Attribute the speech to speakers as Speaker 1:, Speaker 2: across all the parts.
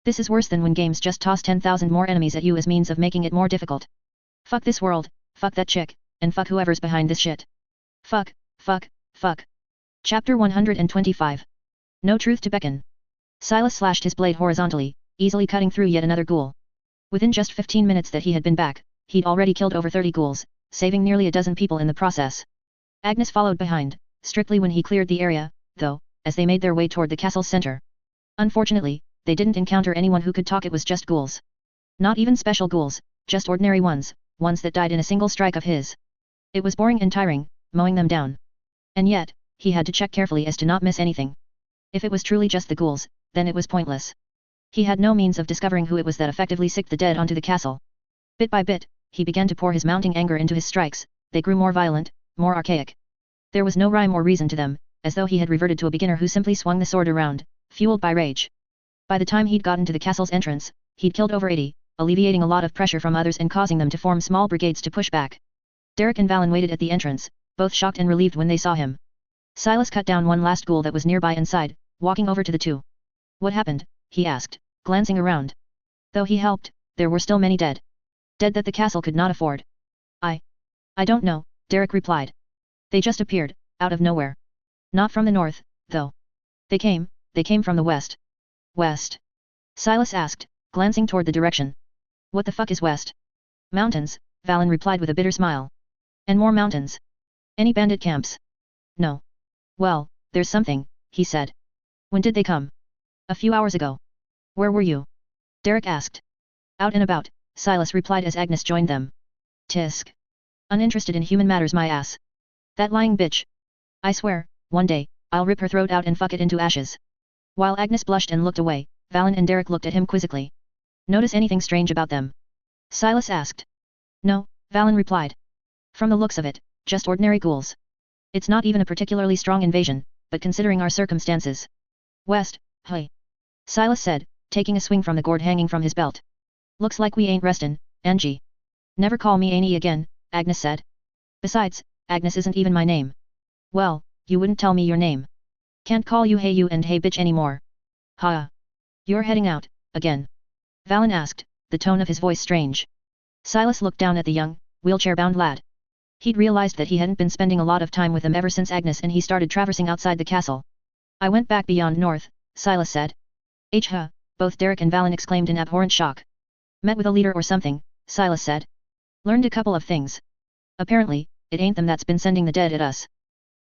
Speaker 1: This is worse than when games just toss 10,000 more enemies at you as means of making it more difficult. Fuck this world, fuck that chick, and fuck whoever's behind this shit. Fuck, fuck, fuck. Chapter 125. No truth to beckon. Silas slashed his blade horizontally, easily cutting through yet another ghoul. Within just 15 minutes that he had been back, he'd already killed over 30 ghouls, saving nearly a dozen people in the process. Agnes followed behind, strictly when he cleared the area, though, as they made their way toward the castle's center. Unfortunately, they didn't encounter anyone who could talk. It was just ghouls. Not even special ghouls, just ordinary ones that died in a single strike of his. It was boring and tiring, mowing them down. And yet, he had to check carefully as to not miss anything. If it was truly just the ghouls, then it was pointless. He had no means of discovering who it was that effectively sicked the dead onto the castle. Bit by bit, he began to pour his mounting anger into his strikes. They grew more violent, more archaic. There was no rhyme or reason to them, as though he had reverted to a beginner who simply swung the sword around, fueled by rage. By the time he'd gotten to the castle's entrance, he'd killed over 80, alleviating a lot of pressure from others and causing them to form small brigades to push back. Derek and Valen waited at the entrance, both shocked and relieved when they saw him. Silas cut down one last ghoul that was nearby and sighed, walking over to the two. What happened? He asked, glancing around. Though he helped, there were still many dead. Dead that the castle could not afford. I don't know, Derek replied. They just appeared, out of nowhere. Not from the north, though. They came from the west. West? Silas asked, glancing toward the direction. What the fuck is west? Mountains, Valen replied with a bitter smile. And more mountains. Any bandit camps? No. Well, there's something, he said. When did they come? A few hours ago. Where were you? Derek asked. Out and about, Silas replied as Agnes joined them. Tisk. Uninterested in human matters, my ass. That lying bitch. I swear, one day, I'll rip her throat out and fuck it into ashes. While Agnes blushed and looked away, Valen and Derek looked at him quizzically. Notice anything strange about them? Silas asked. No, Valen replied. From the looks of it, just ordinary ghouls. It's not even a particularly strong invasion, but considering our circumstances. West, hey. Silas said, taking a swing from the gourd hanging from his belt. Looks like we ain't restin', Angie. Never call me Annie again, Agnes said. Besides, Agnes isn't even my name. Well, you wouldn't tell me your name. Can't call you hey you and hey bitch anymore. Ha. You're heading out, again? Valen asked, the tone of his voice strange. Silas looked down at the young, wheelchair-bound lad. He'd realized that he hadn't been spending a lot of time with him ever since Agnes and he started traversing outside the castle. I went back beyond north, Silas said. Huh, both Derek and Valen exclaimed in abhorrent shock. Met with a leader or something, Silas said. Learned a couple of things. Apparently, it ain't them that's been sending the dead at us.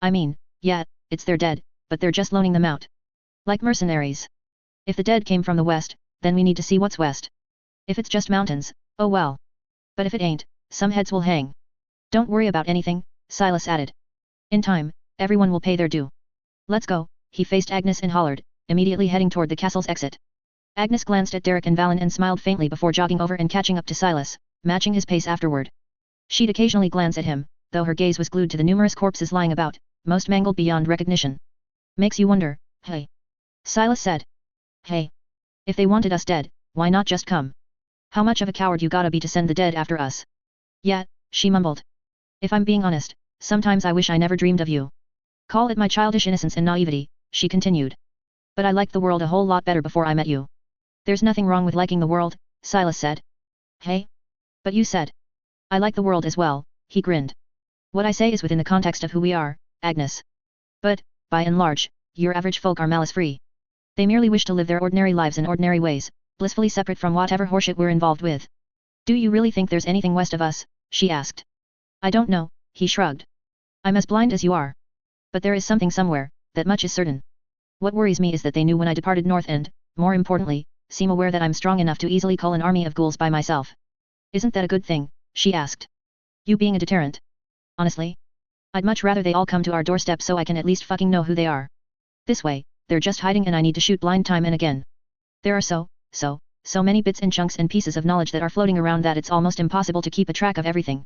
Speaker 1: I mean, yeah, it's their dead, but they're just loaning them out. Like mercenaries. If the dead came from the west, then we need to see what's west. If it's just mountains, oh well. But if it ain't, some heads will hang. Don't worry about anything, Silas added. In time, everyone will pay their due. Let's go, he faced Agnes and hollered, immediately heading toward the castle's exit. Agnes glanced at Derek and Valen and smiled faintly before jogging over and catching up to Silas, matching his pace afterward. She'd occasionally glance at him, though her gaze was glued to the numerous corpses lying about, most mangled beyond recognition. Makes you wonder, hey. Silas said. Hey. If they wanted us dead, why not just come? How much of a coward you gotta be to send the dead after us? Yeah, she mumbled. If I'm being honest, sometimes I wish I never dreamed of you. Call it my childish innocence and naivety, she continued. But I liked the world a whole lot better before I met you. There's nothing wrong with liking the world, Silas said. Hey? But you said. I like the world as well, he grinned. What I say is within the context of who we are, Agnes. But, by and large, your average folk are malice-free. They merely wish to live their ordinary lives in ordinary ways, blissfully separate from whatever horseshit we're involved with. Do you really think there's anything west of us? She asked. I don't know, he shrugged. I'm as blind as you are. But there is something somewhere, that much is certain. What worries me is that they knew when I departed north and, more importantly, seem aware that I'm strong enough to easily cull an army of ghouls by myself. Isn't that a good thing? She asked. You being a deterrent? Honestly? I'd much rather they all come to our doorstep so I can at least fucking know who they are. This way, they're just hiding and I need to shoot blind time and again. There are so many bits and chunks and pieces of knowledge that are floating around that it's almost impossible to keep a track of everything.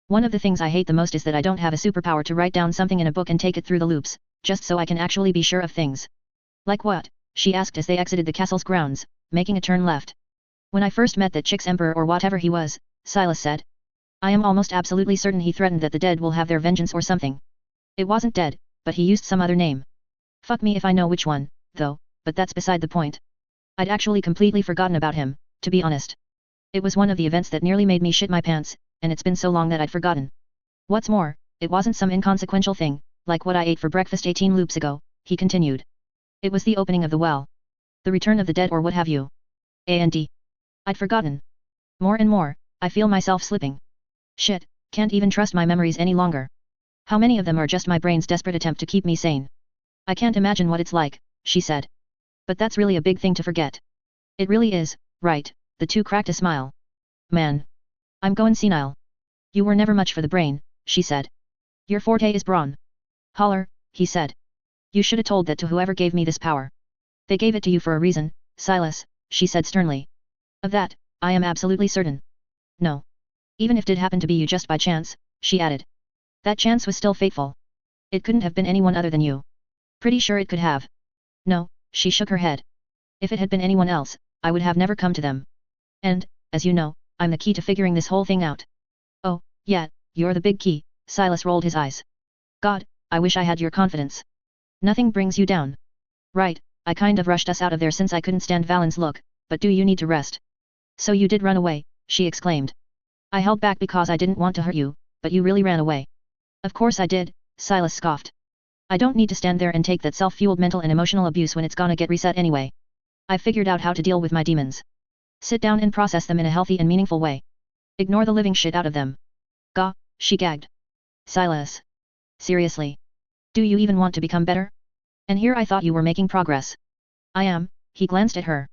Speaker 1: One of the things I hate the most is that I don't have a superpower to write down something in a book and take it through the loops, just so I can actually be sure of things. Like what? She asked as they exited the castle's grounds, making a turn left. When I first met that chick's emperor or whatever he was, Silas said. I am almost absolutely certain he threatened that the dead will have their vengeance or something. It wasn't dead, but he used some other name. Fuck me if I know which one, though, but that's beside the point. I'd actually completely forgotten about him, to be honest. It was one of the events that nearly made me shit my pants, and it's been so long that I'd forgotten. What's more, it wasn't some inconsequential thing, like what I ate for breakfast 18 loops ago, he continued. It was the opening of the well. The return of the dead or what have you. And I'd forgotten. More and more, I feel myself slipping. Shit, can't even trust my memories any longer. How many of them are just my brain's desperate attempt to keep me sane? I can't imagine what it's like, she said. But that's really a big thing to forget. It really is, right, the two cracked a smile. Man. I'm goin' senile. You were never much for the brain, she said. Your forte is brawn. Holler, he said. You shoulda told that to whoever gave me this power. They gave it to you for a reason, Silas, she said sternly. Of that, I am absolutely certain. No. Even if it did happen to be you just by chance, she added. That chance was still fateful. It couldn't have been anyone other than you. Pretty sure it could have. No, she shook her head. If it had been anyone else, I would have never come to them. And, as you know, I'm the key to figuring this whole thing out. Oh, yeah, you're the big key, Silas rolled his eyes. God, I wish I had your confidence. Nothing brings you down. Right, I kind of rushed us out of there since I couldn't stand Valen's look, but do you need to rest? So you did run away, she exclaimed. I held back because I didn't want to hurt you, but you really ran away. Of course I did, Silas scoffed. I don't need to stand there and take that self-fueled mental and emotional abuse when it's gonna get reset anyway. I've figured out how to deal with my demons. Sit down and process them in a healthy and meaningful way. Ignore the living shit out of them. Gah, she gagged. Silas. Seriously. Do you even want to become better? And here I thought you were making progress. I am, he glanced at her.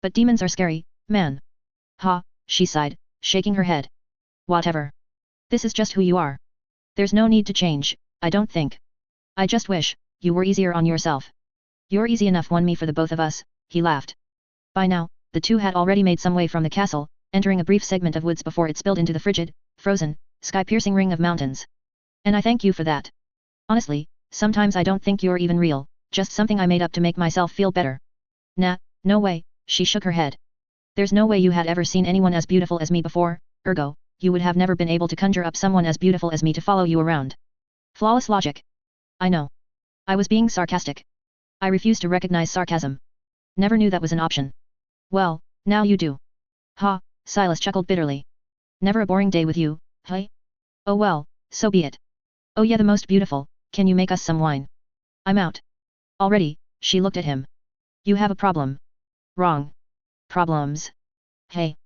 Speaker 1: But demons are scary, man. Ha, she sighed, shaking her head. Whatever. This is just who you are. There's no need to change, I don't think. I just wish you were easier on yourself. You're easy enough won me for the both of us, he laughed. By now, the two had already made some way from the castle, entering a brief segment of woods before it spilled into the frigid, frozen, sky-piercing ring of mountains. And I thank you for that. Honestly, sometimes I don't think you're even real, just something I made up to make myself feel better. Nah, no way, she shook her head. There's no way you had ever seen anyone as beautiful as me before, ergo, you would have never been able to conjure up someone as beautiful as me to follow you around. Flawless logic. I know. I was being sarcastic. I refuse to recognize sarcasm. Never knew that was an option. Well, now you do. Ha, Silas chuckled bitterly. Never a boring day with you, hey? Oh well, so be it. Oh yeah, the most beautiful, can you make us some wine? I'm out. Already, she looked at him. You have a problem. Wrong. Problems. Hey.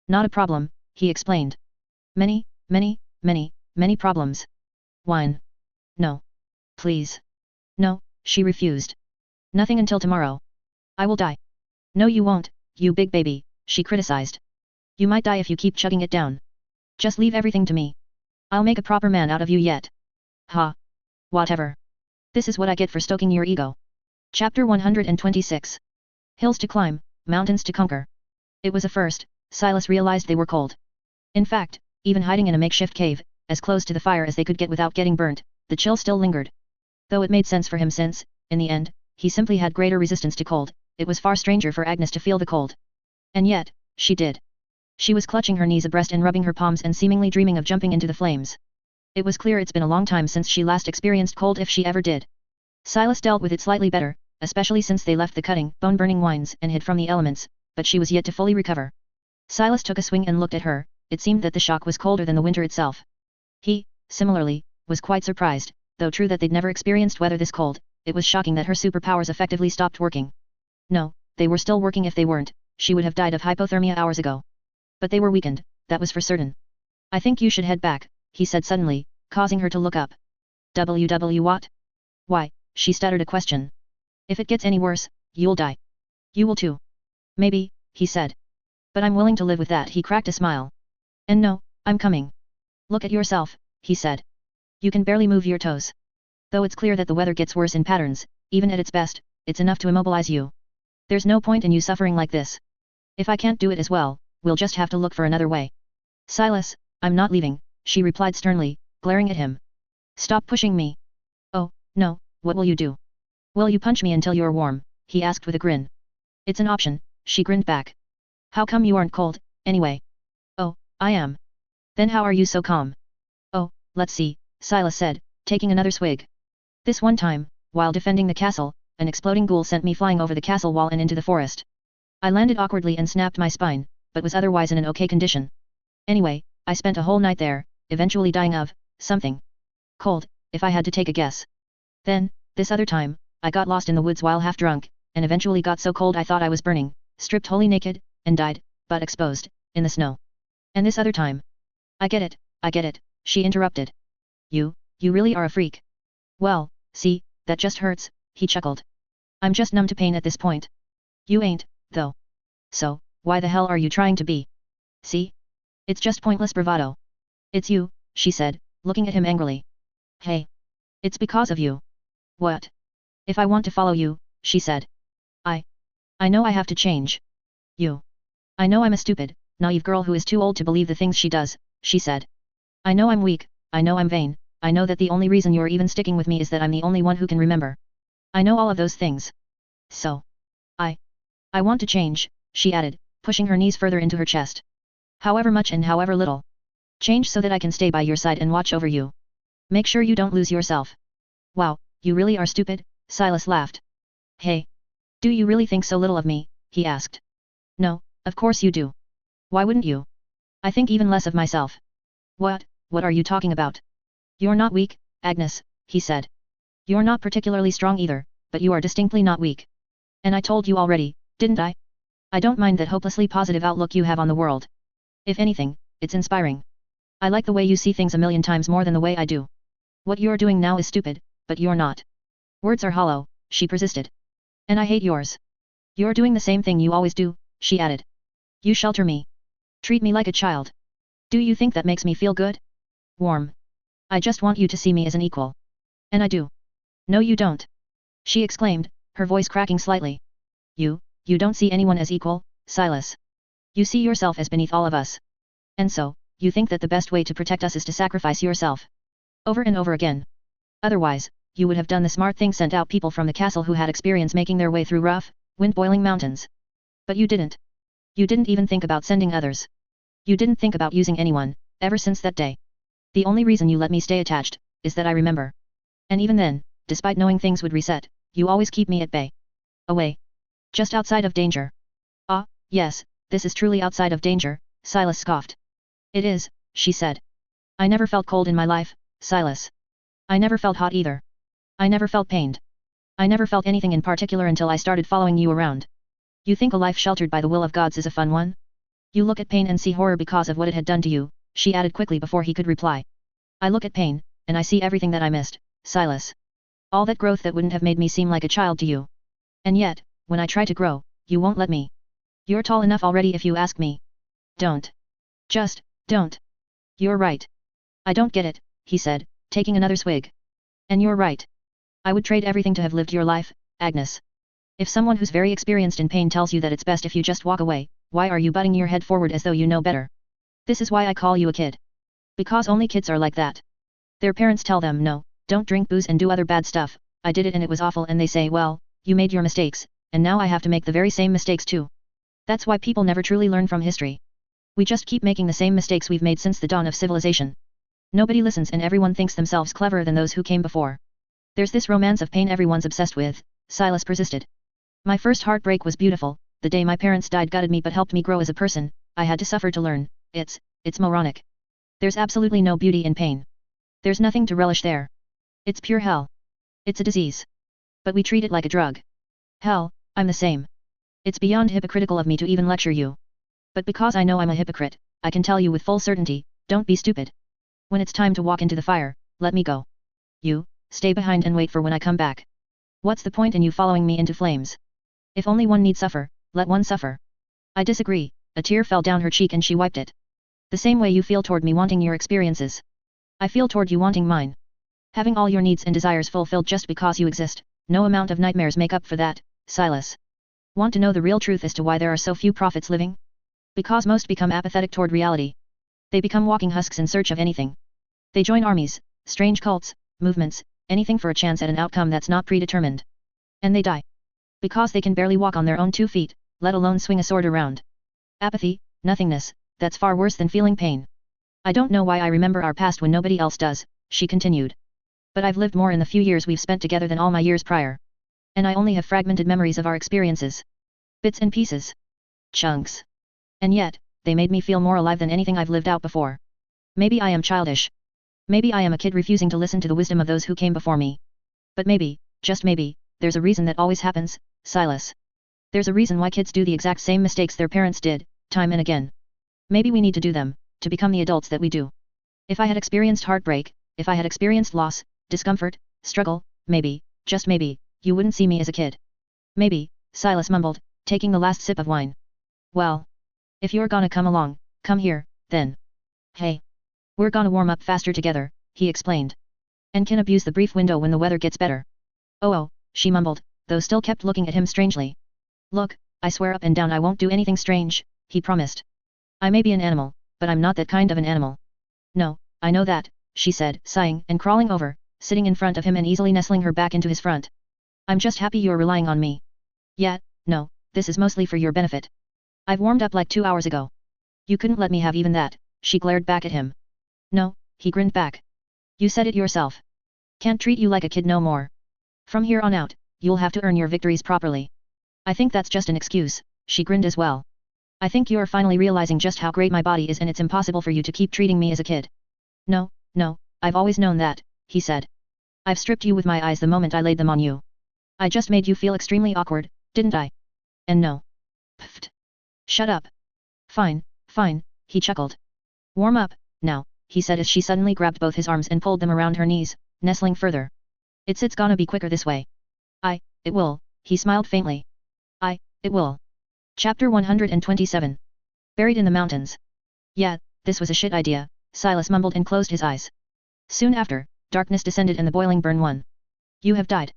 Speaker 1: Not a problem, he explained. Many, many, many, many problems. Wine. No. Please. No, she refused. Nothing until tomorrow. I will die. No you won't, you big baby, she criticized. You might die if you keep chugging it down. Just leave everything to me. I'll make a proper man out of you yet. Ha. Whatever. This is what I get for stoking your ego. Chapter 126. Hills to climb, mountains to conquer. It was a first, Silas realized they were cold. In fact, even hiding in a makeshift cave, as close to the fire as they could get without getting burnt, the chill still lingered. Though it made sense for him since, in the end, he simply had greater resistance to cold, it was far stranger for Agnes to feel the cold. And yet, she did. She was clutching her knees abreast and rubbing her palms and seemingly dreaming of jumping into the flames. It was clear it's been a long time since she last experienced cold if she ever did. Silas dealt with it slightly better, especially since they left the cutting, bone-burning wines and hid from the elements, but she was yet to fully recover. Silas took a swing and looked at her, it seemed that the shock was colder than the winter itself. He, similarly, was quite surprised, though true that they'd never experienced weather this cold, it was shocking that her superpowers effectively stopped working. No, they were still working if they weren't, she would have died of hypothermia hours ago. But they were weakened, that was for certain. I think you should head back, he said suddenly, causing her to look up. What? Why, she stuttered a question. If it gets any worse, you'll die. You will too. Maybe, he said. But I'm willing to live with that, he cracked a smile. And no, I'm coming. Look at yourself, he said. You can barely move your toes. Though it's clear that the weather gets worse in patterns, even at its best, it's enough to immobilize you. There's no point in you suffering like this. If I can't do it as well, we'll just have to look for another way. Silas, I'm not leaving, she replied sternly, glaring at him. Stop pushing me. Oh, no, what will you do? Will you punch me until you're warm, he asked with a grin. It's an option, she grinned back. How come you aren't cold, anyway? Oh, I am. Then how are you so calm? Oh, let's see, Silas said, taking another swig. This one time, while defending the castle, an exploding ghoul sent me flying over the castle wall and into the forest. I landed awkwardly and snapped my spine, but was otherwise in an okay condition. Anyway, I spent a whole night there, eventually dying of something cold, if I had to take a guess. Then, this other time, I got lost in the woods while half drunk, and eventually got so cold I thought I was burning, stripped wholly naked, and died, butt exposed, in the snow. And this other time. I get it, she interrupted. You really are a freak. Well, see, that just hurts, he chuckled. I'm just numb to pain at this point. You ain't, though. So, why the hell are you trying to be? See? It's just pointless bravado. It's you, she said, looking at him angrily. Hey. It's because of you. What? If I want to follow you, she said. I know I have to change. You. I know I'm a stupid, naive girl who is too old to believe the things she does, she said. I know I'm weak, I know I'm vain, I know that the only reason you're even sticking with me is that I'm the only one who can remember. I know all of those things. So. I want to change, she added, pushing her knees further into her chest. However much and however little. Change so that I can stay by your side and watch over you. Make sure you don't lose yourself. Wow, you really are stupid, Silas laughed. Hey. Do you really think so little of me, he asked. No, of course you do. Why wouldn't you? I think even less of myself. What are you talking about? You're not weak, Agnes, he said. You're not particularly strong either, but you are distinctly not weak. And I told you already, didn't I? I don't mind that hopelessly positive outlook you have on the world. If anything, it's inspiring. I like the way you see things a million times more than the way I do. What you're doing now is stupid, but you're not. Words are hollow, she persisted. And I hate yours. You're doing the same thing you always do, she added. You shelter me. Treat me like a child. Do you think that makes me feel good? Warm. I just want you to see me as an equal. And I do. No you don't. She exclaimed, her voice cracking slightly. You don't see anyone as equal, Silas. You see yourself as beneath all of us. And so, you think that the best way to protect us is to sacrifice yourself. Over and over again. Otherwise, you would have done the smart thing, sent out people from the castle who had experience making their way through rough, wind-boiling mountains. But you didn't. You didn't even think about sending others. You didn't think about using anyone, ever since that day. The only reason you let me stay attached, is that I remember. And even then, despite knowing things would reset, you always keep me at bay. Away. Just outside of danger. Ah, yes, this is truly outside of danger, Silas scoffed. It is, she said. I never felt cold in my life, Silas. I never felt hot either. I never felt pained. I never felt anything in particular until I started following you around. You think a life sheltered by the will of gods is a fun one? You look at pain and see horror because of what it had done to you, she added quickly before he could reply. I look at pain, and I see everything that I missed, Silas. All that growth that wouldn't have made me seem like a child to you. And yet, when I try to grow, you won't let me. You're tall enough already if you ask me. Don't. Just, don't. You're right. I don't get it, he said, taking another swig. And you're right. I would trade everything to have lived your life, Agnes. If someone who's very experienced in pain tells you that it's best if you just walk away, why are you butting your head forward as though you know better? This is why I call you a kid. Because only kids are like that. Their parents tell them no, don't drink booze and do other bad stuff. I did it and it was awful, and they say, well, you made your mistakes, and now I have to make the very same mistakes too. That's why people never truly learn from history. We just keep making the same mistakes we've made since the dawn of civilization. Nobody listens and everyone thinks themselves cleverer than those who came before. There's this romance of pain everyone's obsessed with, Silas persisted. My first heartbreak was beautiful, the day my parents died gutted me but helped me grow as a person. I had to suffer to learn. It's moronic. There's absolutely no beauty in pain. There's nothing to relish there. It's pure hell. It's a disease. But we treat it like a drug. Hell, I'm the same. It's beyond hypocritical of me to even lecture you. But because I know I'm a hypocrite, I can tell you with full certainty, don't be stupid. When it's time to walk into the fire, let me go. You, stay behind and wait for when I come back. What's the point in you following me into flames? If only one need suffer, let one suffer. I disagree, a tear fell down her cheek and she wiped it. The same way you feel toward me wanting your experiences. I feel toward you wanting mine. Having all your needs and desires fulfilled just because you exist, no amount of nightmares make up for that, Silas. Want to know the real truth as to why there are so few prophets living? Because most become apathetic toward reality. They become walking husks in search of anything. They join armies, strange cults, movements, anything for a chance at an outcome that's not predetermined. And they die. Because they can barely walk on their own 2 feet, let alone swing a sword around. Apathy, nothingness, that's far worse than feeling pain. I don't know why I remember our past when nobody else does, she continued. But I've lived more in the few years we've spent together than all my years prior. And I only have fragmented memories of our experiences. Bits and pieces. Chunks. And yet, they made me feel more alive than anything I've lived out before. Maybe I am childish. Maybe I am a kid refusing to listen to the wisdom of those who came before me. But maybe, just maybe, there's a reason that always happens, Silas. There's a reason why kids do the exact same mistakes their parents did, time and again. Maybe we need to do them, to become the adults that we do. If I had experienced heartbreak, if I had experienced loss, discomfort, struggle, maybe, just maybe, you wouldn't see me as a kid. Maybe, Silas mumbled, taking the last sip of wine. Well. If you're gonna come along, come here, then. Hey. We're gonna warm up faster together, he explained. And can abuse the brief window when the weather gets better. Oh, she mumbled, though still kept looking at him strangely. Look, I swear up and down I won't do anything strange, he promised. I may be an animal, but I'm not that kind of an animal. No, I know that, she said, sighing and crawling over, sitting in front of him and easily nestling her back into his front. I'm just happy you're relying on me. Yeah, no, this is mostly for your benefit. I've warmed up like 2 hours ago. You couldn't let me have even that, she glared back at him. No, he grinned back. You said it yourself. Can't treat you like a kid no more. From here on out, you'll have to earn your victories properly. I think that's just an excuse, she grinned as well. I think you're finally realizing just how great my body is and it's impossible for you to keep treating me as a kid. No, I've always known that, he said. I've stripped you with my eyes the moment I laid them on you. I just made you feel extremely awkward, didn't I? And no. Pfft. Shut up. Fine, he chuckled. Warm up, now, he said as she suddenly grabbed both his arms and pulled them around her knees, nestling further. It's gonna be quicker this way. It will, he smiled faintly. It will. Chapter 127. Buried in the mountains. Yeah, this was a shit idea, Silas mumbled and closed his eyes. Soon after, darkness descended and the boiling burn won. You have died.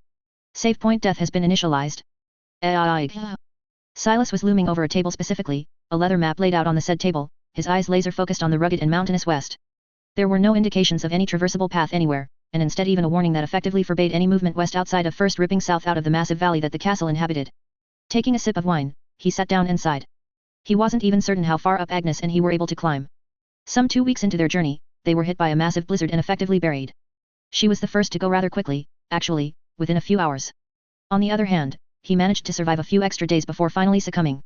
Speaker 1: Save point death has been initialized. Silas was looming over a table specifically, a leather map laid out on the said table, his eyes laser-focused on the rugged and mountainous west. There were no indications of any traversable path anywhere, and instead even a warning that effectively forbade any movement west outside of first ripping south out of the massive valley that the castle inhabited. Taking a sip of wine, he sat down and sighed. He wasn't even certain how far up Agnes and he were able to climb. Some 2 weeks into their journey, they were hit by a massive blizzard and effectively buried. She was the first to go rather quickly, actually, within a few hours. On the other hand, he managed to survive a few extra days before finally succumbing.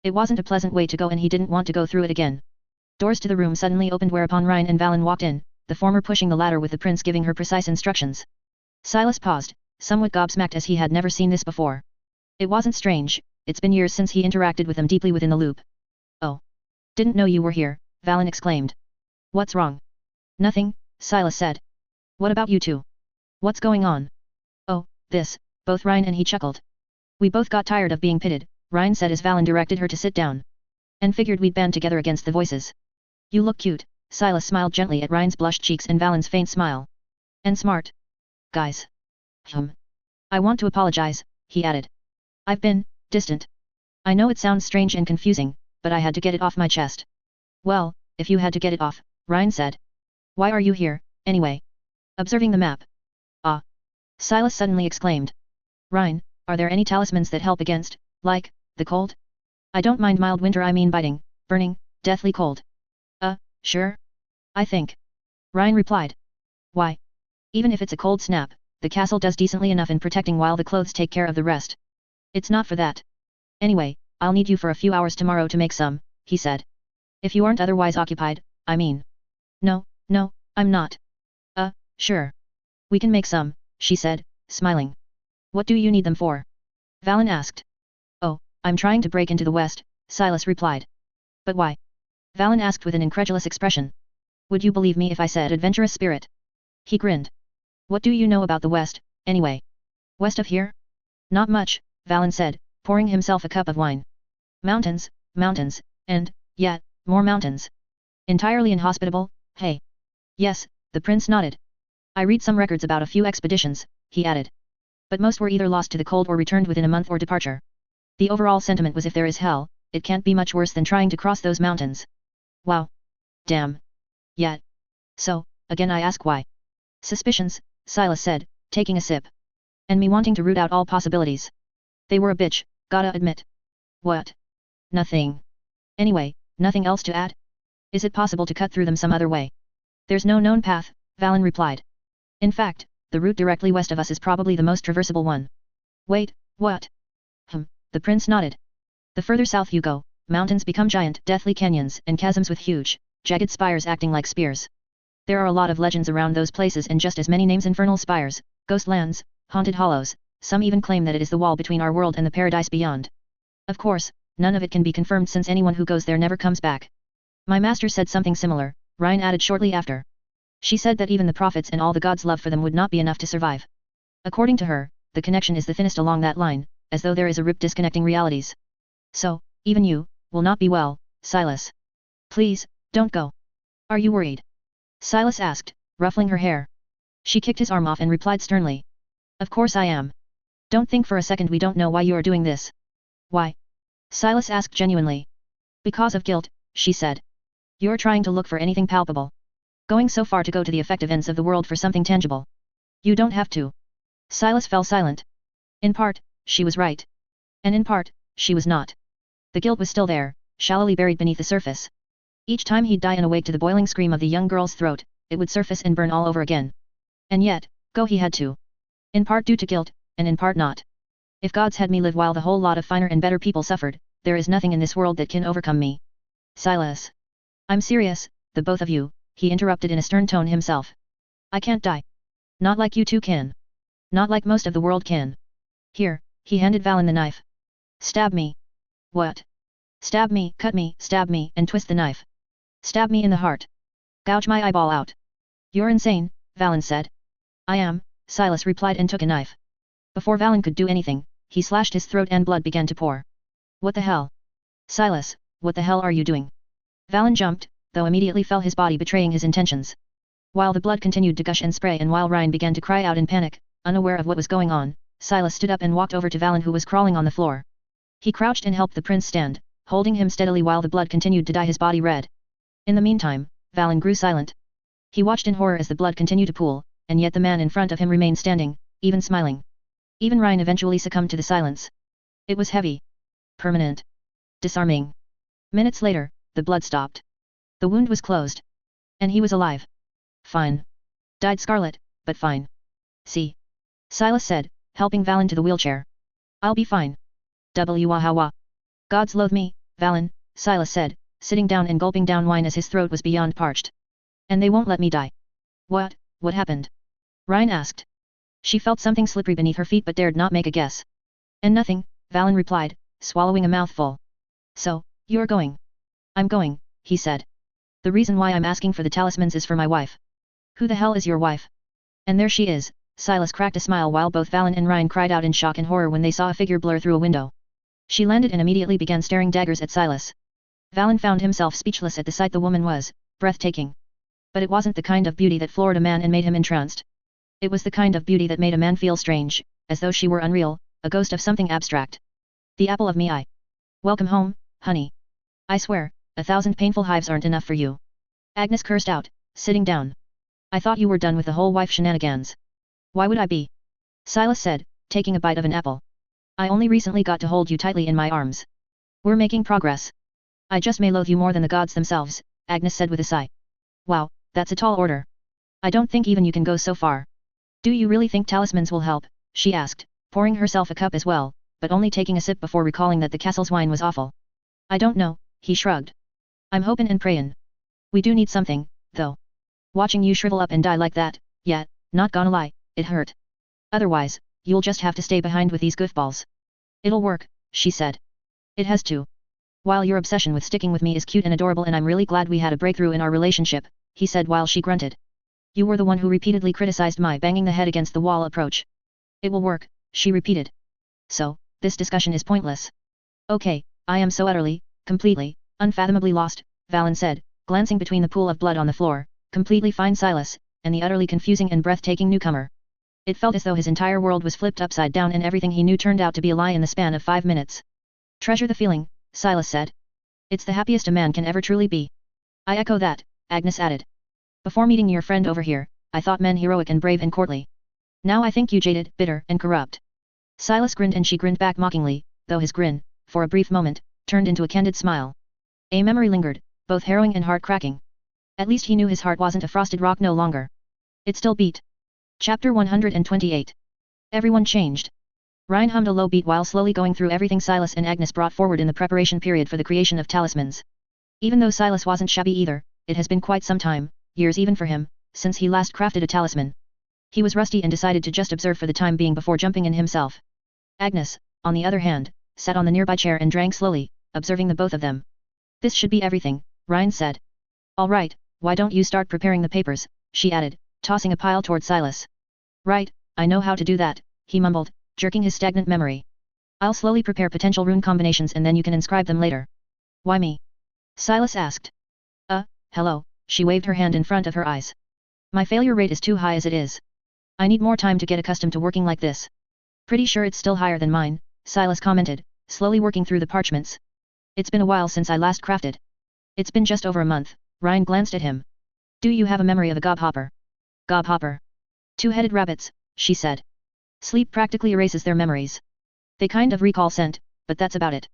Speaker 1: It wasn't a pleasant way to go and he didn't want to go through it again. Doors to the room suddenly opened whereupon Ryan and Valen walked in, the former pushing the latter with the prince giving her precise instructions. Silas paused, somewhat gobsmacked as he had never seen this before. It wasn't strange, it's been years since he interacted with them deeply within the loop. Oh. Didn't know you were here, Valen exclaimed. What's wrong? Nothing, Silas said. What about you two? What's going on? Oh, this, both Ryan and he chuckled. We both got tired of being pitted, Ryan said as Valen directed her to sit down. And figured we'd band together against the voices. You look cute, Silas smiled gently at Ryan's blushed cheeks and Valen's faint smile. And smart. Guys. I want to apologize, he added. I've been distant. I know it sounds strange and confusing, but I had to get it off my chest. Well, if you had to get it off, Ryan said. Why are you here, anyway? Observing the map. Ah. Silas suddenly exclaimed. Ryan, are there any talismans that help against, like, the cold? I don't mind mild winter, I mean biting, burning, deathly cold. Sure? I think. Ryan replied. Why? Even if it's a cold snap, the castle does decently enough in protecting while the clothes take care of the rest. It's not for that. Anyway, I'll need you for a few hours tomorrow to make some, he said. If you aren't otherwise occupied, I mean. No, I'm not. Sure. We can make some, she said, smiling. What do you need them for? Valen asked. Oh, I'm trying to break into the west, Silas replied. But why? Valen asked with an incredulous expression. Would you believe me if I said adventurous spirit? He grinned. What do you know about the west, anyway? West of here? Not much, Valen said, pouring himself a cup of wine. Mountains, and, yet, more mountains. Entirely inhospitable, hey. Yes, the prince nodded. I read some records about a few expeditions, he added. But most were either lost to the cold or returned within a month or departure. The overall sentiment was if there is hell, it can't be much worse than trying to cross those mountains. Wow. Damn. Yet. So, again I ask why. Suspicions, Silas said, taking a sip. And me wanting to root out all possibilities. They were a bitch, gotta admit. What? Nothing. Anyway, nothing else to add? Is it possible to cut through them some other way? There's no known path, Valen replied. In fact, the route directly west of us is probably the most traversable one. Wait, what? The prince nodded. The further south you go, mountains become giant, deathly canyons and chasms with huge, jagged spires acting like spears. There are a lot of legends around those places and just as many names: infernal spires, ghost lands, haunted hollows. Some even claim that it is the wall between our world and the paradise beyond. Of course, none of it can be confirmed since anyone who goes there never comes back. My master said something similar, Ryan added shortly after. She said that even the prophets and all the gods' love for them would not be enough to survive. According to her, the connection is the thinnest along that line, as though there is a rip disconnecting realities. So, even you, will not be well, Silas. Please, don't go. Are you worried? Silas asked, ruffling her hair. She kicked his arm off and replied sternly. Of course I am. Don't think for a second we don't know why you are doing this. Why? Silas asked genuinely. Because of guilt, she said. You're trying to look for anything palpable. Going so far to go to the effective ends of the world for something tangible. You don't have to. Silas fell silent. In part, she was right. And in part, she was not. The guilt was still there, shallowly buried beneath the surface. Each time he'd die and awake to the boiling scream of the young girl's throat, it would surface and burn all over again. And yet, go he had to. In part due to guilt, and in part not. If gods had me live while the whole lot of finer and better people suffered, there is nothing in this world that can overcome me. Silas. I'm serious, the both of you, he interrupted in a stern tone himself. I can't die. Not like you two can. Not like most of the world can. Here, he handed Valen the knife. Stab me. What? Stab me, cut me, stab me, and twist the knife. Stab me in the heart. Gouge my eyeball out. You're insane, Valen said. I am, Silas replied and took a knife. Before Valen could do anything, he slashed his throat and blood began to pour. What the hell? Silas, what the hell are you doing? Valen jumped, though immediately fell, his body betraying his intentions. While the blood continued to gush and spray and while Ryan began to cry out in panic, unaware of what was going on, Silas stood up and walked over to Valen who was crawling on the floor. He crouched and helped the prince stand, holding him steadily while the blood continued to dye his body red. In the meantime, Valen grew silent. He watched in horror as the blood continued to pool, and yet the man in front of him remained standing, even smiling. Even Ryan eventually succumbed to the silence. It was heavy. Permanent. Disarming. Minutes later, the blood stopped. The wound was closed. And he was alive. Fine. Died scarlet, but fine. See. Silas said, helping Valen to the wheelchair. I'll be fine. Wahawa. Gods loathe me, Valen, Silas said, sitting down and gulping down wine as his throat was beyond parched. And they won't let me die. What happened? Ryan asked. She felt something slippery beneath her feet but dared not make a guess. And nothing, Valen replied, swallowing a mouthful. So, you're going? I'm going, he said. The reason why I'm asking for the talismans is for my wife. Who the hell is your wife? And there she is, Silas cracked a smile while both Valen and Ryan cried out in shock and horror when they saw a figure blur through a window. She landed and immediately began staring daggers at Silas. Valen found himself speechless at the sight. The woman was breathtaking. But it wasn't the kind of beauty that floored a man and made him entranced. It was the kind of beauty that made a man feel strange, as though she were unreal, a ghost of something abstract. The apple of my eye. Welcome home, honey. I swear, 1,000 painful hives aren't enough for you. Agnes cursed out, sitting down. I thought you were done with the whole wife shenanigans. Why would I be? Silas said, taking a bite of an apple. I only recently got to hold you tightly in my arms. We're making progress. I just may loathe you more than the gods themselves, Agnes said with a sigh. Wow, that's a tall order. I don't think even you can go so far. Do you really think talismans will help? She asked, pouring herself a cup as well, but only taking a sip before recalling that the castle's wine was awful. I don't know, he shrugged. I'm hopin' and prayin'. We do need something, though. Watching you shrivel up and die like that, yet, not gonna lie, it hurt. Otherwise, you'll just have to stay behind with these goofballs. It'll work, she said. It has to. While your obsession with sticking with me is cute and adorable and I'm really glad we had a breakthrough in our relationship, he said while she grunted. You were the one who repeatedly criticized my banging the head against the wall approach. It will work, she repeated. So, this discussion is pointless. Okay, I am so utterly, completely, unfathomably lost, Valen said, glancing between the pool of blood on the floor, completely fine Silas, and the utterly confusing and breathtaking newcomer. It felt as though his entire world was flipped upside down and everything he knew turned out to be a lie in the span of 5 minutes. Treasure the feeling, Silas said. It's the happiest a man can ever truly be. I echo that, Agnes added. Before meeting your friend over here, I thought men heroic and brave and courtly. Now I think you jaded, bitter, and corrupt. Silas grinned and she grinned back mockingly, though his grin, for a brief moment, turned into a candid smile. A memory lingered, both harrowing and heart-cracking. At least he knew his heart wasn't a frosted rock no longer. It still beat. Chapter 128. Everyone changed. Ryan hummed a low beat while slowly going through everything Silas and Agnes brought forward in the preparation period for the creation of talismans. Even though Silas wasn't shabby either, it has been quite some time, years even for him, since he last crafted a talisman. He was rusty and decided to just observe for the time being before jumping in himself. Agnes, on the other hand, sat on the nearby chair and drank slowly, observing the both of them. This should be everything, Ryan said. All right, why don't you start preparing the papers, she added, tossing a pile toward Silas. Right, I know how to do that, he mumbled, jerking his stagnant memory. I'll slowly prepare potential rune combinations and then you can inscribe them later. Why me? Silas asked. Hello, she waved her hand in front of her eyes. My failure rate is too high as it is. I need more time to get accustomed to working like this. Pretty sure it's still higher than mine, Silas commented, slowly working through the parchments. It's been a while since I last crafted. It's been just over a month, Ryan glanced at him. Do you have a memory of a gobhopper? Gobhopper. Two-headed rabbits, she said. Sleep practically erases their memories. They kind of recall scent, but that's about it.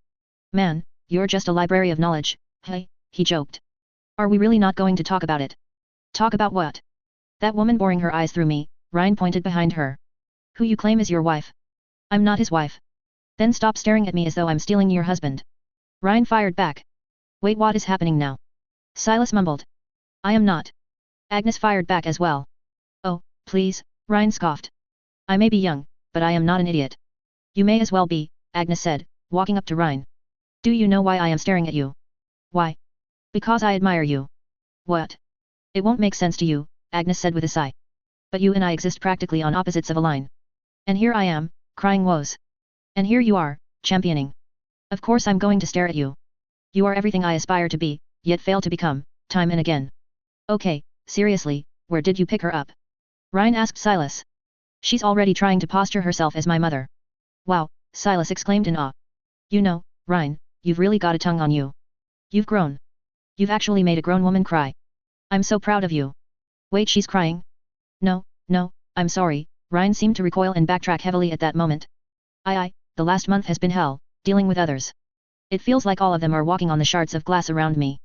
Speaker 1: Man, you're just a library of knowledge, hey, he joked. Are we really not going to talk about it? Talk about what? That woman boring her eyes through me, Ryan pointed behind her. Who you claim is your wife? I'm not his wife. Then stop staring at me as though I'm stealing your husband. Ryan fired back. Wait, what is happening now? Silas mumbled. I am not. Agnes fired back as well. Oh, please, Ryan scoffed. I may be young, but I am not an idiot. You may as well be, Agnes said, walking up to Ryan. Do you know why I am staring at you? Why? Because I admire you. What? It won't make sense to you, Agnes said with a sigh. But you and I exist practically on opposites of a line. And here I am, crying woes. And here you are, championing. Of course I'm going to stare at you. You are everything I aspire to be, yet fail to become, time and again. Okay, seriously, where did you pick her up? Ryan asked Silas. She's already trying to posture herself as my mother. Wow, Silas exclaimed in awe. You know, Ryan, you've really got a tongue on you. You've grown. You've actually made a grown woman cry. I'm so proud of you. Wait, she's crying? No, I'm sorry, Ryan seemed to recoil and backtrack heavily at that moment. The last month has been hell, dealing with others. It feels like all of them are walking on the shards of glass around me.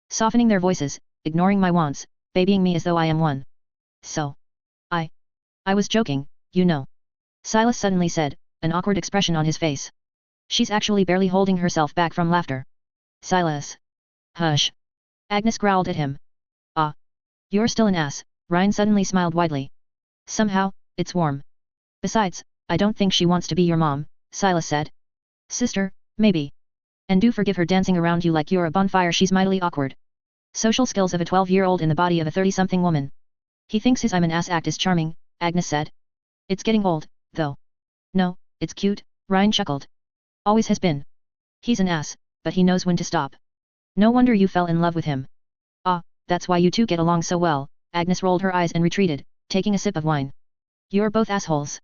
Speaker 1: Softening their voices, ignoring my wants, babying me as though I am one. So. I was joking, you know. Silas suddenly said, an awkward expression on his face. She's actually barely holding herself back from laughter. Silas. Hush. Agnes growled at him. You're still an ass, Ryan suddenly smiled widely. Somehow, it's warm. Besides, I don't think she wants to be your mom, Silas said. Sister, maybe. And do forgive her dancing around you like you're a bonfire. She's mightily awkward. Social skills of a 12-year-old in the body of a 30-something woman. He thinks his I'm an ass act is charming, Agnes said. It's getting old, though. No, it's cute, Ryan chuckled. Always has been. He's an ass, but he knows when to stop. No wonder you fell in love with him. That's why you two get along so well, Agnes rolled her eyes and retreated, taking a sip of wine. You're both assholes.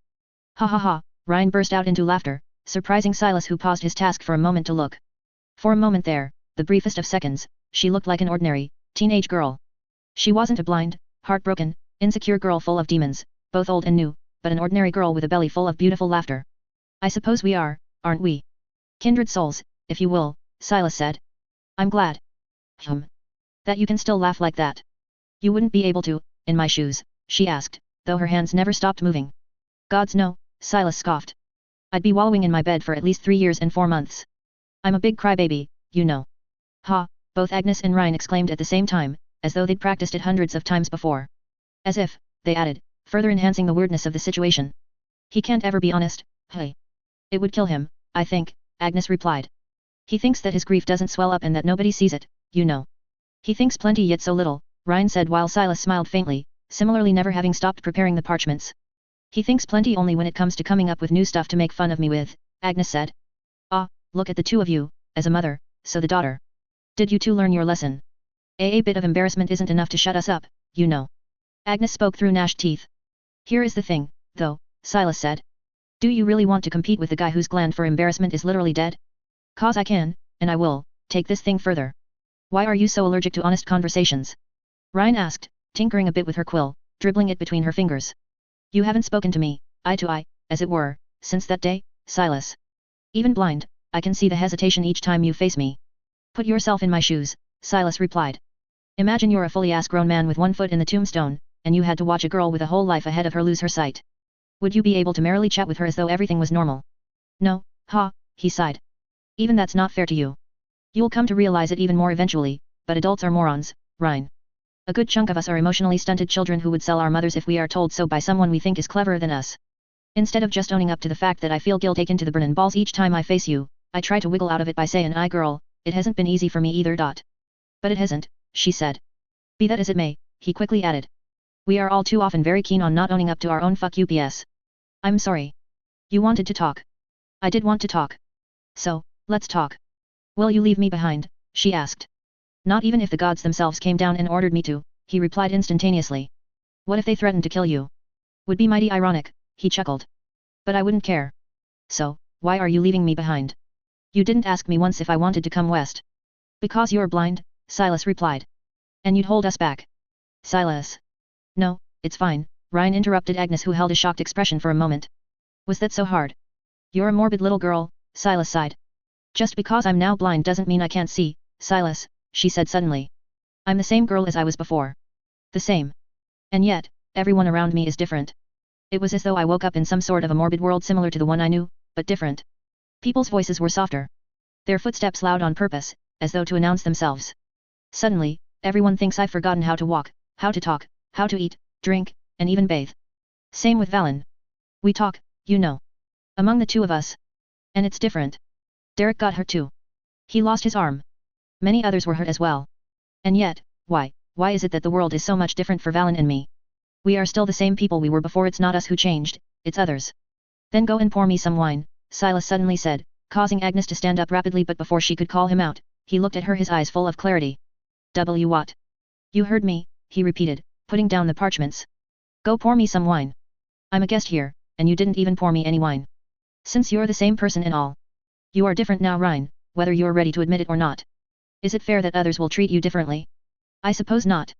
Speaker 1: Ha ha ha, Ryan burst out into laughter, surprising Silas, who paused his task for a moment to look. For a moment there, the briefest of seconds, she looked like an ordinary, teenage girl. She wasn't a blind, heartbroken, insecure girl full of demons, both old and new, but an ordinary girl with a belly full of beautiful laughter. I suppose we are, aren't we? Kindred souls, if you will, Silas said. I'm glad. That you can still laugh like that. You wouldn't be able to, in my shoes, she asked, though her hands never stopped moving. Gods no, Silas scoffed. I'd be wallowing in my bed for at least 3 years and 4 months. I'm a big crybaby, you know. Ha, both Agnes and Ryan exclaimed at the same time, as though they'd practiced it hundreds of times before. As if, they added, further enhancing the weirdness of the situation. He can't ever be honest, hey. It would kill him, I think, Agnes replied. He thinks that his grief doesn't swell up and that nobody sees it, you know. He thinks plenty yet so little, Ryan said while Silas smiled faintly, similarly never having stopped preparing the parchments. He thinks plenty only when it comes to coming up with new stuff to make fun of me with, Agnes said. Look at the two of you, as a mother, so the daughter. Did you two learn your lesson? A bit of embarrassment isn't enough to shut us up, you know. Agnes spoke through gnashed teeth. Here is the thing, though, Silas said. Do you really want to compete with the guy whose gland for embarrassment is literally dead? 'Cause I can, and I will, take this thing further. Why are you so allergic to honest conversations? Ryan asked, tinkering a bit with her quill, dribbling it between her fingers. You haven't spoken to me, eye to eye, as it were, since that day, Silas. Even blind, I can see the hesitation each time you face me. Put yourself in my shoes, Silas replied. Imagine you're a fully ass-grown man with 1 foot in the tombstone, and you had to watch a girl with a whole life ahead of her lose her sight. Would you be able to merrily chat with her as though everything was normal? No, ha, he sighed. Even that's not fair to you. You'll come to realize it even more eventually, but adults are morons, Rhine. A good chunk of us are emotionally stunted children who would sell our mothers if we are told so by someone we think is cleverer than us. Instead of just owning up to the fact that I feel guilt take into the burn and balls each time I face you, I try to wiggle out of it by saying, "I girl, it hasn't been easy for me either." But it hasn't, she said. Be that as it may, he quickly added. We are all too often very keen on not owning up to our own fuck ups. I'm sorry. You wanted to talk. I did want to talk. So, let's talk. Will you leave me behind? She asked. Not even if the gods themselves came down and ordered me to, he replied instantaneously. What if they threatened to kill you? Would be mighty ironic, he chuckled. But I wouldn't care. So, why are you leaving me behind? You didn't ask me once if I wanted to come west. Because you're blind, Silas replied. And you'd hold us back. Silas. No, it's fine, Ryan interrupted Agnes, who held a shocked expression for a moment. Was that so hard? You're a morbid little girl, Silas sighed. Just because I'm now blind doesn't mean I can't see, Silas, she said suddenly. I'm the same girl as I was before. The same. And yet, everyone around me is different. It was as though I woke up in some sort of a morbid world similar to the one I knew, but different. People's voices were softer. Their footsteps loud on purpose, as though to announce themselves. Suddenly, everyone thinks I've forgotten how to walk, how to talk, how to eat, drink, and even bathe. Same with Valen. We talk, you know. Among the two of us. And it's different. Derek got hurt too. He lost his arm. Many others were hurt as well. And yet, why is it that the world is so much different for Valen and me? We are still the same people we were before. It's not us who changed, it's others. Then go and pour me some wine, Silas suddenly said, causing Agnes to stand up rapidly, but before she could call him out, he looked at her, his eyes full of clarity. What? You heard me, he repeated, putting down the parchments. Go pour me some wine. I'm a guest here, and you didn't even pour me any wine. Since you're the same person and all. You are different now, Rhine, whether you're ready to admit it or not. Is it fair that others will treat you differently? I suppose not.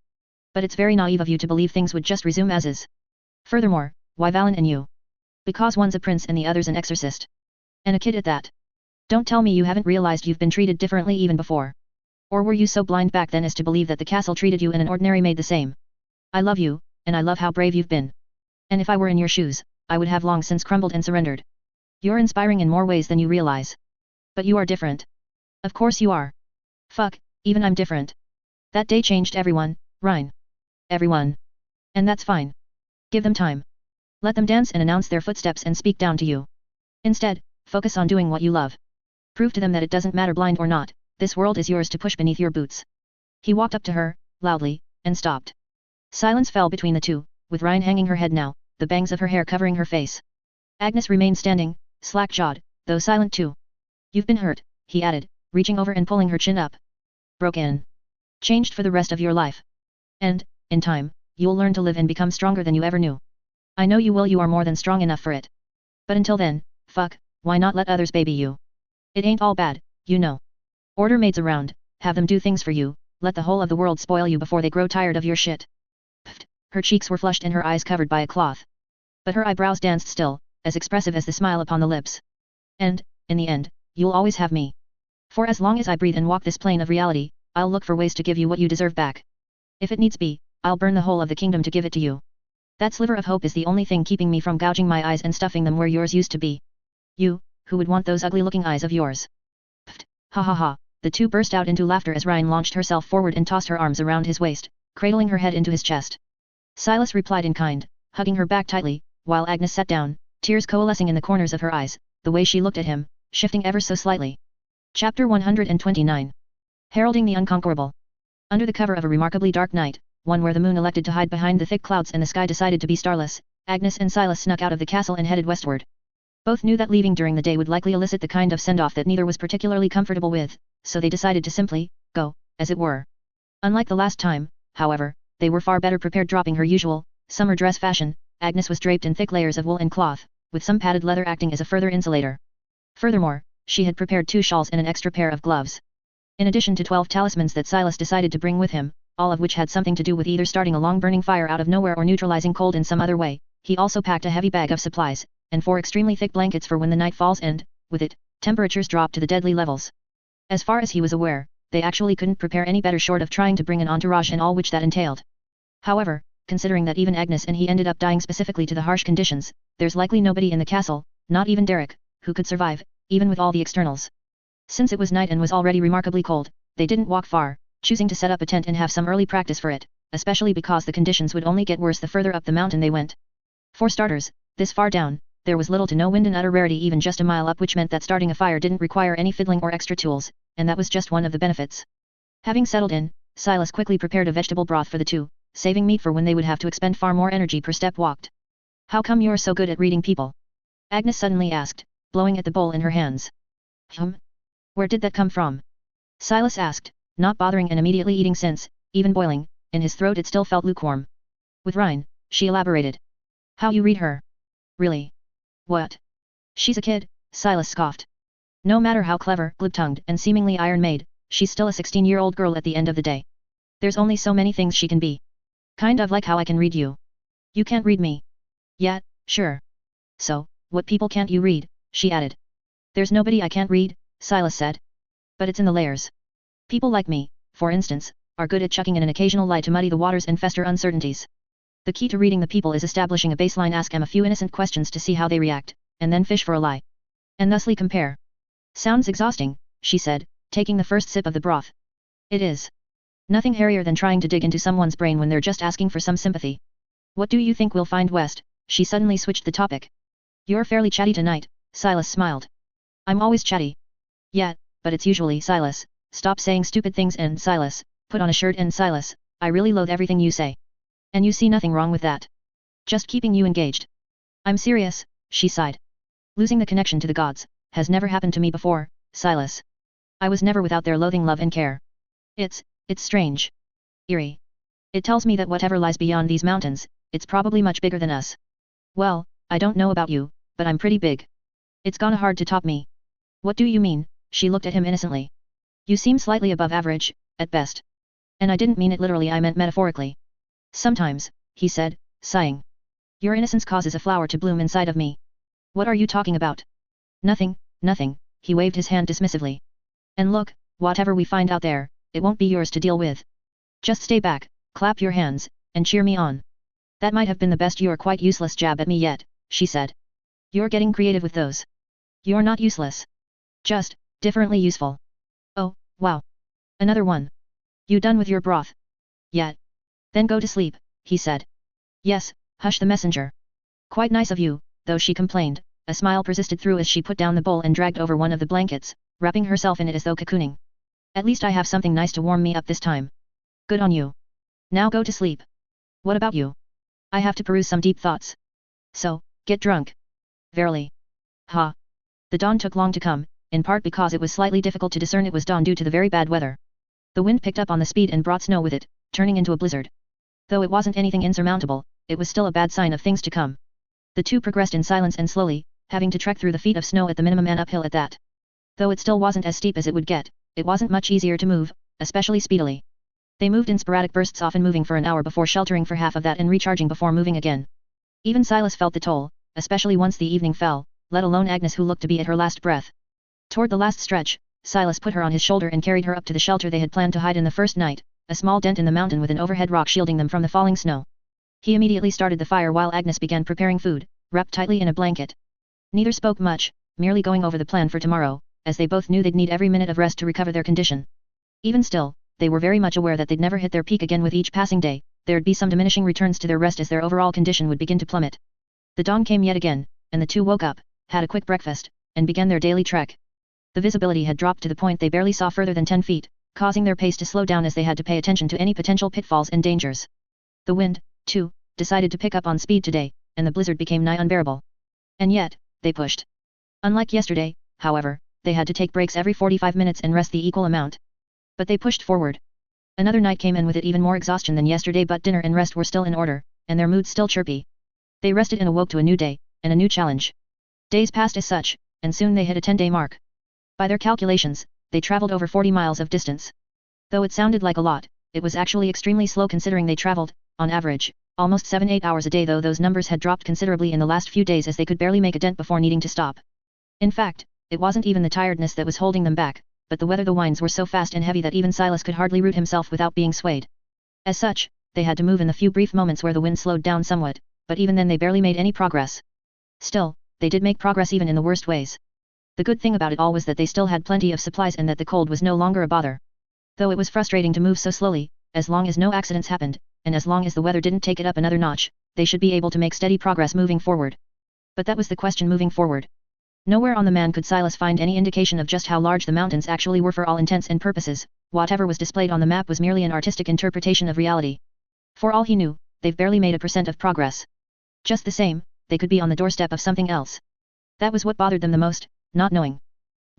Speaker 1: But it's very naive of you to believe things would just resume as is. Furthermore, why Valen and you? Because one's a prince and the other's an exorcist. And a kid at that. Don't tell me you haven't realized you've been treated differently even before. Or were you so blind back then as to believe that the castle treated you and an ordinary maid the same? I love you, and I love how brave you've been. And if I were in your shoes, I would have long since crumbled and surrendered. You're inspiring in more ways than you realize. But you are different. Of course you are. Fuck, even I'm different. That day changed everyone, Rhine. Everyone. And that's fine. Give them time. Let them dance and announce their footsteps and speak down to you. Instead, focus on doing what you love. Prove to them that it doesn't matter, blind or not, this world is yours to push beneath your boots. He walked up to her, loudly, and stopped. Silence fell between the two, with Rhine hanging her head now, the bangs of her hair covering her face. Agnes remained standing, slack-jawed, though silent too. You've been hurt, he added, reaching over and pulling her chin up. Broken. Changed for the rest of your life. And, in time, you'll learn to live and become stronger than you ever knew. I know you will. You are more than strong enough for it. But until then, fuck, why not let others baby you? It ain't all bad, you know. Order maids around, have them do things for you, let the whole of the world spoil you before they grow tired of your shit. Pfft, her cheeks were flushed and her eyes covered by a cloth. But her eyebrows danced still, as expressive as the smile upon the lips. And, in the end, you'll always have me. For as long as I breathe and walk this plane of reality, I'll look for ways to give you what you deserve back. If it needs be, I'll burn the whole of the kingdom to give it to you. That sliver of hope is the only thing keeping me from gouging my eyes and stuffing them where yours used to be. You, who would want those ugly-looking eyes of yours? Pfft, ha ha ha, the two burst out into laughter as Rhine launched herself forward and tossed her arms around his waist, cradling her head into his chest. Silas replied in kind, hugging her back tightly, while Agnes sat down, tears coalescing in the corners of her eyes, the way she looked at him, shifting ever so slightly. Chapter 129. Heralding the Unconquerable. Under the cover of a remarkably dark night, one where the moon elected to hide behind the thick clouds and the sky decided to be starless, Agnes and Silas snuck out of the castle and headed westward. Both knew that leaving during the day would likely elicit the kind of send-off that neither was particularly comfortable with, so they decided to simply go, as it were. Unlike the last time, however, they were far better prepared. Dropping her usual summer dress fashion, Agnes was draped in thick layers of wool and cloth, with some padded leather acting as a further insulator. Furthermore, she had prepared 2 shawls and an extra pair of gloves. In addition to 12 talismans that Silas decided to bring with him, all of which had something to do with either starting a long burning fire out of nowhere or neutralizing cold in some other way, he also packed a heavy bag of supplies, and 4 extremely thick blankets for when the night falls and, with it, temperatures drop to the deadly levels. As far as he was aware, they actually couldn't prepare any better short of trying to bring an entourage and all which that entailed. However, considering that even Agnes and he ended up dying specifically to the harsh conditions, there's likely nobody in the castle, not even Derek, who could survive, even with all the externals. Since it was night and was already remarkably cold, they didn't walk far, choosing to set up a tent and have some early practice for it, especially because the conditions would only get worse the further up the mountain they went. For starters, this far down, there was little to no wind, and utter rarity even just a mile up, which meant that starting a fire didn't require any fiddling or extra tools, and that was just one of the benefits. Having settled in, Silas quickly prepared a vegetable broth for the two, saving meat for when they would have to expend far more energy per step walked. How come you're so good at reading people? Agnes suddenly asked, blowing at the bowl in her hands. Where did that come from? Silas asked, not bothering and immediately eating since, even boiling, in his throat it still felt lukewarm. With Rhine, she elaborated. How you read her? Really? What? She's a kid, Silas scoffed. No matter how clever, glib-tongued, and seemingly iron-made, she's still a 16-year-old girl at the end of the day. There's only so many things she can be. Kind of like how I can read you. You can't read me. Yet, sure. So, what people can't you read? She added. There's nobody I can't read, Silas said. But it's in the layers. People like me, for instance, are good at chucking in an occasional lie to muddy the waters and fester uncertainties. The key to reading the people is establishing a baseline, ask them a few innocent questions to see how they react, and then fish for a lie. And thusly compare. Sounds exhausting, she said, taking the first sip of the broth. It is. Nothing hairier than trying to dig into someone's brain when they're just asking for some sympathy. What do you think we'll find west? She suddenly switched the topic. You're fairly chatty tonight, Silas smiled. I'm always chatty. Yeah, but it's usually Silas. Stop saying stupid things and Silas, put on a shirt and Silas, I really loathe everything you say. And you see nothing wrong with that. Just keeping you engaged. I'm serious, she sighed. Losing the connection to the gods has never happened to me before, Silas. I was never without their loathing love and care. It's strange. Eerie. It tells me that whatever lies beyond these mountains, it's probably much bigger than us. Well, I don't know about you, but I'm pretty big. It's gonna hard to top me. What do you mean? She looked at him innocently. You seem slightly above average, at best. And I didn't mean it literally, I meant metaphorically. Sometimes, he said, sighing. Your innocence causes a flower to bloom inside of me. What are you talking about? Nothing, nothing, he waved his hand dismissively. And look, whatever we find out there, it won't be yours to deal with. Just stay back, clap your hands, and cheer me on. That might have been the best you're quite useless jab at me yet, she said. You're getting creative with those. You're not useless. Just, differently useful. Oh, wow. Another one. You done with your broth? Yet. Then go to sleep, he said. Yes, hush the messenger. Quite nice of you, though, she complained. A smile persisted through as she put down the bowl and dragged over one of the blankets, wrapping herself in it as though cocooning. At least I have something nice to warm me up this time. Good on you. Now go to sleep. What about you? I have to peruse some deep thoughts. So, get drunk. Verily. Ha. The dawn took long to come, in part because it was slightly difficult to discern it was dawn due to the very bad weather. The wind picked up on the speed and brought snow with it, turning into a blizzard. Though it wasn't anything insurmountable, it was still a bad sign of things to come. The two progressed in silence and slowly, having to trek through the feet of snow at the minimum and uphill at that. Though it still wasn't as steep as it would get, it wasn't much easier to move, especially speedily. They moved in sporadic bursts, often moving for an hour before sheltering for half of that and recharging before moving again. Even Silas felt the toll, especially once the evening fell, let alone Agnes, who looked to be at her last breath. Toward the last stretch, Silas put her on his shoulder and carried her up to the shelter they had planned to hide in the first night, a small dent in the mountain with an overhead rock shielding them from the falling snow. He immediately started the fire while Agnes began preparing food, wrapped tightly in a blanket. Neither spoke much, merely going over the plan for tomorrow, as they both knew they'd need every minute of rest to recover their condition. Even still, they were very much aware that they'd never hit their peak again with each passing day, there'd be some diminishing returns to their rest as their overall condition would begin to plummet. The dawn came yet again, and the two woke up, had a quick breakfast, and began their daily trek. The visibility had dropped to the point they barely saw further than 10 feet, causing their pace to slow down as they had to pay attention to any potential pitfalls and dangers. The wind, too, decided to pick up on speed today, and the blizzard became nigh unbearable. And yet, they pushed. Unlike yesterday, however, they had to take breaks every 45 minutes and rest the equal amount. But they pushed forward. Another night came and with it even more exhaustion than yesterday, but dinner and rest were still in order, and their moods still chirpy. They rested and awoke to a new day, and a new challenge. Days passed as such, and soon they hit a 10-day mark. By their calculations, they traveled over 40 miles of distance. Though it sounded like a lot, it was actually extremely slow considering they traveled, on average, almost 7-8 hours a day, though those numbers had dropped considerably in the last few days as they could barely make a dent before needing to stop. In fact, it wasn't even the tiredness that was holding them back, but the weather. The winds were so fast and heavy that even Silas could hardly root himself without being swayed. As such, they had to move in the few brief moments where the wind slowed down somewhat, but even then they barely made any progress. Still, they did make progress even in the worst ways. The good thing about it all was that they still had plenty of supplies and that the cold was no longer a bother. Though it was frustrating to move so slowly, as long as no accidents happened, and as long as the weather didn't take it up another notch, they should be able to make steady progress moving forward. But that was the question moving forward. Nowhere on the man could Silas find any indication of just how large the mountains actually were for all intents and purposes. Whatever was displayed on the map was merely an artistic interpretation of reality. For all he knew, they've barely made 1% of progress. Just the same, they could be on the doorstep of something else. That was what bothered them the most, not knowing.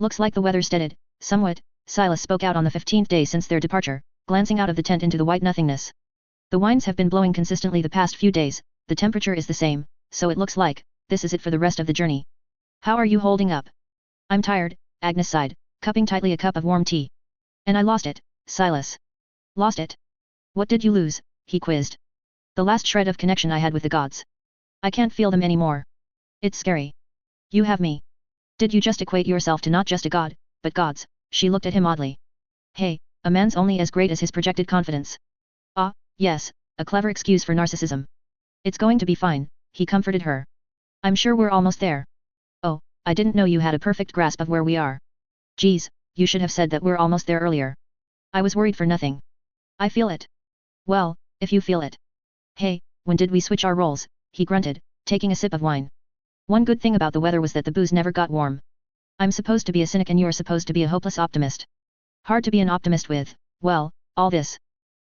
Speaker 1: Looks like the weather steadied, somewhat, Silas spoke out on the 15th day since their departure, glancing out of the tent into the white nothingness. The winds have been blowing consistently the past few days, the temperature is the same, so it looks like, this is it for the rest of the journey. How are you holding up? I'm tired, Agnes sighed, cupping tightly a cup of warm tea. And I lost it, Silas. Lost it? What did you lose? He quizzed. The last shred of connection I had with the gods. I can't feel them anymore. It's scary. You have me. Did you just equate yourself to not just a god, but gods? She looked at him oddly. Hey, a man's only as great as his projected confidence. Ah, yes, a clever excuse for narcissism. It's going to be fine, he comforted her. I'm sure we're almost there. Oh, I didn't know you had a perfect grasp of where we are. Geez, you should have said that we're almost there earlier. I was worried for nothing. I feel it. Well, if you feel it. Hey, when did we switch our roles? He grunted, taking a sip of wine. One good thing about the weather was that the booze never got warm. I'm supposed to be a cynic and you're supposed to be a hopeless optimist. Hard to be an optimist with, well, all this.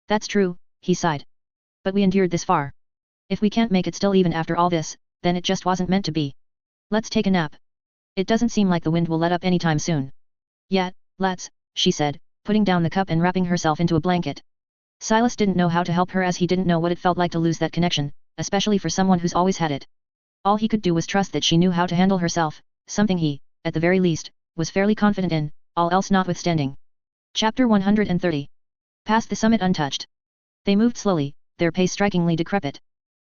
Speaker 1: That's true, he sighed. But we endured this far. If we can't make it still even after all this, then it just wasn't meant to be. Let's take a nap. It doesn't seem like the wind will let up anytime soon. Yeah, let's, she said, putting down the cup and wrapping herself into a blanket. Silas didn't know how to help her as he didn't know what it felt like to lose that connection, especially for someone who's always had it. All he could do was trust that she knew how to handle herself, something he, at the very least, was fairly confident in, all else notwithstanding. Chapter 130. Past the summit untouched. They moved slowly, their pace strikingly decrepit.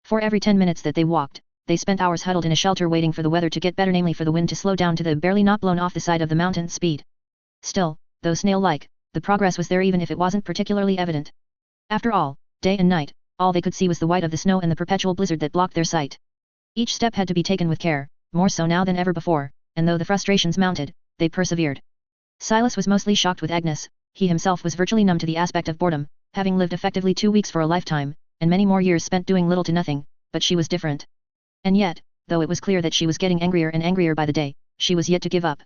Speaker 1: For every 10 minutes that they walked, they spent hours huddled in a shelter waiting for the weather to get better, namely for the wind to slow down to the barely not blown off the side of the mountain speed. Still, though snail-like, the progress was there even if it wasn't particularly evident. After all, day and night, all they could see was the white of the snow and the perpetual blizzard that blocked their sight. Each step had to be taken with care, more so now than ever before, and though the frustrations mounted, they persevered. Silas was mostly shocked with Agnes. He himself was virtually numb to the aspect of boredom, having lived effectively 2 weeks for a lifetime, and many more years spent doing little to nothing, but she was different. And yet, though it was clear that she was getting angrier and angrier by the day, she was yet to give up.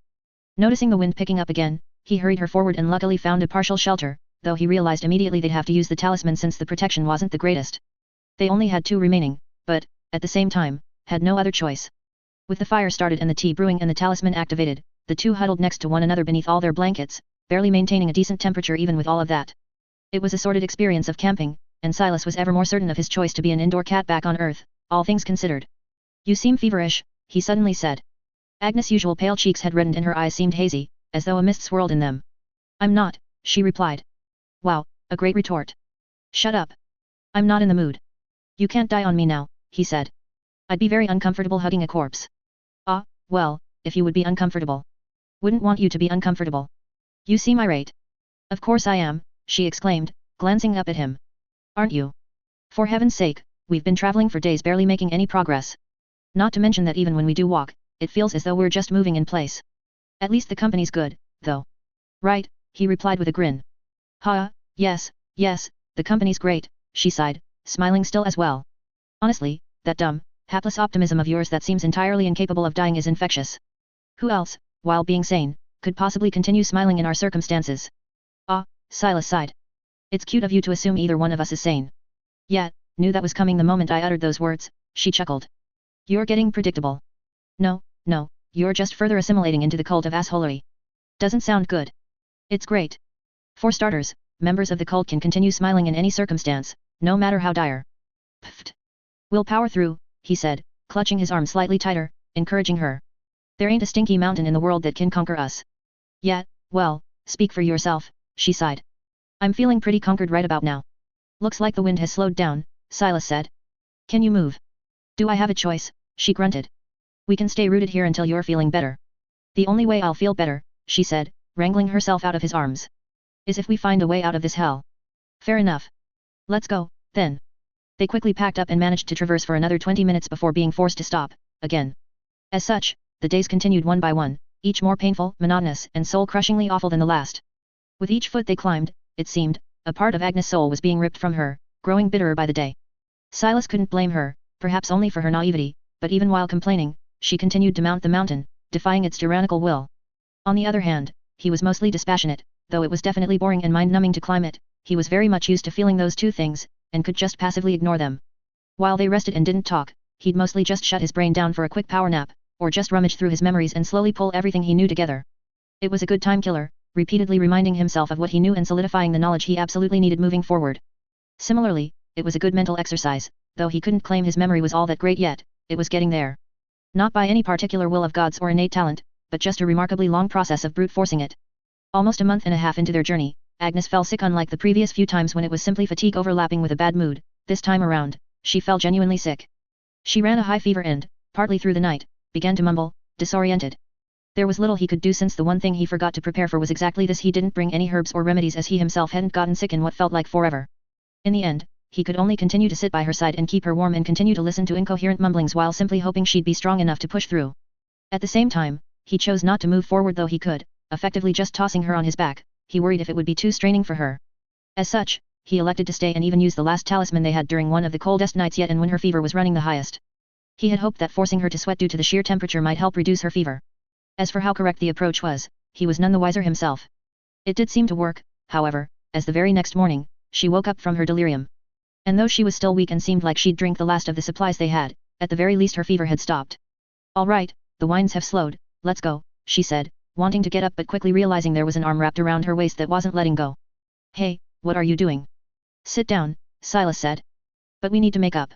Speaker 1: Noticing the wind picking up again, he hurried her forward and luckily found a partial shelter, though he realized immediately they'd have to use the talisman since the protection wasn't the greatest. They only had 2 remaining, but, at the same time, had no other choice. With the fire started and the tea brewing and the talisman activated, the two huddled next to one another beneath all their blankets, barely maintaining a decent temperature even with all of that. It was a sordid experience of camping, and Silas was ever more certain of his choice to be an indoor cat back on Earth, all things considered. You seem feverish, he suddenly said. Agnes' usual pale cheeks had reddened and her eyes seemed hazy, as though a mist swirled in them. I'm not, she replied. Wow, a great retort. Shut up. I'm not in the mood. You can't die on me now, he said. I'd be very uncomfortable hugging a corpse. Ah, well, if you would be uncomfortable. Wouldn't want you to be uncomfortable. You seem irate. Of course I am, she exclaimed, glancing up at him. Aren't you? For heaven's sake, we've been traveling for days barely making any progress. Not to mention that even when we do walk, it feels as though we're just moving in place. At least the company's good, though. Right, he replied with a grin. Yes, the company's great, she sighed, smiling still as well. Honestly, that dumb, hapless optimism of yours that seems entirely incapable of dying is infectious. Who else, while being sane, could possibly continue smiling in our circumstances? Ah, Silas sighed. It's cute of you to assume either one of us is sane. Yeah, knew that was coming the moment I uttered those words, she chuckled. You're getting predictable. No, you're just further assimilating into the cult of assholery. Doesn't sound good. It's great. For starters, members of the cult can continue smiling in any circumstance, no matter how dire. Pfft. We'll power through, he said, clutching his arm slightly tighter, encouraging her. There ain't a stinky mountain in the world that can conquer us. Yeah, well, speak for yourself, she sighed. I'm feeling pretty conquered right about now. Looks like the wind has slowed down, Silas said. Can you move? Do I have a choice? She grunted. We can stay rooted here until you're feeling better. The only way I'll feel better, she said, wrangling herself out of his arms, is if we find a way out of this hell. Fair enough. Let's go, then. They quickly packed up and managed to traverse for another 20 minutes before being forced to stop, again. As such, the days continued one by one, each more painful, monotonous, and soul-crushingly awful than the last. With each foot they climbed, it seemed, a part of Agnes' soul was being ripped from her, growing bitterer by the day. Silas couldn't blame her, perhaps only for her naivety, but even while complaining, she continued to mount the mountain, defying its tyrannical will. On the other hand, he was mostly dispassionate, though it was definitely boring and mind-numbing to climb it. He was very much used to feeling those two things, and could just passively ignore them. While they rested and didn't talk, he'd mostly just shut his brain down for a quick power nap, or just rummage through his memories and slowly pull everything he knew together. It was a good time killer, repeatedly reminding himself of what he knew and solidifying the knowledge he absolutely needed moving forward. Similarly, it was a good mental exercise, though he couldn't claim his memory was all that great yet, it was getting there. Not by any particular will of God's or innate talent, but just a remarkably long process of brute forcing it. Almost a month and a half into their journey, Agnes fell sick unlike the previous few times when it was simply fatigue overlapping with a bad mood. This time around, she fell genuinely sick. She ran a high fever and, partly through the night, began to mumble, disoriented. There was little he could do since the one thing he forgot to prepare for was exactly this. He didn't bring any herbs or remedies as he himself hadn't gotten sick in what felt like forever. In the end, he could only continue to sit by her side and keep her warm and continue to listen to incoherent mumblings while simply hoping she'd be strong enough to push through. At the same time, he chose not to move forward though he could, effectively just tossing her on his back. He worried if it would be too straining for her. As such, he elected to stay and even use the last talisman they had during one of the coldest nights yet and when her fever was running the highest. He had hoped that forcing her to sweat due to the sheer temperature might help reduce her fever. As for how correct the approach was, he was none the wiser himself. It did seem to work, however, as the very next morning, she woke up from her delirium. And though she was still weak and seemed like she'd drink the last of the supplies they had, at the very least her fever had stopped. All right, the wines have slowed, let's go, she said, wanting to get up but quickly realizing there was an arm wrapped around her waist that wasn't letting go. Hey, what are you doing? Sit down, Silas said. But we need to make up.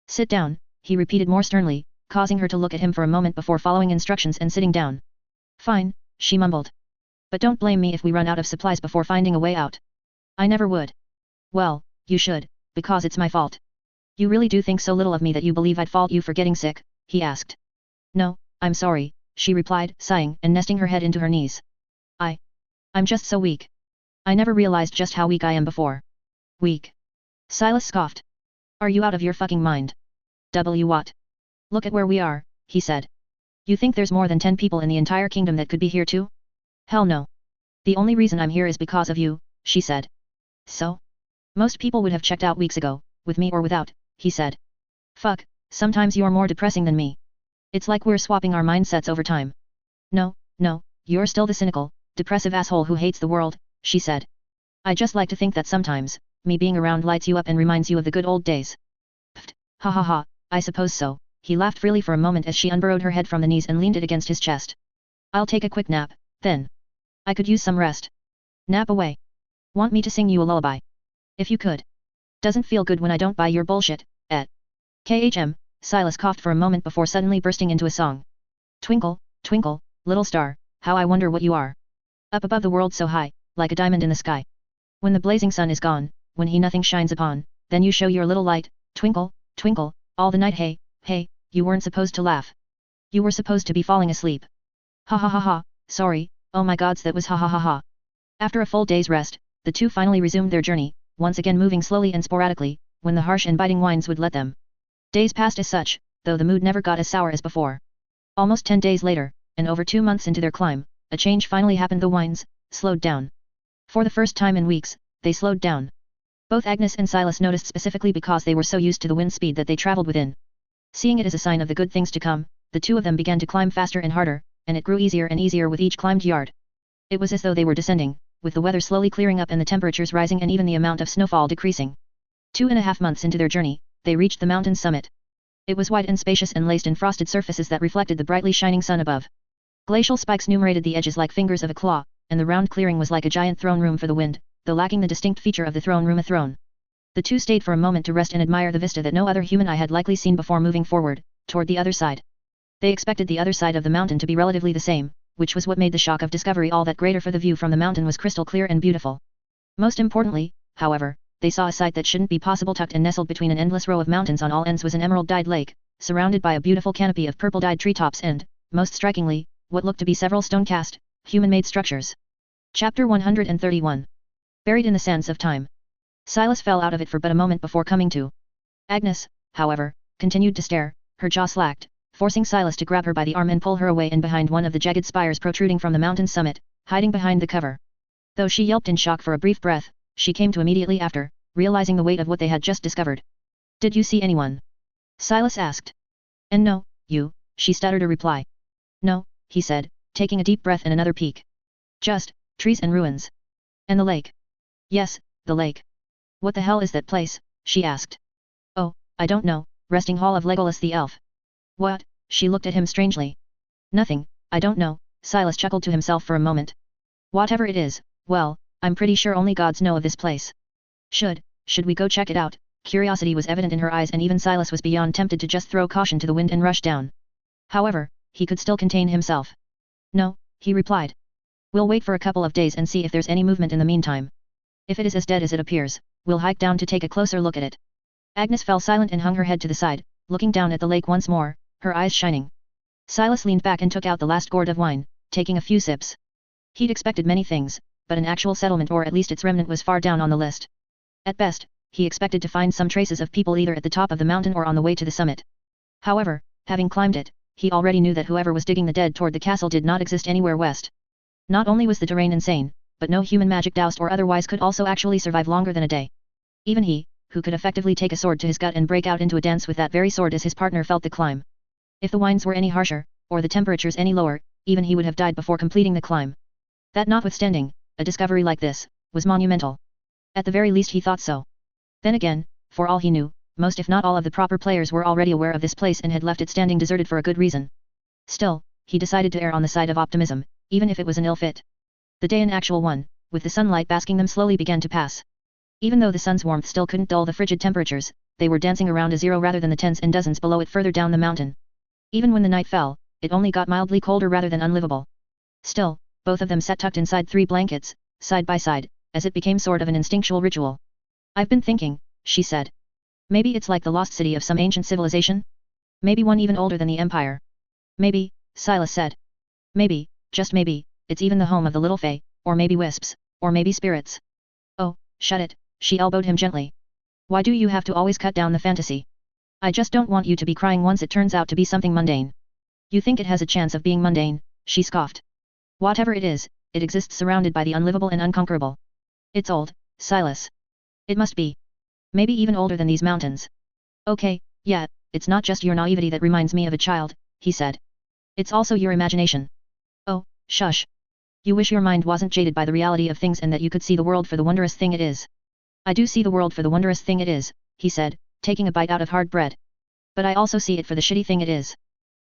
Speaker 1: Sit down, he repeated more sternly, causing her to look at him for a moment before following instructions and sitting down. Fine, she mumbled. But don't blame me if we run out of supplies before finding a way out. I never would. Well, you should, because it's my fault. You really do think so little of me that you believe I'd fault you for getting sick? He asked. No, I'm sorry, she replied, sighing and nesting her head into her knees. I'm just so weak. I never realized just how weak I am before. Weak? Silas scoffed. Are you out of your fucking mind? What? Look at where we are, he said. You think there's more than 10 people in the entire kingdom that could be here too? Hell no. The only reason I'm here is because of you, she said. So? Most people would have checked out weeks ago, with me or without, he said. Fuck, sometimes you're more depressing than me. It's like we're swapping our mindsets over time. No, you're still the cynical, depressive asshole who hates the world, she said. I just like to think that sometimes, me being around lights you up and reminds you of the good old days. Pfft, ha ha ha, I suppose so, he laughed freely for a moment as she unburrowed her head from the knees and leaned it against his chest. I'll take a quick nap, then. I could use some rest. Nap away. Want me to sing you a lullaby? If you could. Doesn't feel good when I don't buy your bullshit, KHM, Silas coughed for a moment before suddenly bursting into a song. Twinkle, twinkle, little star, how I wonder what you are. Up above the world so high, like a diamond in the sky. When the blazing sun is gone, when he nothing shines upon, then you show your little light, twinkle, twinkle, all the night. Hey, you weren't supposed to laugh. You were supposed to be falling asleep. Ha ha ha ha, sorry, oh my gods that was ha ha ha ha. After a full day's rest, the two finally resumed their journey, once again moving slowly and sporadically, when the harsh and biting winds would let them. Days passed as such, though the mood never got as sour as before. Almost 10 days later, and over 2 months into their climb, a change finally happened. The winds slowed down. For the first time in weeks, they slowed down. Both Agnes and Silas noticed specifically because they were so used to the wind speed that they traveled within. Seeing it as a sign of the good things to come, the two of them began to climb faster and harder, and it grew easier and easier with each climbed yard. It was as though they were descending, with the weather slowly clearing up and the temperatures rising and even the amount of snowfall decreasing. 2.5 months into their journey, they reached the mountain's summit. It was wide and spacious and laced in frosted surfaces that reflected the brightly shining sun above. Glacial spikes numerated the edges like fingers of a claw, and the round clearing was like a giant throne room for the wind, though lacking the distinct feature of the throne room a throne. The two stayed for a moment to rest and admire the vista that no other human eye had likely seen before moving forward, toward the other side. They expected the other side of the mountain to be relatively the same, which was what made the shock of discovery all that greater, for the view from the mountain was crystal clear and beautiful. Most importantly, however, they saw a sight that shouldn't be possible. Tucked and nestled between an endless row of mountains on all ends was an emerald-dyed lake, surrounded by a beautiful canopy of purple-dyed treetops and, most strikingly, what looked to be several stone-cast, human-made structures. Chapter 131. Buried in the sands of time. Silas fell out of it for but a moment before coming to. Agnes, however, continued to stare, her jaw slacked, forcing Silas to grab her by the arm and pull her away and behind one of the jagged spires protruding from the mountain's summit, hiding behind the cover. Though she yelped in shock for a brief breath, she came to immediately after, realizing the weight of what they had just discovered. "Did you see anyone?" Silas asked. "And no, she stuttered a reply. "No," he said, taking a deep breath and another peek. "Just, trees and ruins. And the lake." "Yes, the lake. What the hell is that place?" she asked. "Oh, I don't know, resting hall of Legolas the elf." "What?" She looked at him strangely. "Nothing, I don't know," Silas chuckled to himself for a moment. "Whatever it is, well, I'm pretty sure only gods know of this place. Should we go check it out?" Curiosity was evident in her eyes and even Silas was beyond tempted to just throw caution to the wind and rush down. However, he could still contain himself. "No," he replied. "We'll wait for a couple of days and see if there's any movement in the meantime. If it is as dead as it appears, we'll hike down to take a closer look at it." Agnes fell silent and hung her head to the side, looking down at the lake once more, her eyes shining. Silas leaned back and took out the last gourd of wine, taking a few sips. He'd expected many things, but an actual settlement or at least its remnant was far down on the list. At best, he expected to find some traces of people either at the top of the mountain or on the way to the summit. However, having climbed it, he already knew that whoever was digging the dead toward the castle did not exist anywhere west. Not only was the terrain insane, but no human magic doused or otherwise could also actually survive longer than a day. Even he, who could effectively take a sword to his gut and break out into a dance with that very sword as his partner felt the climb. If the winds were any harsher, or the temperatures any lower, even he would have died before completing the climb. That notwithstanding, a discovery like this was monumental. At the very least he thought so. Then again, for all he knew, most if not all of the proper players were already aware of this place and had left it standing deserted for a good reason. Still, he decided to err on the side of optimism, even if it was an ill fit. The day an actual one, with the sunlight basking them slowly began to pass. Even though the sun's warmth still couldn't dull the frigid temperatures, they were dancing around a zero rather than the tens and dozens below it further down the mountain. Even when the night fell, it only got mildly colder rather than unlivable. Still, both of them sat tucked inside 3 blankets, side by side, as it became sort of an instinctual ritual. "I've been thinking," she said. "Maybe it's like the lost city of some ancient civilization? Maybe one even older than the Empire. Maybe," Silas said. "Maybe, just maybe, it's even the home of the little fae, or maybe wisps, or maybe spirits." "Oh, shut it," she elbowed him gently. "Why do you have to always cut down the fantasy? I just don't want you to be crying once it turns out to be something mundane." "You think it has a chance of being mundane?" she scoffed. "Whatever it is, it exists surrounded by the unlivable and unconquerable. It's old, Silas. It must be. Maybe even older than these mountains." "Okay, yeah, it's not just your naivety that reminds me of a child," he said. "It's also your imagination." "Oh, shush. You wish your mind wasn't jaded by the reality of things and that you could see the world for the wondrous thing it is." "I do see the world for the wondrous thing it is," he said, taking a bite out of hard bread. "But I also see it for the shitty thing it is.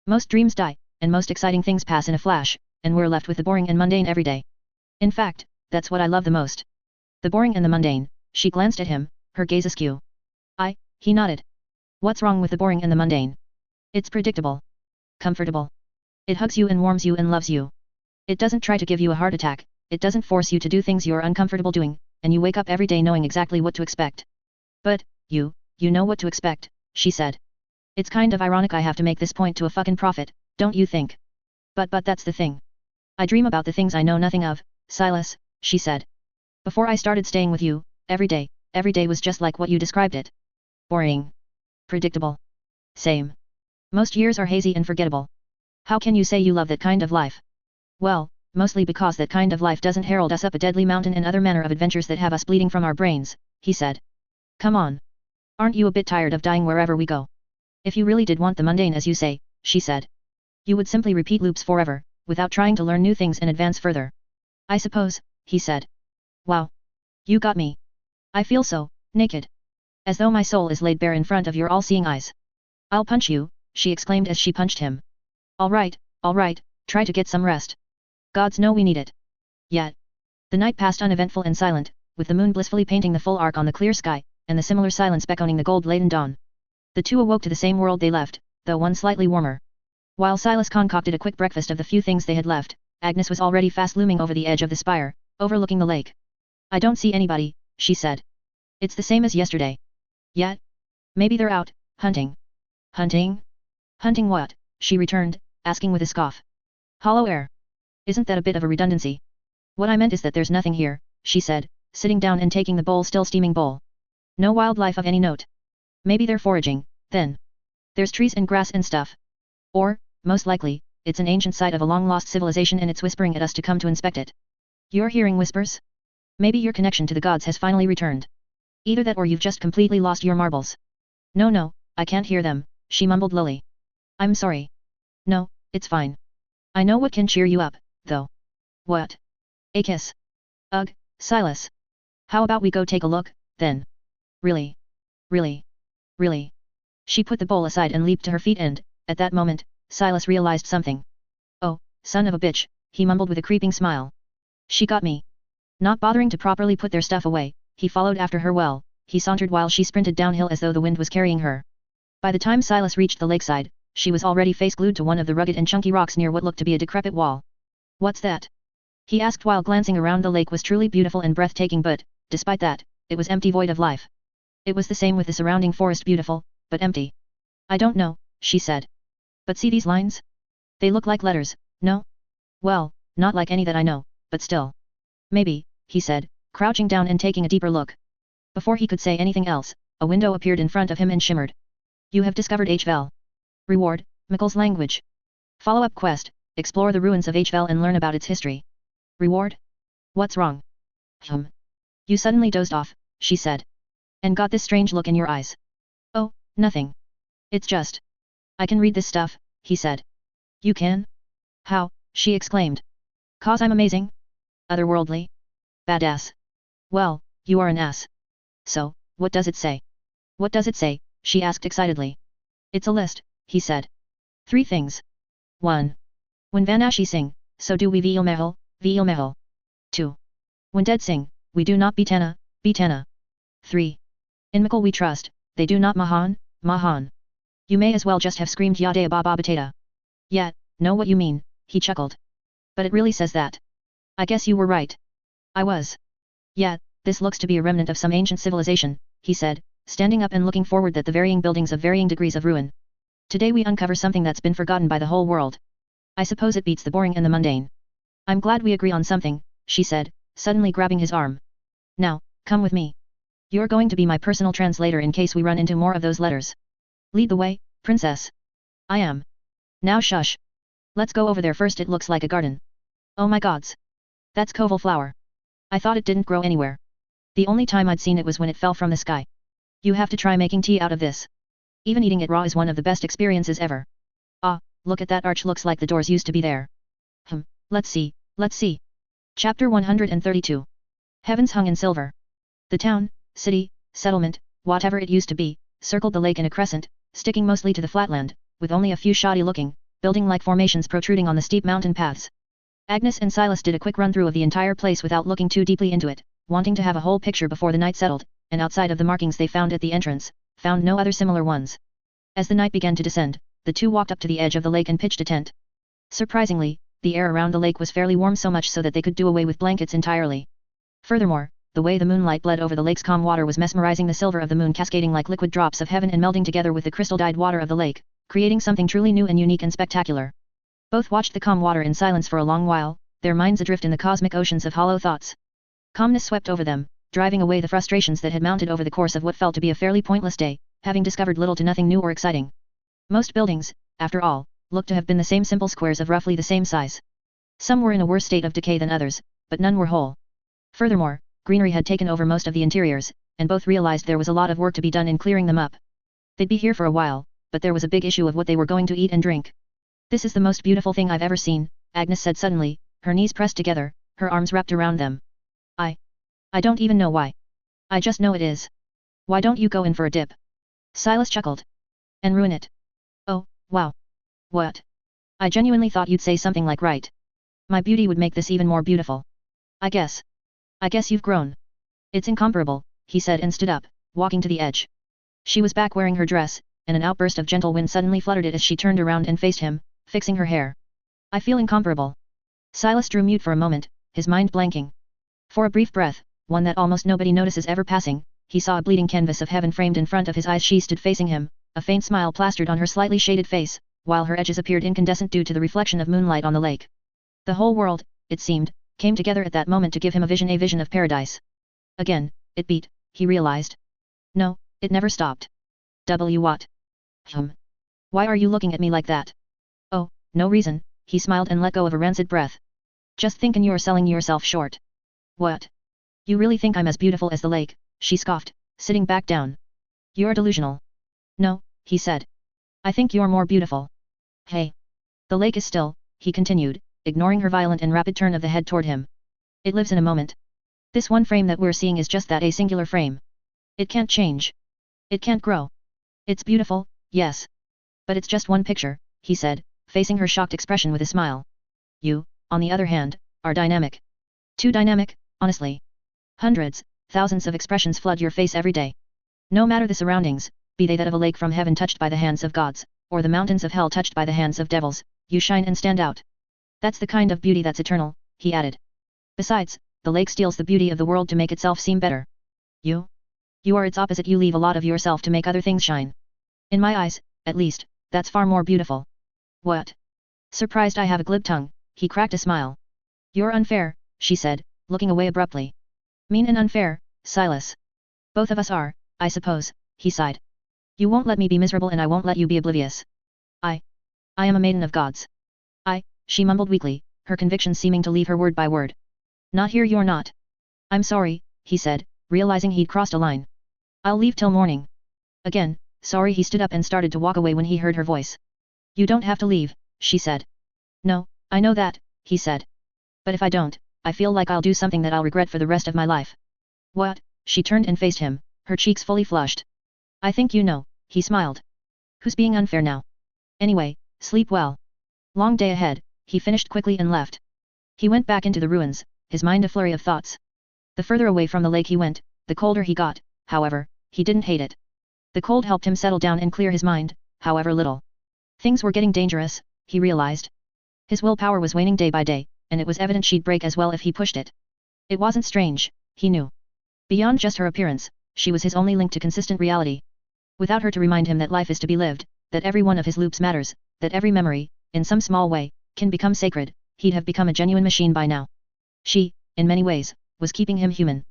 Speaker 1: Most dreams die, and most exciting things pass in a flash, and we're left with the boring and mundane every day. In fact, that's what I love the most. The boring and the mundane." She glanced at him, her gaze askew. He nodded. "What's wrong with the boring and the mundane? It's predictable. Comfortable. It hugs you and warms you and loves you. It doesn't try to give you a heart attack, it doesn't force you to do things you're uncomfortable doing, and you wake up every day knowing exactly what to expect." "But, you know what to expect," she said. "It's kind of ironic I have to make this point to a fucking prophet, don't you think? But that's the thing. I dream about the things I know nothing of, Silas," she said. "Before I started staying with you, every day was just like what you described it. Boring. Predictable. Same. Most years are hazy and forgettable. How can you say you love that kind of life?" "Well, mostly because that kind of life doesn't herald us up a deadly mountain and other manner of adventures that have us bleeding from our brains," he said. "Come on. Aren't you a bit tired of dying wherever we go? If you really did want the mundane as you say," she said, "you would simply repeat loops forever, without trying to learn new things and advance further." "I suppose," he said. "Wow. You got me. I feel so naked. As though my soul is laid bare in front of your all-seeing eyes." "I'll punch you," she exclaimed as she punched him. All right, try to get some rest. Gods know we need it." Yet. The night passed uneventful and silent, with the moon blissfully painting the full arc on the clear sky, and the similar silence beckoning the gold-laden dawn. The two awoke to the same world they left, though one slightly warmer. While Silas concocted a quick breakfast of the few things they had left, Agnes was already fast looming over the edge of the spire, overlooking the lake. "I don't see anybody," she said. "It's the same as yesterday." "Yet? Maybe they're out, hunting." "Hunting? Hunting what?" she returned, asking with a scoff. "Hollow air. Isn't that a bit of a redundancy?" "What I meant is that there's nothing here," she said, sitting down and taking the still steaming bowl. "No wildlife of any note." "Maybe they're foraging, then. There's trees and grass and stuff." Or, most likely, it's an ancient site of a long-lost civilization and it's whispering at us to come to inspect it. You're hearing whispers? Maybe your connection to the gods has finally returned. Either that or you've just completely lost your marbles. No, I can't hear them, she mumbled lowly. I'm sorry. No, it's fine. I know what can cheer you up, though. What? A kiss. Ugh, Silas. How about we go take a look, then? Really? Really? She put the bowl aside and leaped to her feet and, at that moment, Silas realized something. Oh, son of a bitch, he mumbled with a creeping smile. She got me. Not bothering to properly put their stuff away, he followed after her well, he sauntered while she sprinted downhill as though the wind was carrying her. By the time Silas reached the lakeside, she was already face glued to one of the rugged and chunky rocks near what looked to be a decrepit wall. What's that? He asked while glancing around. The lake was truly beautiful and breathtaking but, despite that, it was empty, void of life. It was the same with the surrounding forest, beautiful, but empty. I don't know, she said. But see these lines? They look like letters, no? Well, not like any that I know, but still. Maybe, he said, crouching down and taking a deeper look. Before he could say anything else, a window appeared in front of him and shimmered. You have discovered Hvel. Reward, Mikul's language. Follow-up quest, explore the ruins of Hvel and learn about its history. Reward? What's wrong? You suddenly dozed off, she said. And got this strange look in your eyes. Oh, nothing. It's just. I can read this stuff, he said. You can? How? She exclaimed. 'Cause I'm amazing? Otherworldly? Badass? Well, you are an ass. So, what does it say? What does it say? She asked excitedly. It's a list, he said. 3 things. 1. When Vanashi sing, so do we Vilmehel. 2. When dead sing, we do not Bitana. 3. In Mikul we trust, they do not Mahan. You may as well just have screamed Yadea Baba Batata. Yeah, know what you mean, he chuckled. But it really says that. I guess you were right. I was. Yeah, this looks to be a remnant of some ancient civilization, he said, standing up and looking forward at the varying buildings of varying degrees of ruin. Today we uncover something that's been forgotten by the whole world. I suppose it beats the boring and the mundane. I'm glad we agree on something, she said, suddenly grabbing his arm. Now, come with me. You're going to be my personal translator in case we run into more of those letters. Lead the way, princess. I am. Now shush. Let's go over there first. It looks like a garden. Oh my gods. That's koval flower. I thought it didn't grow anywhere. The only time I'd seen it was when it fell from the sky. You have to try making tea out of this. Even eating it raw is one of the best experiences ever. Ah, look at that arch, looks like the doors used to be there. Let's see. Chapter 132. Heavens hung in silver. The town, city, settlement, whatever it used to be, circled the lake in a crescent, sticking mostly to the flatland, with only a few shoddy-looking, building-like formations protruding on the steep mountain paths. Agnes and Silas did a quick run-through of the entire place without looking too deeply into it, wanting to have a whole picture before the night settled, and outside of the markings they found at the entrance, found no other similar ones. As the night began to descend, the two walked up to the edge of the lake and pitched a tent. Surprisingly, the air around the lake was fairly warm, so much so that they could do away with blankets entirely. Furthermore, the way the moonlight bled over the lake's calm water was mesmerizing, the silver of the moon cascading like liquid drops of heaven and melding together with the crystal-dyed water of the lake, creating something truly new and unique and spectacular. Both watched the calm water in silence for a long while, their minds adrift in the cosmic oceans of hollow thoughts. Calmness swept over them, driving away the frustrations that had mounted over the course of what felt to be a fairly pointless day, having discovered little to nothing new or exciting. Most buildings, after all, looked to have been the same simple squares of roughly the same size. Some were in a worse state of decay than others, but none were whole. Furthermore, greenery had taken over most of the interiors, and both realized there was a lot of work to be done in clearing them up. They'd be here for a while, but there was a big issue of what they were going to eat and drink. This is the most beautiful thing I've ever seen, Agnes said suddenly, her knees pressed together, her arms wrapped around them. I don't even know why. I just know it is. Why don't you go in for a dip? Silas chuckled. And ruin it. Oh, wow. What? I genuinely thought you'd say something like right. My beauty would make this even more beautiful. I guess you've grown. It's incomparable, he said and stood up, walking to the edge. She was back wearing her dress, and an outburst of gentle wind suddenly fluttered it as she turned around and faced him, fixing her hair. I feel incomparable. Silas drew mute for a moment, his mind blanking. For a brief breath, one that almost nobody notices ever passing, he saw a bleeding canvas of heaven framed in front of his eyes. She stood facing him, a faint smile plastered on her slightly shaded face, while her edges appeared incandescent due to the reflection of moonlight on the lake. The whole world, it seemed, came together at that moment to give him a vision of paradise. Again, it beat, he realized. No, it never stopped. What? Why are you looking at me like that? no reason, he smiled and let go of a rancid breath. Just thinkin' you're selling yourself short. What? You really think I'm as beautiful as the lake, she scoffed, sitting back down. You're delusional. No, he said. I think you're more beautiful. Hey. The lake is still, he continued, ignoring her violent and rapid turn of the head toward him. It lives in a moment. This one frame that we're seeing is just that, a singular frame. It can't change. It can't grow. It's beautiful, yes. But it's just one picture, he said, facing her shocked expression with a smile. You, on the other hand, are dynamic. Too dynamic, honestly. Hundreds, thousands of expressions flood your face every day. No matter the surroundings, be they that of a lake from heaven touched by the hands of gods, or the mountains of hell touched by the hands of devils, you shine and stand out. That's the kind of beauty that's eternal, he added. Besides, the lake steals the beauty of the world to make itself seem better. You are its opposite. You leave a lot of yourself to make other things shine. In my eyes, at least, that's far more beautiful. What? Surprised I have a glib tongue, he cracked a smile. You're unfair, she said, looking away abruptly. Mean and unfair, Silas. Both of us are, I suppose, he sighed. You won't let me be miserable and I won't let you be oblivious. I am a maiden of gods. She mumbled weakly, her conviction seeming to leave her word by word. Not here, you're not. I'm sorry, he said, realizing he'd crossed a line. I'll leave till morning. Again, sorry. He stood up and started to walk away when he heard her voice. You don't have to leave, she said. No, I know that, he said. But if I don't, I feel like I'll do something that I'll regret for the rest of my life. What? She turned and faced him, her cheeks fully flushed. I think you know, he smiled. Who's being unfair now? Anyway, sleep well. Long day ahead, he finished quickly and left. He went back into the ruins, his mind a flurry of thoughts. The further away from the lake he went, the colder he got. However, he didn't hate it. The cold helped him settle down and clear his mind, however little. Things were getting dangerous, he realized. His willpower was waning day by day, and it was evident she'd break as well if he pushed it. It wasn't strange, he knew. Beyond just her appearance, she was his only link to consistent reality. Without her to remind him that life is to be lived, that every one of his loops matters, that every memory, in some small way, can become sacred, he'd have become a genuine machine by now. She, in many ways, was keeping him human.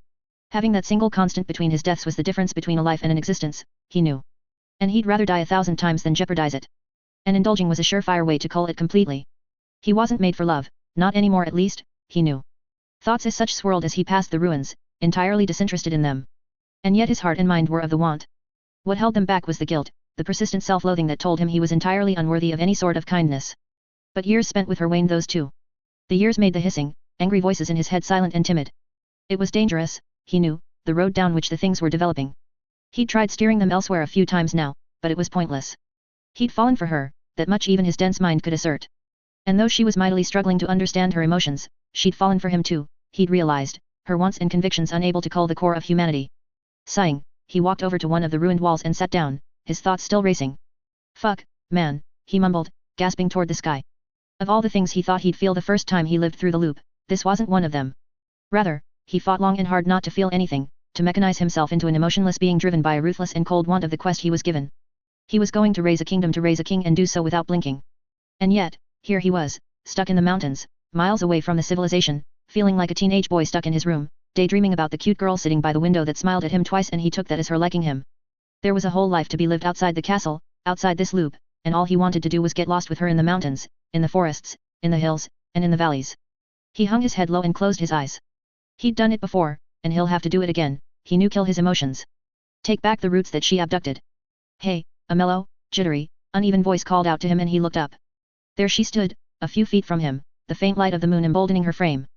Speaker 1: Having that single constant between his deaths was the difference between a life and an existence, he knew. And he'd rather die 1,000 times than jeopardize it. And indulging was a surefire way to cull it completely. He wasn't made for love, not anymore at least, he knew. Thoughts as such swirled as he passed the ruins, entirely disinterested in them. And yet his heart and mind were of the want. What held them back was the guilt, the persistent self-loathing that told him he was entirely unworthy of any sort of kindness. But years spent with her waned those too. The years made the hissing, angry voices in his head silent and timid. It was dangerous, he knew, the road down which the things were developing. He'd tried steering them elsewhere a few times now, but it was pointless. He'd fallen for her, that much even his dense mind could assert. And though she was mightily struggling to understand her emotions, she'd fallen for him too, he'd realized, her wants and convictions unable to cull the core of humanity. Sighing, he walked over to one of the ruined walls and sat down, his thoughts still racing. Fuck, man, he mumbled, gasping toward the sky. Of all the things he thought he'd feel the first time he lived through the loop, this wasn't one of them. Rather, he fought long and hard not to feel anything, to mechanize himself into an emotionless being driven by a ruthless and cold want of the quest he was given. He was going to raise a kingdom to raise a king and do so without blinking. And yet, here he was, stuck in the mountains, miles away from the civilization, feeling like a teenage boy stuck in his room, daydreaming about the cute girl sitting by the window that smiled at him twice and he took that as her liking him. There was a whole life to be lived outside the castle, outside this loop, and all he wanted to do was get lost with her in the mountains, in the forests, in the hills, and in the valleys. He hung his head low and closed his eyes. He'd done it before, and he'll have to do it again, he knew. Kill his emotions. Take back the roots that she abducted. Hey, a mellow, jittery, uneven voice called out to him and he looked up. There she stood, a few feet from him, the faint light of the moon emboldening her frame.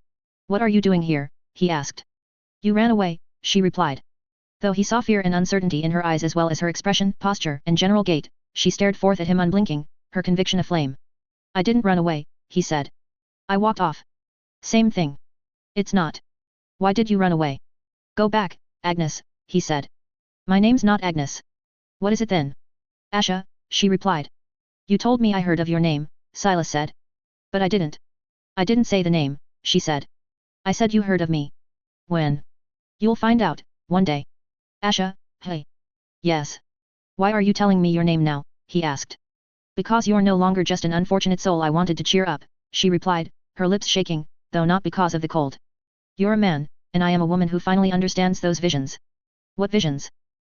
Speaker 1: What are you doing here? He asked. You ran away, she replied. Though he saw fear and uncertainty in her eyes as well as her expression, posture, and general gait, she stared forth at him unblinking, her conviction aflame. I didn't run away, he said. I walked off. Same thing. It's not. Why did you run away? Go back, Agnes, he said. My name's not Agnes. What is it then? Asha, she replied. You told me I heard of your name, Silas said. But I didn't. I didn't say the name, she said. I said you heard of me. When? You'll find out, one day. Asha, hey. Yes. Why are you telling me your name now? He asked. Because you're no longer just an unfortunate soul I wanted to cheer up, she replied, her lips shaking, though not because of the cold. You're a man, and I am a woman who finally understands those visions. What visions?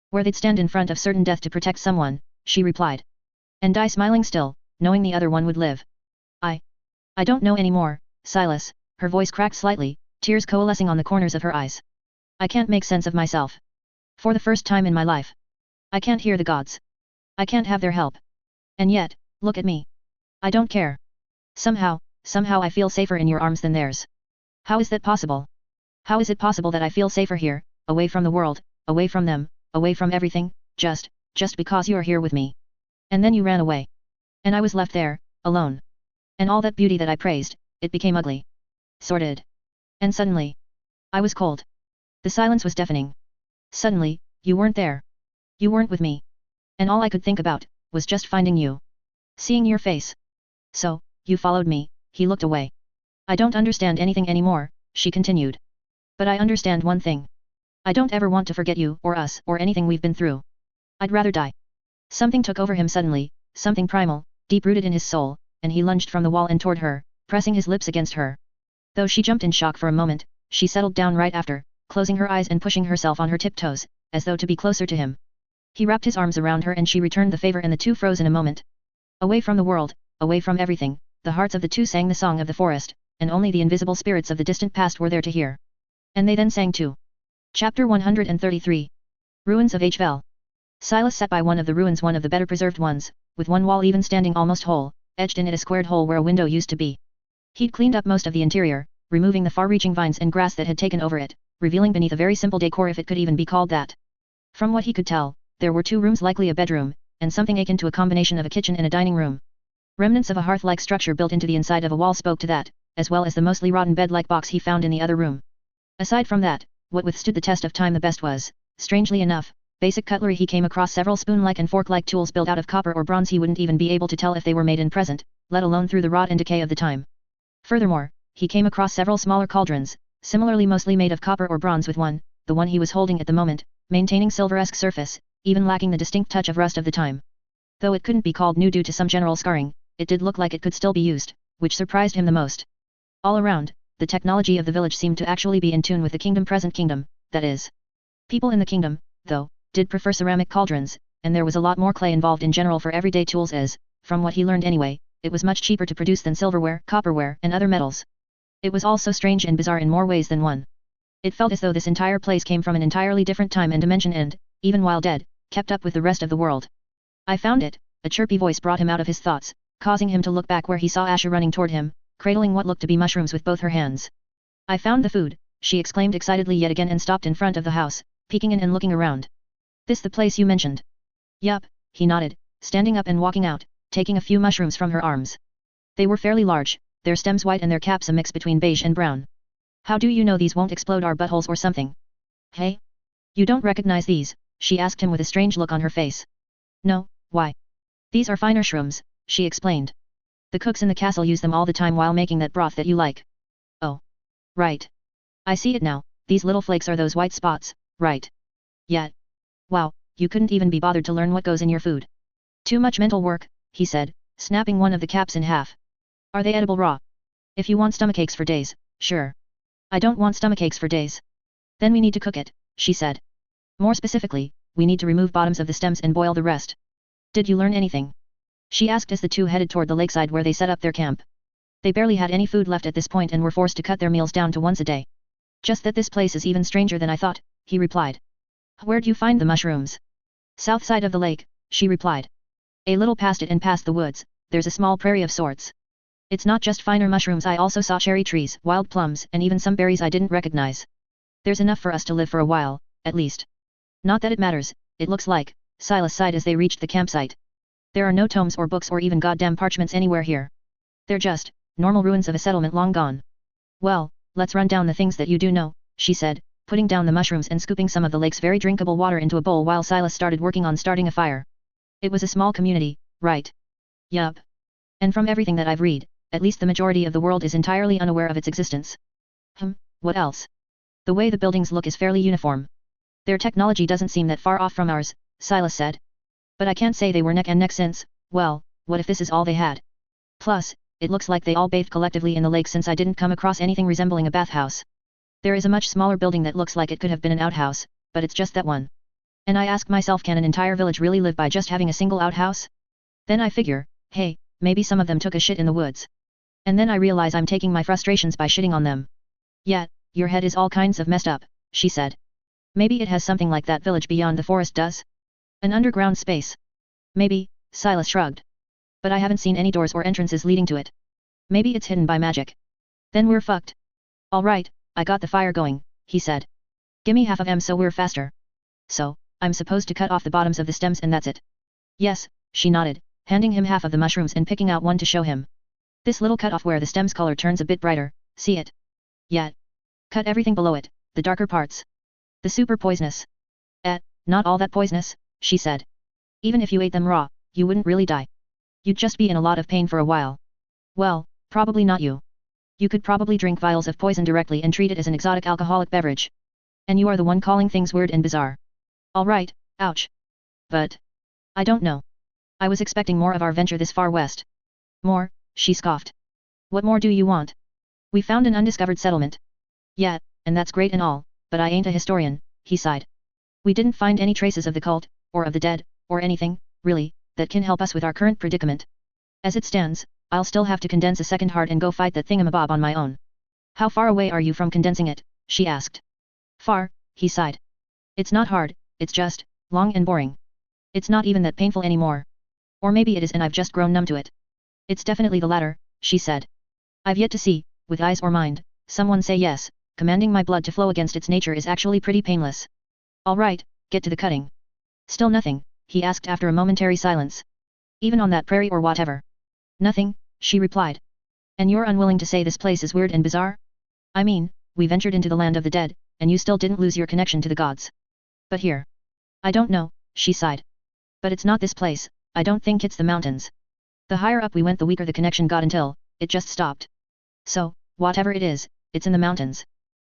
Speaker 1: Where they'd stand in front of certain death to protect someone, she replied. And die smiling still, knowing the other one would live. I don't know anymore, Silas, her voice cracked slightly, tears coalescing on the corners of her eyes. I can't make sense of myself. For the first time in my life. I can't hear the gods. I can't have their help. And yet, look at me. I don't care. Somehow I feel safer in your arms than theirs. How is that possible? How is it possible that I feel safer here, away from the world, away from them, away from everything, just because you are here with me? And then you ran away. And I was left there, alone. And all that beauty that I praised, it became ugly. Sordid. And suddenly, I was cold. The silence was deafening. Suddenly, you weren't there. You weren't with me. And all I could think about, was just finding you. Seeing your face. So, you followed me. He looked away. I don't understand anything anymore, she continued. But I understand one thing. I don't ever want to forget you, or us, or anything we've been through. I'd rather die. Something took over him suddenly, something primal, deep-rooted in his soul, and he lunged from the wall and toward her, pressing his lips against her. Though she jumped in shock for a moment, she settled down right after, closing her eyes and pushing herself on her tiptoes, as though to be closer to him. He wrapped his arms around her and she returned the favor and the two froze in a moment. Away from the world, away from everything, the hearts of the two sang the song of the forest, and only the invisible spirits of the distant past were there to hear. And they then sang too. Chapter 133. Ruins of Hvel. Silas sat by one of the ruins, one of the better preserved ones, with one wall even standing almost whole, edged in it a squared hole where a window used to be. He'd cleaned up most of the interior, removing the far-reaching vines and grass that had taken over it, revealing beneath a very simple decor if it could even be called that. From what he could tell, there were two rooms, likely a bedroom, and something akin to a combination of a kitchen and a dining room. Remnants of a hearth-like structure built into the inside of a wall spoke to that, as well as the mostly rotten bed-like box he found in the other room. Aside from that, what withstood the test of time the best was, strangely enough, basic cutlery. He came across several spoon-like and fork-like tools built out of copper or bronze. He wouldn't even be able to tell if they were made in present, let alone through the rot and decay of the time. Furthermore, he came across several smaller cauldrons, similarly mostly made of copper or bronze, with one, the one he was holding at the moment, maintaining silver-esque surface, even lacking the distinct touch of rust of the time. Though it couldn't be called new due to some general scarring, it did look like it could still be used, which surprised him the most. All around, the technology of the village seemed to actually be in tune with the present kingdom, that is. People in the kingdom, though, did prefer ceramic cauldrons, and there was a lot more clay involved in general for everyday tools as, from what he learned anyway, it was much cheaper to produce than silverware, copperware, and other metals. It was all so strange and bizarre in more ways than one. It felt as though this entire place came from an entirely different time and dimension and, even while dead, kept up with the rest of the world. I found it, a chirpy voice brought him out of his thoughts, causing him to look back where he saw Asha running toward him, cradling what looked to be mushrooms with both her hands. I found the food, she exclaimed excitedly yet again and stopped in front of the house, peeking in and looking around. This the place you mentioned? Yup, he nodded, standing up and walking out, taking a few mushrooms from her arms. They were fairly large, their stems white and their caps a mix between beige and brown. How do you know these won't explode our buttholes or something? Hey? You don't recognize these? She asked him with a strange look on her face. No, why? These are finer shrooms, she explained. The cooks in the castle use them all the time while making that broth that you like. Oh. Right. I see it now, these little flakes are those white spots, right? Yet. Wow, you couldn't even be bothered to learn what goes in your food. Too much mental work, he said, snapping one of the caps in half. Are they edible raw? If you want stomachaches for days, sure. I don't want stomachaches for days. Then we need to cook it, she said. More specifically, we need to remove bottoms of the stems and boil the rest. Did you learn anything? She asked as the two headed toward the lakeside where they set up their camp. They barely had any food left at this point and were forced to cut their meals down to once a day. Just that this place is even stranger than I thought, he replied. Where'd you find the mushrooms? South side of the lake, she replied. A little past it and past the woods, there's a small prairie of sorts. It's not just finer mushrooms, I also saw cherry trees, wild plums, and even some berries I didn't recognize. There's enough for us to live for a while, at least. Not that it matters, it looks like, Silas sighed as they reached the campsite. There are no tomes or books or even goddamn parchments anywhere here. They're just normal ruins of a settlement long gone. Well, let's run down the things that you do know, she said, putting down the mushrooms and scooping some of the lake's very drinkable water into a bowl while Silas started working on starting a fire. It was a small community, right? Yup. And from everything that I've read, at least the majority of the world is entirely unaware of its existence. What else? The way the buildings look is fairly uniform. Their technology doesn't seem that far off from ours, Silas said. But I can't say they were neck and neck since, well, what if this is all they had? Plus, it looks like they all bathed collectively in the lake since I didn't come across anything resembling a bathhouse. There is a much smaller building that looks like it could have been an outhouse, but it's just that one. And I ask myself, can an entire village really live by just having a single outhouse? Then I figure, hey, maybe some of them took a shit in the woods. And then I realize I'm taking my frustrations by shitting on them. Yeah, your head is all kinds of messed up, she said. Maybe it has something like that village beyond the forest does? An underground space. Maybe, Silas shrugged. But I haven't seen any doors or entrances leading to it. Maybe it's hidden by magic. Then we're fucked. Alright, I got the fire going, he said. Gimme half of 'em so we're faster. So, I'm supposed to cut off the bottoms of the stems and that's it? Yes, she nodded, handing him half of the mushrooms and picking out one to show him. This little cut off where the stem's color turns a bit brighter, see it? Yeah. Cut everything below it, the darker parts. The super poisonous. Not all that poisonous, she said. Even if you ate them raw, you wouldn't really die. You'd just be in a lot of pain for a while. Well, probably not you. You could probably drink vials of poison directly and treat it as an exotic alcoholic beverage. And you are the one calling things weird and bizarre. Alright, ouch. But I don't know. I was expecting more of our venture this far west. More, she scoffed. What more do you want? We found an undiscovered settlement. Yeah, and that's great and all, but I ain't a historian, he sighed. We didn't find any traces of the cult, or of the dead, or anything, really, that can help us with our current predicament. As it stands, I'll still have to condense a second heart and go fight that thingamabob on my own. How far away are you from condensing it? She asked. Far, he sighed. It's not hard, it's just long and boring. It's not even that painful anymore. Or maybe it is and I've just grown numb to it. It's definitely the latter, she said. I've yet to see, with eyes or mind, someone say yes, commanding my blood to flow against its nature is actually pretty painless. Alright, get to the cutting. Still nothing, he asked after a momentary silence. Even on that prairie or whatever. Nothing, she replied. And you're unwilling to say this place is weird and bizarre? I mean, we ventured into the land of the dead, and you still didn't lose your connection to the gods. But here. I don't know, she sighed. But it's not this place, I don't think it's the mountains. The higher up we went the weaker the connection got until, it just stopped. So, whatever it is, it's in the mountains.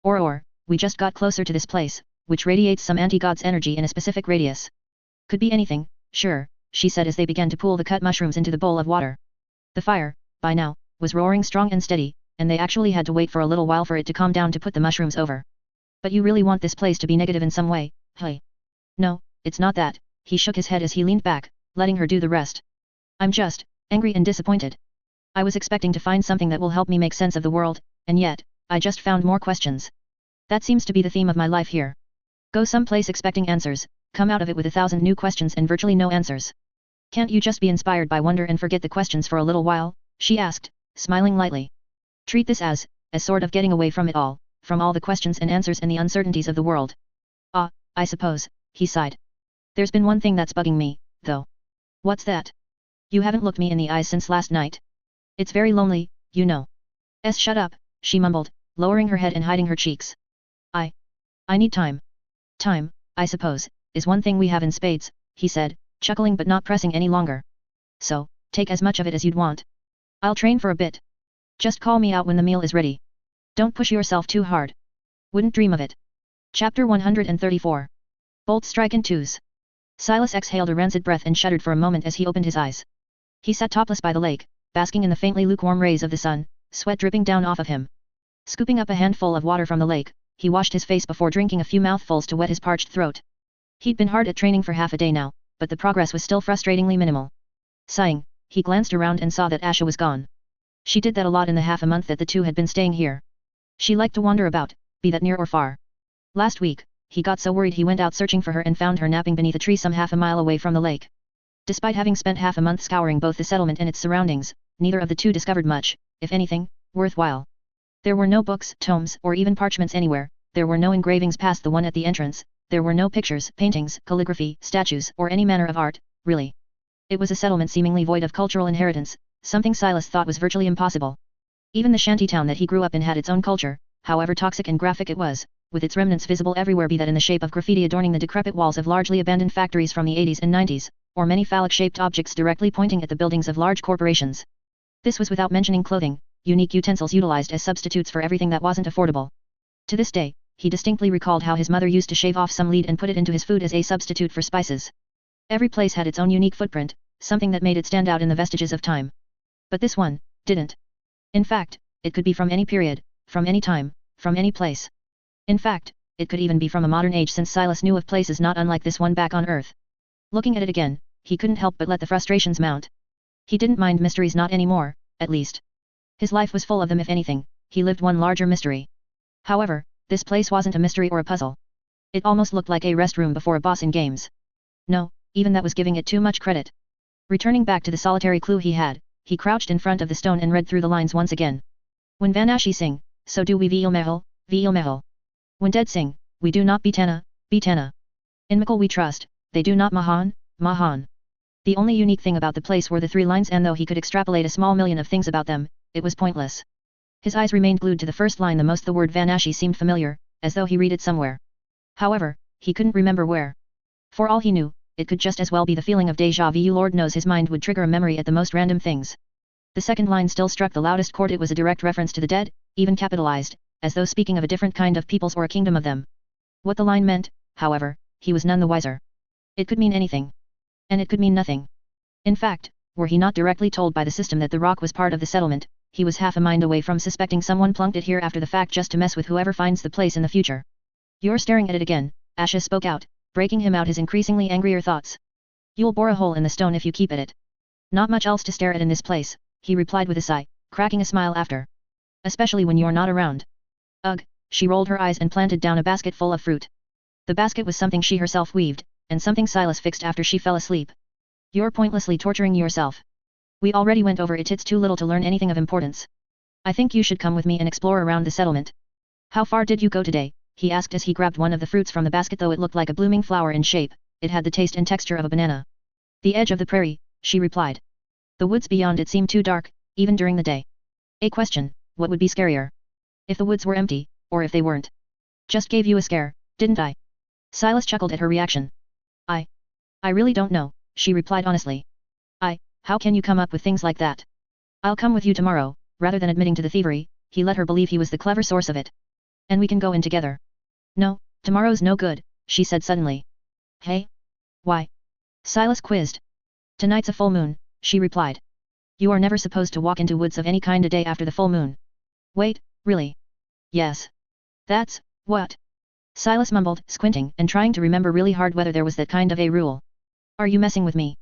Speaker 1: Or, we just got closer to this place, which radiates some anti-god's energy in a specific radius. Could be anything, sure, she said as they began to pool the cut mushrooms into the bowl of water. The fire, by now, was roaring strong and steady, and they actually had to wait for a little while for it to calm down to put the mushrooms over. But you really want this place to be negative in some way, hey? No, it's not that, he shook his head as he leaned back, letting her do the rest. I'm just angry and disappointed. I was expecting to find something that will help me make sense of the world, and yet, I just found more questions. That seems to be the theme of my life here. Go someplace expecting answers, come out of it with 1,000 new questions and virtually no answers. Can't you just be inspired by wonder and forget the questions for a little while? She asked, smiling lightly. Treat this as sort of getting away from it all, from all the questions and answers and the uncertainties of the world. Ah, I suppose, he sighed. There's been one thing that's bugging me, though. What's that? You haven't looked me in the eyes since last night. It's very lonely, you know. Shut up, she mumbled, lowering her head and hiding her cheeks. I need time. Time, I suppose, is one thing we have in spades, he said, chuckling but not pressing any longer. So, take as much of it as you'd want. I'll train for a bit. Just call me out when the meal is ready. Don't push yourself too hard. Wouldn't dream of it. Chapter 134. Bolt strike in twos. Silas exhaled a rancid breath and shuddered for a moment as he opened his eyes. He sat topless by the lake, basking in the faintly lukewarm rays of the sun, sweat dripping down off of him. Scooping up a handful of water from the lake, he washed his face before drinking a few mouthfuls to wet his parched throat. He'd been hard at training for half a day now, but the progress was still frustratingly minimal. Sighing, he glanced around and saw that Asha was gone. She did that a lot in the half a month that the two had been staying here. She liked to wander about, be that near or far. Last week, he got so worried he went out searching for her and found her napping beneath a tree some half a mile away from the lake. Despite having spent half a month scouring both the settlement and its surroundings, neither of the two discovered much, if anything, worthwhile. There were no books, tomes, or even parchments anywhere, there were no engravings past the one at the entrance, there were no pictures, paintings, calligraphy, statues, or any manner of art, really. It was a settlement seemingly void of cultural inheritance, something Silas thought was virtually impossible. Even the shantytown that he grew up in had its own culture, however toxic and graphic it was, with its remnants visible everywhere, be that in the shape of graffiti adorning the decrepit walls of largely abandoned factories from the 80s and 90s, or many phallic-shaped objects directly pointing at the buildings of large corporations. This was without mentioning clothing, unique utensils utilized as substitutes for everything that wasn't affordable. To this day, he distinctly recalled how his mother used to shave off some lead and put it into his food as a substitute for spices. Every place had its own unique footprint, something that made it stand out in the vestiges of time. But this one didn't. In fact, it could be from any period, from any time, from any place. In fact, it could even be from a modern age, since Silas knew of places not unlike this one back on Earth. Looking at it again, he couldn't help but let the frustrations mount. He didn't mind mysteries, not anymore, at least. His life was full of them. If anything, he lived one larger mystery. However, this place wasn't a mystery or a puzzle. It almost looked like a rest room before a boss in games. No, even that was giving it too much credit. Returning back to the solitary clue he had, he crouched in front of the stone and read through the lines once again. When Vanashi sing, so do we veil mehel. When dead sing, we do not Bitana. In Mikkel we trust, they do not Mahan. The only unique thing about the place were the 3 lines, and though he could extrapolate a small million of things about them, it was pointless. His eyes remained glued to the first line. The word Vanashi seemed familiar, as though he read it somewhere. However, he couldn't remember where. For all he knew, it could just as well be the feeling of déjà vu. Lord knows his mind would trigger a memory at the most random things. The second line still struck the loudest chord. It was a direct reference to the dead, even capitalized, as though speaking of a different kind of peoples or a kingdom of them. What the line meant, however, he was none the wiser. It could mean anything. And it could mean nothing. In fact, were he not directly told by the system that the rock was part of the settlement, he was half a mind away from suspecting someone plunked it here after the fact just to mess with whoever finds the place in the future. You're staring at it again, Asha spoke out, breaking him out his increasingly angrier thoughts. You'll bore a hole in the stone if you keep at it. Not much else to stare at in this place, he replied with a sigh, cracking a smile after. Especially when you're not around. Ugh, she rolled her eyes and planted down a basket full of fruit. The basket was something she herself weaved, and something Silas fixed after she fell asleep. You're pointlessly torturing yourself. We already went over it. It's too little to learn anything of importance. I think you should come with me and explore around the settlement. How far did you go today? He asked as he grabbed one of the fruits from the basket. Though it looked like a blooming flower in shape, it had the taste and texture of a banana. The edge of the prairie, she replied. The woods beyond it seemed too dark, even during the day. A question, what would be scarier? If the woods were empty, or if they weren't? Just gave you a scare, didn't I? Silas chuckled at her reaction. I really don't know, she replied honestly. How can you come up with things like that? I'll come with you tomorrow. Rather than admitting to the thievery, he let her believe he was the clever source of it. And we can go in together. No, tomorrow's no good, she said suddenly. Hey? Why? Silas quizzed. Tonight's a full moon, she replied. You are never supposed to walk into woods of any kind a day after the full moon. Wait, really? Yes. That's what? Silas mumbled, squinting and trying to remember really hard whether there was that kind of a rule. Are you messing with me?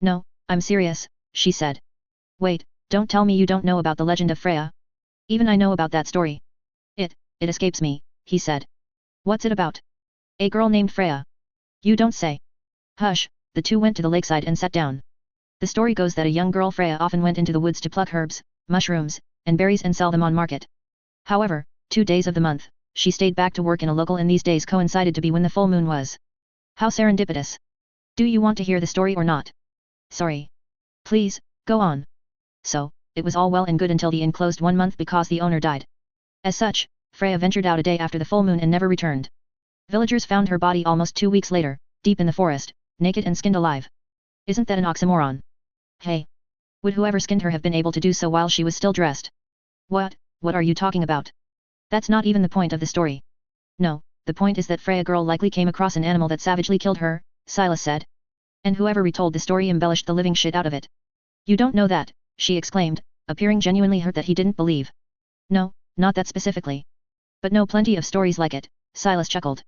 Speaker 1: No, I'm serious, she said. Wait, don't tell me you don't know about the legend of Freya. Even I know about that story. It escapes me, he said. What's it about? A girl named Freya. You don't say. Hush, the two went to the lakeside and sat down. The story goes that a young girl Freya often went into the woods to pluck herbs, mushrooms, and berries and sell them on market. However, 2 days of the month, she stayed back to work in a local, and these days coincided to be when the full moon was. How serendipitous. Do you want to hear the story or not? Sorry. Please, go on. So, it was all well and good until the inn closed 1 month because the owner died. As such, Freya ventured out a day after the full moon and never returned. Villagers found her body almost 2 weeks later, deep in the forest, naked and skinned alive. Isn't that an oxymoron? Hey. Would whoever skinned her have been able to do so while she was still dressed? What are you talking about? That's not even the point of the story. No, the point is that Freya girl likely came across an animal that savagely killed her, Silas said. And whoever retold the story embellished the living shit out of it. You don't know that, she exclaimed, appearing genuinely hurt that he didn't believe. No, not that specifically. But know plenty of stories like it, Silas chuckled.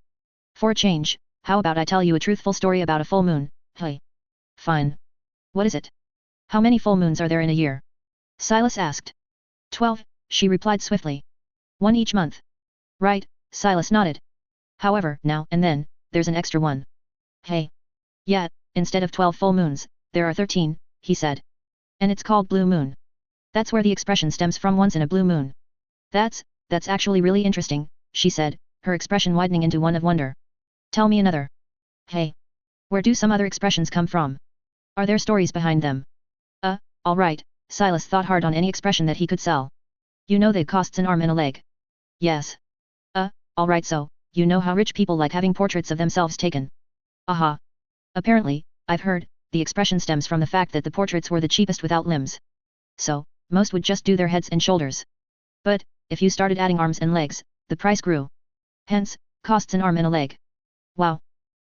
Speaker 1: For a change, how about I tell you a truthful story about a full moon, hey? Fine. What is it? How many full moons are there in a year? Silas asked. 12, she replied swiftly. 1 each month. Right, Silas nodded. However, now and then, there's an extra one. Hey. Yeah, instead of 12 full moons, there are 13, he said. And it's called blue moon. That's where the expression stems from, once in a blue moon. That's actually really interesting, she said, her expression widening into one of wonder. Tell me another. Hey. Where do some other expressions come from? Are there stories behind them? Alright, Silas thought hard on any expression that he could sell. You know that costs an arm and a leg. Yes. Alright, so, you know how rich people like having portraits of themselves taken. Aha. Apparently, I've heard, the expression stems from the fact that the portraits were the cheapest without limbs. So, most would just do their heads and shoulders. But, if you started adding arms and legs, the price grew. Hence, costs an arm and a leg. Wow.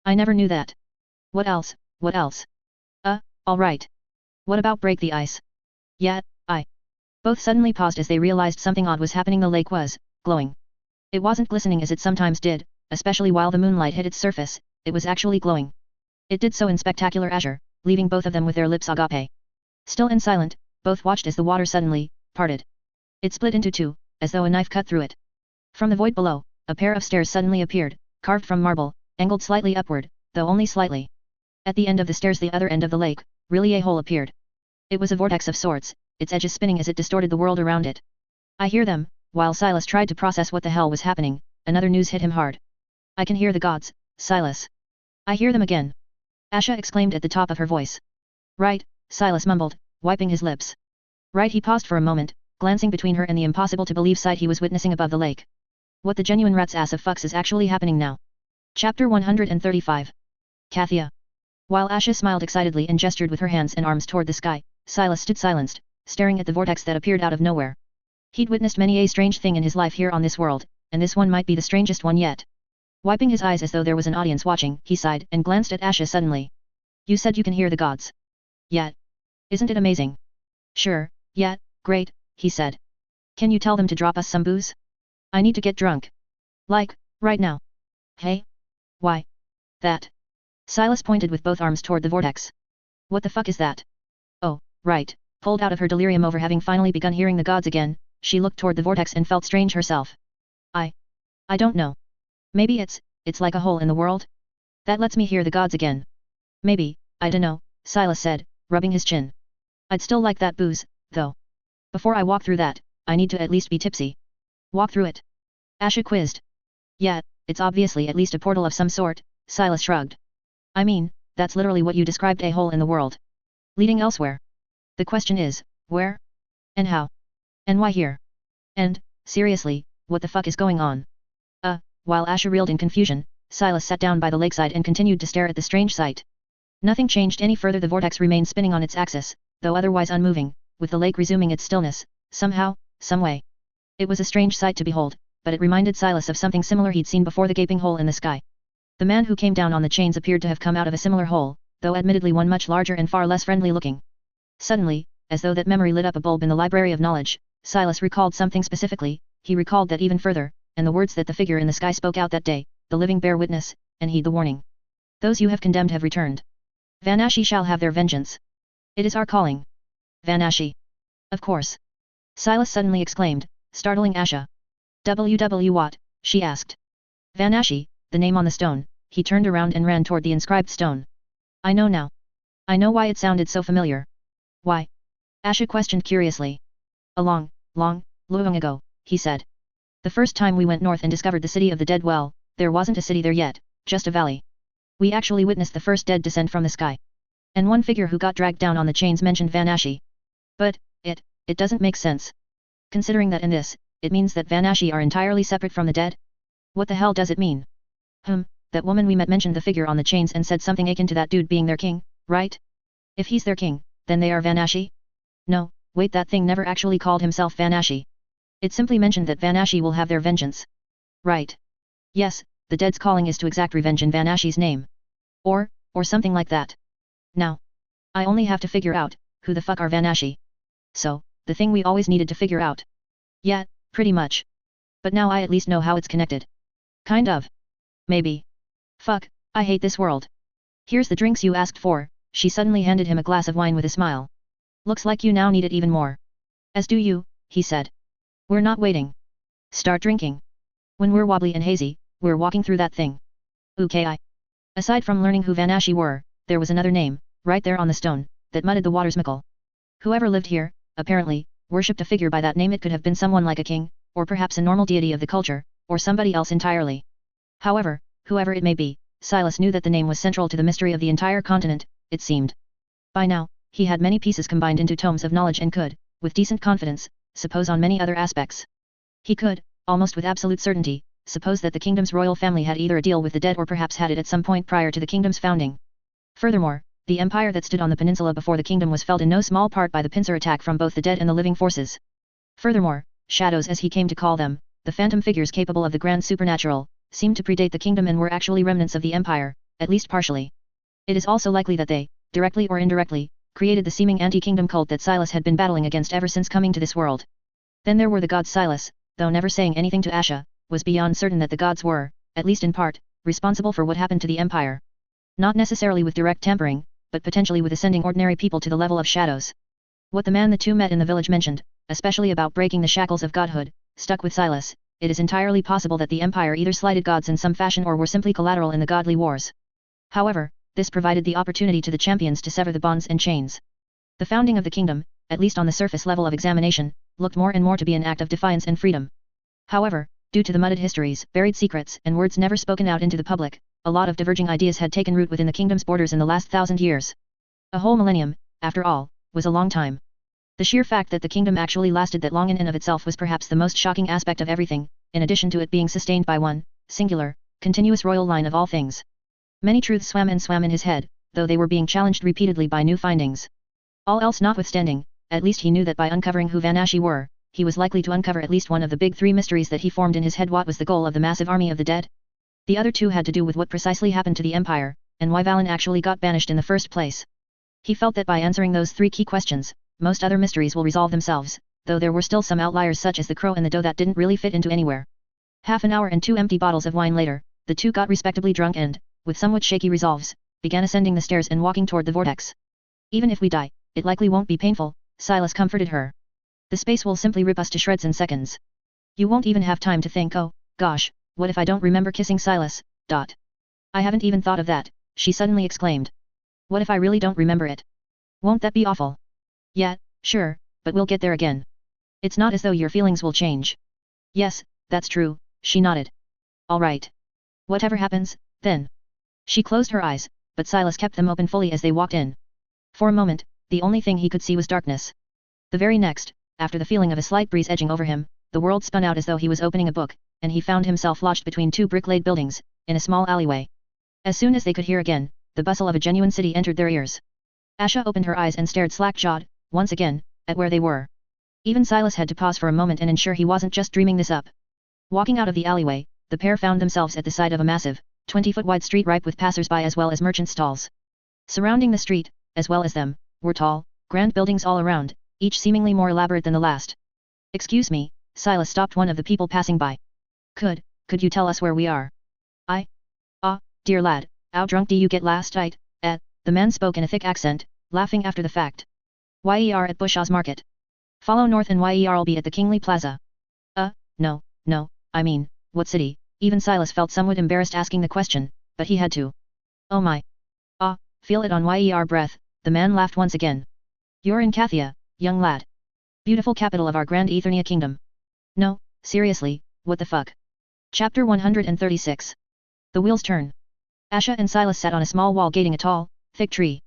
Speaker 1: I never knew that. What else? Alright. What about break the ice? Yeah, Both suddenly paused as they realized something odd was happening. The lake was glowing. It wasn't glistening as it sometimes did, especially while the moonlight hit its surface, it was actually glowing. It did so in spectacular azure, leaving both of them with their lips agape. Still and silent, both watched as the water suddenly parted. It split into two, as though a knife cut through it. From the void below, a pair of stairs suddenly appeared, carved from marble, angled slightly upward, though only slightly. At the end of the stairs, the other end of the lake, really a hole appeared. It was a vortex of sorts, its edges spinning as it distorted the world around it. I hear them. While Silas tried to process what the hell was happening, another news hit him hard. I can hear the gods, Silas. I hear them again. Asha exclaimed at the top of her voice. Right, Silas mumbled, wiping his lips. Right. He paused for a moment, glancing between her and the impossible-to-believe sight he was witnessing above the lake. What the genuine rat's ass of fucks is actually happening now? Chapter 135. Kathia. While Asha smiled excitedly and gestured with her hands and arms toward the sky, Silas stood silenced, staring at the vortex that appeared out of nowhere. He'd witnessed many a strange thing in his life here on this world, and this one might be the strangest one yet. Wiping his eyes as though there was an audience watching, he sighed and glanced at Asha suddenly. You said you can hear the gods. Yet. Isn't it amazing? Sure, yet, great, he said. Can you tell them to drop us some booze? I need to get drunk. Like, right now. Hey? Why? That. Silas pointed with both arms toward the vortex. What the fuck is that? Oh, right. Pulled out of her delirium over having finally begun hearing the gods again, she looked toward the vortex and felt strange herself. I don't know. Maybe it's like a hole in the world? That lets me hear the gods again. Maybe, I dunno, Silas said, rubbing his chin. I'd still like that booze, though. Before I walk through that, I need to at least be tipsy. Walk through it? Asha quizzed. Yeah, it's obviously at least a portal of some sort, Silas shrugged. I mean, that's literally what you described, a hole in the world. Leading elsewhere. The question is, where? And how? And why here? And, seriously, what the fuck is going on? While Asha reeled in confusion, Silas sat down by the lakeside and continued to stare at the strange sight. Nothing changed any further. The vortex remained spinning on its axis, though otherwise unmoving, with the lake resuming its stillness, somehow, someway. It was a strange sight to behold, but it reminded Silas of something similar he'd seen before, the gaping hole in the sky. The man who came down on the chains appeared to have come out of a similar hole, though admittedly one much larger and far less friendly looking. Suddenly, as though that memory lit up a bulb in the library of knowledge, Silas recalled something specifically. He recalled that even further, and the words that the figure in the sky spoke out that day, the living bear witness, and heed the warning. Those you have condemned have returned. Vanashi shall have their vengeance. It is our calling. Vanashi. Of course. Silas suddenly exclaimed, startling Asha. What? She asked. Vanashi, the name on the stone. He turned around and ran toward the inscribed stone. I know now. I know why it sounded so familiar. Why? Asha questioned curiously. A long ago, he said. The first time we went north and discovered the city of the dead, well, there wasn't a city there yet, just a valley. We actually witnessed the first dead descend from the sky. And one figure who got dragged down on the chains mentioned Vanashi. But, it doesn't make sense. Considering that in this, it means that Vanashi are entirely separate from the dead? What the hell does it mean? That woman we met mentioned the figure on the chains and said something akin to that dude being their king, right? If he's their king, then they are Vanashi? No, wait, that thing never actually called himself Vanashi. It simply mentioned that Vanashi will have their vengeance. Right. Yes, the dead's calling is to exact revenge in Vanashi's name. Or something like that. Now, I only have to figure out, who the fuck are Vanashi? So, the thing we always needed to figure out. Yeah, pretty much. But now I at least know how it's connected. Kind of. Maybe. Fuck, I hate this world. Here's the drinks you asked for. She suddenly handed him a glass of wine with a smile. Looks like you now need it even more. As do you, he said. We're not waiting. Start drinking. When we're wobbly and hazy, we're walking through that thing. Okay. Aside from learning who Vanashi were, there was another name, right there on the stone, that muddied the waters. Mikkel. Whoever lived here, apparently, worshipped a figure by that name. It could have been someone like a king, or perhaps a normal deity of the culture, or somebody else entirely. However, whoever it may be, Silas knew that the name was central to the mystery of the entire continent, it seemed. By now, he had many pieces combined into tomes of knowledge and could, with decent confidence, suppose on many other aspects. He could, almost with absolute certainty, suppose that the kingdom's royal family had either a deal with the dead or perhaps had it at some point prior to the kingdom's founding. Furthermore, the empire that stood on the peninsula before the kingdom was felled in no small part by the pincer attack from both the dead and the living forces. Furthermore, shadows, as he came to call them, the phantom figures capable of the grand supernatural, seemed to predate the kingdom and were actually remnants of the empire, at least partially. It is also likely that they, directly or indirectly, created the seeming anti-kingdom cult that Silas had been battling against ever since coming to this world. Then there were the gods. Silas, though never saying anything to Asha, was beyond certain that the gods were, at least in part, responsible for what happened to the empire. Not necessarily with direct tampering, but potentially with ascending ordinary people to the level of shadows. What the man the two met in the village mentioned, especially about breaking the shackles of godhood, stuck with Silas. It is entirely possible that the Empire either slighted gods in some fashion or were simply collateral in the godly wars. However, this provided the opportunity to the champions to sever the bonds and chains. The founding of the kingdom, at least on the surface level of examination, looked more and more to be an act of defiance and freedom. However, due to the muddled histories, buried secrets, and words never spoken out into the public, a lot of diverging ideas had taken root within the kingdom's borders in the last 1,000 years. A whole millennium, after all, was a long time. The sheer fact that the kingdom actually lasted that long in and of itself was perhaps the most shocking aspect of everything, in addition to it being sustained by one, singular, continuous royal line of all things. Many truths swam in his head, though they were being challenged repeatedly by new findings. All else notwithstanding, at least he knew that by uncovering who Vanashi were, he was likely to uncover at least one of the big three mysteries that he formed in his head. What was the goal of the massive army of the dead? The other two had to do with what precisely happened to the Empire, and why Valen actually got banished in the first place. He felt that by answering those three key questions, most other mysteries will resolve themselves, though there were still some outliers such as the crow and the doe that didn't really fit into anywhere. Half an hour and 2 empty bottles of wine later, the two got respectably drunk and, with somewhat shaky resolves, began ascending the stairs and walking toward the vortex. Even if we die, it likely won't be painful, Silas comforted her. The space will simply rip us to shreds in seconds. You won't even have time to think, oh, gosh, what if I don't remember kissing Silas, ... I haven't even thought of that, she suddenly exclaimed. What if I really don't remember it? Won't that be awful? Yeah, sure, but we'll get there again. It's not as though your feelings will change. Yes, that's true, she nodded. All right. Whatever happens, then. She closed her eyes, but Silas kept them open fully as they walked in. For a moment, the only thing he could see was darkness. The very next, after the feeling of a slight breeze edging over him, the world spun out as though he was opening a book, and he found himself lodged between two brick-laid buildings, in a small alleyway. As soon as they could hear again, the bustle of a genuine city entered their ears. Asha opened her eyes and stared slack-jawed, once again, at where they were. Even Silas had to pause for a moment and ensure he wasn't just dreaming this up. Walking out of the alleyway, the pair found themselves at the side of a massive, 20-foot-wide street ripe with passers-by as well as merchant stalls. Surrounding the street, as well as them, were tall, grand buildings all around, each seemingly more elaborate than the last. Excuse me, Silas stopped one of the people passing by. Could you tell us where we are? Dear lad, how drunk do you get last night? The man spoke in a thick accent, laughing after the fact. Yer at Bushaw's Market. Follow north and yer'll be at the Kingly Plaza. No, I mean, what city? Even Silas felt somewhat embarrassed asking the question, but he had to. Oh my. Feel it on yer breath, the man laughed once again. You're in Kathia, young lad. Beautiful capital of our Grand Eternia Kingdom. No, seriously, what the fuck? Chapter 136. The wheels turn. Asha and Silas sat on a small wall gating a tall, thick tree.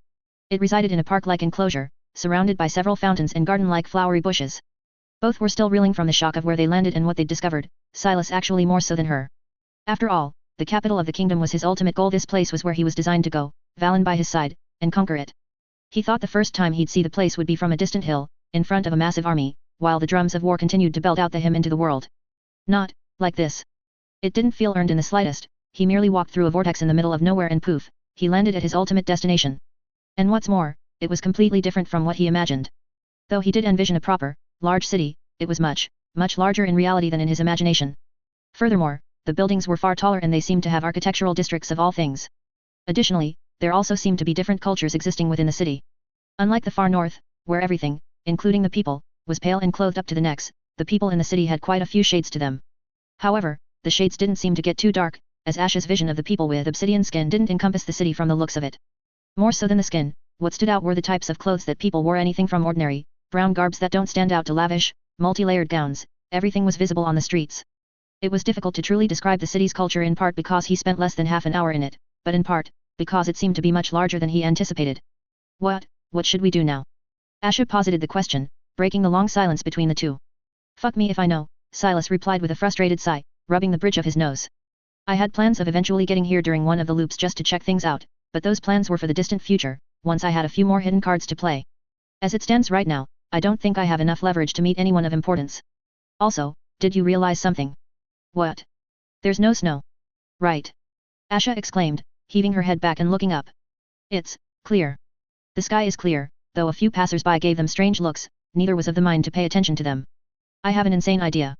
Speaker 1: It resided in a park-like enclosure, surrounded by several fountains and garden-like flowery bushes. Both were still reeling from the shock of where they landed and what they'd discovered, Silas actually more so than her. After all, the capital of the kingdom was his ultimate goal. This place was where he was designed to go, Valen by his side, and conquer it. He thought the first time he'd see the place would be from a distant hill, in front of a massive army, while the drums of war continued to belt out the hymn into the world. Not like this. It didn't feel earned in the slightest. He merely walked through a vortex in the middle of nowhere and poof, he landed at his ultimate destination. And what's more, it was completely different from what he imagined. Though he did envision a proper, large city, it was much, much larger in reality than in his imagination. Furthermore, the buildings were far taller and they seemed to have architectural districts of all things. Additionally, there also seemed to be different cultures existing within the city. Unlike the far north, where everything, including the people, was pale and clothed up to the necks, the people in the city had quite a few shades to them. However, the shades didn't seem to get too dark, as Ash's vision of the people with obsidian skin didn't encompass the city from the looks of it. More so than the skin, what stood out were the types of clothes that people wore, anything from ordinary, brown garbs that don't stand out to lavish, multi-layered gowns. Everything was visible on the streets. It was difficult to truly describe the city's culture, in part because he spent less than half an hour in it, but in part, because it seemed to be much larger than he anticipated. What should we do now? Asha posited the question, breaking the long silence between the two. Fuck me if I know, Silas replied with a frustrated sigh, rubbing the bridge of his nose. I had plans of eventually getting here during one of the loops just to check things out, but those plans were for the distant future, once I had a few more hidden cards to play. As it stands right now, I don't think I have enough leverage to meet anyone of importance. Also, did you realize something? What? There's no snow. Right. Asha exclaimed, heaving her head back and looking up. It's clear. The sky is clear, though a few passers-by gave them strange looks, neither was of the mind to pay attention to them. I have an insane idea.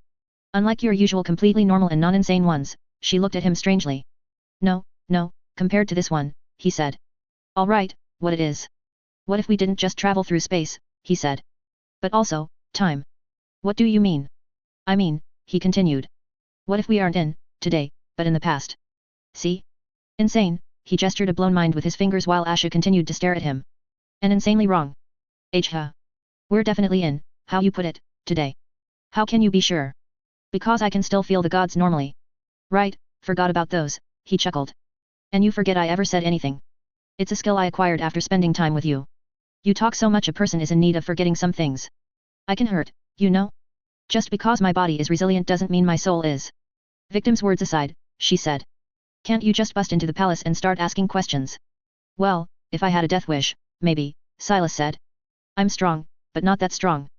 Speaker 1: Unlike your usual completely normal and non-insane ones, she looked at him strangely. No, compared to this one, he said. All right, what it is? What if we didn't just travel through space, he said. But also, time. What do you mean? I mean, he continued. What if we aren't in, today, but in the past? See? Insane, he gestured a blown mind with his fingers while Asha continued to stare at him. And insanely wrong. Huh. We're definitely in, how you put it, today. How can you be sure? Because I can still feel the gods normally. Right, forgot about those, he chuckled. And you forget I ever said anything. It's a skill I acquired after spending time with you. You talk so much a person is in need of forgetting some things. I can hurt, you know? Just because my body is resilient doesn't mean my soul is. Victim's words aside, she said. Can't you just bust into the palace and start asking questions? Well, if I had a death wish, maybe, Silas said. I'm strong, but not that strong.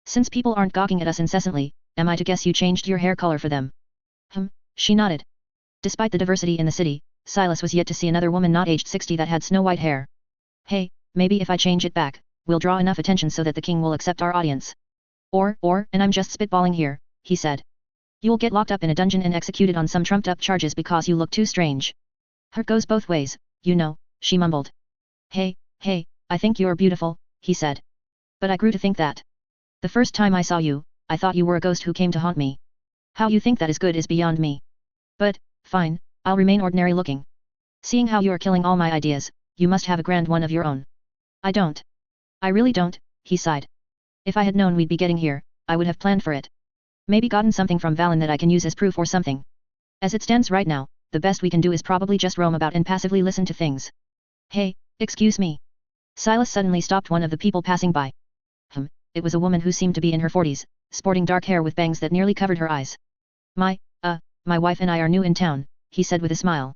Speaker 1: Since people aren't gawking at us incessantly, am I to guess you changed your hair color for them? She nodded. Despite the diversity in the city, Silas was yet to see another woman not aged 60 that had snow-white hair. Hey, maybe if I change it back, we'll draw enough attention so that the king will accept our audience. And I'm just spitballing here, he said. You'll get locked up in a dungeon and executed on some trumped-up charges because you look too strange. Hurt goes both ways, you know, she mumbled. Hey, I think you're beautiful, he said. But I grew to think that. The first time I saw you, I thought you were a ghost who came to haunt me. How you think that is good is beyond me. But, fine, I'll remain ordinary looking. Seeing how you're killing all my ideas, you must have a grand one of your own. I don't. I really don't, he sighed. If I had known we'd be getting here, I would have planned for it. Maybe gotten something from Valen that I can use as proof or something. As it stands right now, the best we can do is probably just roam about and passively listen to things. Hey, excuse me. Silas suddenly stopped one of the people passing by. It was a woman who seemed to be in her 40s, sporting dark hair with bangs that nearly covered her eyes. My wife and I are new in town, he said with a smile.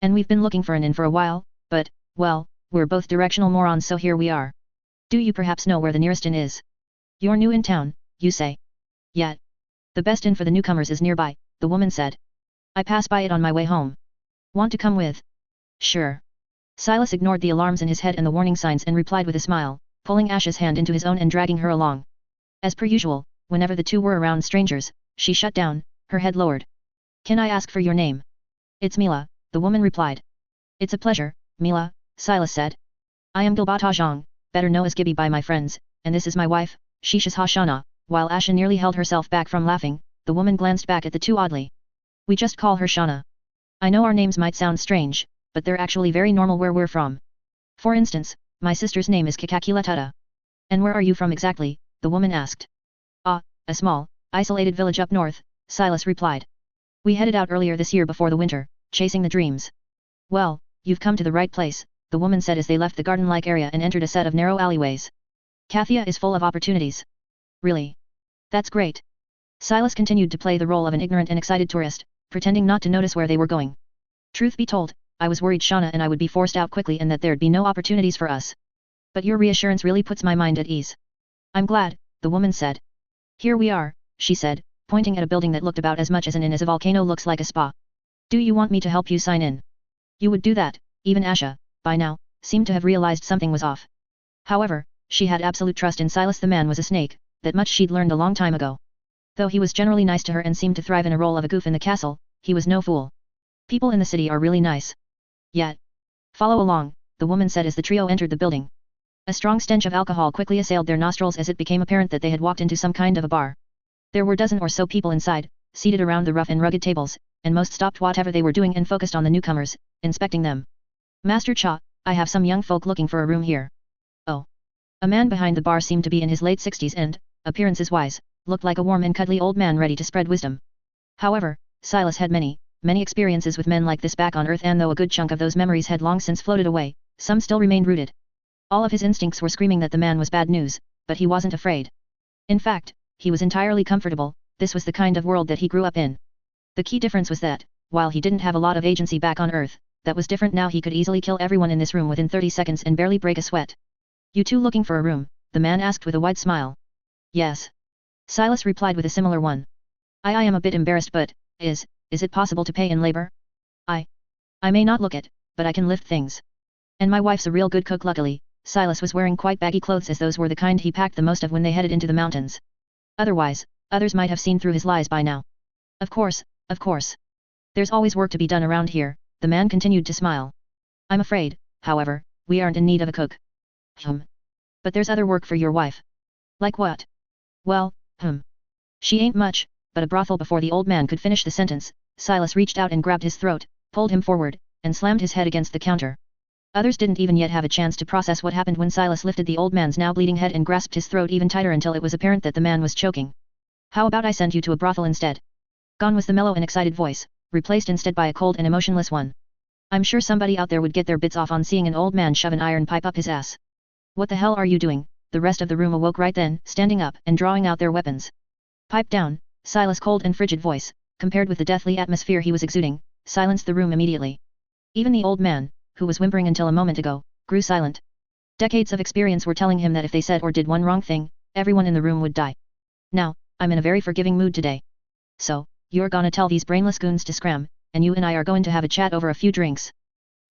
Speaker 1: And we've been looking for an inn for a while, but, well, we're both directional morons so here we are. Do you perhaps know where the nearest inn is? You're new in town, you say? Yeah. The best inn for the newcomers is nearby, the woman said. I pass by it on my way home. Want to come with? Sure. Silas ignored the alarms in his head and the warning signs and replied with a smile, pulling Ash's hand into his own and dragging her along. As per usual, whenever the two were around strangers, she shut down, her head lowered. Can I ask for your name? It's Mila, the woman replied. It's a pleasure, Mila, Silas said. I am Gilbata Zhang, better known as Gibby by my friends, and this is my wife, Shishas Hashana. While Asha nearly held herself back from laughing, the woman glanced back at the two oddly. We just call her Shana. I know our names might sound strange, but they're actually very normal where we're from. For instance, my sister's name is Kikakiletata. And where are you from exactly? The woman asked. A small, isolated village up north, Silas replied. We headed out earlier this year before the winter, chasing the dreams. Well, you've come to the right place, the woman said as they left the garden-like area and entered a set of narrow alleyways. Kathia is full of opportunities. Really? That's great. Silas continued to play the role of an ignorant and excited tourist, pretending not to notice where they were going. Truth be told, I was worried Shauna and I would be forced out quickly and that there'd be no opportunities for us. But your reassurance really puts my mind at ease. I'm glad, the woman said. Here we are, she said, pointing at a building that looked about as much as an inn as a volcano looks like a spa. Do you want me to help you sign in? You would do that, even Asha, by now, seemed to have realized something was off. However, she had absolute trust in Silas. The man was a snake, that much she'd learned a long time ago. Though he was generally nice to her and seemed to thrive in a role of a goof in the castle, he was no fool. People in the city are really nice. Yet. Follow along, the woman said as the trio entered the building. A strong stench of alcohol quickly assailed their nostrils as it became apparent that they had walked into some kind of a bar. There were a dozen or so people inside, seated around the rough and rugged tables, and most stopped whatever they were doing and focused on the newcomers, inspecting them. Master Cha, I have some young folk looking for a room here. Oh. A man behind the bar seemed to be in his late 60s and, appearances-wise, looked like a warm and cuddly old man ready to spread wisdom. However, Silas had many experiences with men like this back on Earth, and though a good chunk of those memories had long since floated away, some still remained rooted. All of his instincts were screaming that the man was bad news, but he wasn't afraid. In fact, he was entirely comfortable. This was the kind of world that he grew up in. The key difference was that, while he didn't have a lot of agency back on Earth, that was different now. He could easily kill everyone in this room within 30 seconds and barely break a sweat. You two looking for a room? The man asked with a wide smile. Yes. Silas replied with a similar one. I am a bit embarrassed, but, is it possible to pay in labor? I may not look it, but I can lift things. And my wife's a real good cook. Luckily, Silas was wearing quite baggy clothes, as those were the kind he packed the most of when they headed into the mountains. Otherwise, others might have seen through his lies by now. Of course. There's always work to be done around here, the man continued to smile. I'm afraid, however, we aren't in need of a cook. But there's other work for your wife. Like what? Well, She ain't much, but a brothel. Before the old man could finish the sentence, Silas reached out and grabbed his throat, pulled him forward, and slammed his head against the counter. Others didn't even yet have a chance to process what happened when Silas lifted the old man's now bleeding head and grasped his throat even tighter until it was apparent that the man was choking. How about I send you to a brothel instead? Gone was the mellow and excited voice, replaced instead by a cold and emotionless one. I'm sure somebody out there would get their bits off on seeing an old man shove an iron pipe up his ass. What the hell are you doing? The rest of the room awoke right then, standing up and drawing out their weapons. Pipe down, Silas' cold and frigid voice, compared with the deathly atmosphere he was exuding, silenced the room immediately. Even the old man, who was whimpering until a moment ago, grew silent. Decades of experience were telling him that if they said or did one wrong thing, everyone in the room would die. Now, I'm in a very forgiving mood today. So, you're gonna tell these brainless goons to scram, and you and I are going to have a chat over a few drinks.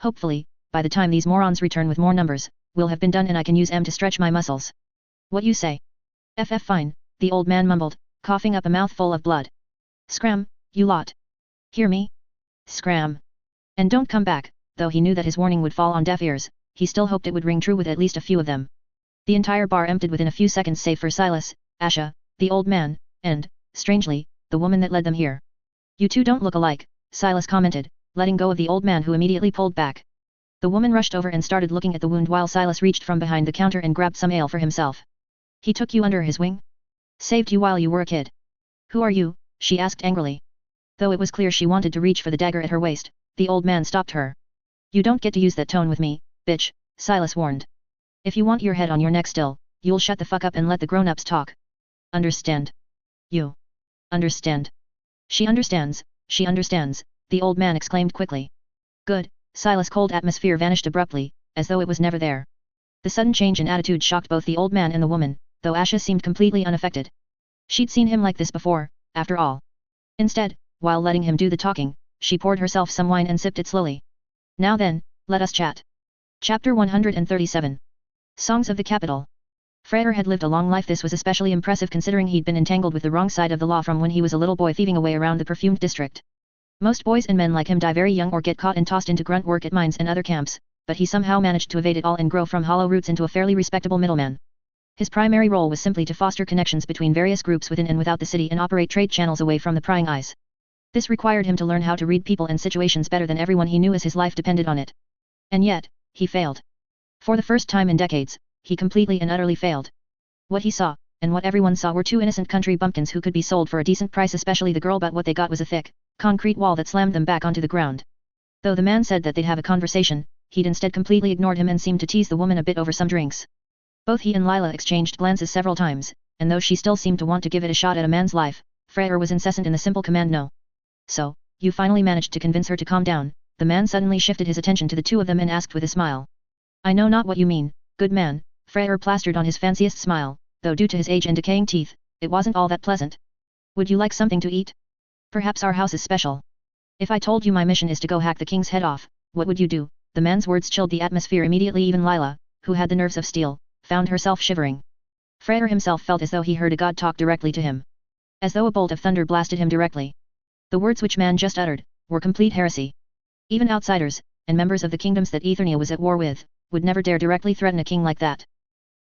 Speaker 1: Hopefully, by the time these morons return with more numbers, we'll have been done and I can use M to stretch my muscles. What you say? Fine, the old man mumbled, coughing up a mouthful of blood. Scram, you lot. Hear me? Scram. And don't come back. Though he knew that his warning would fall on deaf ears, he still hoped it would ring true with at least a few of them. The entire bar emptied within a few seconds save for Silas, Asha, the old man, and, strangely, the woman that led them here. You two don't look alike, Silas commented, letting go of the old man who immediately pulled back. The woman rushed over and started looking at the wound while Silas reached from behind the counter and grabbed some ale for himself. He took you under his wing? Saved you while you were a kid. Who are you? She asked angrily. Though it was clear she wanted to reach for the dagger at her waist, the old man stopped her. You don't get to use that tone with me, bitch, Silas warned. If you want your head on your neck still, you'll shut the fuck up and let the grown-ups talk. Understand? You. Understand. She understands, the old man exclaimed quickly. Good, Silas' cold atmosphere vanished abruptly, as though it was never there. The sudden change in attitude shocked both the old man and the woman, though Asha seemed completely unaffected. She'd seen him like this before, after all. Instead, while letting him do the talking, she poured herself some wine and sipped it slowly. Now then, let us chat. Chapter 137. Songs of the Capital. Freyr had lived a long life. This was especially impressive considering he'd been entangled with the wrong side of the law from when he was a little boy thieving away around the perfumed district. Most boys and men like him die very young or get caught and tossed into grunt work at mines and other camps, but he somehow managed to evade it all and grow from hollow roots into a fairly respectable middleman. His primary role was simply to foster connections between various groups within and without the city and operate trade channels away from the prying eyes. This required him to learn how to read people and situations better than everyone he knew as his life depended on it. And yet, he failed. For the first time in decades, he completely and utterly failed. What he saw, and what everyone saw were two innocent country bumpkins who could be sold for a decent price, especially the girl, but what they got was a thick, concrete wall that slammed them back onto the ground. Though the man said that they'd have a conversation, he'd instead completely ignored him and seemed to tease the woman a bit over some drinks. Both he and Lila exchanged glances several times, and though she still seemed to want to give it a shot at a man's life, Freyr was incessant in the simple command no. So, you finally managed to convince her to calm down. The man suddenly shifted his attention to the two of them and asked with a smile. I know not what you mean, good man, Freyr plastered on his fanciest smile, though due to his age and decaying teeth, it wasn't all that pleasant. Would you like something to eat? Perhaps our house is special. If I told you my mission is to go hack the king's head off, what would you do? The man's words chilled the atmosphere immediately. Even Lila, who had the nerves of steel, found herself shivering. Freyr himself felt as though he heard a god talk directly to him. As though a bolt of thunder blasted him directly. The words which man just uttered, were complete heresy. Even outsiders, and members of the kingdoms that Eternia was at war with, would never dare directly threaten a king like that.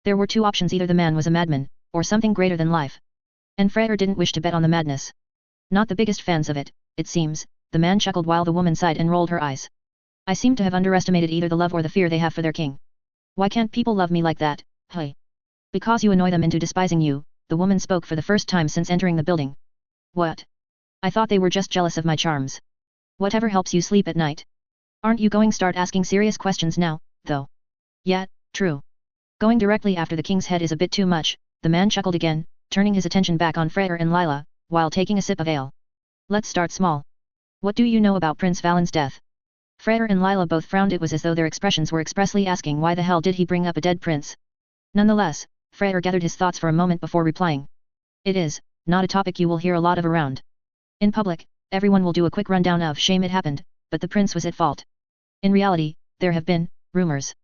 Speaker 1: There were two options: either the man was a madman, or something greater than life. And Freyr didn't wish to bet on the madness. Not the biggest fans of it, it seems, the man chuckled while the woman sighed and rolled her eyes. I seem to have underestimated either the love or the fear they have for their king. Why can't people love me like that, hey? Because you annoy them into despising you, the woman spoke for the first time since entering the building. What? I thought they were just jealous of my charms. Whatever helps you sleep at night. Aren't you going to start asking serious questions now, though? Yeah, true. Going directly after the king's head is a bit too much, the man chuckled again, turning his attention back on Freyr and Lila, while taking a sip of ale. Let's start small. What do you know about Prince Valen's death? Freyr and Lila both frowned. It was as though their expressions were expressly asking why the hell did he bring up a dead prince. Nonetheless, Freyr gathered his thoughts for a moment before replying. It is not a topic you will hear a lot of around. In public, everyone will do a quick rundown of shame it happened, but the prince was at fault. In reality, there have been rumors.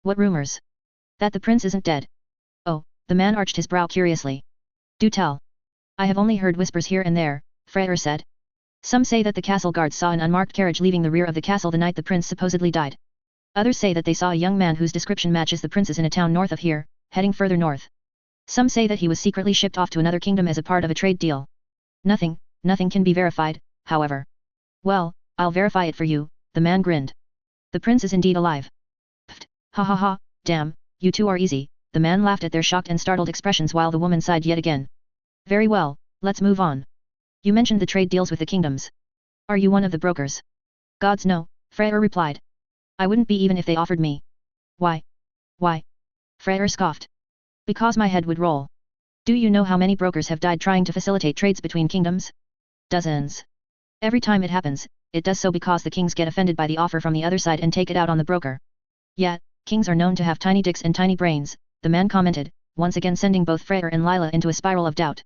Speaker 1: What rumors? That the prince isn't dead. Oh, the man arched his brow curiously. Do tell. I have only heard whispers here and there, Freyr said. Some say that the castle guards saw an unmarked carriage leaving the rear of the castle the night the prince supposedly died. Others say that they saw a young man whose description matches the prince's in a town north of here, heading further north. Some say that he was secretly shipped off to another kingdom as a part of a trade deal. Nothing can be verified, however. Well, I'll verify it for you, the man grinned. The prince is indeed alive. Pfft, ha ha ha, damn, you two are easy, the man laughed at their shocked and startled expressions while the woman sighed yet again. Very well, let's move on. You mentioned the trade deals with the kingdoms. Are you one of the brokers? Gods no, Freyr replied. I wouldn't be even if they offered me. Why? Why? Freyr scoffed. Because my head would roll. Do you know how many brokers have died trying to facilitate trades between kingdoms? Dozens. Every time it happens, it does so because the kings get offended by the offer from the other side and take it out on the broker. Yet, kings are known to have tiny dicks and tiny brains, the man commented, once again sending both Freyr and Lila into a spiral of doubt.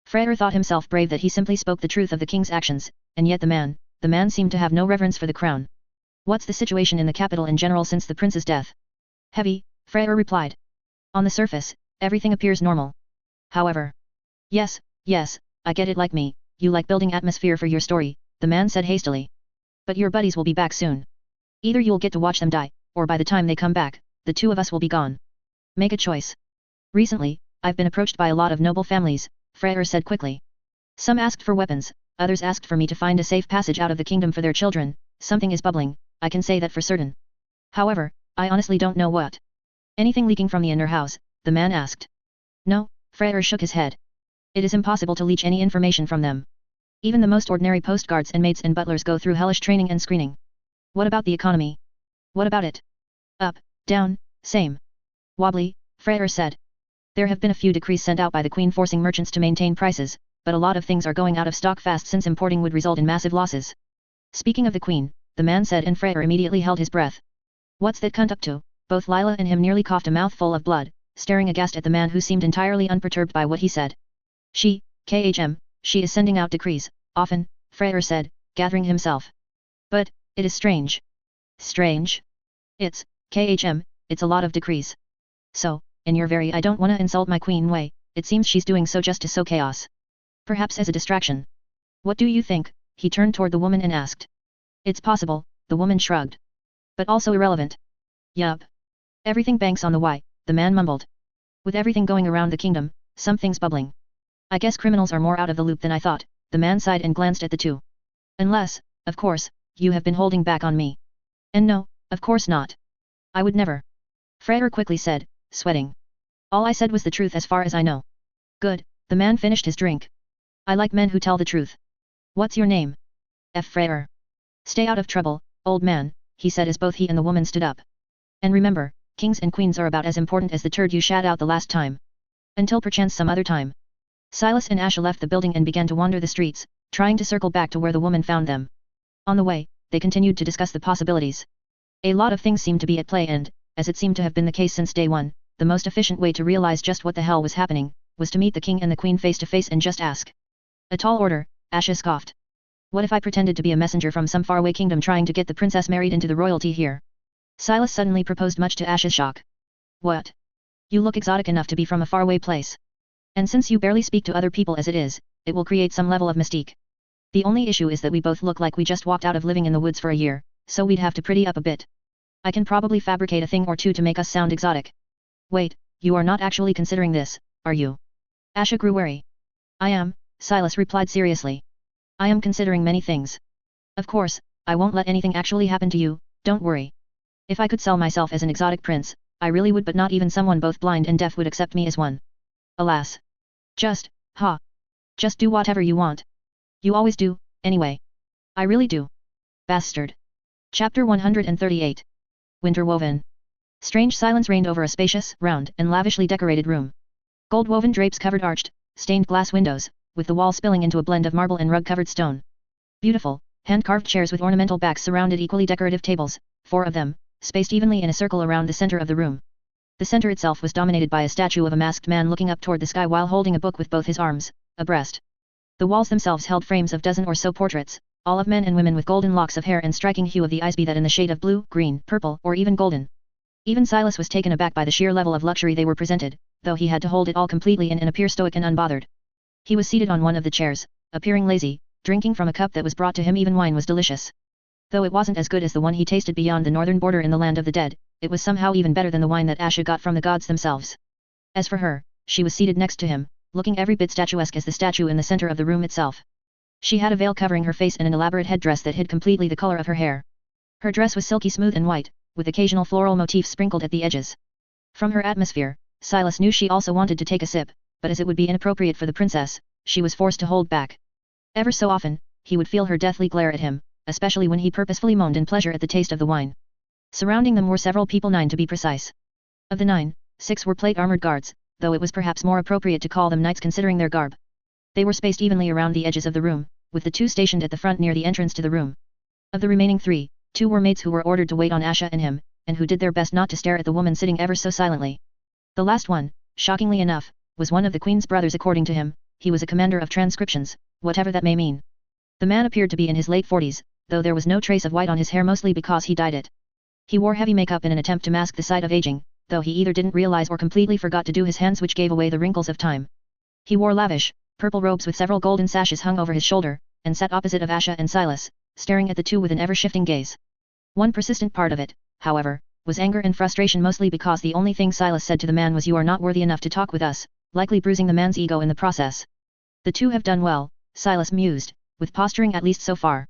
Speaker 1: Freyr thought himself brave that he simply spoke the truth of the king's actions, and yet the man seemed to have no reverence for the crown. What's the situation in the capital in general since the prince's death? Heavy, Freyr replied. On the surface, everything appears normal. However. Yes, I get it like me, you like building atmosphere for your story, the man said hastily. But your buddies will be back soon. Either you'll get to watch them die, or by the time they come back, the two of us will be gone. Make a choice. Recently, I've been approached by a lot of noble families, Freyr said quickly. Some asked for weapons, others asked for me to find a safe passage out of the kingdom for their children. Something is bubbling, I can say that for certain. However, I honestly don't know what. Anything leaking from the inner house, the man asked. No, Freyr shook his head. It is impossible to leach any information from them. Even the most ordinary postguards and maids and butlers go through hellish training and screening. What about the economy? What about it? Up, down, same. Wobbly, Freyr said. There have been a few decrees sent out by the Queen forcing merchants to maintain prices, but a lot of things are going out of stock fast since importing would result in massive losses. Speaking of the Queen, the man said, and Freyr immediately held his breath. What's that cunt up to? Both Lila and him nearly coughed a mouthful of blood, staring aghast at the man who seemed entirely unperturbed by what he said. She is sending out decrees, often, Freyr said, gathering himself. But, it is strange. Strange? It's a lot of decrees. So, in your very I don't wanna insult my queen way, it seems she's doing so just to sow chaos. Perhaps as a distraction. What do you think? He turned toward the woman and asked. It's possible, the woman shrugged. But also irrelevant. Yup. Everything banks on the why, the man mumbled. With everything going around the kingdom, something's bubbling. I guess criminals are more out of the loop than I thought, the man sighed and glanced at the two. Unless, of course, you have been holding back on me. And no, of course not. I would never. Freyr quickly said, sweating. All I said was the truth as far as I know. Good, the man finished his drink. I like men who tell the truth. What's your name? Freyr. Stay out of trouble, old man, he said as both he and the woman stood up. And remember, kings and queens are about as important as the turd you shat out the last time. Until perchance some other time. Silas and Asha left the building and began to wander the streets, trying to circle back to where the woman found them. On the way, they continued to discuss the possibilities. A lot of things seemed to be at play and, as it seemed to have been the case since day one, the most efficient way to realize just what the hell was happening, was to meet the king and the queen face to face and just ask. A tall order, Asha scoffed. What if I pretended to be a messenger from some faraway kingdom trying to get the princess married into the royalty here? Silas suddenly proposed, much to Asha's shock. What? You look exotic enough to be from a faraway place. And since you barely speak to other people as it is, it will create some level of mystique. The only issue is that we both look like we just walked out of living in the woods for a year, so we'd have to pretty up a bit. I can probably fabricate a thing or two to make us sound exotic. Wait, you are not actually considering this, are you? Asha grew wary. I am, Silas replied seriously. I am considering many things. Of course, I won't let anything actually happen to you, don't worry. If I could sell myself as an exotic prince, I really would, but not even someone both blind and deaf would accept me as one. Alas. Just do whatever you want. You always do, anyway. I really do. Bastard. Chapter 138. Winterwoven. Strange silence reigned over a spacious, round, and lavishly decorated room. Gold-woven drapes covered arched, stained glass windows, with the wall spilling into a blend of marble and rug-covered stone. Beautiful, hand-carved chairs with ornamental backs surrounded equally decorative tables, 4 of them, spaced evenly in a circle around the center of the room. The center itself was dominated by a statue of a masked man looking up toward the sky while holding a book with both his arms, abreast. The walls themselves held frames of dozen or so portraits, all of men and women with golden locks of hair and striking hue of the eyes, be that in the shade of blue, green, purple, or even golden. Even Silas was taken aback by the sheer level of luxury they were presented, though he had to hold it all completely in and appear stoic and unbothered. He was seated on one of the chairs, appearing lazy, drinking from a cup that was brought to him. Even wine was delicious. Though it wasn't as good as the one he tasted beyond the northern border in the land of the dead, it was somehow even better than the wine that Asha got from the gods themselves. As for her, she was seated next to him, looking every bit statuesque as the statue in the center of the room itself. She had a veil covering her face and an elaborate headdress that hid completely the color of her hair. Her dress was silky smooth and white, with occasional floral motifs sprinkled at the edges. From her atmosphere, Silas knew she also wanted to take a sip, but as it would be inappropriate for the princess, she was forced to hold back. Ever so often, he would feel her deathly glare at him, especially when he purposefully moaned in pleasure at the taste of the wine. Surrounding them were several people, 9 to be precise. Of the 9, 6 were plate-armored guards, though it was perhaps more appropriate to call them knights considering their garb. They were spaced evenly around the edges of the room, with the 2 stationed at the front near the entrance to the room. Of the remaining 3, 2 were maids who were ordered to wait on Asha and him, and who did their best not to stare at the woman sitting ever so silently. The last one, shockingly enough, was one of the Queen's brothers according to him. He was a commander of transcriptions, whatever that may mean. The man appeared to be in his late 40s, though there was no trace of white on his hair, mostly because he dyed it. He wore heavy makeup in an attempt to mask the sight of aging, though he either didn't realize or completely forgot to do his hands, which gave away the wrinkles of time. He wore lavish, purple robes with several golden sashes hung over his shoulder, and sat opposite of Asha and Silas, staring at the two with an ever-shifting gaze. One persistent part of it, however, was anger and frustration, mostly because the only thing Silas said to the man was, "You are not worthy enough to talk with us," likely bruising the man's ego in the process. The two have done well, Silas mused, with posturing at least so far.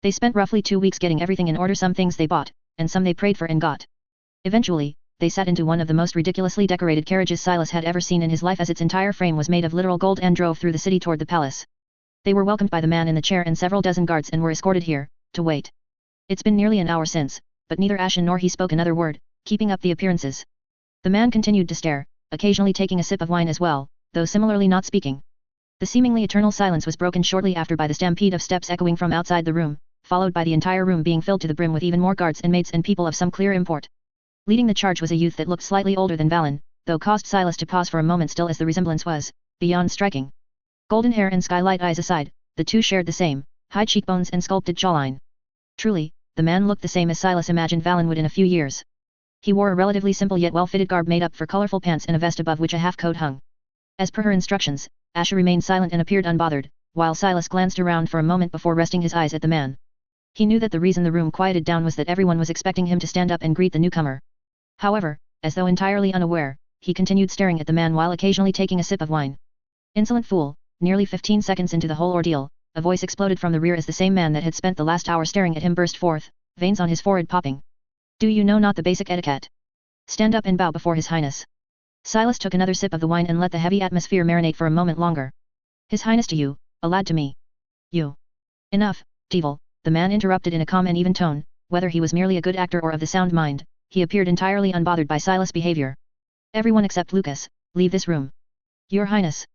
Speaker 1: They spent roughly 2 weeks getting everything in order, some things they bought, and some they prayed for and got. Eventually, they sat into one of the most ridiculously decorated carriages Silas had ever seen in his life, as its entire frame was made of literal gold, and drove through the city toward the palace. They were welcomed by the man in the chair and several dozen guards and were escorted here, to wait. It's been nearly an hour since, but neither Ashen nor he spoke another word, keeping up the appearances. The man continued to stare, occasionally taking a sip of wine as well, though similarly not speaking. The seemingly eternal silence was broken shortly after by the stampede of steps echoing from outside the room, followed by the entire room being filled to the brim with even more guards and maids and people of some clear import. Leading the charge was a youth that looked slightly older than Valen, though caused Silas to pause for a moment, still, as the resemblance was beyond striking. Golden hair and skylight eyes aside, the two shared the same high cheekbones and sculpted jawline. Truly, the man looked the same as Silas imagined Valen would in a few years. He wore a relatively simple yet well-fitted garb made up for colorful pants and a vest above which a half-coat hung. As per her instructions, Asha remained silent and appeared unbothered, while Silas glanced around for a moment before resting his eyes at the man. He knew that the reason the room quieted down was that everyone was expecting him to stand up and greet the newcomer. However, as though entirely unaware, he continued staring at the man while occasionally taking a sip of wine. "Insolent fool!" Nearly 15 seconds into the whole ordeal, a voice exploded from the rear as the same man that had spent the last hour staring at him burst forth, veins on his forehead popping. "Do you know not the basic etiquette? Stand up and bow before His Highness." Silas took another sip of the wine and let the heavy atmosphere marinate for a moment longer. "His Highness to you, a lad to me. You." "Enough, devil," the man interrupted in a calm and even tone. Whether he was merely a good actor or of the sound mind, he appeared entirely unbothered by Silas' behavior. "Everyone except Lucas, leave this room." "Your Highness."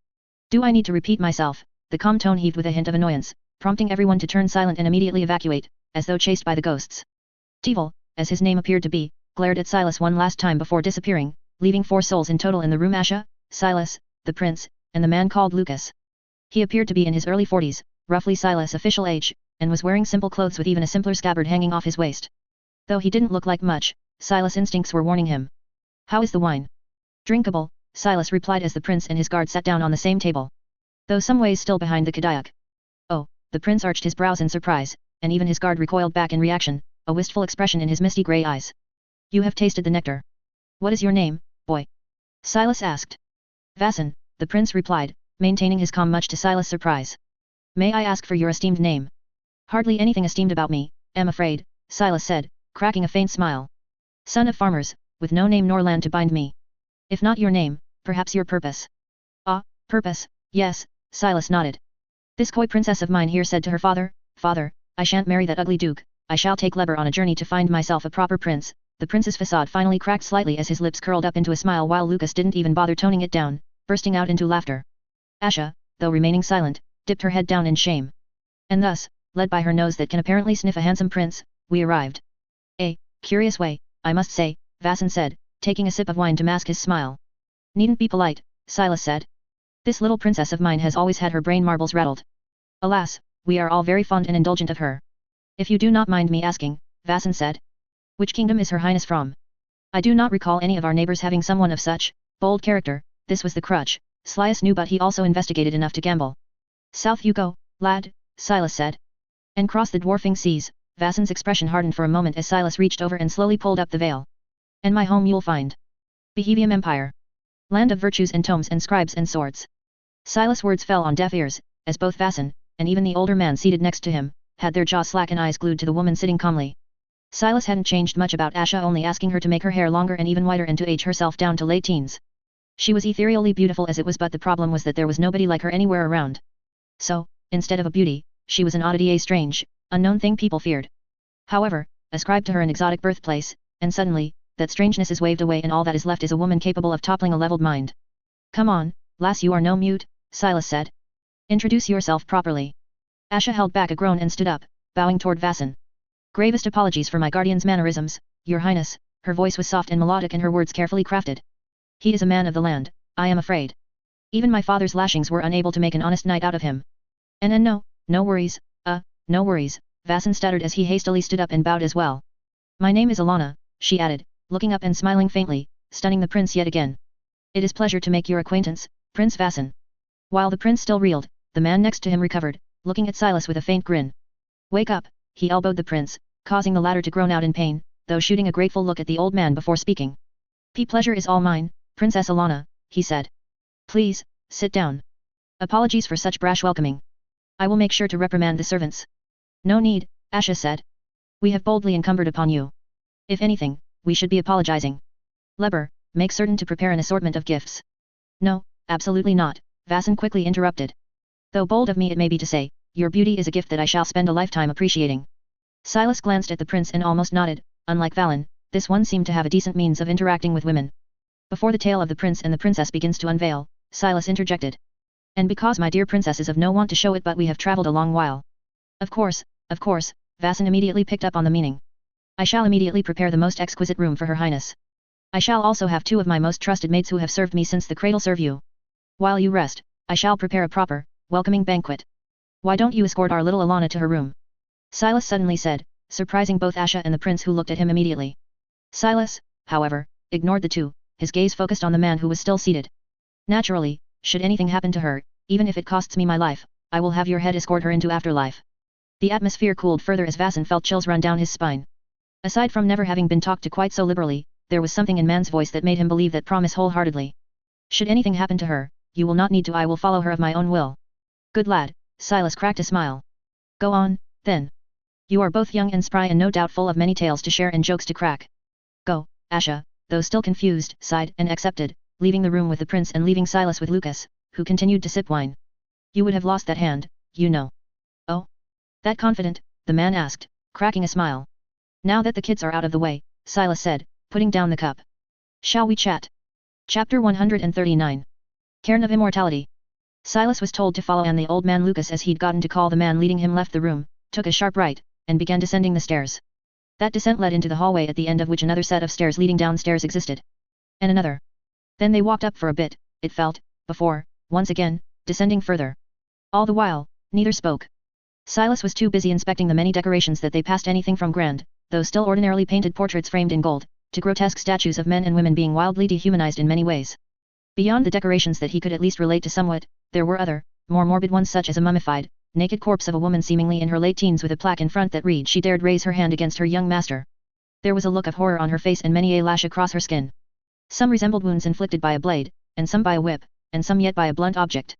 Speaker 1: "Do I need to repeat myself?" The calm tone heaved with a hint of annoyance, prompting everyone to turn silent and immediately evacuate, as though chased by the ghosts. Devil, as his name appeared to be, glared at Silas one last time before disappearing, leaving 4 souls in total in the room: Asha, Silas, the prince, and the man called Lucas. He appeared to be in his early 40s, roughly Silas' official age, and was wearing simple clothes with even a simpler scabbard hanging off his waist. Though he didn't look like much, Silas' instincts were warning him. "How is the wine?" "Drinkable," Silas replied as the prince and his guard sat down on the same table, though some ways still behind the Kadayak. "Oh," the prince arched his brows in surprise, and even his guard recoiled back in reaction, a wistful expression in his misty grey eyes. "You have tasted the nectar. What is your name, boy?" Silas asked. "Vasan," the prince replied, maintaining his calm much to Silas' surprise. "May I ask for your esteemed name?" "Hardly anything esteemed about me, am afraid," Silas said, cracking a faint smile. "Son of farmers, with no name nor land to bind me. If not your name, perhaps your purpose." "Ah, purpose, yes," Silas nodded. "This coy princess of mine here said to her father, 'Father, I shan't marry that ugly duke, I shall take Leber on a journey to find myself a proper prince.'" The prince's facade finally cracked slightly as his lips curled up into a smile, while Lucas didn't even bother toning it down, bursting out into laughter. Asha, though remaining silent, dipped her head down in shame. "And thus, led by her nose that can apparently sniff a handsome prince, we arrived." "A curious way, I must say," Vasan said, taking a sip of wine to mask his smile. "Needn't be polite," Silas said. "This little princess of mine has always had her brain marbles rattled. Alas, we are all very fond and indulgent of her." "If you do not mind me asking," Vasan said, "which kingdom is Her Highness from? I do not recall any of our neighbors having someone of such bold character." This was the crutch Silas knew, but he also investigated enough to gamble. "South you go, lad," Silas said. "And cross the dwarfing seas." Vasan's expression hardened for a moment as Silas reached over and slowly pulled up the veil. "And my home you'll find. Bohemian Empire." Land of virtues and tomes and scribes and swords. Silas' words fell on deaf ears, as both Vasan, and even the older man seated next to him, had their jaws slack and eyes glued to the woman sitting calmly. Silas hadn't changed much about Asha, only asking her to make her hair longer and even whiter and to age herself down to late teens. She was ethereally beautiful as it was, but the problem was that there was nobody like her anywhere around. So, instead of a beauty, she was an oddity, a strange, unknown thing people feared. However, ascribe to her an exotic birthplace, and suddenly, that strangeness is waved away and all that is left is a woman capable of toppling a leveled mind. Come on, lass, you are no mute, Silas said. Introduce yourself properly. Asha held back a groan and stood up, bowing toward Vasan. Gravest apologies for my guardian's mannerisms, your highness. Her voice was soft and melodic and her words carefully crafted. He is a man of the land, I am afraid. Even my father's lashings were unable to make an honest knight out of him. And no worries, no worries, Vasan stuttered as he hastily stood up and bowed as well. My name is Alana, she added, looking up and smiling faintly, stunning the prince yet again. It is pleasure to make your acquaintance, Prince Vasan. While the prince still reeled, the man next to him recovered, looking at Silas with a faint grin. Wake up, he elbowed the prince, causing the latter to groan out in pain, though shooting a grateful look at the old man before speaking. Pleasure is all mine, Princess Alana, he said. Please, sit down. Apologies for such brash welcoming. I will make sure to reprimand the servants. No need, Asha said. We have boldly encumbered upon you. If anything, we should be apologizing. Leber, make certain to prepare an assortment of gifts. No, absolutely not, Vasan quickly interrupted. Though bold of me it may be to say, your beauty is a gift that I shall spend a lifetime appreciating. Silas glanced at the prince and almost nodded. Unlike Valen, this one seemed to have a decent means of interacting with women. Before the tale of the prince and the princess begins to unveil, Silas interjected. And because my dear princess is of no want to show it, but we have travelled a long while. Of course, Vasan immediately picked up on the meaning. I shall immediately prepare the most exquisite room for her highness. I shall also have 2 of my most trusted maids who have served me since the cradle serve you. While you rest, I shall prepare a proper, welcoming banquet. Why don't you escort our little Alana to her room? Silas suddenly said, surprising both Asha and the prince, who looked at him immediately. Silas, however, ignored the two, his gaze focused on the man who was still seated. Naturally, should anything happen to her, even if it costs me my life, I will have your head escort her into afterlife. The atmosphere cooled further as Vasan felt chills run down his spine. Aside from never having been talked to quite so liberally, there was something in man's voice that made him believe that promise wholeheartedly. Should anything happen to her, you will not need to, I will follow her of my own will. Good lad, Silas cracked a smile. Go on, then. You are both young and spry and no doubt full of many tales to share and jokes to crack. Go, Asha, though still confused, sighed and accepted, leaving the room with the prince and leaving Silas with Lucas, who continued to sip wine. You would have lost that hand, you know. Oh? That confident? The man asked, cracking a smile. Now that the kids are out of the way, Silas said, putting down the cup. Shall we chat? Chapter 139. Cairn of Immortality. Silas was told to follow, and the old man Lucas, as he'd gotten to call the man leading him, left the room, took a sharp right, and began descending the stairs. That descent led into the hallway, at the end of which another set of stairs leading downstairs existed. And another. Then they walked up for a bit, it felt, before, once again, descending further. All the while, neither spoke. Silas was too busy inspecting the many decorations that they passed anything from grand, though still ordinarily painted portraits framed in gold, to grotesque statues of men and women being wildly dehumanized in many ways. Beyond the decorations that he could at least relate to somewhat, there were other, more morbid ones, such as a mummified, naked corpse of a woman seemingly in her late teens with a plaque in front that read she dared raise her hand against her young master. There was a look of horror on her face and many a lash across her skin. Some resembled wounds inflicted by a blade, and some by a whip, and some yet by a blunt object.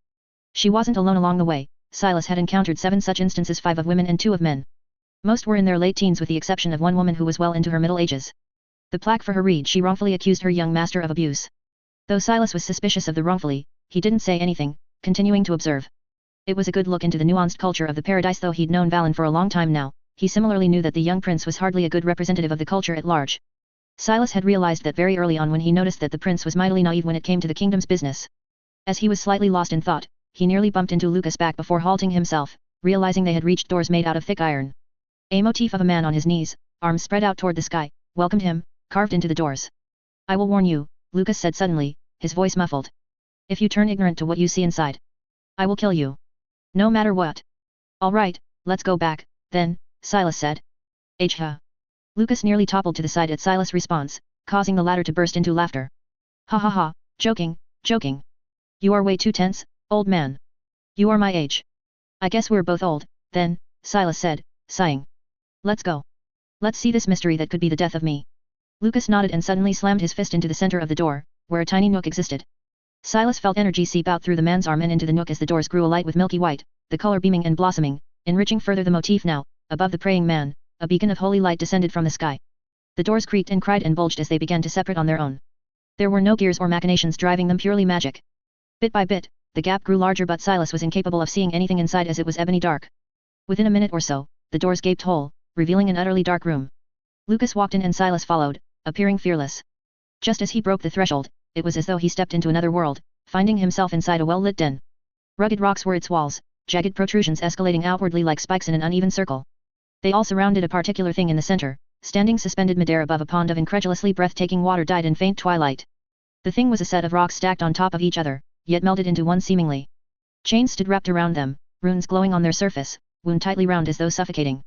Speaker 1: She wasn't alone along the way. Silas had encountered 7 such instances, 5 of women and 2 of men. Most were in their late teens with the exception of one woman who was well into her middle ages. The plaque for her read she wrongfully accused her young master of abuse. Though Silas was suspicious of the wrongfully, he didn't say anything, continuing to observe. It was a good look into the nuanced culture of the paradise. Though he'd known Valen for a long time now, he similarly knew that the young prince was hardly a good representative of the culture at large. Silas had realized that very early on when he noticed that the prince was mightily naive when it came to the kingdom's business. As he was slightly lost in thought, he nearly bumped into Lucas back before halting himself, realizing they had reached doors made out of thick iron. A motif of a man on his knees, arms spread out toward the sky, welcomed him, carved into the doors. I will warn you, Lucas said suddenly, his voice muffled. If you turn ignorant to what you see inside, I will kill you. No matter what. All right, let's go back, then, Silas said. Ha. Lucas nearly toppled to the side at Silas' response, causing the latter to burst into laughter. Ha ha ha, joking. You are way too tense, old man. You are my age. I guess we're both old, then, Silas said, sighing. Let's go. Let's see this mystery that could be the death of me. Lucas nodded and suddenly slammed his fist into the center of the door, where a tiny nook existed. Silas felt energy seep out through the man's arm and into the nook as the doors grew alight with milky white, the color beaming and blossoming, enriching further the motif now. Above the praying man, a beacon of holy light descended from the sky. The doors creaked and cried and bulged as they began to separate on their own. There were no gears or machinations driving them, purely magic. Bit by bit, the gap grew larger, but Silas was incapable of seeing anything inside as it was ebony dark. Within a minute or so, the doors gaped whole, revealing an utterly dark room. Lucas walked in and Silas followed, appearing fearless. Just as he broke the threshold, it was as though he stepped into another world, finding himself inside a well-lit den. Rugged rocks were its walls, jagged protrusions escalating outwardly like spikes in an uneven circle. They all surrounded a particular thing in the center, standing suspended midair above a pond of incredulously breathtaking water dyed in faint twilight. The thing was a set of rocks stacked on top of each other, yet melded into one seemingly. Chains stood wrapped around them, runes glowing on their surface, wound tightly round as though suffocating.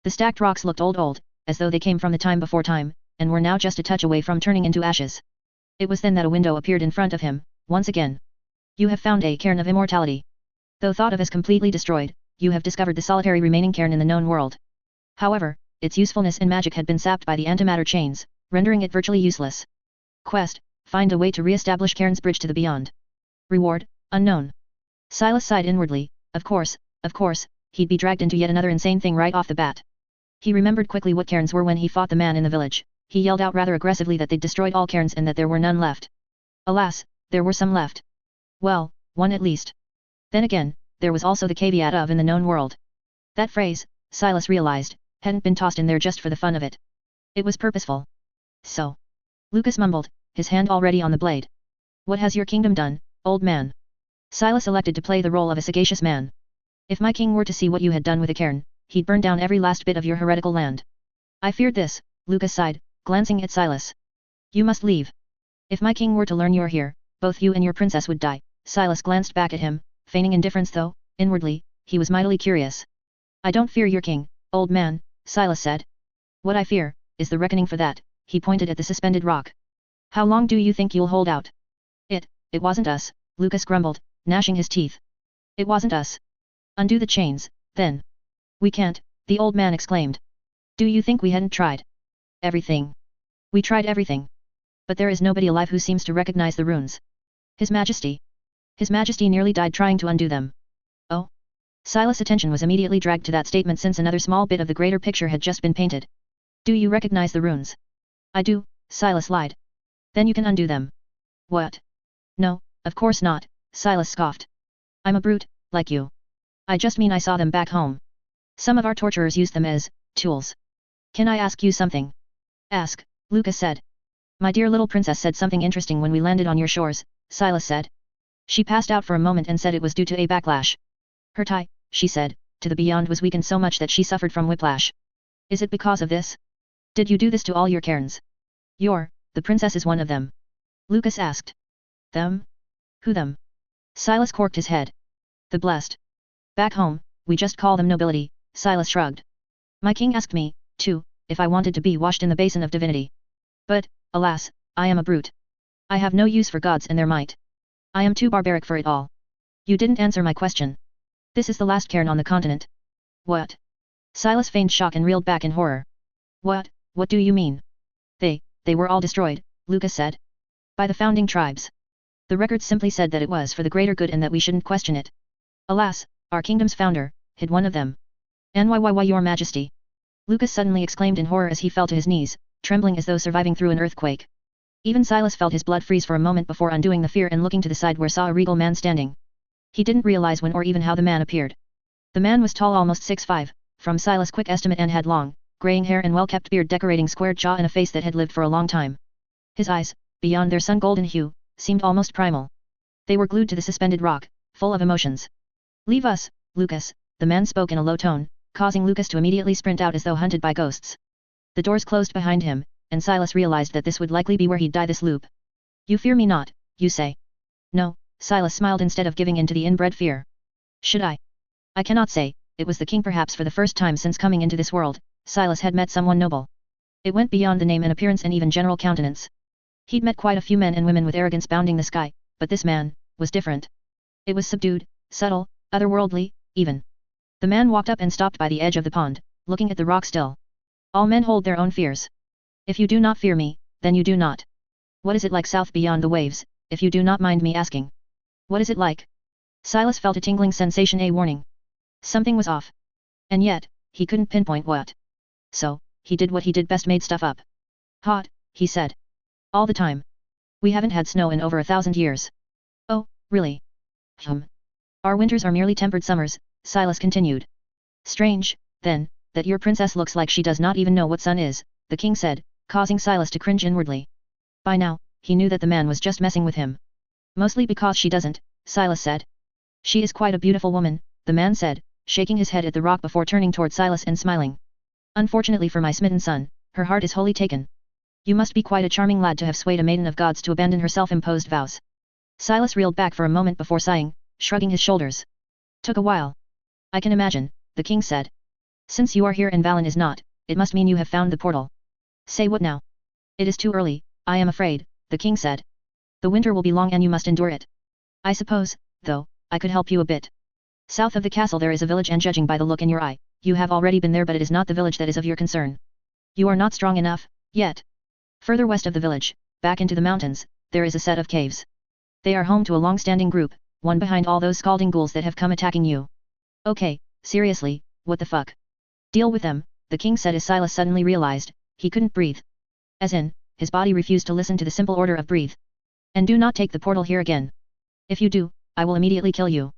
Speaker 1: The stacked rocks looked old, as though they came from the time before time, and were now just a touch away from turning into ashes. It was then that a window appeared in front of him, once again. You have found a cairn of immortality. Though thought of as completely destroyed, you have discovered the solitary remaining cairn in the known world. However, its usefulness in magic had been sapped by the antimatter chains, rendering it virtually useless. Quest: find a way to re-establish cairn's bridge to the beyond. Reward: unknown. Silas sighed inwardly. Of course, he'd be dragged into yet another insane thing right off the bat. He remembered quickly what cairns were when he fought the man in the village. He yelled out rather aggressively that they'd destroyed all cairns and that there were none left. Alas, there were some left. Well, one at least. Then again, there was also the caveat of in the known world. That phrase, Silas realized, hadn't been tossed in there just for the fun of it. It was purposeful. So. Lucas mumbled, his hand already on the blade. What has your kingdom done, old man? Silas elected to play the role of a sagacious man. If my king were to see what you had done with a cairn, he'd burn down every last bit of your heretical land. I feared this, Lucas sighed, glancing at Silas. You must leave. If my king were to learn you're here, both you and your princess would die. Silas glanced back at him, feigning indifference though, inwardly, he was mightily curious. I don't fear your king, old man, Silas said. What I fear, is the reckoning for that. He pointed at the suspended rock. How long do you think you'll hold out? It wasn't us, Lucas grumbled, gnashing his teeth. It wasn't us. Undo the chains, then. We can't, the old man exclaimed. Do you think we hadn't tried? Everything. We tried everything. But there is nobody alive who seems to recognize the runes. His Majesty. His Majesty nearly died trying to undo them. Oh? Silas' attention was immediately dragged to that statement since another small bit of the greater picture had just been painted. Do you recognize the runes? I do, Silas lied. Then you can undo them. What? No, of course not, Silas scoffed. I'm a brute, like you. I just mean I saw them back home. Some of our torturers used them as tools. Can I ask you something? Ask, Lucas said. My dear little princess said something interesting when we landed on your shores, Silas said. She passed out for a moment and said it was due to a backlash. Her tie, she said, to the beyond was weakened so much that she suffered from whiplash. Is it because of this? Did you do this to all your cairns? The princess is one of them. Lucas asked. Them? Who them? Silas corked his head. The blessed. Back home, we just call them nobility, Silas shrugged. My king asked me, too, if I wanted to be washed in the basin of divinity. But, alas, I am a brute. I have no use for gods and their might. I am too barbaric for it all. You didn't answer my question. This is the last cairn on the continent. What? Silas feigned shock and reeled back in horror. What do you mean? They were all destroyed, Lucas said. By the founding tribes. The records simply said that it was for the greater good and that we shouldn't question it. Alas, our kingdom's founder, hid one of them. And why your majesty? Lucas suddenly exclaimed in horror as he fell to his knees, trembling as though surviving through an earthquake. Even Silas felt his blood freeze for a moment before undoing the fear and looking to the side where saw a regal man standing. He didn't realize when or even how the man appeared. The man was tall, almost 6'5", from Silas' quick estimate, and had long, graying hair and well-kept beard decorating squared jaw and a face that had lived for a long time. His eyes, beyond their sun-golden hue, seemed almost primal. They were glued to the suspended rock, full of emotions. Leave us, Lucas, the man spoke in a low tone, causing Lucas to immediately sprint out as though hunted by ghosts. The doors closed behind him, and Silas realized that this would likely be where he'd die this loop. You fear me not, you say? No, Silas smiled instead of giving in to the inbred fear. Should I? I cannot say. It was the king. Perhaps for the first time since coming into this world, Silas had met someone noble. It went beyond the name and appearance and even general countenance. He'd met quite a few men and women with arrogance bounding the sky, but this man was different. It was subdued, subtle, otherworldly, even. The man walked up and stopped by the edge of the pond, looking at the rock still. All men hold their own fears. If you do not fear me, then you do not. What is it like south beyond the waves? if you do not mind me asking. What is it like? Silas felt a tingling sensation, a warning. Something was off. And yet, he couldn't pinpoint what. So, he did what he did best, made stuff up. Hot, he said. All the time. We haven't had snow in over 1,000 years. Oh, really? Our winters are merely tempered summers, Silas continued. Strange, then, that your princess looks like she does not even know what sun is, the king said, causing Silas to cringe inwardly. By now, he knew that the man was just messing with him. Mostly because she doesn't, Silas said. She is quite a beautiful woman, the man said, shaking his head at the rock before turning toward Silas and smiling. Unfortunately for my smitten son, her heart is wholly taken. You must be quite a charming lad to have swayed a maiden of gods to abandon her self-imposed vows. Silas reeled back for a moment before sighing, shrugging his shoulders. Took a while. I can imagine, the king said. Since you are here and Valen is not, it must mean you have found the portal. Say what now? It is too early, I am afraid, the king said. The winter will be long and you must endure it. I suppose, though, I could help you a bit. South of the castle there is a village, and judging by the look in your eye, you have already been there, but it is not the village that is of your concern. You are not strong enough, yet. Further west of the village, back into the mountains, there is a set of caves. They are home to a long-standing group, one behind all those scalding ghouls that have come attacking you. Okay, seriously, what the fuck? Deal with them, the king said as Silas suddenly realized, he couldn't breathe. As in, his body refused to listen to the simple order of breathe. And do not take the portal here again. If you do, I will immediately kill you.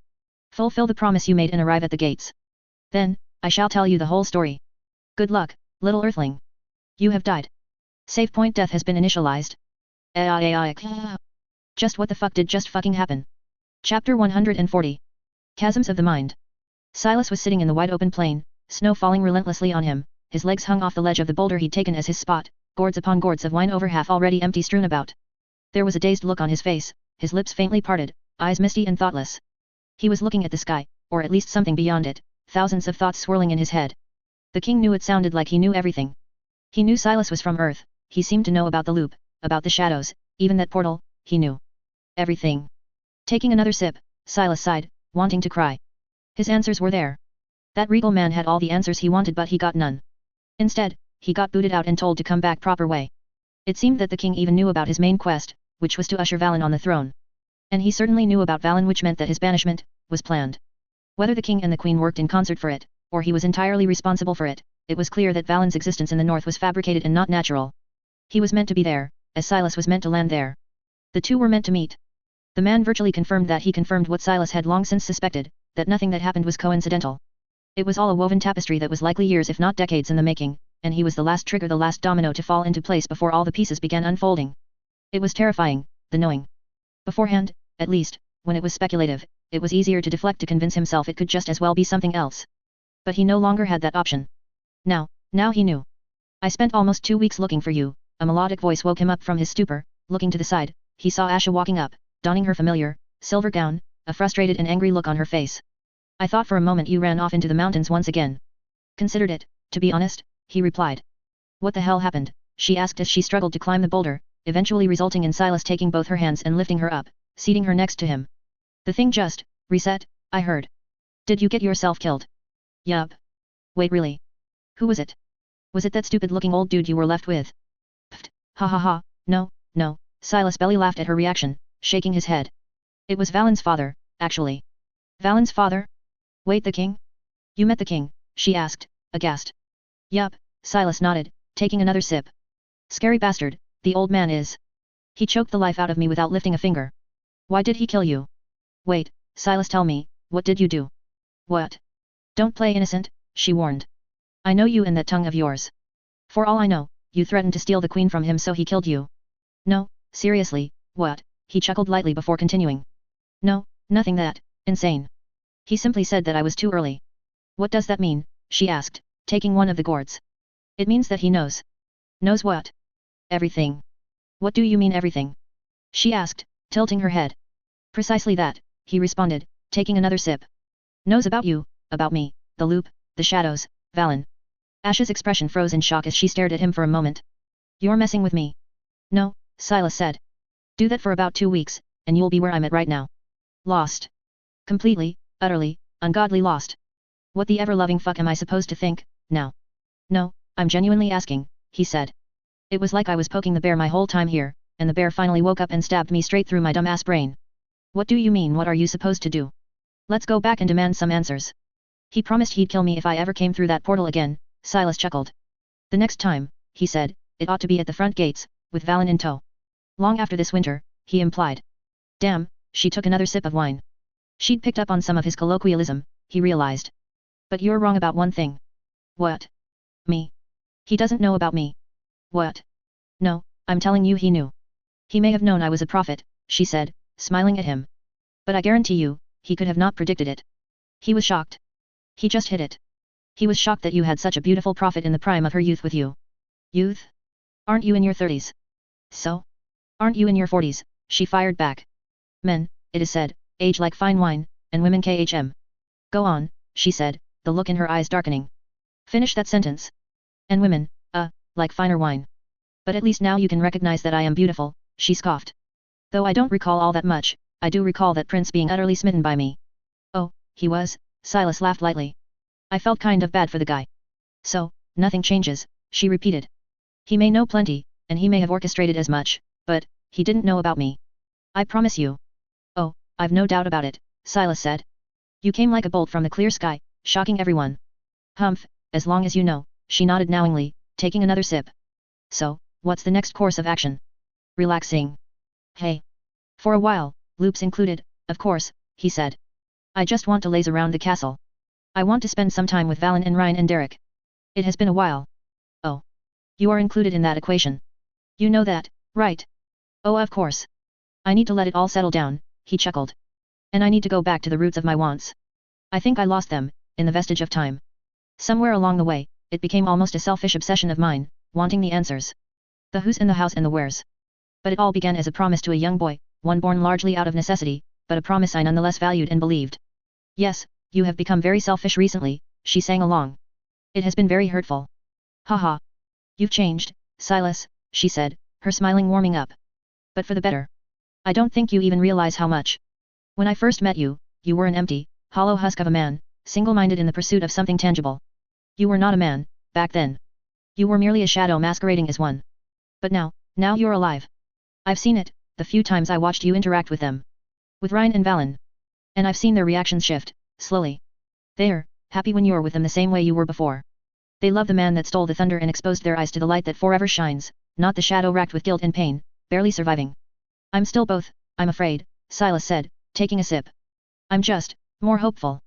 Speaker 1: Fulfill the promise you made and arrive at the gates. Then, I shall tell you the whole story. Good luck, little earthling. You have died. Save point death has been initialized. Just what the fuck did just fucking happen? Chapter 140. Chasms of the Mind. Silas was sitting in the wide open plain, snow falling relentlessly on him, his legs hung off the ledge of the boulder he'd taken as his spot, gourds upon gourds of wine over half already empty strewn about. There was a dazed look on his face, his lips faintly parted, eyes misty and thoughtless. He was looking at the sky, or at least something beyond it, thousands of thoughts swirling in his head. The king knew it sounded like he knew everything. He knew Silas was from Earth, he seemed to know about the loop, about the shadows, even that portal, he knew. Everything. Taking another sip, Silas sighed, wanting to cry. His answers were there. That regal man had all the answers he wanted, but he got none. Instead, he got booted out and told to come back proper way. It seemed that the king even knew about his main quest, which was to usher Valen on the throne. And he certainly knew about Valen, which meant that his banishment was planned. Whether the king and the queen worked in concert for it, or he was entirely responsible for it, it was clear that Valen's existence in the north was fabricated and not natural. He was meant to be there, as Silas was meant to land there. The two were meant to meet. The man virtually confirmed that. He confirmed what Silas had long since suspected, that nothing that happened was coincidental. It was all a woven tapestry that was likely years if not decades in the making, and he was the last trigger, the last domino to fall into place before all the pieces began unfolding. It was terrifying, the knowing. Beforehand, at least, when it was speculative, it was easier to deflect, to convince himself it could just as well be something else. But he no longer had that option. Now he knew. I spent almost 2 weeks looking for you, a melodic voice woke him up from his stupor. Looking to the side, he saw Asha walking up, donning her familiar, silver gown, a frustrated and angry look on her face. I thought for a moment you ran off into the mountains once again. Considered it, to be honest, he replied. What the hell happened? She asked as she struggled to climb the boulder, eventually resulting in Silas taking both her hands and lifting her up, seating her next to him. The thing just reset, I heard. Did you get yourself killed? Yup. Wait, really? Who was it? Was it that stupid-looking old dude you were left with? Pfft, ha ha ha, no, Silas belly laughed at her reaction, shaking his head. It was Valen's father, actually. Valen's father? Wait, the king? You met the king? She asked, aghast. Yup, Silas nodded, taking another sip. Scary bastard, the old man is. He choked the life out of me without lifting a finger. Why did he kill you? Wait, Silas, tell me, what did you do? What? Don't play innocent, she warned. I know you and that tongue of yours. For all I know, you threatened to steal the queen from him, so he killed you. No, seriously, what? He chuckled lightly before continuing. No, nothing that insane. He simply said that I was too early. What does that mean? She asked, taking one of the gourds. It means that he knows. Knows what? Everything. What do you mean everything? She asked, tilting her head. Precisely that, he responded, taking another sip. Knows about you, about me, the loop, the shadows, Valen. Asha's expression froze in shock as she stared at him for a moment. You're messing with me. No, Silas said. Do that for about 2 weeks, and you'll be where I'm at right now. Lost. Completely, utterly, ungodly lost. What the ever-loving fuck am I supposed to think, now? No, I'm genuinely asking, he said. It was like I was poking the bear my whole time here, and the bear finally woke up and stabbed me straight through my dumb-ass brain. What do you mean? What are you supposed to do? Let's go back and demand some answers. He promised he'd kill me if I ever came through that portal again, Silas chuckled. The next time, he said, it ought to be at the front gates, with Valen in tow. Long after this winter, he implied. Damn, she took another sip of wine. She'd picked up on some of his colloquialism, he realized. But you're wrong about one thing. What? Me? He doesn't know about me. What? No, I'm telling you he knew. He may have known I was a prophet, she said, smiling at him. But I guarantee you, he could have not predicted it. He was shocked. He just hit it. He was shocked that you had such a beautiful prophet in the prime of her youth with you. Youth? Aren't you in your 30s? So? Aren't you in your 40s? She fired back. Men, it is said, age like fine wine, and women khm. Go on, she said, the look in her eyes darkening. Finish that sentence. And women, like finer wine. But at least now you can recognize that I am beautiful, she scoffed. Though I don't recall all that much, I do recall that prince being utterly smitten by me. Oh, he was? Silas laughed lightly. I felt kind of bad for the guy. So, nothing changes, she repeated. He may know plenty, and he may have orchestrated as much, but, he didn't know about me. I promise you. Oh, I've no doubt about it, Silas said. You came like a bolt from the clear sky, shocking everyone. Humph, as long as you know, she nodded knowingly, taking another sip. So, what's the next course of action? Relaxing. Hey. For a while, loops included, of course, he said. I just want to laze around the castle. I want to spend some time with Valen and Ryan and Derek. It has been a while. Oh. You are included in that equation. You know that, right? Oh, of course. I need to let it all settle down, he chuckled. And I need to go back to the roots of my wants. I think I lost them, in the vestige of time. Somewhere along the way, it became almost a selfish obsession of mine, wanting the answers. The who's in the house and the where's. But it all began as a promise to a young boy, one born largely out of necessity, but a promise I nonetheless valued and believed. Yes, you have become very selfish recently, she sang along. It has been very hurtful. Haha. You've changed, Silas, she said, her smiling warming up. But for the better. I don't think you even realize how much. When I first met you, you were an empty, hollow husk of a man, single-minded in the pursuit of something tangible. You were not a man, back then. You were merely a shadow masquerading as one. But now you're alive. I've seen it, the few times I watched you interact with them. With Ryan and Valen. And I've seen their reactions shift, slowly. They're happy when you're with them the same way you were before. They love the man that stole the thunder and exposed their eyes to the light that forever shines, not the shadow racked with guilt and pain, barely surviving. I'm still both, I'm afraid, Silas said, taking a sip. I'm just more hopeful.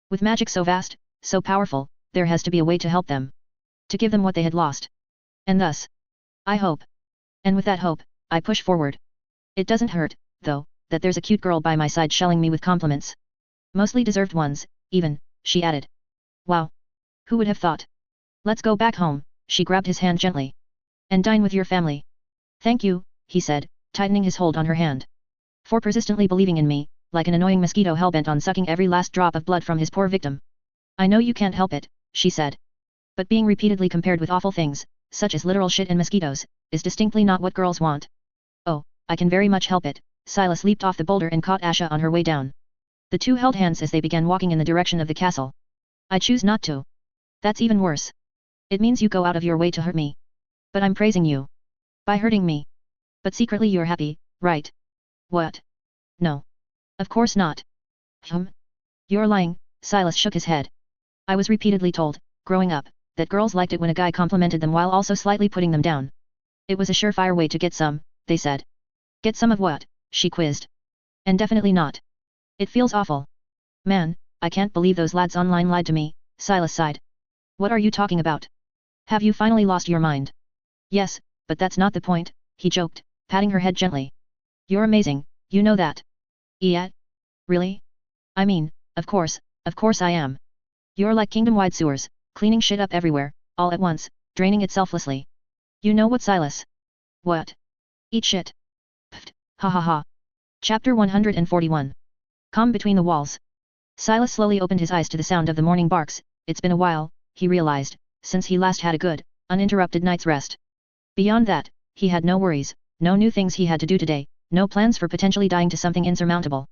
Speaker 1: With magic so vast, so powerful, there has to be a way to help them. To give them what they had lost. And thus, I hope. And with that hope, I push forward. It doesn't hurt, though, that there's a cute girl by my side shelling me with compliments. Mostly deserved ones, even, she added. Wow. Who would have thought? Let's go back home, she grabbed his hand gently. And dine with your family. Thank you, he said, tightening his hold on her hand. For persistently believing in me, like an annoying mosquito hellbent on sucking every last drop of blood from his poor victim. I know you can't help it, she said. But being repeatedly compared with awful things, such as literal shit and mosquitoes, is distinctly not what girls want. Oh, I can very much help it, Silas leaped off the boulder and caught Asha on her way down. The two held hands as they began walking in the direction of the castle. I choose not to. That's even worse. It means you go out of your way to hurt me. But I'm praising you. By hurting me. But secretly you're happy, right? What? No. Of course not. You're lying, Silas shook his head. I was repeatedly told, growing up, that girls liked it when a guy complimented them while also slightly putting them down. It was a surefire way to get some, they said. Get some of what? She quizzed. And definitely not. It feels awful. Man, I can't believe those lads online lied to me, Silas sighed. What are you talking about? Have you finally lost your mind? Yes, but that's not the point, he joked, patting her head gently. You're amazing, you know that. Yeah? Really? I mean, of course I am. You're like kingdom-wide sewers, cleaning shit up everywhere, all at once, draining it selflessly. You know what, Silas? What? Eat shit. Pfft, ha ha ha. Chapter 141. Calm between the walls. Silas slowly opened his eyes to the sound of the morning barks. It's been a while, he realized, since he last had a good, uninterrupted night's rest. Beyond that, he had no worries, no new things he had to do today, no plans for potentially dying to something insurmountable.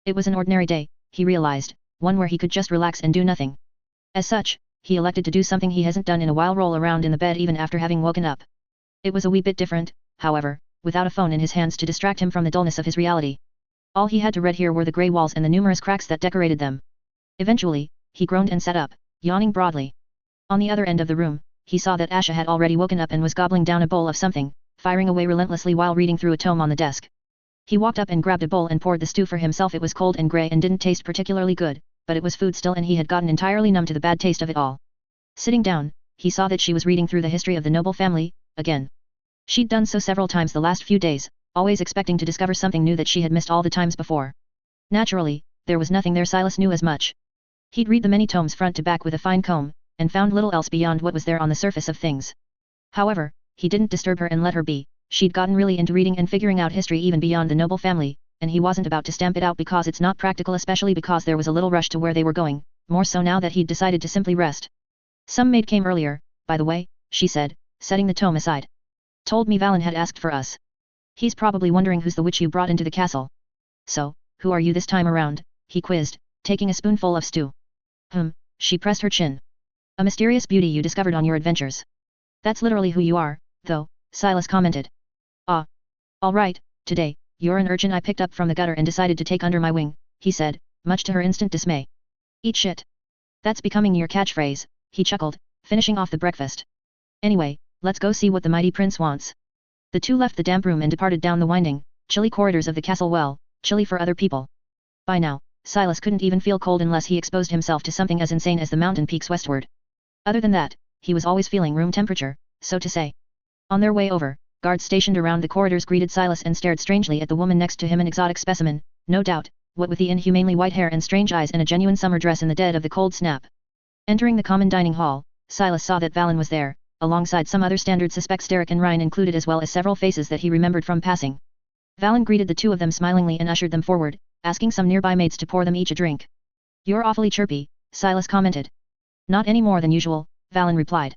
Speaker 1: It was an ordinary day, he realized, one where he could just relax and do nothing. As such, he elected to do something he hasn't done in a while: roll around in the bed even after having woken up. It was a wee bit different, however, without a phone in his hands to distract him from the dullness of his reality. All he had to read here were the grey walls and the numerous cracks that decorated them. Eventually, he groaned and sat up, yawning broadly. On the other end of the room, he saw that Asha had already woken up and was gobbling down a bowl of something, firing away relentlessly while reading through a tome on the desk. He walked up and grabbed a bowl and poured the stew for himself. It was cold and grey and didn't taste particularly good, but it was food still and he had gotten entirely numb to the bad taste of it all. Sitting down, he saw that she was reading through the history of the noble family, again. She'd done so several times the last few days, always expecting to discover something new that she had missed all the times before. Naturally, there was nothing there Silas knew as much. He'd read the many tomes front to back with a fine comb, and found little else beyond what was there on the surface of things. However, he didn't disturb her and let her be. She'd gotten really into reading and figuring out history even beyond the noble family, and he wasn't about to stamp it out because it's not practical, especially because there was a little rush to where they were going, more so now that he'd decided to simply rest. Some maid came earlier, by the way, she said, setting the tome aside. Told me Valen had asked for us. He's probably wondering who's the witch you brought into the castle. So, who are you this time around? He quizzed, taking a spoonful of stew. She pressed her chin. A mysterious beauty you discovered on your adventures. That's literally who you are, though, Silas commented. Ah. All right, today, you're an urchin I picked up from the gutter and decided to take under my wing, he said, much to her instant dismay. Eat shit. That's becoming your catchphrase, he chuckled, finishing off the breakfast. Anyway, let's go see what the mighty prince wants. The two left the damp room and departed down the winding, chilly corridors of the castle. Well, chilly for other people. By now, Silas couldn't even feel cold unless he exposed himself to something as insane as the mountain peaks westward. Other than that, he was always feeling room temperature, so to say. On their way over, guards stationed around the corridors greeted Silas and stared strangely at the woman next to him, an exotic specimen, no doubt, what with the inhumanely white hair and strange eyes and a genuine summer dress in the dead of the cold snap. Entering the common dining hall, Silas saw that Valen was there, alongside some other standard suspects, Derek and Ryan included, as well as several faces that he remembered from passing. Valen greeted the two of them smilingly and ushered them forward, asking some nearby maids to pour them each a drink. You're awfully chirpy, Silas commented. Not any more than usual, Valen replied.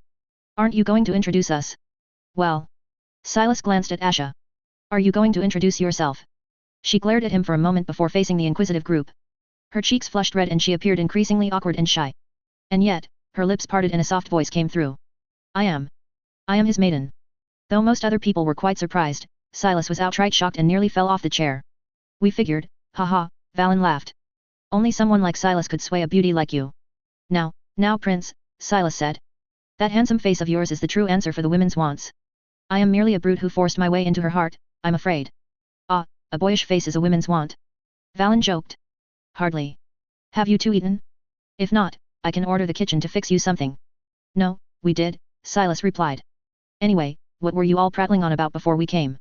Speaker 1: Aren't you going to introduce us? Well. Silas glanced at Asha. Are you going to introduce yourself? She glared at him for a moment before facing the inquisitive group. Her cheeks flushed red and she appeared increasingly awkward and shy. And yet, her lips parted and a soft voice came through. I am his maiden. Though most other people were quite surprised, Silas was outright shocked and nearly fell off the chair. We figured, haha, Valen laughed. Only someone like Silas could sway a beauty like you. Now Prince, Silas said. That handsome face of yours is the true answer for the women's wants. I am merely a brute who forced my way into her heart, I'm afraid. Ah, a boyish face is a woman's want. Valen joked. Hardly. Have you two eaten? If not, I can order the kitchen to fix you something. No, we did, Silas replied. Anyway, what were you all prattling on about before we came?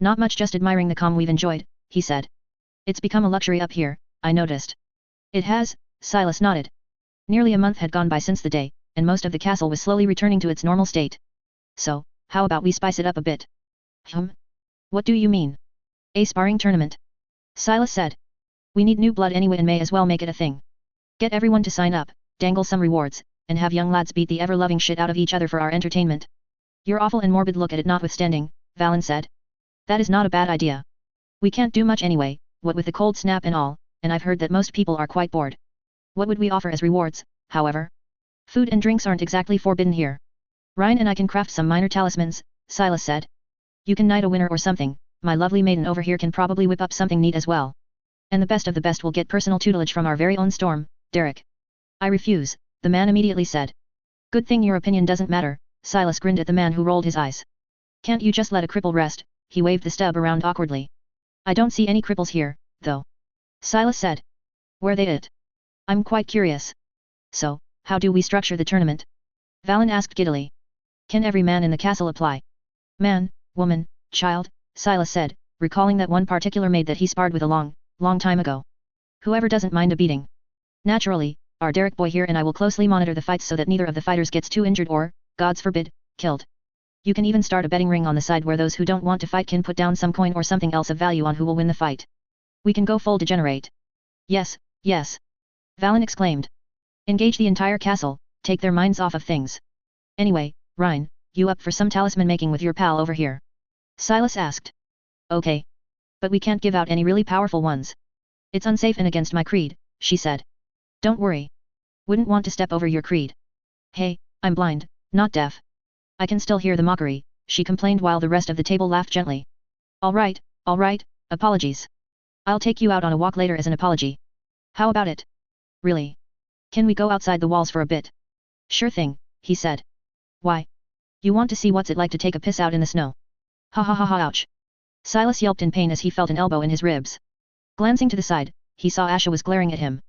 Speaker 1: Not much, just admiring the calm we've enjoyed, he said. It's become a luxury up here, I noticed. It has, Silas nodded. Nearly a month had gone by since the day, and most of the castle was slowly returning to its normal state. So, how about we spice it up a bit? What do you mean? A sparring tournament? Silas said. We need new blood anyway and may as well make it a thing. Get everyone to sign up, dangle some rewards, and have young lads beat the ever-loving shit out of each other for our entertainment. Your awful and morbid look at it notwithstanding, Valen said. That is not a bad idea. We can't do much anyway, what with the cold snap and all, and I've heard that most people are quite bored. What would we offer as rewards, however? Food and drinks aren't exactly forbidden here. Ryan and I can craft some minor talismans, Silas said. You can knight a winner or something, my lovely maiden over here can probably whip up something neat as well. And the best of the best will get personal tutelage from our very own Storm, Derek. I refuse, the man immediately said. Good thing your opinion doesn't matter, Silas grinned at the man who rolled his eyes. Can't you just let a cripple rest? He waved the stub around awkwardly. I don't see any cripples here, though. Silas said. Were they it? I'm quite curious. So, how do we structure the tournament? Valen asked giddily. Can every man in the castle apply? Man, woman, child, Silas said, recalling that one particular maid that he sparred with a long time ago. Whoever doesn't mind a beating. Naturally, our Derek boy here and I will closely monitor the fights so that neither of the fighters gets too injured or, gods forbid, killed. You can even start a betting ring on the side where those who don't want to fight can put down some coin or something else of value on who will win the fight. We can go full degenerate. Yes, Valen exclaimed. Engage the entire castle, take their minds off of things. Anyway, Ryan, you up for some talisman making with your pal over here? Silas asked. Okay. But we can't give out any really powerful ones. It's unsafe and against my creed, she said. Don't worry. Wouldn't want to step over your creed. Hey, I'm blind, not deaf. I can still hear the mockery, she complained while the rest of the table laughed gently. Alright, apologies. I'll take you out on a walk later as an apology. How about it? Really? Can we go outside the walls for a bit? Sure thing, he said. Why? You want to see what's it like to take a piss out in the snow? Ha ha ha ha ouch. Silas yelped in pain as he felt an elbow in his ribs. Glancing to the side, he saw Asha was glaring at him.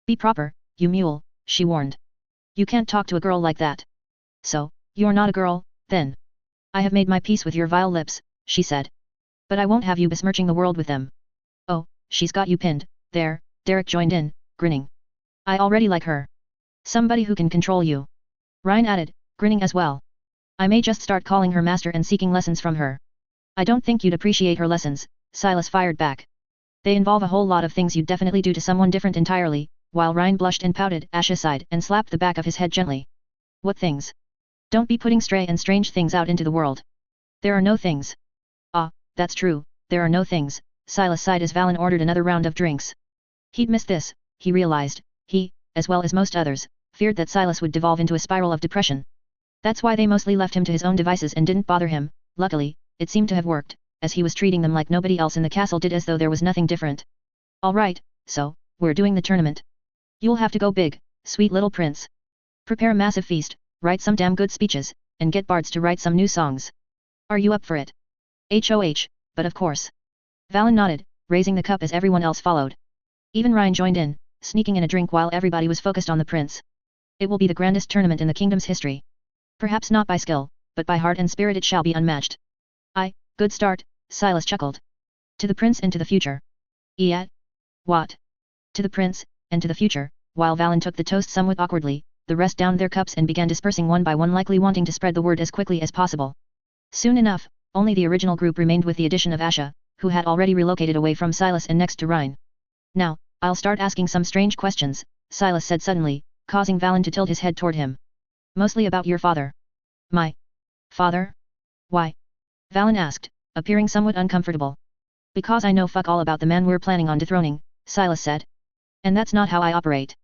Speaker 1: Be proper, you mule, she warned. You can't talk to a girl like that. So, you're not a girl, then? I have made my peace with your vile lips, she said. But I won't have you besmirching the world with them. Oh, she's got you pinned, there, Derek joined in, grinning. I already like her. Somebody who can control you. Ryan added, grinning as well. I may just start calling her master and seeking lessons from her. I don't think you'd appreciate her lessons, Silas fired back. They involve a whole lot of things you'd definitely do to someone different entirely, while Ryan blushed and pouted. Asha sighed and slapped the back of his head gently. What things? Don't be putting stray and strange things out into the world. There are no things. Ah, that's true, there are no things, Silas sighed as Valen ordered another round of drinks. He'd missed this, he realized. He, as well as most others, feared that Silas would devolve into a spiral of depression. That's why they mostly left him to his own devices and didn't bother him. Luckily, it seemed to have worked, as he was treating them like nobody else in the castle did, as though there was nothing different. Alright, so, we're doing the tournament. You'll have to go big, sweet little prince. Prepare a massive feast, write some damn good speeches, and get bards to write some new songs. Are you up for it? HOH, but of course. Valen nodded, raising the cup as everyone else followed. Even Ryan joined in, sneaking in a drink while everybody was focused on the prince. It will be the grandest tournament in the kingdom's history. Perhaps not by skill, but by heart and spirit it shall be unmatched. Good start, Silas chuckled. To the prince and to the future. Yet? What? To the prince, and to the future, while Valen took the toast somewhat awkwardly, the rest downed their cups and began dispersing one by one, likely wanting to spread the word as quickly as possible. Soon enough, only the original group remained with the addition of Asha, who had already relocated away from Silas and next to Ryan. Now, I'll start asking some strange questions, Silas said suddenly, causing Valen to tilt his head toward him. Mostly about your father. My father? Why? Valen asked, appearing somewhat uncomfortable. Because I know fuck all about the man we're planning on dethroning, Silas said. And that's not how I operate.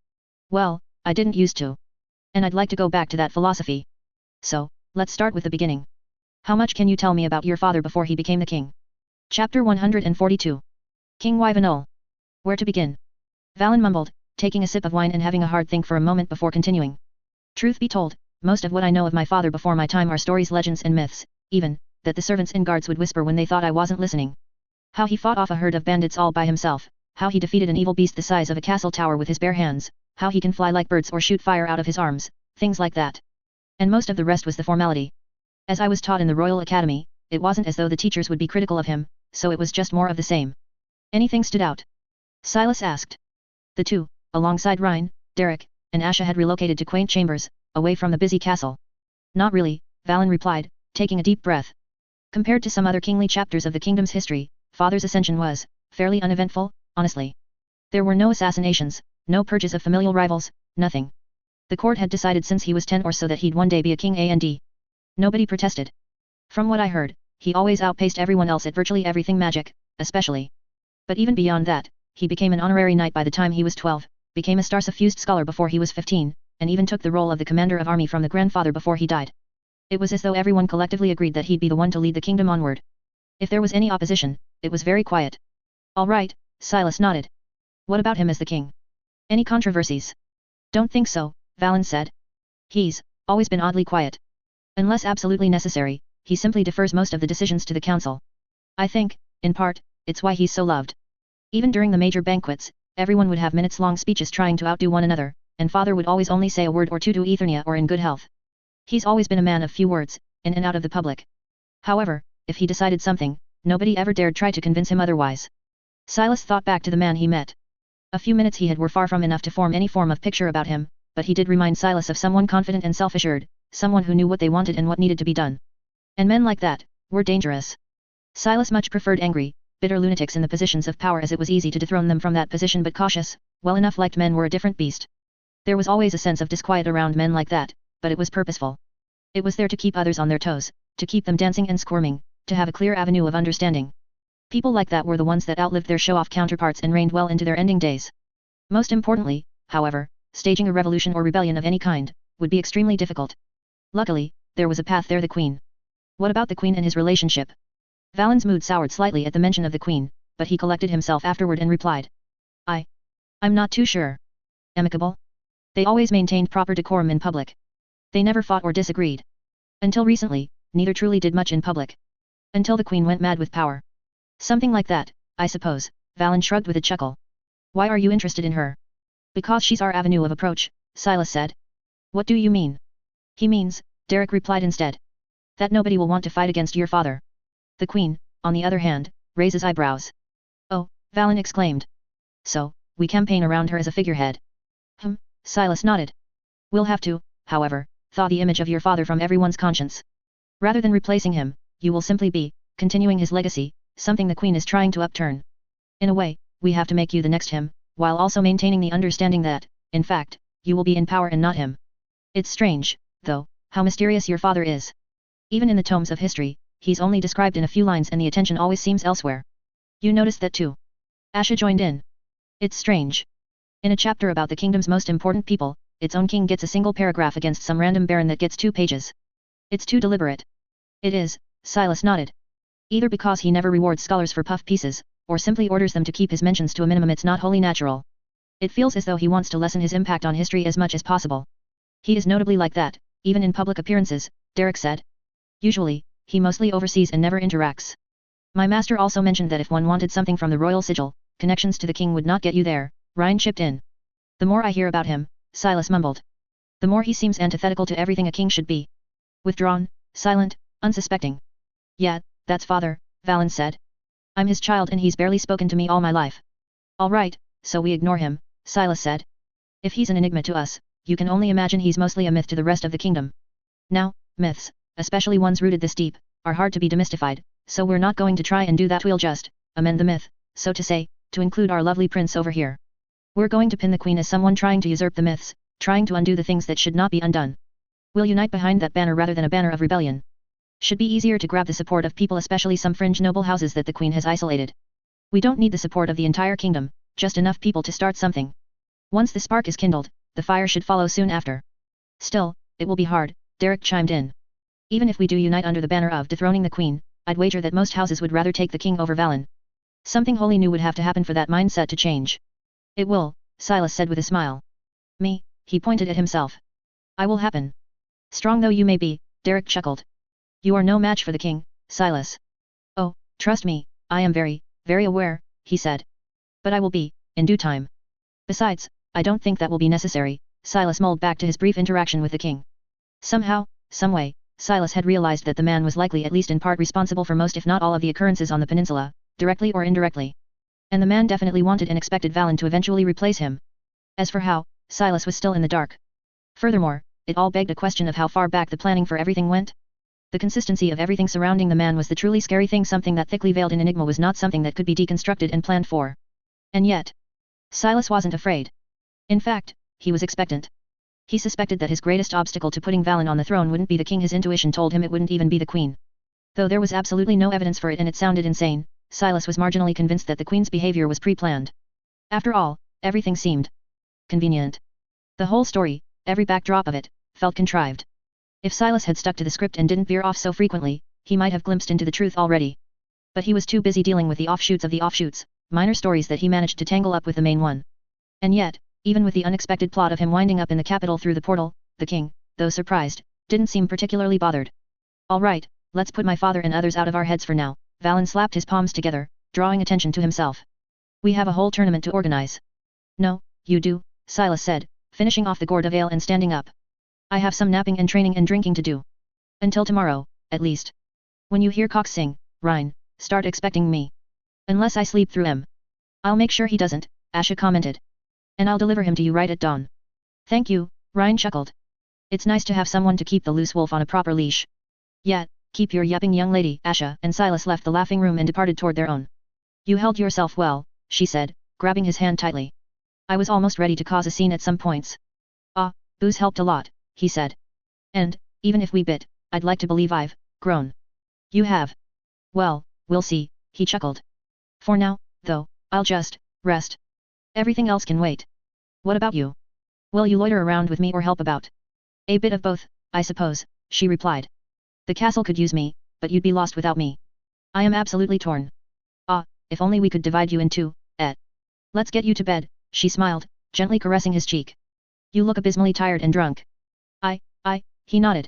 Speaker 1: Well, I didn't used to. And I'd like to go back to that philosophy. So, let's start with the beginning. How much can you tell me about your father before he became the king? Chapter 142. King Wyvanol. Where to begin? Valen mumbled, taking a sip of wine and having a hard think for a moment before continuing. Truth be told, most of what I know of my father before my time are stories, legends and myths, even, that the servants and guards would whisper when they thought I wasn't listening. How he fought off a herd of bandits all by himself, how he defeated an evil beast the size of a castle tower with his bare hands, how he can fly like birds or shoot fire out of his arms, things like that. And most of the rest was the formality. As I was taught in the Royal Academy, it wasn't as though the teachers would be critical of him, so it was just more of the same. Anything stood out? Silas asked. The two, alongside Ryan, Derek, and Asha had relocated to quaint chambers, away from the busy castle. Not really, Valen replied, taking a deep breath. Compared to some other kingly chapters of the kingdom's history, Father's ascension was fairly uneventful, honestly. There were no assassinations, no purges of familial rivals, nothing. The court had decided since he was 10 or so that he'd one day be a king, and nobody protested. From what I heard, he always outpaced everyone else at virtually everything magic, especially. But even beyond that, he became an honorary knight by the time he was 12, became a star-suffused scholar before he was 15, and even took the role of the commander of army from the grandfather before he died. It was as though everyone collectively agreed that he'd be the one to lead the kingdom onward. If there was any opposition, it was very quiet. All right, Silas nodded. What about him as the king? Any controversies? Don't think so, Valen said. He's always been oddly quiet. Unless absolutely necessary, he simply defers most of the decisions to the council. I think, in part, it's why he's so loved. Even during the major banquets, everyone would have minutes-long speeches trying to outdo one another, and father would always only say a word or two to Eternia or in good health. He's always been a man of few words, in and out of the public. However, if he decided something, nobody ever dared try to convince him otherwise. Silas thought back to the man he met. A few minutes he had were far from enough to form any form of picture about him, but he did remind Silas of someone confident and self-assured, someone who knew what they wanted and what needed to be done. And men like that were dangerous. Silas much preferred angry, bitter lunatics in the positions of power, as it was easy to dethrone them from that position, but cautious, well-enough liked men were a different beast. There was always a sense of disquiet around men like that, but it was purposeful. It was there to keep others on their toes, to keep them dancing and squirming, to have a clear avenue of understanding. People like that were the ones that outlived their show-off counterparts and reigned well into their ending days. Most importantly, however, staging a revolution or rebellion of any kind would be extremely difficult. Luckily, there was a path there. The Queen. What about the Queen and his relationship? Valen's mood soured slightly at the mention of the queen, but he collected himself afterward and replied. I'm not too sure. Amicable? They always maintained proper decorum in public. They never fought or disagreed. Until recently, neither truly did much in public. Until the queen went mad with power. Something like that, I suppose, Valen shrugged with a chuckle. Why are you interested in her? Because she's our avenue of approach, Silas said. What do you mean? He means, Derek replied instead. That nobody will want to fight against your father. The queen, on the other hand, raises eyebrows. Oh, Valen exclaimed. So, we campaign around her as a figurehead. Silas nodded. We'll have to, however, thaw the image of your father from everyone's conscience. Rather than replacing him, you will simply be, continuing his legacy, something the queen is trying to upturn. In a way, we have to make you the next him, while also maintaining the understanding that, in fact, you will be in power and not him. It's strange, though, how mysterious your father is. Even in the tomes of history, he's only described in a few lines and the attention always seems elsewhere. You noticed that too? Asha joined in. It's strange. In a chapter about the kingdom's most important people, its own king gets a single paragraph against some random baron that gets 2 pages. It's too deliberate. It is, Silas nodded. Either because he never rewards scholars for puff pieces, or simply orders them to keep his mentions to a minimum. It's not wholly natural. It feels as though he wants to lessen his impact on history as much as possible. He is notably like that, even in public appearances, Derek said. Usually, he mostly oversees and never interacts. My master also mentioned that if one wanted something from the royal sigil, connections to the king would not get you there, Ryan chipped in. The more I hear about him, Silas mumbled. The more he seems antithetical to everything a king should be. Withdrawn, silent, unsuspecting. Yeah, that's father, Valen said. I'm his child and he's barely spoken to me all my life. All right, so we ignore him, Silas said. If he's an enigma to us, you can only imagine he's mostly a myth to the rest of the kingdom. Now, myths, especially ones rooted this deep, are hard to be demystified, so we're not going to try and do that. We'll just amend the myth, so to say, to include our lovely prince over here. We're going to pin the queen as someone trying to usurp the myths, trying to undo the things that should not be undone. We'll unite behind that banner rather than a banner of rebellion. Should be easier to grab the support of people, especially some fringe noble houses that the queen has isolated. We don't need the support of the entire kingdom, just enough people to start something. Once the spark is kindled, the fire should follow soon after. Still, it will be hard, Derek chimed in. Even if we do unite under the banner of dethroning the queen, I'd wager that most houses would rather take the king over Valen. Something wholly new would have to happen for that mindset to change. It will, Silas said with a smile. Me, he pointed at himself. I will happen. Strong though you may be, Derek chuckled. You are no match for the king, Silas. Oh, trust me, I am very, very aware, he said. But I will be, in due time. Besides, I don't think that will be necessary, Silas mulled back to his brief interaction with the king. Somehow, someway, Silas had realized that the man was likely at least in part responsible for most if not all of the occurrences on the peninsula, directly or indirectly. And the man definitely wanted and expected Valen to eventually replace him. As for how, Silas was still in the dark. Furthermore, it all begged a question of how far back the planning for everything went. The consistency of everything surrounding the man was the truly scary thing. Something that thickly veiled in enigma was not something that could be deconstructed and planned for. And yet, Silas wasn't afraid. In fact, he was expectant. He suspected that his greatest obstacle to putting Valen on the throne wouldn't be the king. His intuition told him it wouldn't even be the queen. Though there was absolutely no evidence for it and it sounded insane, Silas was marginally convinced that the queen's behavior was pre-planned. After all, everything seemed convenient. The whole story, every backdrop of it, felt contrived. If Silas had stuck to the script and didn't veer off so frequently, he might have glimpsed into the truth already. But he was too busy dealing with the offshoots of the offshoots, minor stories that he managed to tangle up with the main one. And yet, even with the unexpected plot of him winding up in the capital through the portal, the king, though surprised, didn't seem particularly bothered. All right, let's put my father and others out of our heads for now, Valen slapped his palms together, drawing attention to himself. We have a whole tournament to organize. No, you do, Silas said, finishing off the gourd of ale and standing up. I have some napping and training and drinking to do. Until tomorrow, at least. When you hear cocks sing, Rhine, start expecting me. Unless I sleep through him. I'll make sure he doesn't, Asha commented. And I'll deliver him to you right at dawn. Thank you, Ryan chuckled. It's nice to have someone to keep the loose wolf on a proper leash. Yeah, keep your yapping young lady. Asha and Silas left the laughing room and departed toward their own. You held yourself well, she said, grabbing his hand tightly. I was almost ready to cause a scene at some points. Ah, booze helped a lot, he said. And, even if we bit, I'd like to believe I've grown. You have. Well, we'll see, he chuckled. For now, though, I'll just rest. Everything else can wait. What about you? Will you loiter around with me or help about? A bit of both, I suppose, she replied. The castle could use me, but you'd be lost without me. I am absolutely torn. Ah, if only we could divide you in two, eh? Let's get you to bed, she smiled, gently caressing his cheek. You look abysmally tired and drunk. He nodded.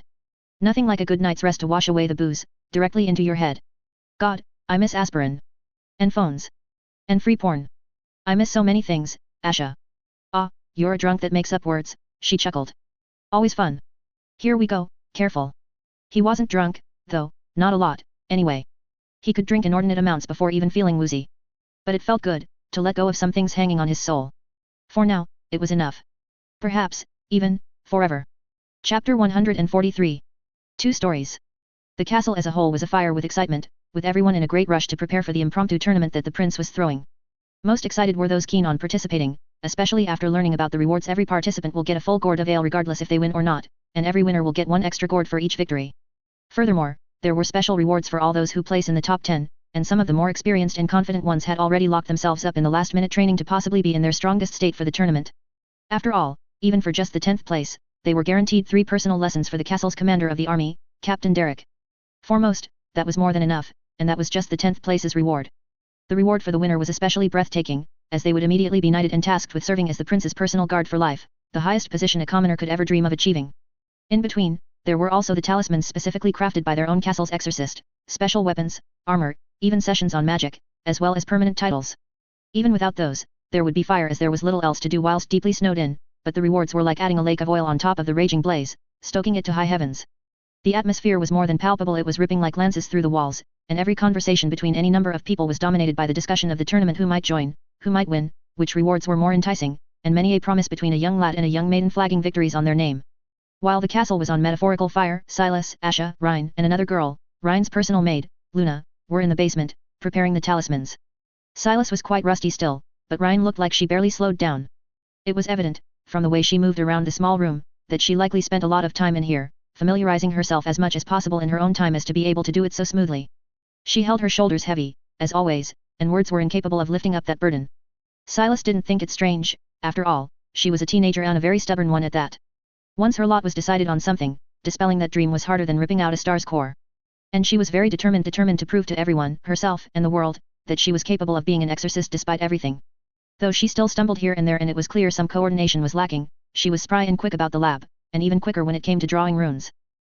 Speaker 1: Nothing like a good night's rest to wash away the booze, directly into your head. God, I miss aspirin. And phones. And free porn. I miss so many things, Asha. Ah, you're a drunk that makes up words, she chuckled. Always fun. Here we go, careful. He wasn't drunk, though, not a lot, anyway. He could drink inordinate amounts before even feeling woozy. But it felt good, to let go of some things hanging on his soul. For now, it was enough. Perhaps, even, forever. Chapter 143. 2 stories. The castle as a whole was afire with excitement, with everyone in a great rush to prepare for the impromptu tournament that the prince was throwing. Most excited were those keen on participating, especially after learning about the rewards. Every participant will get a full gourd of ale regardless if they win or not, and every winner will get 1 extra gourd for each victory. Furthermore, there were special rewards for all those who place in the top 10, and some of the more experienced and confident ones had already locked themselves up in the last-minute training to possibly be in their strongest state for the tournament. After all, even for just the 10th place, they were guaranteed 3 personal lessons for the castle's commander of the army, Captain Derek. For most, that was more than enough, and that was just the 10th place's reward. The reward for the winner was especially breathtaking, as they would immediately be knighted and tasked with serving as the prince's personal guard for life, the highest position a commoner could ever dream of achieving. In between, there were also the talismans specifically crafted by their own castle's exorcist, special weapons, armor, even sessions on magic, as well as permanent titles. Even without those, there would be fire as there was little else to do whilst deeply snowed in, but the rewards were like adding a lake of oil on top of the raging blaze, stoking it to high heavens. The atmosphere was more than palpable. It was ripping like lances through the walls, and every conversation between any number of people was dominated by the discussion of the tournament: who might join, who might win, which rewards were more enticing, and many a promise between a young lad and a young maiden flagging victories on their name. While the castle was on metaphorical fire, Silas, Asha, Rhine, and another girl, Rhine's personal maid, Luna, were in the basement, preparing the talismans. Silas was quite rusty still, but Rhine looked like she barely slowed down. It was evident, from the way she moved around the small room, that she likely spent a lot of time in here, familiarizing herself as much as possible in her own time as to be able to do it so smoothly. She held her shoulders heavy, as always, and words were incapable of lifting up that burden. Silas didn't think it strange, after all, she was a teenager and a very stubborn one at that. Once her lot was decided on something, dispelling that dream was harder than ripping out a star's core. And she was very determined to prove to everyone, herself and the world, that she was capable of being an exorcist despite everything. Though she still stumbled here and there and it was clear some coordination was lacking, she was spry and quick about the lab, and even quicker when it came to drawing runes.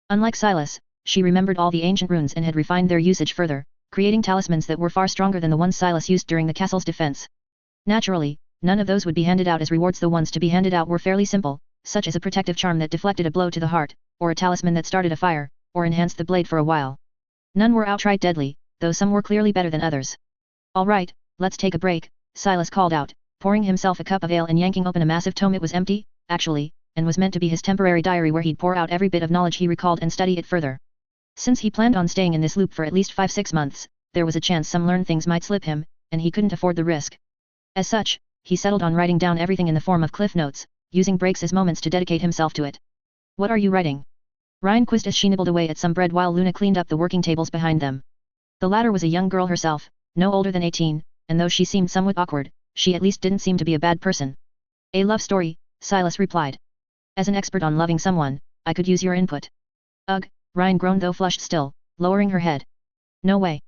Speaker 1: Unlike Silas, she remembered all the ancient runes and had refined their usage further, creating talismans that were far stronger than the ones Silas used during the castle's defense. Naturally, none of those would be handed out as rewards. The ones to be handed out were fairly simple, such as a protective charm that deflected a blow to the heart, or a talisman that started a fire, or enhanced the blade for a while. None were outright deadly, though some were clearly better than others. All right, let's take a break, Silas called out, pouring himself a cup of ale and yanking open a massive tome. It was empty, actually, and was meant to be his temporary diary where he'd pour out every bit of knowledge he recalled and study it further. Since he planned on staying in this loop for at least 5-6 months, there was a chance some learned things might slip him, and he couldn't afford the risk. As such, he settled on writing down everything in the form of cliff notes, using breaks as moments to dedicate himself to it. What are you writing? Rhine quizzed as she nibbled away at some bread while Luna cleaned up the working tables behind them. The latter was a young girl herself, no older than 18, and though she seemed somewhat awkward, she at least didn't seem to be a bad person. A love story, Silas replied. As an expert on loving someone, I could use your input. Ugh, Rhine groaned, though flushed still, lowering her head. No way.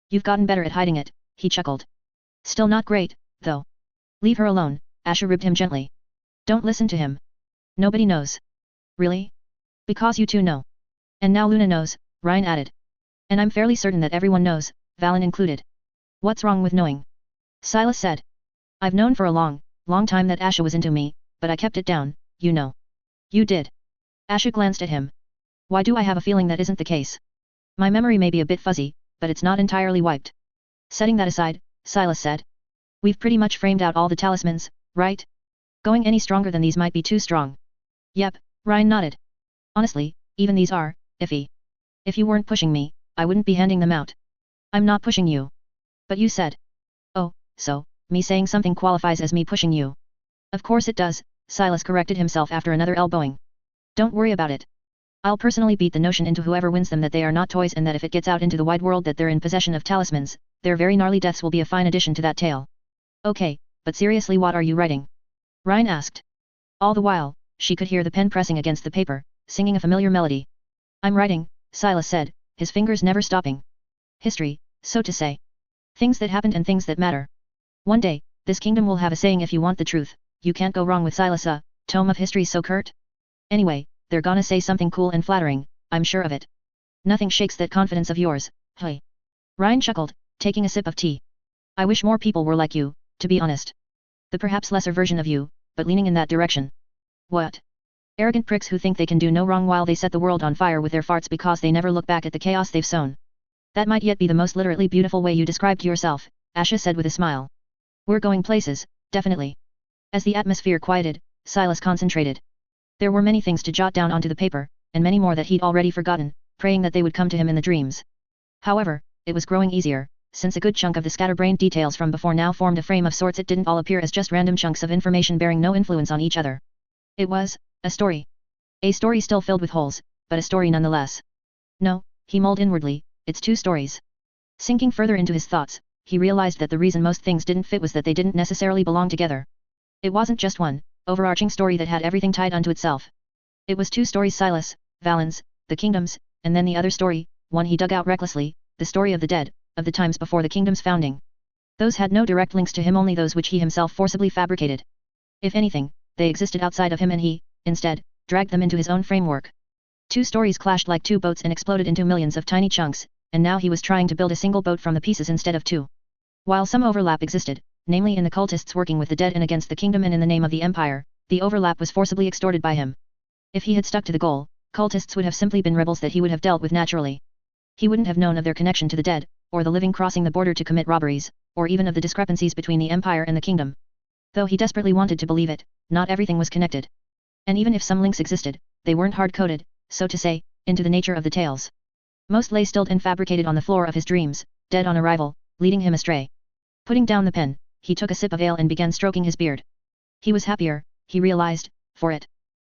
Speaker 1: You've gotten better at hiding it, he chuckled. Still not great, though. Leave her alone, Asha ribbed him gently. Don't listen to him. Nobody knows. Really? Because you two know. And now Luna knows, Rhine added. And I'm fairly certain that everyone knows, Valen included. What's wrong with knowing? Silas said. I've known for a long time that Asha was into me, but I kept it down, you know. You did. Asha glanced at him. Why do I have a feeling that isn't the case? My memory may be a bit fuzzy, but it's not entirely wiped. Setting that aside, Silas said. We've pretty much framed out all the talismans, right? Going any stronger than these might be too strong. Yep, Rhine nodded. Honestly, even these are iffy. If you weren't pushing me, I wouldn't be handing them out. I'm not pushing you. But you said. Oh, so, me saying something qualifies as me pushing you. Of course it does, Silas corrected himself after another elbowing. Don't worry about it. I'll personally beat the notion into whoever wins them that they are not toys, and that if it gets out into the wide world that they're in possession of talismans, their very gnarly deaths will be a fine addition to that tale. Okay, but seriously, what are you writing? Rhine asked. All the while, she could hear the pen pressing against the paper, singing a familiar melody. I'm writing, Silas said, his fingers never stopping. History, so to say. Things that happened and things that matter. One day, this kingdom will have a saying: if you want the truth, you can't go wrong with Silas, tome of history so curt. Anyway, they're gonna say something cool and flattering, I'm sure of it. Nothing shakes that confidence of yours, hey. Ryan chuckled, taking a sip of tea. I wish more people were like you, to be honest. The perhaps lesser version of you, but leaning in that direction. What? Arrogant pricks who think they can do no wrong while they set the world on fire with their farts because they never look back at the chaos they've sown. That might yet be the most literally beautiful way you described yourself, Asha said with a smile. We're going places, definitely. As the atmosphere quieted, Silas concentrated. There were many things to jot down onto the paper, and many more that he'd already forgotten, praying that they would come to him in the dreams. However, it was growing easier, since a good chunk of the scatterbrained details from before now formed a frame of sorts. It didn't all appear as just random chunks of information bearing no influence on each other. It was a story. A story still filled with holes, but a story nonetheless. No, he mulled inwardly, it's two stories. Sinking further into his thoughts, he realized that the reason most things didn't fit was that they didn't necessarily belong together. It wasn't just one overarching story that had everything tied unto itself. It was two stories: Silas, Valens, the kingdoms, and then the other story, one he dug out recklessly, the story of the dead, of the times before the kingdom's founding. Those had no direct links to him, only those which he himself forcibly fabricated. If anything, they existed outside of him and he, instead, dragged them into his own framework. Two stories clashed like two boats and exploded into millions of tiny chunks, and now he was trying to build a single boat from the pieces instead of two. While some overlap existed, namely in the cultists working with the dead and against the kingdom and in the name of the empire, the overlap was forcibly extorted by him. If he had stuck to the goal, cultists would have simply been rebels that he would have dealt with naturally. He wouldn't have known of their connection to the dead, or the living crossing the border to commit robberies, or even of the discrepancies between the empire and the kingdom. Though he desperately wanted to believe it, not everything was connected. And even if some links existed, they weren't hard-coded, so to say, into the nature of the tales. Most lay stilled and fabricated on the floor of his dreams, dead on arrival, leading him astray. Putting down the pen, he took a sip of ale and began stroking his beard. He was happier, he realized, for it.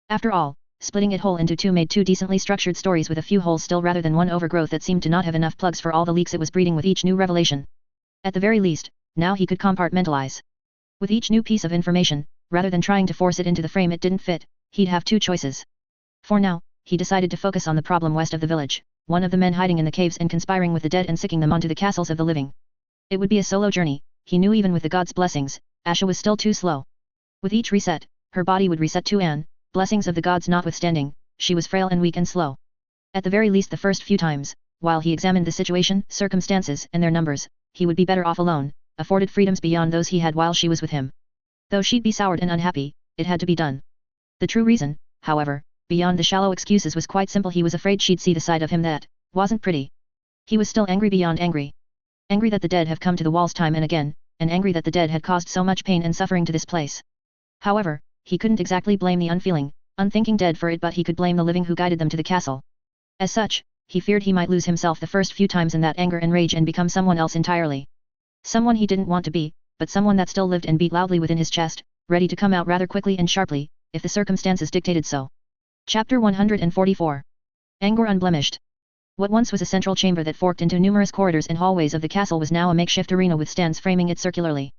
Speaker 1: After all, splitting it whole into two made two decently structured stories with a few holes still rather than one overgrowth that seemed to not have enough plugs for all the leaks it was breeding with each new revelation. At the very least, now he could compartmentalize. With each new piece of information, rather than trying to force it into the frame it didn't fit, he'd have two choices. For now, he decided to focus on the problem west of the village, one of the men hiding in the caves and conspiring with the dead and sicking them onto the castles of the living. It would be a solo journey, he knew. Even with the gods' blessings, Asha was still too slow. With each reset, her body would reset too, and, blessings of the gods notwithstanding, she was frail and weak and slow. At the very least the first few times, while he examined the situation, circumstances, and their numbers, he would be better off alone, afforded freedoms beyond those he had while she was with him. Though she'd be soured and unhappy, it had to be done. The true reason, however, beyond the shallow excuses, was quite simple. He was afraid she'd see the side of him that wasn't pretty. He was still angry beyond angry. Angry that the dead have come to the walls time and again, and angry that the dead had caused so much pain and suffering to this place. However, he couldn't exactly blame the unfeeling, unthinking dead for it, but he could blame the living who guided them to the castle. As such, he feared he might lose himself the first few times in that anger and rage and become someone else entirely. Someone he didn't want to be, but someone that still lived and beat loudly within his chest, ready to come out rather quickly and sharply, if the circumstances dictated so. Chapter 144. Anger Unblemished. What once was a central chamber that forked into numerous corridors and hallways of the castle was now a makeshift arena with stands framing it circularly.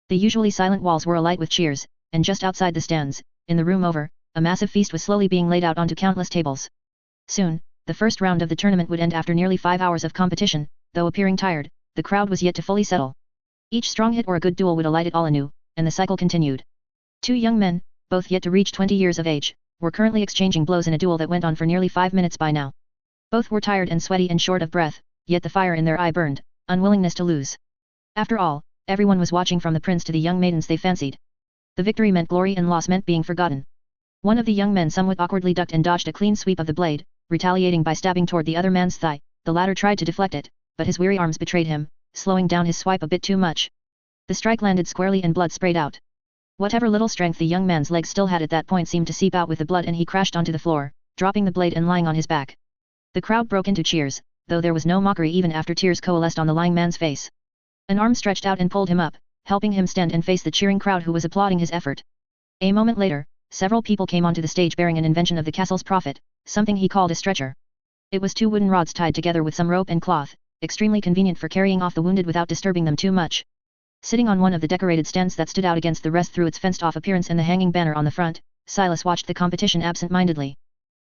Speaker 1: The usually silent walls were alight with cheers, and just outside the stands, in the room over, a massive feast was slowly being laid out onto countless tables. Soon, the first round of the tournament would end after nearly 5 hours of competition. Though appearing tired, the crowd was yet to fully settle. Each strong hit or a good duel would alight it all anew, and the cycle continued. Two young men, both yet to reach 20 years of age, were currently exchanging blows in a duel that went on for nearly 5 minutes by now. Both were tired and sweaty and short of breath, yet the fire in their eye burned, unwillingness to lose. After all, everyone was watching, from the prince to the young maidens they fancied. The victory meant glory and loss meant being forgotten. One of the young men somewhat awkwardly ducked and dodged a clean sweep of the blade, retaliating by stabbing toward the other man's thigh. The latter tried to deflect it, but his weary arms betrayed him, slowing down his swipe a bit too much. The strike landed squarely and blood sprayed out. Whatever little strength the young man's legs still had at that point seemed to seep out with the blood, and he crashed onto the floor, dropping the blade and lying on his back. The crowd broke into cheers, though there was no mockery even after tears coalesced on the lying man's face. An arm stretched out and pulled him up, helping him stand and face the cheering crowd who was applauding his effort. A moment later, several people came onto the stage bearing an invention of the castle's prophet, something he called a stretcher. It was 2 wooden rods tied together with some rope and cloth, extremely convenient for carrying off the wounded without disturbing them too much. Sitting on one of the decorated stands that stood out against the rest through its fenced-off appearance and the hanging banner on the front, Silas watched the competition absent-mindedly.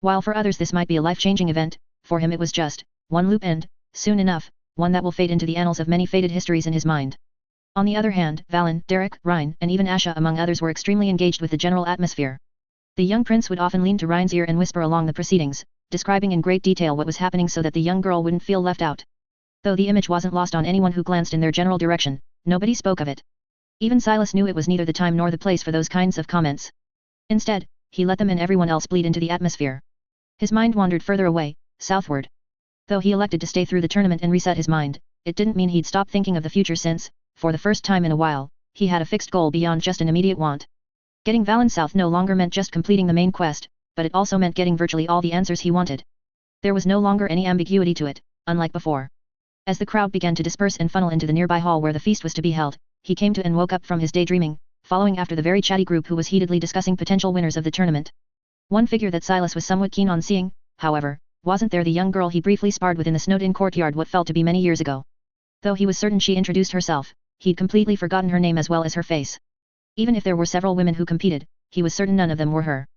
Speaker 1: While for others this might be a life-changing event, for him it was just one loop and, soon enough, one that will fade into the annals of many faded histories in his mind. On the other hand, Valen, Derek, Rhine, and even Asha among others were extremely engaged with the general atmosphere. The young prince would often lean to Rhine's ear and whisper along the proceedings, describing in great detail what was happening so that the young girl wouldn't feel left out. Though the image wasn't lost on anyone who glanced in their general direction, nobody spoke of it. Even Silas knew it was neither the time nor the place for those kinds of comments. Instead, he let them and everyone else bleed into the atmosphere. His mind wandered further away, southward. Though he elected to stay through the tournament and reset his mind, it didn't mean he'd stop thinking of the future since, for the first time in a while, he had a fixed goal beyond just an immediate want. Getting Valen south no longer meant just completing the main quest, but it also meant getting virtually all the answers he wanted. There was no longer any ambiguity to it, unlike before. As the crowd began to disperse and funnel into the nearby hall where the feast was to be held, he came to and woke up from his daydreaming, following after the very chatty group who was heatedly discussing potential winners of the tournament. One figure that Silas was somewhat keen on seeing, however, wasn't there the young girl he briefly sparred with in the snowed-in courtyard what felt to be many years ago. Though he was certain she introduced herself, he'd completely forgotten her name as well as her face. Even if there were several women who competed, he was certain none of them were her.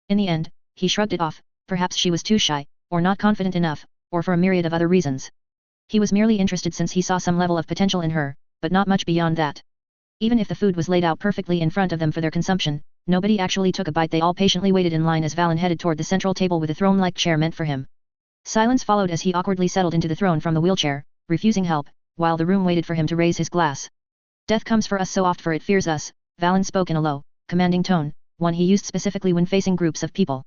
Speaker 1: In the end, he shrugged it off, perhaps she was too shy, or not confident enough, or for a myriad of other reasons. He was merely interested since he saw some level of potential in her, but not much beyond that. Even if the food was laid out perfectly in front of them for their consumption, nobody actually took a bite. They all patiently waited in line as Valen headed toward the central table with a throne-like chair meant for him. Silence followed as he awkwardly settled into the throne from the wheelchair, refusing help, while the room waited for him to raise his glass. Death comes for us so oft for it fears us, Valen spoke in a low, commanding tone, one he used specifically when facing groups of people.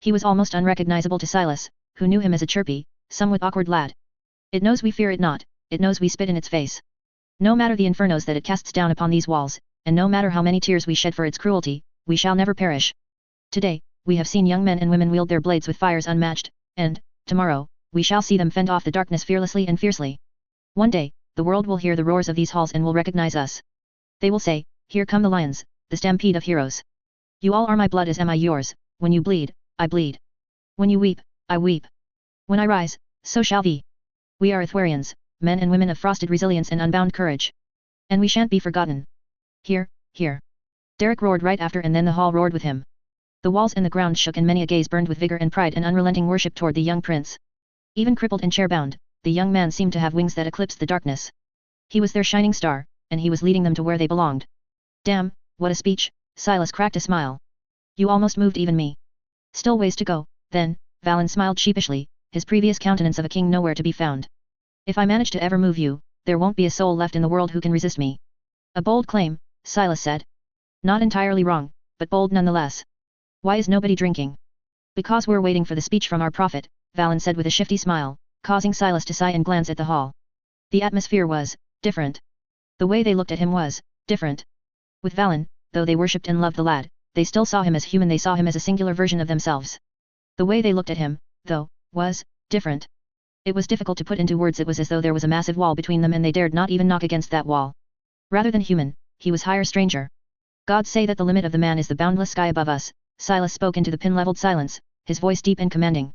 Speaker 1: He was almost unrecognizable to Silas, who knew him as a chirpy, somewhat awkward lad. It knows we fear it not, it knows we spit in its face. No matter the infernos that it casts down upon these walls, and no matter how many tears we shed for its cruelty, we shall never perish. Today, we have seen young men and women wield their blades with fires unmatched, and, tomorrow, we shall see them fend off the darkness fearlessly and fiercely. One day, the world will hear the roars of these halls and will recognize us. They will say, here come the lions, the stampede of heroes. You all are my blood as am I yours, when you bleed, I bleed. When you weep, I weep. When I rise, so shall we. We are Ithwarians, men and women of frosted resilience and unbound courage. And we shan't be forgotten. Here, here. Derek roared right after and then the hall roared with him. The walls and the ground shook and many a gaze burned with vigor and pride and unrelenting worship toward the young prince. Even crippled and chairbound, the young man seemed to have wings that eclipsed the darkness. He was their shining star, and he was leading them to where they belonged. Damn, what a speech, Silas cracked a smile. You almost moved even me. Still ways to go, then, Valen smiled sheepishly, his previous countenance of a king nowhere to be found. If I manage to ever move you, there won't be a soul left in the world who can resist me. A bold claim, Silas said. Not entirely wrong, but bold nonetheless. Why is nobody drinking? Because we're waiting for the speech from our prophet, Valen said with a shifty smile, causing Silas to sigh and glance at the hall. The atmosphere was different. The way they looked at him was different. With Valen, though they worshipped and loved the lad, they still saw him as human. They saw him as a singular version of themselves. The way they looked at him, though, was different. It was difficult to put into words. It was as though there was a massive wall between them and they dared not even knock against that wall. Rather than human, he was higher stranger. Gods say that the limit of the man is the boundless sky above us, Silas spoke into the pin-leveled silence, his voice deep and commanding.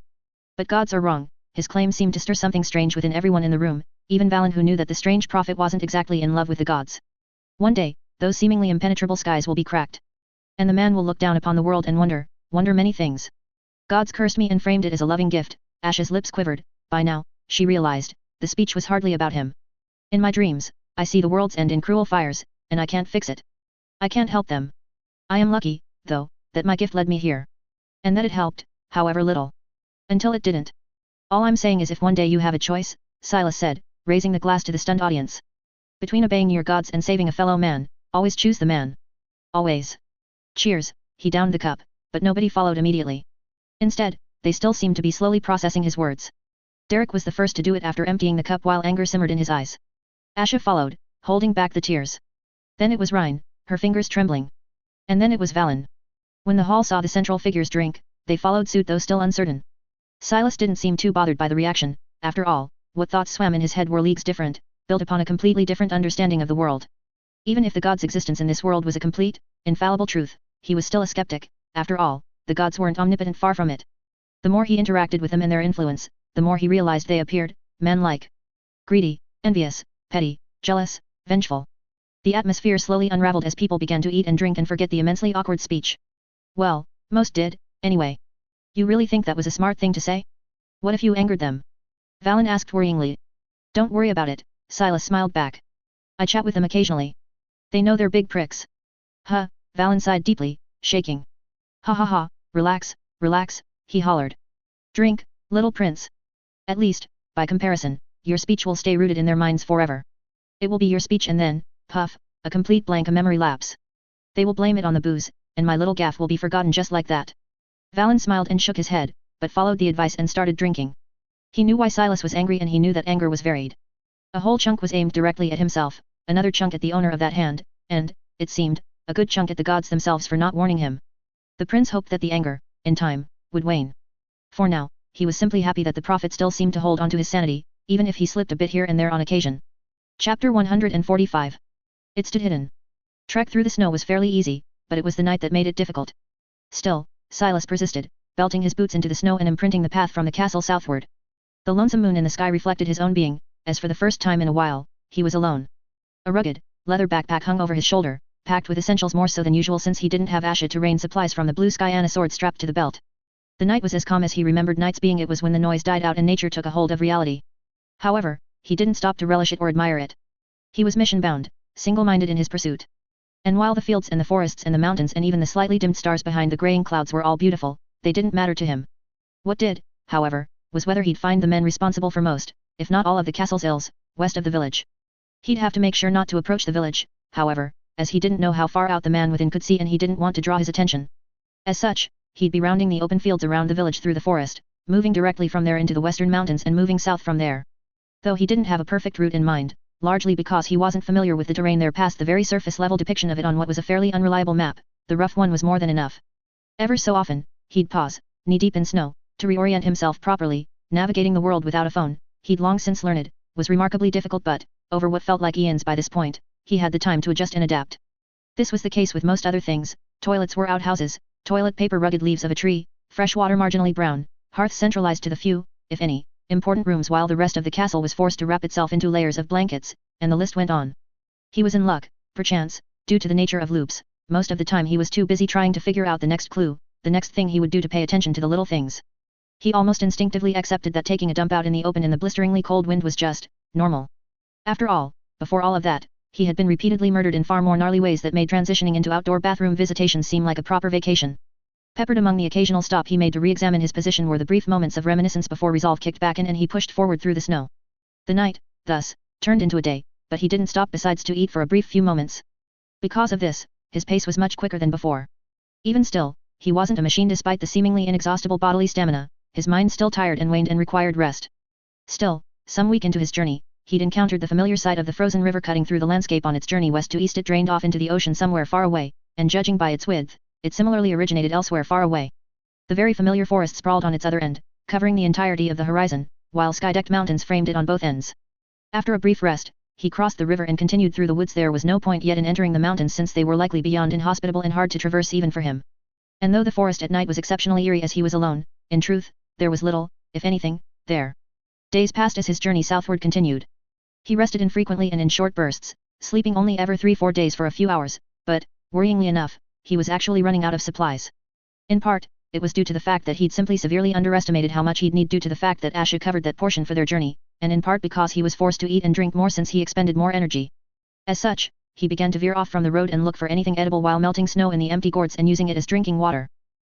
Speaker 1: But gods are wrong, his claim seemed to stir something strange within everyone in the room, even Valen who knew that the strange prophet wasn't exactly in love with the gods. One day, those seemingly impenetrable skies will be cracked. And the man will look down upon the world and wonder many things. Gods cursed me and framed it as a loving gift, Ash's lips quivered. By now, she realized, the speech was hardly about him. In my dreams, I see the world's end in cruel fires, and I can't fix it. I can't help them. I am lucky, though, that my gift led me here. And that it helped, however little. Until it didn't. All I'm saying is if one day you have a choice, Silas said, raising the glass to the stunned audience. Between obeying your gods and saving a fellow man, always choose the man. Always. Cheers, he downed the cup, but nobody followed immediately. Instead, they still seemed to be slowly processing his words. Derek was the first to do it after emptying the cup while anger simmered in his eyes. Asha followed, holding back the tears. Then it was Rhine, her fingers trembling. And then it was Valen. When the hall saw the central figures drink, they followed suit though still uncertain. Silas didn't seem too bothered by the reaction. After all, what thoughts swam in his head were leagues different, built upon a completely different understanding of the world. Even if the gods' existence in this world was a complete, infallible truth, he was still a skeptic. After all, the gods weren't omnipotent, far from it. The more he interacted with them and their influence, the more he realized they appeared man-like. Greedy, envious, petty, jealous, vengeful. The atmosphere slowly unraveled as people began to eat and drink and forget the immensely awkward speech. Well, most did, anyway. You really think that was a smart thing to say? What if you angered them? Valen asked worryingly. Don't worry about it, Silas smiled back. I chat with them occasionally. They know they're big pricks. Huh, Valen sighed deeply, shaking. Ha ha ha, relax, relax, he hollered. Drink, little prince. At least, by comparison, your speech will stay rooted in their minds forever. It will be your speech and then, puff, a complete blank, a memory lapse. They will blame it on the booze, and my little gaffe will be forgotten just like that. Valen smiled and shook his head, but followed the advice and started drinking. He knew why Silas was angry, and he knew that anger was varied. A whole chunk was aimed directly at himself, another chunk at the owner of that hand, and, it seemed, a good chunk at the gods themselves for not warning him. The prince hoped that the anger, in time, would wane. For now, he was simply happy that the prophet still seemed to hold onto his sanity, even if he slipped a bit here and there on occasion. Chapter 145. It stood hidden. Trek through the snow was fairly easy, but it was the night that made it difficult. Still, Silas persisted, belting his boots into the snow and imprinting the path from the castle southward. The lonesome moon in the sky reflected his own being, as for the first time in a while, he was alone. A rugged, leather backpack hung over his shoulder, packed with essentials more so than usual since he didn't have Asha to rain supplies from the blue sky and a sword strapped to the belt. The night was as calm as he remembered nights being. It was when the noise died out and nature took a hold of reality. However, he didn't stop to relish it or admire it. He was mission-bound, single-minded in his pursuit. And while the fields and the forests and the mountains and even the slightly dimmed stars behind the graying clouds were all beautiful, they didn't matter to him. What did, however, was whether he'd find the men responsible for most, if not all of the castle's ills, west of the village. He'd have to make sure not to approach the village, however, as he didn't know how far out the man within could see and he didn't want to draw his attention. As such, he'd be rounding the open fields around the village through the forest, moving directly from there into the western mountains and moving south from there. Though he didn't have a perfect route in mind, largely because he wasn't familiar with the terrain there past the very surface-level depiction of it on what was a fairly unreliable map, the rough one was more than enough. Ever so often, he'd pause, knee-deep in snow, to reorient himself properly. Navigating the world without a phone, he'd long since learned, was remarkably difficult, but, over what felt like eons by this point, he had the time to adjust and adapt. This was the case with most other things. Toilets were outhouses, toilet paper rugged leaves of a tree, fresh water marginally brown, hearth centralized to the few, if any, important rooms, while the rest of the castle was forced to wrap itself into layers of blankets, and the list went on. He was in luck, perchance, due to the nature of loops. Most of the time he was too busy trying to figure out the next clue, the next thing he would do to pay attention to the little things. He almost instinctively accepted that taking a dump out in the open in the blisteringly cold wind was just normal. After all, before all of that, he had been repeatedly murdered in far more gnarly ways that made transitioning into outdoor bathroom visitations seem like a proper vacation. Peppered among the occasional stop he made to re-examine his position were the brief moments of reminiscence before resolve kicked back in and he pushed forward through the snow. The night, thus, turned into a day, but he didn't stop besides to eat for a brief few moments. Because of this, his pace was much quicker than before. Even still, he wasn't a machine despite the seemingly inexhaustible bodily stamina, his mind still tired and waned and required rest. Still, some week into his journey, he'd encountered the familiar sight of the frozen river cutting through the landscape on its journey west to east. It drained off into the ocean somewhere far away, and judging by its width, it similarly originated elsewhere far away. The very familiar forest sprawled on its other end, covering the entirety of the horizon, while sky-decked mountains framed it on both ends. After a brief rest, he crossed the river and continued through the woods. There was no point yet in entering the mountains since they were likely beyond inhospitable and hard to traverse even for him. And though the forest at night was exceptionally eerie as he was alone, in truth, there was little, if anything, there. Days passed as his journey southward continued. He rested infrequently and in short bursts, sleeping only every 3-4 days for a few hours, but, worryingly enough, he was actually running out of supplies. In part, it was due to the fact that he'd simply severely underestimated how much he'd need due to the fact that Asha covered that portion for their journey, and in part because he was forced to eat and drink more since he expended more energy. As such, he began to veer off from the road and look for anything edible while melting snow in the empty gourds and using it as drinking water.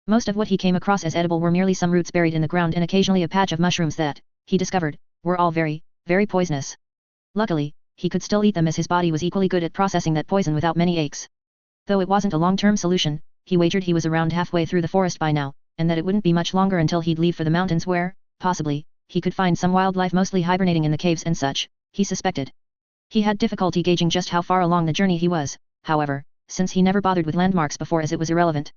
Speaker 1: Most of what he came across as edible were merely some roots buried in the ground and occasionally a patch of mushrooms that, he discovered, were all very, very poisonous. Luckily, he could still eat them as his body was equally good at processing that poison without many aches. Though it wasn't a long-term solution, he wagered he was around halfway through the forest by now, and that it wouldn't be much longer until he'd leave for the mountains where, possibly, he could find some wildlife mostly hibernating in the caves and such, he suspected. He had difficulty gauging just how far along the journey he was, however, since he never bothered with landmarks before as it was irrelevant.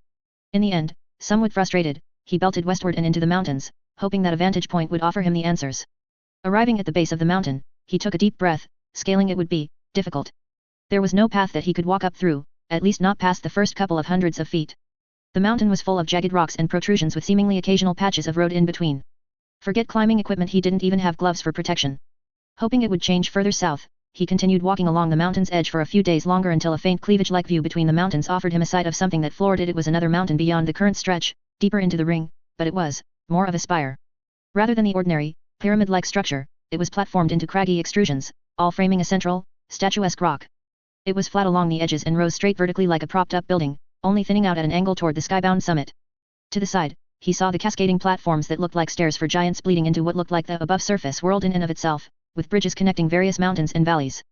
Speaker 1: In the end, somewhat frustrated, he belted westward and into the mountains, hoping that a vantage point would offer him the answers. Arriving at the base of the mountain, he took a deep breath. Scaling it would be difficult. There was no path that he could walk up through, at least not past the first couple of hundreds of feet. The mountain was full of jagged rocks and protrusions with seemingly occasional patches of road in between. Forget climbing equipment, he didn't even have gloves for protection. Hoping it would change further south, he continued walking along the mountain's edge for a few days longer until a faint cleavage-like view between the mountains offered him a sight of something that floored it. It was another mountain beyond the current stretch, deeper into the ring, but it was more of a spire. Rather than the ordinary, pyramid-like structure, it was platformed into craggy extrusions, all framing a central, statuesque rock. It was flat along the edges and rose straight vertically like a propped-up building, only thinning out at an angle toward the skybound summit. To the side, he saw the cascading platforms that looked like stairs for giants bleeding into what looked like the above-surface world in and of itself, with bridges connecting various mountains and valleys.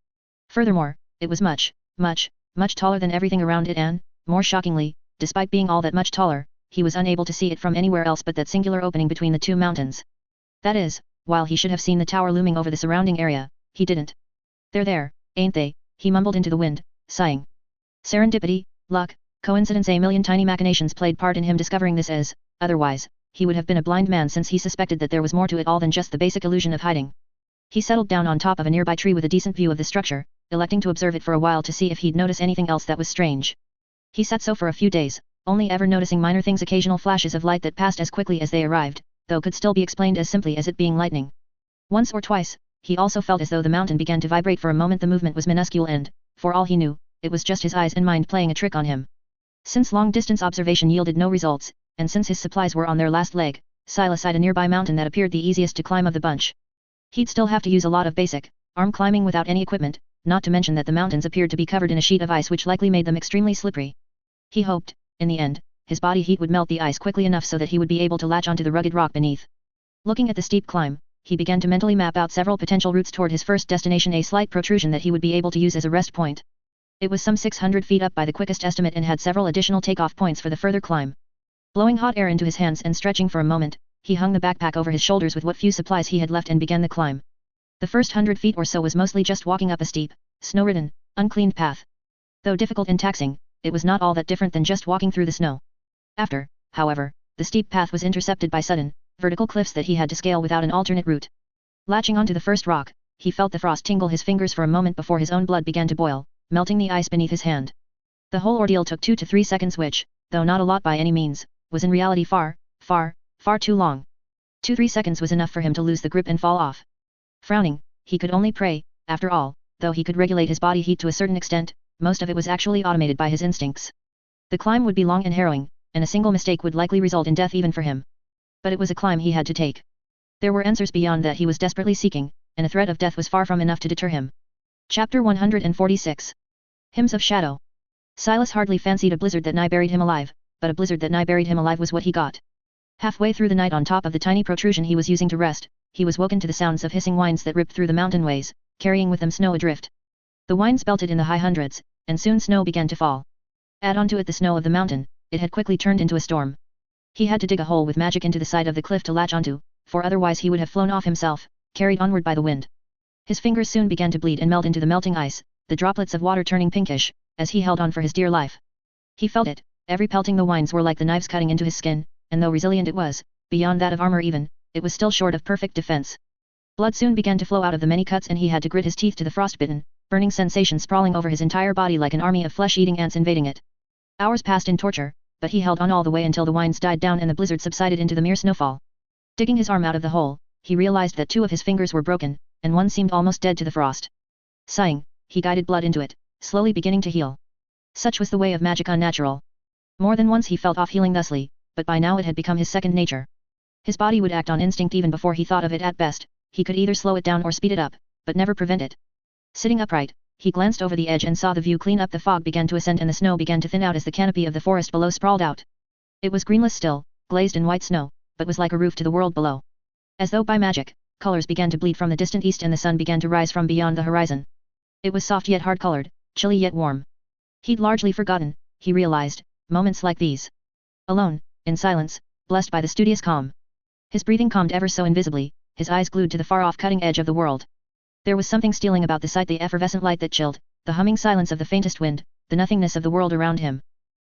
Speaker 1: Furthermore, it was much taller than everything around it and, more shockingly, despite being all that much taller, he was unable to see it from anywhere else but that singular opening between the two mountains. That is, while he should have seen the tower looming over the surrounding area, he didn't. "They're there, ain't they?" he mumbled into the wind, sighing. Serendipity, luck, coincidence, a million tiny machinations played part in him discovering this as, otherwise, he would have been a blind man since he suspected that there was more to it all than just the basic illusion of hiding. He settled down on top of a nearby tree with a decent view of the structure, electing to observe it for a while to see if he'd notice anything else that was strange. He sat so for a few days, only ever noticing minor things, occasional flashes of light that passed as quickly as they arrived, though could still be explained as simply as it being lightning. Once or twice, he also felt as though the mountain began to vibrate. For a moment the movement was minuscule and, for all he knew, it was just his eyes and mind playing a trick on him. Since long-distance observation yielded no results, and since his supplies were on their last leg, Silas eyed a nearby mountain that appeared the easiest to climb of the bunch. He'd still have to use a lot of basic, arm climbing without any equipment, not to mention that the mountains appeared to be covered in a sheet of ice which likely made them extremely slippery. He hoped, in the end, his body heat would melt the ice quickly enough so that he would be able to latch onto the rugged rock beneath. Looking at the steep climb, he began to mentally map out several potential routes toward his first destination, a slight protrusion that he would be able to use as a rest point. It was some 600 feet up by the quickest estimate and had several additional takeoff points for the further climb. Blowing hot air into his hands and stretching for a moment, he hung the backpack over his shoulders with what few supplies he had left and began the climb. The first 100 feet or so was mostly just walking up a steep, snow-ridden, uncleaned path. Though difficult and taxing, it was not all that different than just walking through the snow. After, however, the steep path was intercepted by sudden, vertical cliffs that he had to scale without an alternate route. Latching onto the first rock, he felt the frost tingle his fingers for a moment before his own blood began to boil, melting the ice beneath his hand. The whole ordeal took 2 to 3 seconds which, though not a lot by any means, was in reality far too long. 2-3 seconds was enough for him to lose the grip and fall off. Frowning, he could only pray. After all, though he could regulate his body heat to a certain extent, most of it was actually automated by his instincts. The climb would be long and harrowing, and a single mistake would likely result in death even for him. But it was a climb he had to take. There were answers beyond that he was desperately seeking, and a threat of death was far from enough to deter him. Chapter 146. Hymns of Shadow. Silas hardly fancied a blizzard that nigh buried him alive, but a blizzard that nigh buried him alive was what he got. Halfway through the night on top of the tiny protrusion he was using to rest, he was woken to the sounds of hissing winds that ripped through the mountain ways, carrying with them snow adrift. The winds belted in the high hundreds, and soon snow began to fall. Add onto it the snow of the mountain, it had quickly turned into a storm. He had to dig a hole with magic into the side of the cliff to latch onto, for otherwise he would have flown off himself, carried onward by the wind. His fingers soon began to bleed and melt into the melting ice, the droplets of water turning pinkish, as he held on for his dear life. He felt it, every pelting the winds were like the knives cutting into his skin, and though resilient it was, beyond that of armor even, it was still short of perfect defense. Blood soon began to flow out of the many cuts and he had to grit his teeth to the frostbitten, burning sensation sprawling over his entire body like an army of flesh-eating ants invading it. Hours passed in torture, but he held on all the way until the winds died down and the blizzard subsided into the mere snowfall. Digging his arm out of the hole, he realized that 2 of his fingers were broken, and one seemed almost dead to the frost. Sighing, he guided blood into it, slowly beginning to heal. Such was the way of magic unnatural. More than once he felt off healing thusly, but by now it had become his second nature. His body would act on instinct even before he thought of it at best, he could either slow it down or speed it up, but never prevent it. Sitting upright, he glanced over the edge and saw the view clean up. The fog began to ascend and the snow began to thin out as the canopy of the forest below sprawled out. It was greenless still, glazed in white snow, but was like a roof to the world below. As though by magic, colors began to bleed from the distant east and the sun began to rise from beyond the horizon. It was soft yet hard-colored, chilly yet warm. He'd largely forgotten, he realized, moments like these. Alone, in silence, blessed by the studious calm. His breathing calmed ever so invisibly, his eyes glued to the far-off cutting edge of the world. There was something stealing about the sight, the effervescent light that chilled, the humming silence of the faintest wind, the nothingness of the world around him.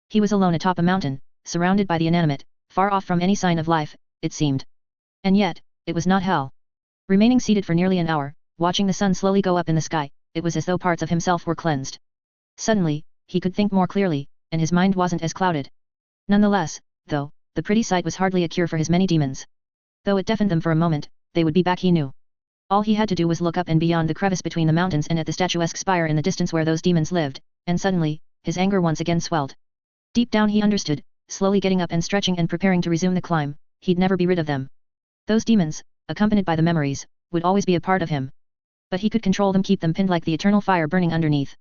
Speaker 1: He was alone atop a mountain, surrounded by the inanimate, far off from any sign of life, it seemed. And yet, it was not hell. Remaining seated for nearly an hour, watching the sun slowly go up in the sky, it was as though parts of himself were cleansed. Suddenly, he could think more clearly, and his mind wasn't as clouded. Nonetheless, though, the pretty sight was hardly a cure for his many demons. Though it deafened them for a moment, they would be back, he knew. All he had to do was look up and beyond the crevice between the mountains and at the statuesque spire in the distance where those demons lived, and suddenly, his anger once again swelled. Deep down he understood, slowly getting up and stretching and preparing to resume the climb, he'd never be rid of them. Those demons, accompanied by the memories, would always be a part of him. But he could control them, keep them pinned like the eternal fire burning underneath.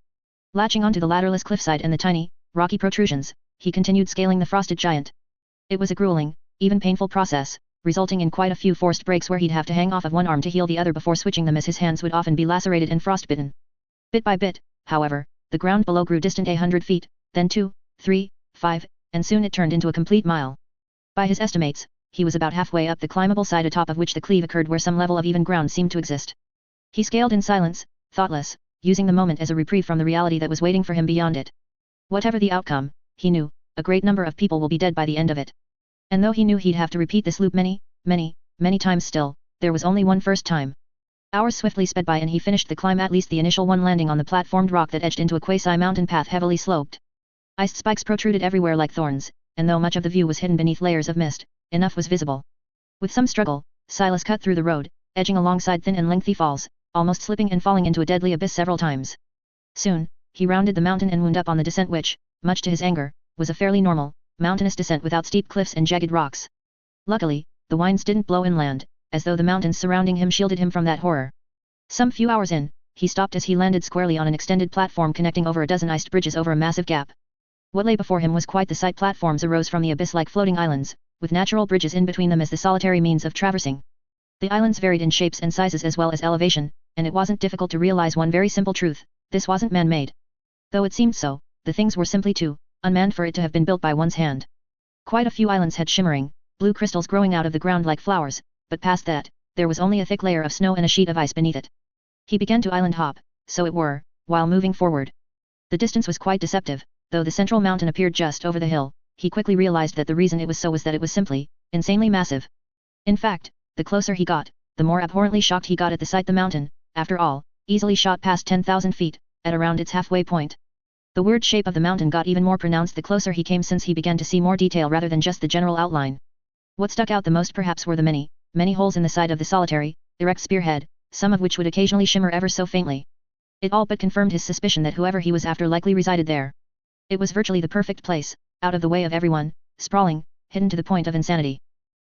Speaker 1: Latching onto the ladderless cliffside and the tiny, rocky protrusions, he continued scaling the frosted giant. It was a grueling, even painful process, resulting in quite a few forced breaks where he'd have to hang off of one arm to heal the other before switching them, as his hands would often be lacerated and frostbitten. Bit by bit, however, the ground below grew distant 100 feet, then 2, 3, 5, and soon it turned into a complete mile. By his estimates, he was about halfway up the climbable side atop of which the cleave occurred, where some level of even ground seemed to exist. He scaled in silence, thoughtless, using the moment as a reprieve from the reality that was waiting for him beyond it. Whatever the outcome, he knew, a great number of people will be dead by the end of it. And though he knew he'd have to repeat this loop many times still, there was only one first time. Hours swiftly sped by and he finished the climb, at least the initial one, landing on the platformed rock that edged into a quasi-mountain path heavily sloped. Ice spikes protruded everywhere like thorns, and though much of the view was hidden beneath layers of mist, enough was visible. With some struggle, Silas cut through the road, edging alongside thin and lengthy falls, almost slipping and falling into a deadly abyss several times. Soon, he rounded the mountain and wound up on the descent, which, much to his anger, was a fairly normal, mountainous descent without steep cliffs and jagged rocks. Luckily, the winds didn't blow inland, as though the mountains surrounding him shielded him from that horror. Some few hours in, he stopped as he landed squarely on an extended platform connecting over a dozen iced bridges over a massive gap. What lay before him was quite the sight. Platforms arose from the abyss like floating islands, with natural bridges in between them as the solitary means of traversing. The islands varied in shapes and sizes as well as elevation, and it wasn't difficult to realize one very simple truth: this wasn't man-made. Though it seemed so, the things were simply too unmanned for it to have been built by one's hand. Quite a few islands had shimmering, blue crystals growing out of the ground like flowers, but past that, there was only a thick layer of snow and a sheet of ice beneath it. He began to island hop, so it were, while moving forward. The distance was quite deceptive, though the central mountain appeared just over the hill. He quickly realized that the reason it was so was that it was simply insanely massive. In fact, the closer he got, the more abhorrently shocked he got at the sight. The mountain, after all, easily shot past 10,000 feet, at around its halfway point. The weird shape of the mountain got even more pronounced the closer he came, since he began to see more detail rather than just the general outline. What stuck out the most perhaps were the many holes in the side of the solitary, erect spearhead, some of which would occasionally shimmer ever so faintly. It all but confirmed his suspicion that whoever he was after likely resided there. It was virtually the perfect place, out of the way of everyone, sprawling, hidden to the point of insanity.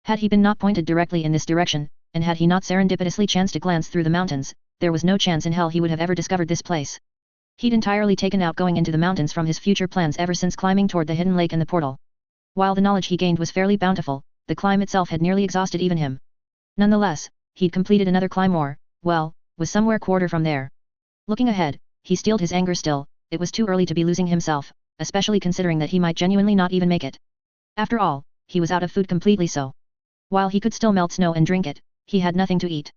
Speaker 1: Had he been not pointed directly in this direction, and had he not serendipitously chanced to glance through the mountains, there was no chance in hell he would have ever discovered this place. He'd entirely taken out going into the mountains from his future plans ever since climbing toward the hidden lake and the portal. While the knowledge he gained was fairly bountiful, the climb itself had nearly exhausted even him. Nonetheless, he'd completed another climb or, well, was somewhere quarter from there. Looking ahead, he steeled his anger still. It was too early to be losing himself, especially considering that he might genuinely not even make it. After all, he was out of food completely, so while he could still melt snow and drink it, he had nothing to eat.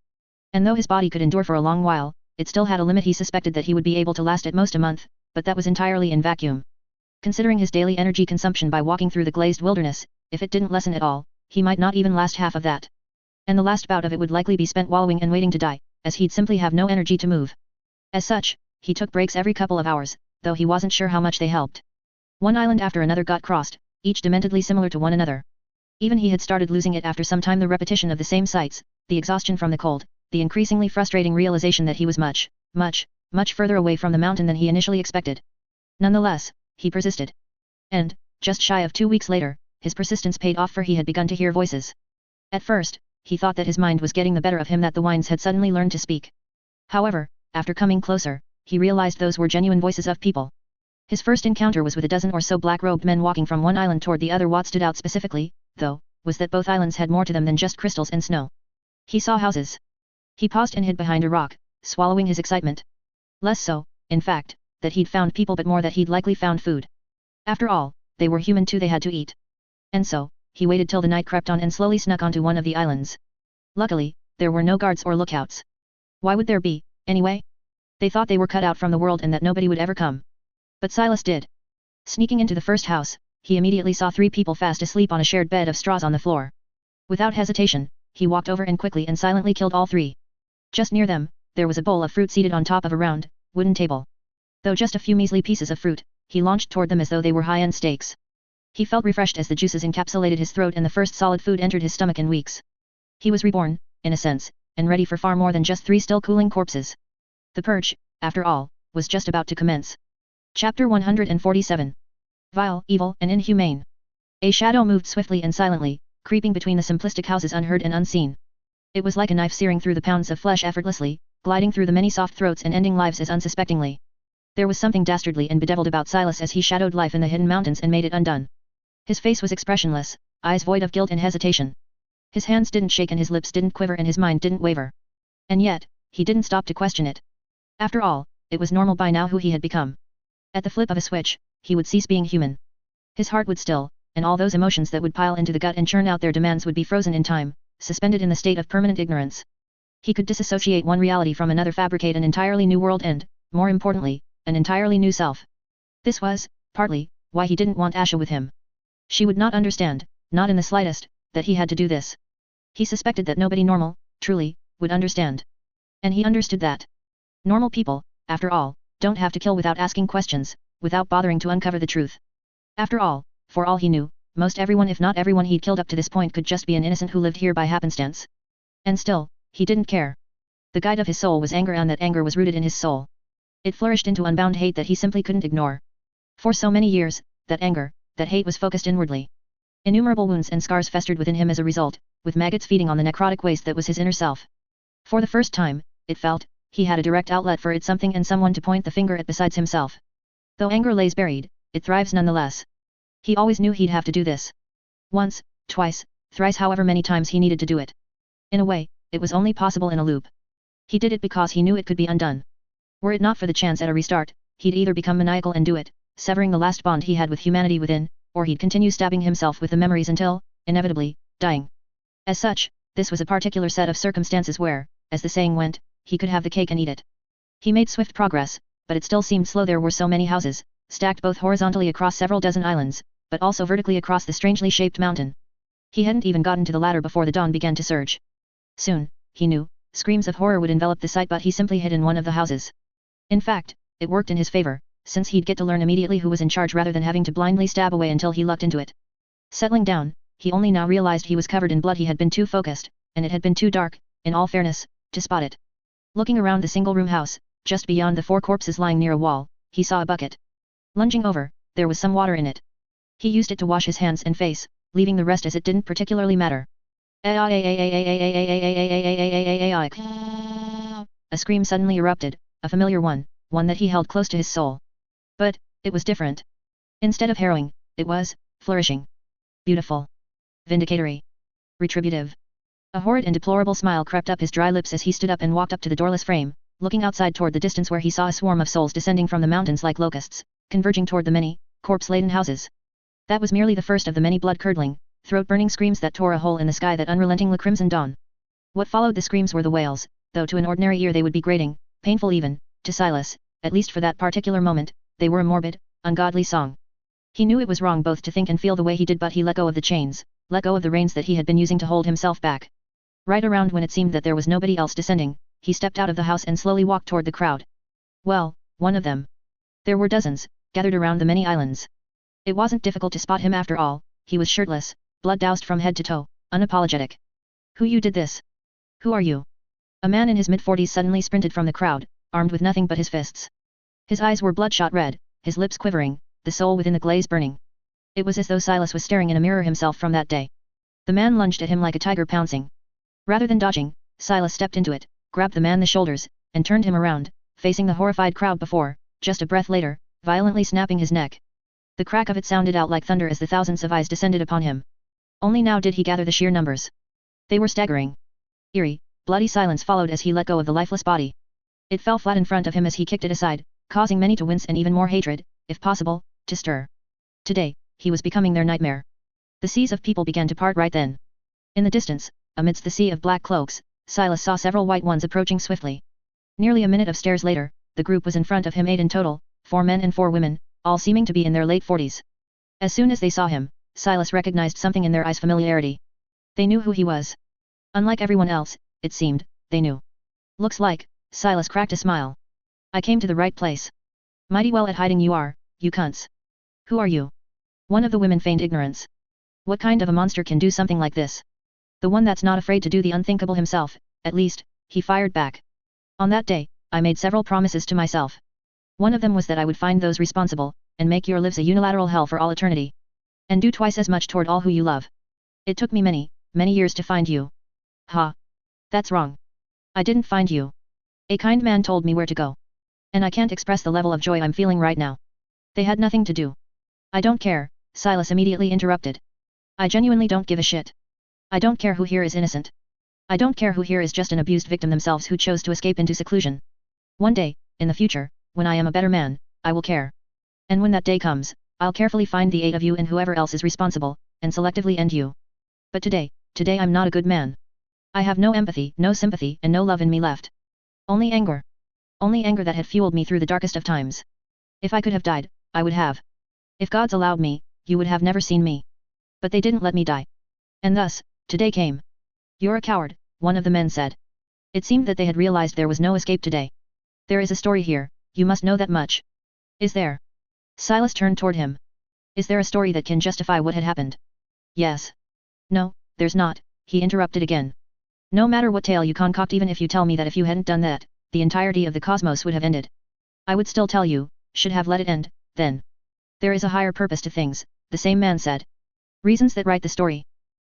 Speaker 1: And though his body could endure for a long while, it still had a limit. He suspected that he would be able to last at most a month, but that was entirely in vacuum. Considering his daily energy consumption by walking through the glazed wilderness, if it didn't lessen at all, he might not even last half of that. And the last bout of it would likely be spent wallowing and waiting to die, as he'd simply have no energy to move. As such, he took breaks every couple of hours, though he wasn't sure how much they helped. One island after another got crossed, each dementedly similar to one another. Even he had started losing it after some time. The repetition of the same sights, the exhaustion from the cold, the increasingly frustrating realization that he was much further away from the mountain than he initially expected. Nonetheless, he persisted. And, just shy of 2 weeks later, his persistence paid off, for he had begun to hear voices. At first, he thought that his mind was getting the better of him, that the winds had suddenly learned to speak. However, after coming closer, he realized those were genuine voices of people. His first encounter was with a dozen or so black-robed men walking from one island toward the other. What stood out specifically, though, was that both islands had more to them than just crystals and snow. He saw houses. He paused and hid behind a rock, swallowing his excitement. Less so, in fact, that he'd found people, but more that he'd likely found food. After all, they were human too, they had to eat. And so, he waited till the night crept on and slowly snuck onto one of the islands. Luckily, there were no guards or lookouts. Why would there be, anyway? They thought they were cut out from the world and that nobody would ever come. But Silas did. Sneaking into the first house, he immediately saw 3 people fast asleep on a shared bed of straws on the floor. Without hesitation, he walked over and quickly and silently killed all 3. Just near them, there was a bowl of fruit seated on top of a round, wooden table. Though just a few measly pieces of fruit, he launched toward them as though they were high-end steaks. He felt refreshed as the juices encapsulated his throat and the first solid food entered his stomach in weeks. He was reborn, in a sense, and ready for far more than just 3 still cooling corpses. The purge, after all, was just about to commence. Chapter 147. Vile, evil, and inhumane. A shadow moved swiftly and silently, creeping between the simplistic houses unheard and unseen. It was like a knife searing through the pounds of flesh effortlessly, gliding through the many soft throats and ending lives as unsuspectingly. There was something dastardly and bedeviled about Silas as he shadowed life in the hidden mountains and made it undone. His face was expressionless, eyes void of guilt and hesitation. His hands didn't shake and his lips didn't quiver and his mind didn't waver. And yet, he didn't stop to question it. After all, it was normal by now who he had become. At the flip of a switch, he would cease being human. His heart would still, and all those emotions that would pile into the gut and churn out their demands would be frozen in time, suspended in the state of permanent ignorance. He could disassociate one reality from another, fabricate an entirely new world and, more importantly, an entirely new self. This was, partly, why he didn't want Asha with him. She would not understand, not in the slightest, that he had to do this. He suspected that nobody normal, truly, would understand. And he understood that. Normal people, after all, don't have to kill without asking questions, without bothering to uncover the truth. After all, for all he knew, most everyone if not everyone he'd killed up to this point could just be an innocent who lived here by happenstance. And still, he didn't care. The guide of his soul was anger, and that anger was rooted in his soul. It flourished into unbound hate that he simply couldn't ignore. For so many years, that anger, that hate was focused inwardly. Innumerable wounds and scars festered within him as a result, with maggots feeding on the necrotic waste that was his inner self. For the first time, it felt, he had a direct outlet for it, something and someone to point the finger at besides himself. Though anger lays buried, it thrives nonetheless. He always knew he'd have to do this. Once, twice, thrice, however many times he needed to do it. In a way, it was only possible in a loop. He did it because he knew it could be undone. Were it not for the chance at a restart, he'd either become maniacal and do it, severing the last bond he had with humanity within, or he'd continue stabbing himself with the memories until, inevitably, dying. As such, this was a particular set of circumstances where, as the saying went, he could have the cake and eat it. He made swift progress, but it still seemed slow. There were so many houses, stacked both horizontally across several dozen islands, but also vertically across the strangely shaped mountain. He hadn't even gotten to the latter before the dawn began to surge. Soon, he knew, screams of horror would envelop the sight, but he simply hid in one of the houses. In fact, it worked in his favor, since he'd get to learn immediately who was in charge rather than having to blindly stab away until he lucked into it. Settling down, he only now realized he was covered in blood. He had been too focused, and it had been too dark, in all fairness, to spot it. Looking around the single-room house, just beyond the 4 corpses lying near a wall, he saw a bucket. Lunging over, there was some water in it. He used it to wash his hands and face, leaving the rest as it didn't particularly matter. A scream suddenly erupted, a familiar one, one that he held close to his soul. But, it was different. Instead of harrowing, it was, flourishing. Beautiful. Vindicatory. Retributive. A horrid and deplorable smile crept up his dry lips as he stood up and walked up to the doorless frame, looking outside toward the distance where he saw a swarm of souls descending from the mountains like locusts, converging toward the many, corpse-laden houses. That was merely the first of the many blood-curdling, throat-burning screams that tore a hole in the sky that unrelenting crimson dawn. What followed the screams were the wails, though to an ordinary ear they would be grating, painful even, to Silas, at least for that particular moment, they were a morbid, ungodly song. He knew it was wrong both to think and feel the way he did, but he let go of the chains, let go of the reins that he had been using to hold himself back. Right around when it seemed that there was nobody else descending, he stepped out of the house and slowly walked toward the crowd. Well, one of them. There were dozens, gathered around the many islands. It wasn't difficult to spot him after all. He was shirtless, blood-doused from head to toe, unapologetic. Who you did this? Who are you? A man in his mid-40s suddenly sprinted from the crowd, armed with nothing but his fists. His eyes were bloodshot red, his lips quivering, the soul within the glaze burning. It was as though Silas was staring in a mirror himself from that day. The man lunged at him like a tiger pouncing. Rather than dodging, Silas stepped into it, grabbed the man the shoulders, and turned him around, facing the horrified crowd before, just a breath later, violently snapping his neck. The crack of it sounded out like thunder as the thousands of eyes descended upon him. Only now did he gather the sheer numbers. They were staggering. Eerie, bloody silence followed as he let go of the lifeless body. It fell flat in front of him as he kicked it aside, causing many to wince and even more hatred, if possible, to stir. Today, he was becoming their nightmare. The seas of people began to part right then. In the distance, amidst the sea of black cloaks, Silas saw several white ones approaching swiftly. Nearly a minute of stares later, the group was in front of him, 8 in total, 4 men and 4 women, all seeming to be in their late 40s. As soon as they saw him, Silas recognized something in their eyes: familiarity. They knew who he was. Unlike everyone else, it seemed, they knew. Looks like, Silas cracked a smile. I came to the right place. Mighty well at hiding you are, you cunts. Who are you? One of the women feigned ignorance. What kind of a monster can do something like this? The one that's not afraid to do the unthinkable himself, at least, he fired back. On that day, I made several promises to myself. One of them was that I would find those responsible, and make your lives a unilateral hell for all eternity. And do twice as much toward all who you love. It took me many, many years to find you. Ha. That's wrong. I didn't find you. A kind man told me where to go. And I can't express the level of joy I'm feeling right now. They had nothing to do. I don't care, Silas immediately interrupted. I genuinely don't give a shit. I don't care who here is innocent. I don't care who here is just an abused victim themselves who chose to escape into seclusion. One day, in the future, when I am a better man, I will care. And when that day comes, I'll carefully find the 8 of you and whoever else is responsible, and selectively end you. But today I'm not a good man. I have no empathy, no sympathy, and no love in me left. Only anger. Only anger that had fueled me through the darkest of times. If I could have died, I would have. If gods allowed me, you would have never seen me. But they didn't let me die. And thus, today came. You're a coward, one of the men said. It seemed that they had realized there was no escape today. There is a story here, you must know that much. Is there? Silas turned toward him. Is there a story that can justify what had happened? Yes. No, there's not, he interrupted again. No matter what tale you concoct, even if you tell me that if you hadn't done that, the entirety of the cosmos would have ended. I would still tell you, should have let it end, then. There is a higher purpose to things, the same man said. Reasons that write the story.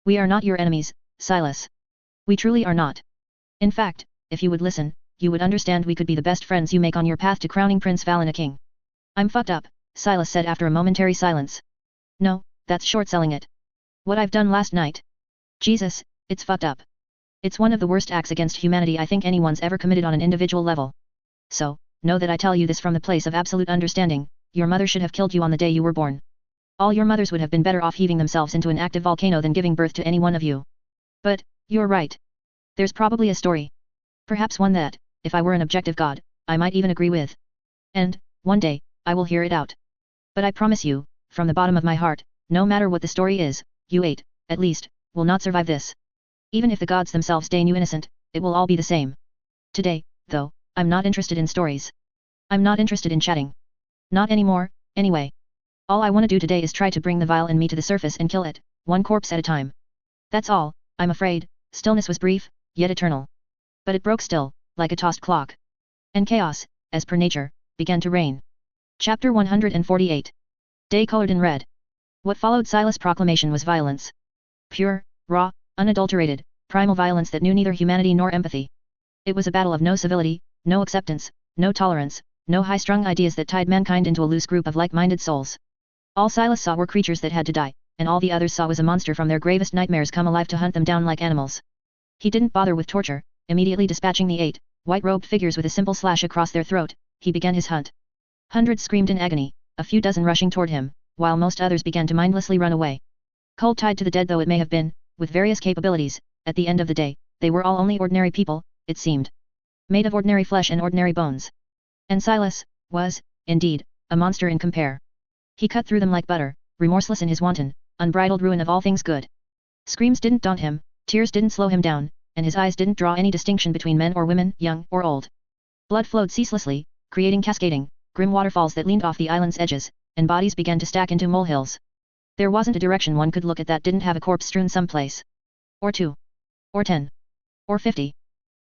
Speaker 1: We are not your enemies, Silas. We truly are not. In fact, if you would listen, you would understand we could be the best friends you make on your path to crowning Prince Valen a king. I'm fucked up, Silas said after a momentary silence. No, that's short-selling it. What I've done last night. Jesus, it's fucked up. It's one of the worst acts against humanity I think anyone's ever committed on an individual level. So, know that I tell you this from the place of absolute understanding, your mother should have killed you on the day you were born. All your mothers would have been better off heaving themselves into an active volcano than giving birth to any one of you. But, you're right. There's probably a story. Perhaps one that, if I were an objective god, I might even agree with. And, one day, I will hear it out. But I promise you, from the bottom of my heart, no matter what the story is, you 8, at least, will not survive this. Even if the gods themselves deign you innocent, it will all be the same. Today, though, I'm not interested in stories. I'm not interested in chatting. Not anymore, anyway. All I want to do today is try to bring the vial in me to the surface and kill it, one corpse at a time. That's all, I'm afraid. Stillness was brief, yet eternal. But it broke still, like a tossed clock. And chaos, as per nature, began to reign. Chapter 148. Day colored in red. What followed Silas' proclamation was violence. Pure, raw, unadulterated, primal violence that knew neither humanity nor empathy. It was a battle of no civility, no acceptance, no tolerance, no high-strung ideas that tied mankind into a loose group of like-minded souls. All Silas saw were creatures that had to die, and all the others saw was a monster from their gravest nightmares come alive to hunt them down like animals. He didn't bother with torture, immediately dispatching the 8 white-robed figures with a simple slash across their throat, he began his hunt. Hundreds screamed in agony, a few dozen rushing toward him, while most others began to mindlessly run away. Cold tied to the dead though it may have been, with various capabilities, at the end of the day, they were all only ordinary people, it seemed. Made of ordinary flesh and ordinary bones. And Silas was, indeed, a monster in compare. He cut through them like butter, remorseless in his wanton, unbridled ruin of all things good. Screams didn't daunt him, tears didn't slow him down, and his eyes didn't draw any distinction between men or women, young or old. Blood flowed ceaselessly, creating cascading, grim waterfalls that leaned off the island's edges, and bodies began to stack into molehills. There wasn't a direction one could look at that didn't have a corpse strewn someplace. Or 2. Or 10. Or 50.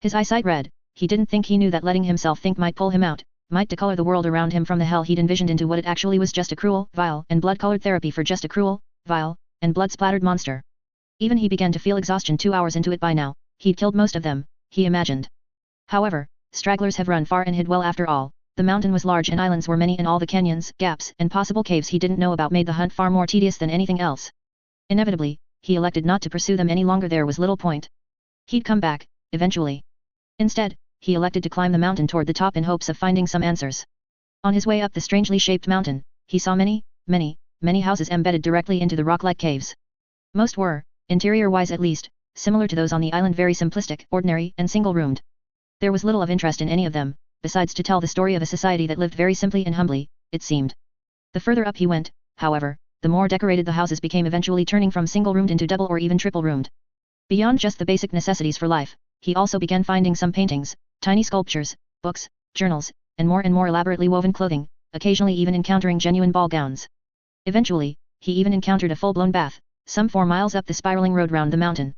Speaker 1: His eyesight read, he didn't think he knew that letting himself think might pull him out, might decolor the world around him from the hell he'd envisioned into what it actually was, just a cruel, vile, and blood-colored therapy for just a cruel, vile, and blood-splattered monster. Even he began to feel exhaustion 2 hours into it by now. He'd killed most of them, he imagined. However, stragglers have run far and hid well after all. The mountain was large and islands were many, and all the canyons, gaps, and possible caves he didn't know about made the hunt far more tedious than anything else. Inevitably, he elected not to pursue them any longer. There was little point. He'd come back, eventually. Instead, he elected to climb the mountain toward the top in hopes of finding some answers. On his way up the strangely shaped mountain, he saw many houses embedded directly into the rock-like caves. Most were, interior-wise at least, similar to those on the island, very simplistic, ordinary, and single-roomed. There was little of interest in any of them, besides to tell the story of a society that lived very simply and humbly, it seemed. The further up he went, however, the more decorated the houses became, eventually turning from single-roomed into double or even triple-roomed. Beyond just the basic necessities for life, he also began finding some paintings, tiny sculptures, books, journals, and more elaborately woven clothing, occasionally even encountering genuine ball gowns. Eventually, he even encountered a full-blown bath, some 4 miles up the spiraling road round the mountain.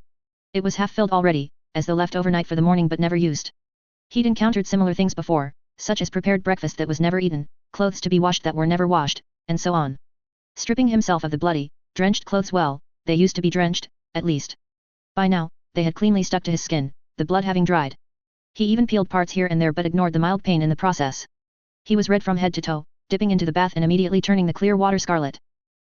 Speaker 1: It was half filled already, as though left overnight for the morning but never used. He'd encountered similar things before, such as prepared breakfast that was never eaten, clothes to be washed that were never washed, and so on. Stripping himself of the bloody, drenched clothes, well, they used to be drenched, at least. By now, they had cleanly stuck to his skin, the blood having dried. He even peeled parts here and there but ignored the mild pain in the process. He was red from head to toe, dipping into the bath and immediately turning the clear water scarlet.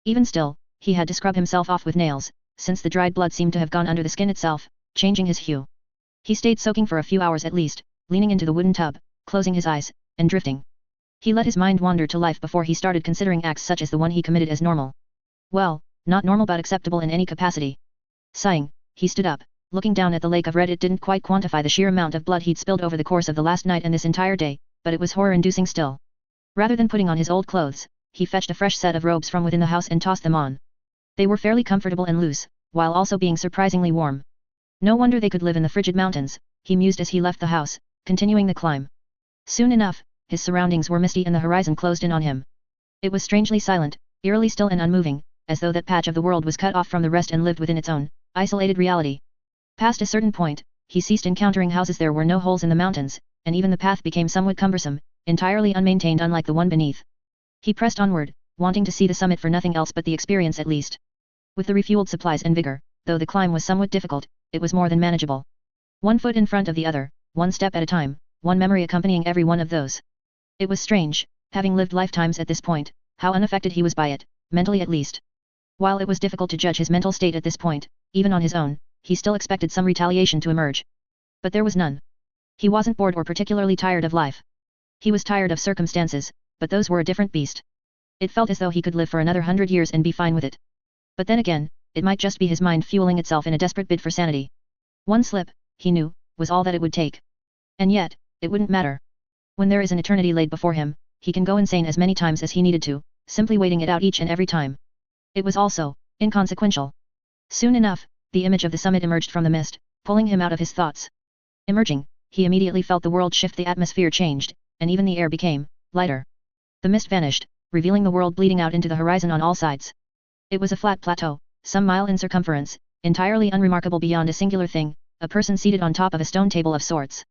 Speaker 1: Even still, he had to scrub himself off with nails, since the dried blood seemed to have gone under the skin itself, changing his hue. He stayed soaking for a few hours at least, leaning into the wooden tub, closing his eyes, and drifting. He let his mind wander to life before he started considering acts such as the one he committed as normal. Well, not normal but acceptable in any capacity. Sighing, he stood up, looking down at the lake of red. It didn't quite quantify the sheer amount of blood he'd spilled over the course of the last night and this entire day, but it was horror-inducing still. Rather than putting on his old clothes, he fetched a fresh set of robes from within the house and tossed them on. They were fairly comfortable and loose, while also being surprisingly warm. No wonder they could live in the frigid mountains, he mused as he left the house, continuing the climb. Soon enough, his surroundings were misty and the horizon closed in on him. It was strangely silent, eerily still and unmoving, as though that patch of the world was cut off from the rest and lived within its own, isolated reality. Past a certain point, he ceased encountering houses. There were no holes in the mountains, and even the path became somewhat cumbersome, entirely unmaintained unlike the one beneath. He pressed onward, wanting to see the summit for nothing else but the experience at least. With the refueled supplies and vigor, though the climb was somewhat difficult, it was more than manageable. One foot in front of the other, one step at a time, one memory accompanying every one of those. It was strange, having lived lifetimes at this point, how unaffected he was by it, mentally at least. While it was difficult to judge his mental state at this point, even on his own, he still expected some retaliation to emerge. But there was none. He wasn't bored or particularly tired of life. He was tired of circumstances, but those were a different beast. It felt as though he could live for another 100 years and be fine with it. But then again, it might just be his mind fueling itself in a desperate bid for sanity. One slip, he knew, was all that it would take. And yet, it wouldn't matter. When there is an eternity laid before him, he can go insane as many times as he needed to, simply waiting it out each and every time. It was also inconsequential. Soon enough, the image of the summit emerged from the mist, pulling him out of his thoughts. Emerging, he immediately felt the world shift. The atmosphere changed, and even the air became lighter. The mist vanished, revealing the world bleeding out into the horizon on all sides. It was a flat plateau, some mile in circumference, entirely unremarkable beyond a singular thing, a person seated on top of a stone table of sorts.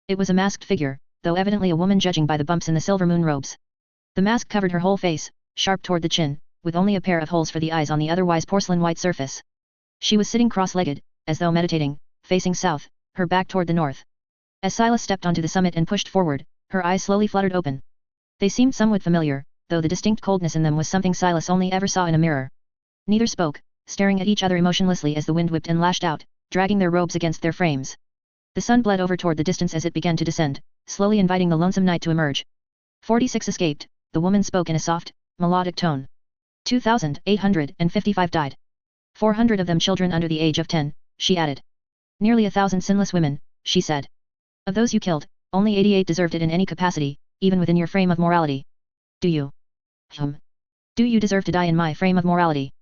Speaker 1: It was a masked figure, though evidently a woman judging by the bumps in the silver moon robes. The mask covered her whole face, sharp toward the chin, with only a pair of holes for the eyes on the otherwise porcelain-white surface. She was sitting cross-legged, as though meditating, facing south, her back toward the north. As Silas stepped onto the summit and pushed forward, her eyes slowly fluttered open. They seemed somewhat familiar, though the distinct coldness in them was something Silas only ever saw in a mirror. Neither spoke, staring at each other emotionlessly as the wind whipped and lashed out, dragging their robes against their frames. The sun bled over toward the distance as it began to descend, slowly inviting the lonesome night to emerge. 46 escaped, the woman spoke in a soft, melodic tone. 2,855 died. 400 of them children under the age of 10, she added. Nearly 1,000 sinless women, she said. Of those you killed, only 88 deserved it in any capacity, even within your frame of morality. Do you? Do you deserve to die in my frame of morality?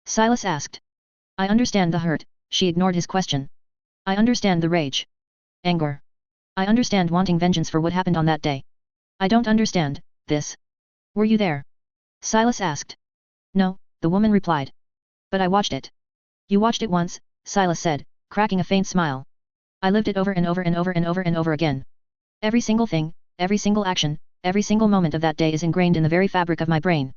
Speaker 1: Silas asked. I understand the hurt, she ignored his question. I understand the rage. Anger. I understand wanting vengeance for what happened on that day. I don't understand this. Were you there? Silas asked. No, the woman replied. But I watched it. You watched it once, Silas said, cracking a faint smile. I lived it over and over and over and over and over again. Every single thing, every single action, every single moment of that day is ingrained in the very fabric of my brain.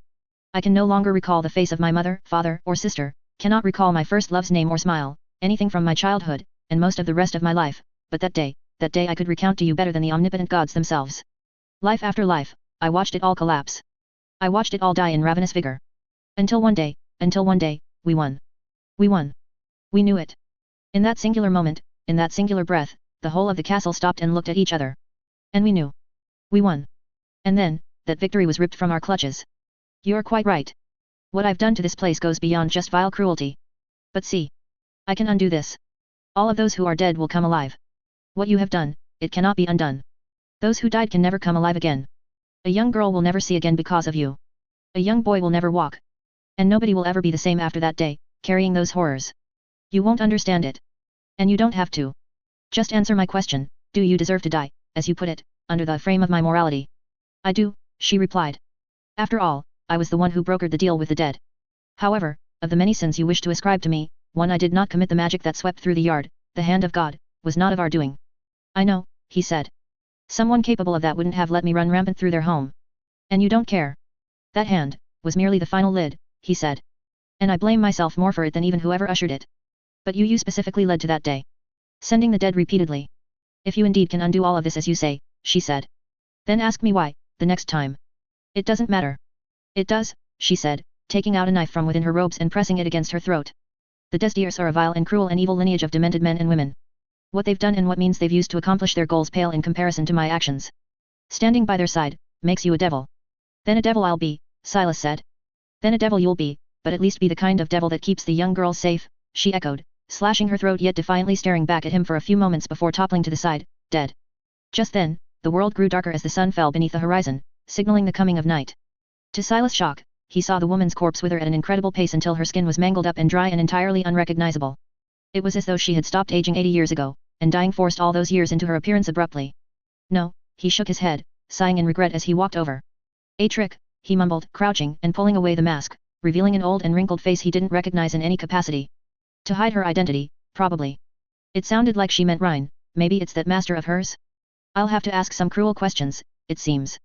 Speaker 1: I can no longer recall the face of my mother, father, or sister, cannot recall my first love's name or smile, anything from my childhood, and most of the rest of my life, but that day I could recount to you better than the omnipotent gods themselves. Life after life, I watched it all collapse. I watched it all die in ravenous vigor. Until one day, we won. We won. We knew it. In that singular moment, in that singular breath, the whole of the castle stopped and looked at each other. And we knew. We won. And then, that victory was ripped from our clutches. You're quite right. What I've done to this place goes beyond just vile cruelty. But see. I can undo this. All of those who are dead will come alive. What you have done, it cannot be undone. Those who died can never come alive again. A young girl will never see again because of you. A young boy will never walk. And nobody will ever be the same after that day, carrying those horrors. You won't understand it. And you don't have to. Just answer my question, do you deserve to die, as you put it, under the frame of my morality? I do, she replied. After all, I was the one who brokered the deal with the dead. However, of the many sins you wish to ascribe to me, one I did not commit. The magic that swept through the yard, the hand of God, was not of our doing. I know, he said. Someone capable of that wouldn't have let me run rampant through their home. And you don't care. That hand, was merely the final lid, he said. And I blame myself more for it than even whoever ushered it. But you specifically led to that day. Sending the dead repeatedly. If you indeed can undo all of this as you say, she said. Then ask me why, the next time. It doesn't matter. It does, she said, taking out a knife from within her robes and pressing it against her throat. The Desdirs are a vile and cruel and evil lineage of demented men and women. What they've done and what means they've used to accomplish their goals pale in comparison to my actions. Standing by their side, makes you a devil. Then a devil I'll be, Silas said. Then a devil you'll be, but at least be the kind of devil that keeps the young girls safe, she echoed, slashing her throat yet defiantly staring back at him for a few moments before toppling to the side, dead. Just then, the world grew darker as the sun fell beneath the horizon, signaling the coming of night. To Silas' shock, he saw the woman's corpse wither at an incredible pace until her skin was mangled up and dry and entirely unrecognizable. It was as though she had stopped aging 80 years ago, and dying forced all those years into her appearance abruptly. No, he shook his head, sighing in regret as he walked over. A trick, he mumbled, crouching and pulling away the mask, revealing an old and wrinkled face he didn't recognize in any capacity. To hide her identity, probably. It sounded like she meant Rhine, maybe it's that master of hers? I'll have to ask some cruel questions, it seems.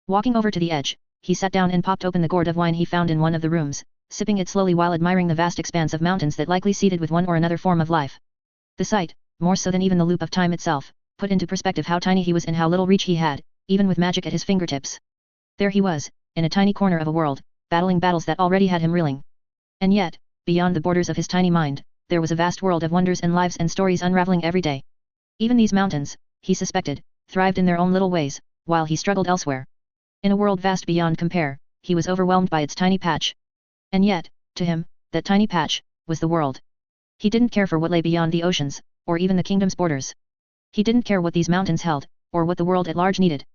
Speaker 1: Walking over to the edge, he sat down and popped open the gourd of wine he found in one of the rooms, sipping it slowly while admiring the vast expanse of mountains that likely seeded with one or another form of life. The sight, more so than even the loop of time itself, put into perspective how tiny he was and how little reach he had, even with magic at his fingertips. There he was, in a tiny corner of a world, battling battles that already had him reeling. And yet, beyond the borders of his tiny mind, there was a vast world of wonders and lives and stories unraveling every day. Even these mountains, he suspected, thrived in their own little ways, while he struggled elsewhere. In a world vast beyond compare, he was overwhelmed by its tiny patch. And yet, to him, that tiny patch was the world. He didn't care for what lay beyond the oceans, or even the kingdom's borders. He didn't care what these mountains held, or what the world at large needed.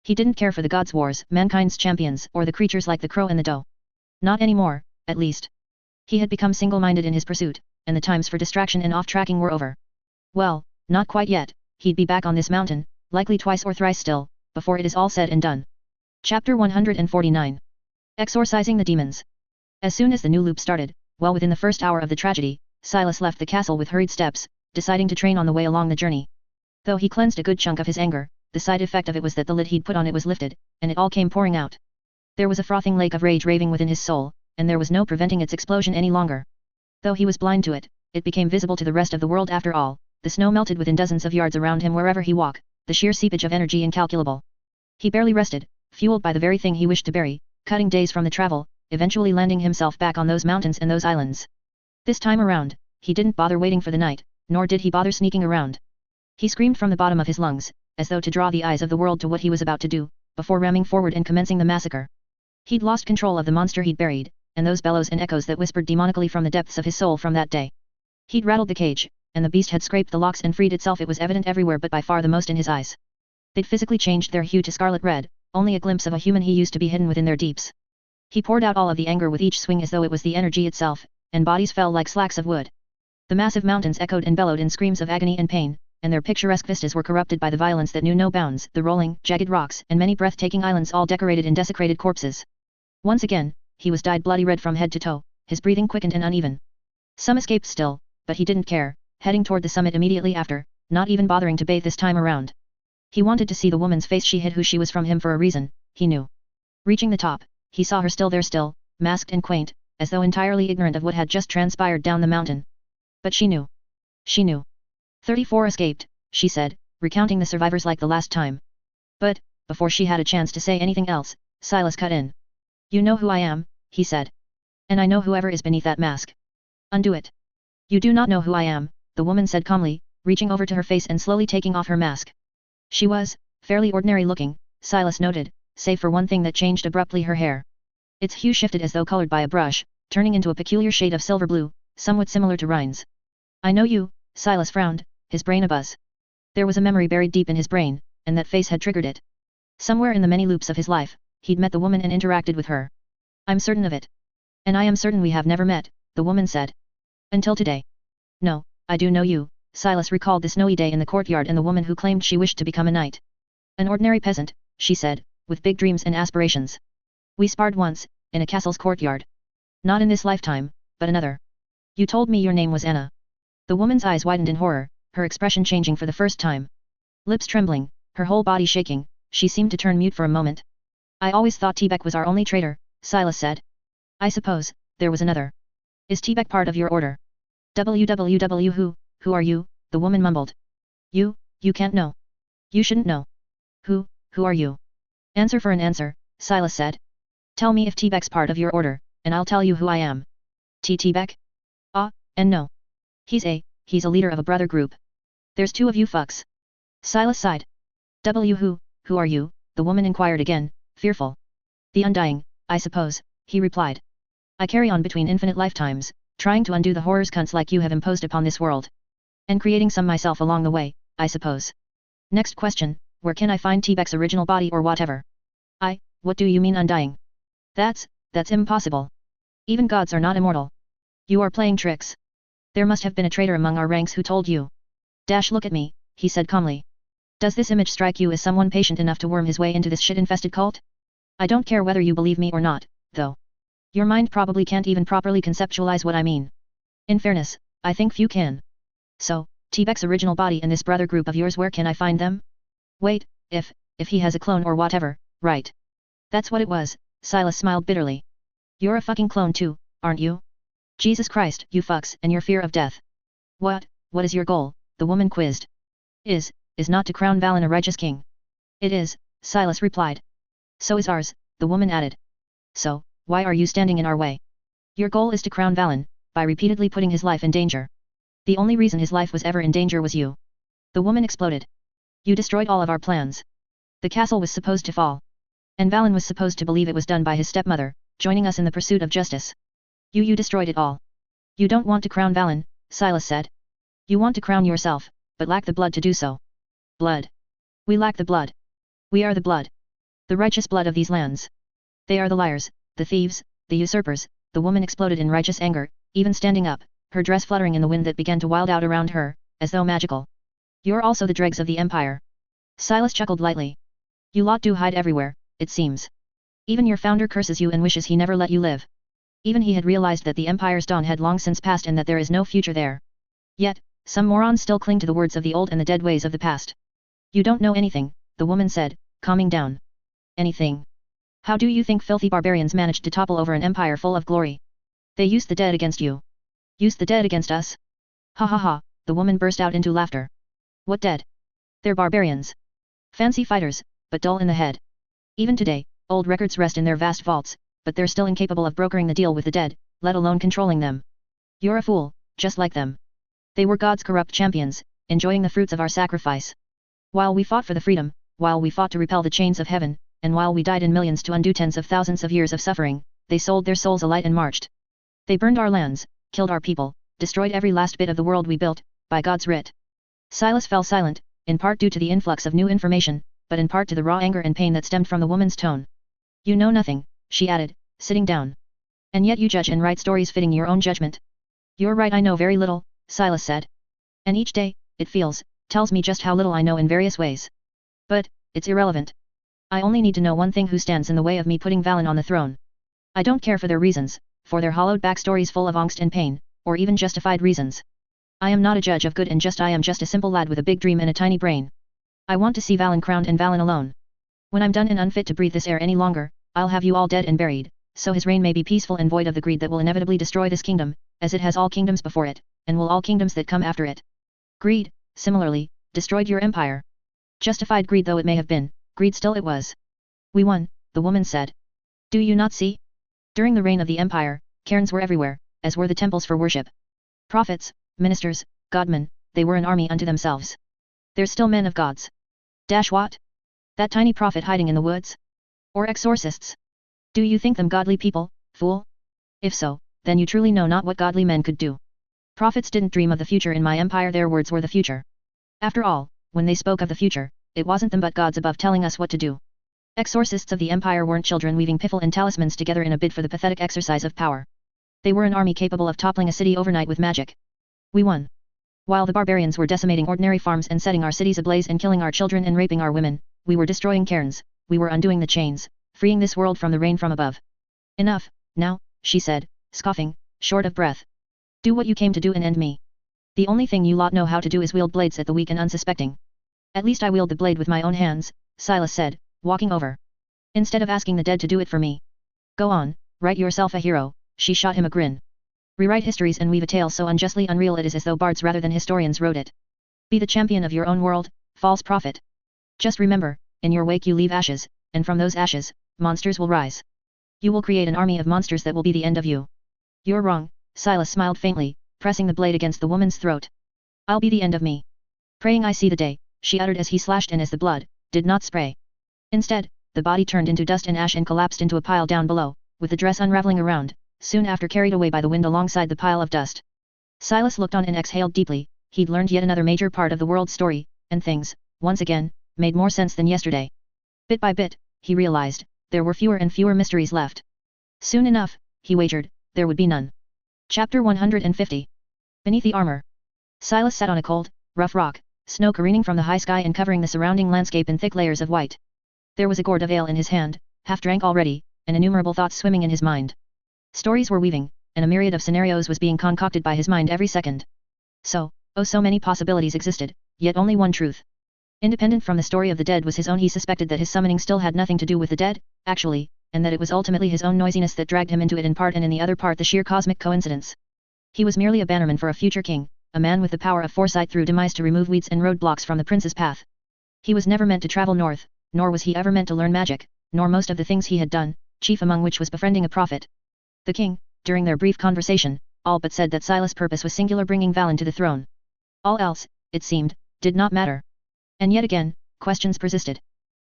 Speaker 1: He didn't care for the gods' wars, mankind's champions, or the creatures like the crow and the doe. Not anymore, at least. He had become single-minded in his pursuit, and the times for distraction and off-tracking were over. Well, not quite yet, he'd be back on this mountain, likely twice or thrice still, before it is all said and done. Chapter 149. Exorcising the Demons. As soon as the new loop started, well within the first hour of the tragedy, Silas left the castle with hurried steps, deciding to train on the way along the journey. Though he cleansed a good chunk of his anger, the side effect of it was that the lid he'd put on it was lifted, and it all came pouring out. There was a frothing lake of rage raving within his soul, and there was no preventing its explosion any longer. Though he was blind to it, it became visible to the rest of the world after all. The snow melted within dozens of yards around him wherever he walked, the sheer seepage of energy incalculable. He barely rested, fueled by the very thing he wished to bury, cutting days from the travel, eventually landing himself back on those mountains and those islands. This time around, he didn't bother waiting for the night, nor did he bother sneaking around. He screamed from the bottom of his lungs, as though to draw the eyes of the world to what he was about to do, before ramming forward and commencing the massacre. He'd lost control of the monster he'd buried, and those bellows and echoes that whispered demonically from the depths of his soul from that day. He'd rattled the cage, and the beast had scraped the locks and freed itself. It was evident everywhere but by far the most in his eyes. They'd physically changed their hue to scarlet red, only a glimpse of a human he used to be hidden within their deeps. He poured out all of the anger with each swing as though it was the energy itself, and bodies fell like slacks of wood. The massive mountains echoed and bellowed in screams of agony and pain, and their picturesque vistas were corrupted by the violence that knew no bounds, the rolling, jagged rocks and many breathtaking islands all decorated in desecrated corpses. Once again, he was dyed bloody red from head to toe, his breathing quickened and uneven. Some escaped still, but he didn't care, heading toward the summit immediately after, not even bothering to bathe this time around. He wanted to see the woman's face. She hid who she was from him for a reason, he knew. Reaching the top, he saw her still there, masked and quaint, as though entirely ignorant of what had just transpired down the mountain. But she knew. She knew. 34 escaped, she said, recounting the survivors like the last time. But, before she had a chance to say anything else, Silas cut in. You know who I am, he said. And I know whoever is beneath that mask. Undo it. You do not know who I am, the woman said calmly, reaching over to her face and slowly taking off her mask. She was fairly ordinary looking, Silas noted, save for one thing that changed abruptly: her hair. Its hue shifted as though colored by a brush, turning into a peculiar shade of silver blue, somewhat similar to Rhine's. I know you, Silas frowned, his brain abuzz. There was a memory buried deep in his brain, and that face had triggered it. Somewhere in the many loops of his life, he'd met the woman and interacted with her. I'm certain of it. And I am certain we have never met, the woman said. Until today. No, I do know you. Silas recalled the snowy day in the courtyard and the woman who claimed she wished to become a knight. An ordinary peasant, she said, with big dreams and aspirations. We sparred once, in a castle's courtyard. Not in this lifetime, but another. You told me your name was Anna. The woman's eyes widened in horror, her expression changing for the first time. Lips trembling, her whole body shaking, she seemed to turn mute for a moment. I always thought Tebek was our only traitor, Silas said. I suppose there was another. Is Tebek part of your order? Who are you? The the woman mumbled. You can't know. You shouldn't know. Who are you? Answer for an answer, Silas said. Tell me if T-Beck's part of your order, and I'll tell you who I am. T-Beck? Ah, and no. He's a leader of a brother group. There's 2 of you fucks. Silas sighed. Who are you? The woman inquired again, fearful. The Undying, I suppose, he replied. I carry on between infinite lifetimes, trying to undo the horrors cunts like you have imposed upon this world. And creating some myself along the way, I suppose. Next question, where can I find T-Beck's original body or whatever? What do you mean undying? That's impossible. Even gods are not immortal. You are playing tricks. There must have been a traitor among our ranks who told you. Look at me, he said calmly. Does this image strike you as someone patient enough to worm his way into this shit-infested cult? I don't care whether you believe me or not, though. Your mind probably can't even properly conceptualize what I mean. In fairness, I think few can. So, T-Beck's original body and this brother group of yours, where can I find them? Wait, if he has a clone or whatever, right? That's what it was, Silas smiled bitterly. You're a fucking clone too, aren't you? Jesus Christ, you fucks, and your fear of death. What is your goal? The woman quizzed. Is not to crown Valen a righteous king. It is, Silas replied. So is ours, the woman added. So, why are you standing in our way? Your goal is to crown Valen, by repeatedly putting his life in danger. The only reason his life was ever in danger was you. The woman exploded. You destroyed all of our plans. The castle was supposed to fall. And Valen was supposed to believe it was done by his stepmother, joining us in the pursuit of justice. You destroyed it all. You don't want to crown Valen, Silas said. You want to crown yourself, but lack the blood to do so. Blood. We lack the blood. We are the blood. The righteous blood of these lands. They are the liars, the thieves, the usurpers, the woman exploded in righteous anger, even standing up, her dress fluttering in the wind that began to wild out around her, as though magical. You're also the dregs of the Empire. Silas chuckled lightly. You lot do hide everywhere, it seems. Even your founder curses you and wishes he never let you live. Even he had realized that the Empire's dawn had long since passed and that there is no future there. Yet, some morons still cling to the words of the old and the dead ways of the past. You don't know anything, the woman said, calming down. Anything? How do you think filthy barbarians managed to topple over an empire full of glory? They used the dead against you. Used the dead against us? Ha ha ha, the woman burst out into laughter. What dead? They're barbarians. Fancy fighters, but dull in the head. Even today, old records rest in their vast vaults, but they're still incapable of brokering the deal with the dead, let alone controlling them. You're a fool, just like them. They were God's corrupt champions, enjoying the fruits of our sacrifice. While we fought for the freedom, while we fought to repel the chains of heaven, and while we died in millions to undo tens of thousands of years of suffering, they sold their souls alight and marched. They burned our lands, killed our people, destroyed every last bit of the world we built, by God's writ. Silas fell silent, in part due to the influx of new information, but in part to the raw anger and pain that stemmed from the woman's tone. You know nothing, she added, sitting down. And yet you judge and write stories fitting your own judgment. You're right, I know very little, Silas said. And each day, it tells me just how little I know in various ways. But, it's irrelevant. I only need to know one thing: who stands in the way of me putting Valen on the throne. I don't care for their reasons, for their hollowed backstories full of angst and pain, or even justified reasons. I am not a judge of good and just, I am just a simple lad with a big dream and a tiny brain. I want to see Valen crowned and Valen alone. When I'm done and unfit to breathe this air any longer, I'll have you all dead and buried, so his reign may be peaceful and void of the greed that will inevitably destroy this kingdom, as it has all kingdoms before it, and will all kingdoms that come after it. Greed, similarly, destroyed your empire. Justified greed though it may have been, greed still it was. We won, the woman said. Do you not see? During the reign of the empire, cairns were everywhere, as were the temples for worship. Prophets, ministers, godmen, they were an army unto themselves. There's still men of gods. What? That tiny prophet hiding in the woods? Or exorcists? Do you think them godly people, fool? If so, then you truly know not what godly men could do. Prophets didn't dream of the future in my empire, their words were the future. After all, when they spoke of the future, it wasn't them but gods above telling us what to do. Exorcists of the empire weren't children weaving piffle and talismans together in a bid for the pathetic exercise of power. They were an army capable of toppling a city overnight with magic. We won. While the barbarians were decimating ordinary farms and setting our cities ablaze and killing our children and raping our women, we were destroying cairns, we were undoing the chains, freeing this world from the rain from above. Enough, now, she said, scoffing, short of breath. Do what you came to do and end me. The only thing you lot know how to do is wield blades at the weak and unsuspecting. At least I wield the blade with my own hands, Silas said, walking over. Instead of asking the dead to do it for me. Go on, write yourself a hero, she shot him a grin. Rewrite histories and weave a tale so unjustly unreal it is as though bards rather than historians wrote it. Be the champion of your own world, false prophet. Just remember, in your wake you leave ashes, and from those ashes, monsters will rise. You will create an army of monsters that will be the end of you. You're wrong, Silas smiled faintly, pressing the blade against the woman's throat. I'll be the end of me. Praying I see the day, she uttered as he slashed in as the blood did not spray. Instead, the body turned into dust and ash and collapsed into a pile down below, with the dress unraveling around, soon after carried away by the wind alongside the pile of dust. Silas looked on and exhaled deeply. He'd learned yet another major part of the world's story, and things, once again, made more sense than yesterday. Bit by bit, he realized, there were fewer and fewer mysteries left. Soon enough, he wagered, there would be none. Chapter 150. Beneath the armor. Silas sat on a cold, rough rock, snow careening from the high sky and covering the surrounding landscape in thick layers of white. There was a gourd of ale in his hand, half drank already, and innumerable thoughts swimming in his mind. Stories were weaving, and a myriad of scenarios was being concocted by his mind every second. So many possibilities existed, yet only one truth. Independent from the story of the dead was his own. He suspected that his summoning still had nothing to do with the dead, actually, and that it was ultimately his own noisiness that dragged him into it in part, and in the other part the sheer cosmic coincidence. He was merely a bannerman for a future king, a man with the power of foresight through demise to remove weeds and roadblocks from the prince's path. He was never meant to travel north, nor was he ever meant to learn magic, nor most of the things he had done, chief among which was befriending a prophet. The king, during their brief conversation, all but said that Silas' purpose was singular, bringing Valen to the throne. All else, it seemed, did not matter. And yet again, questions persisted.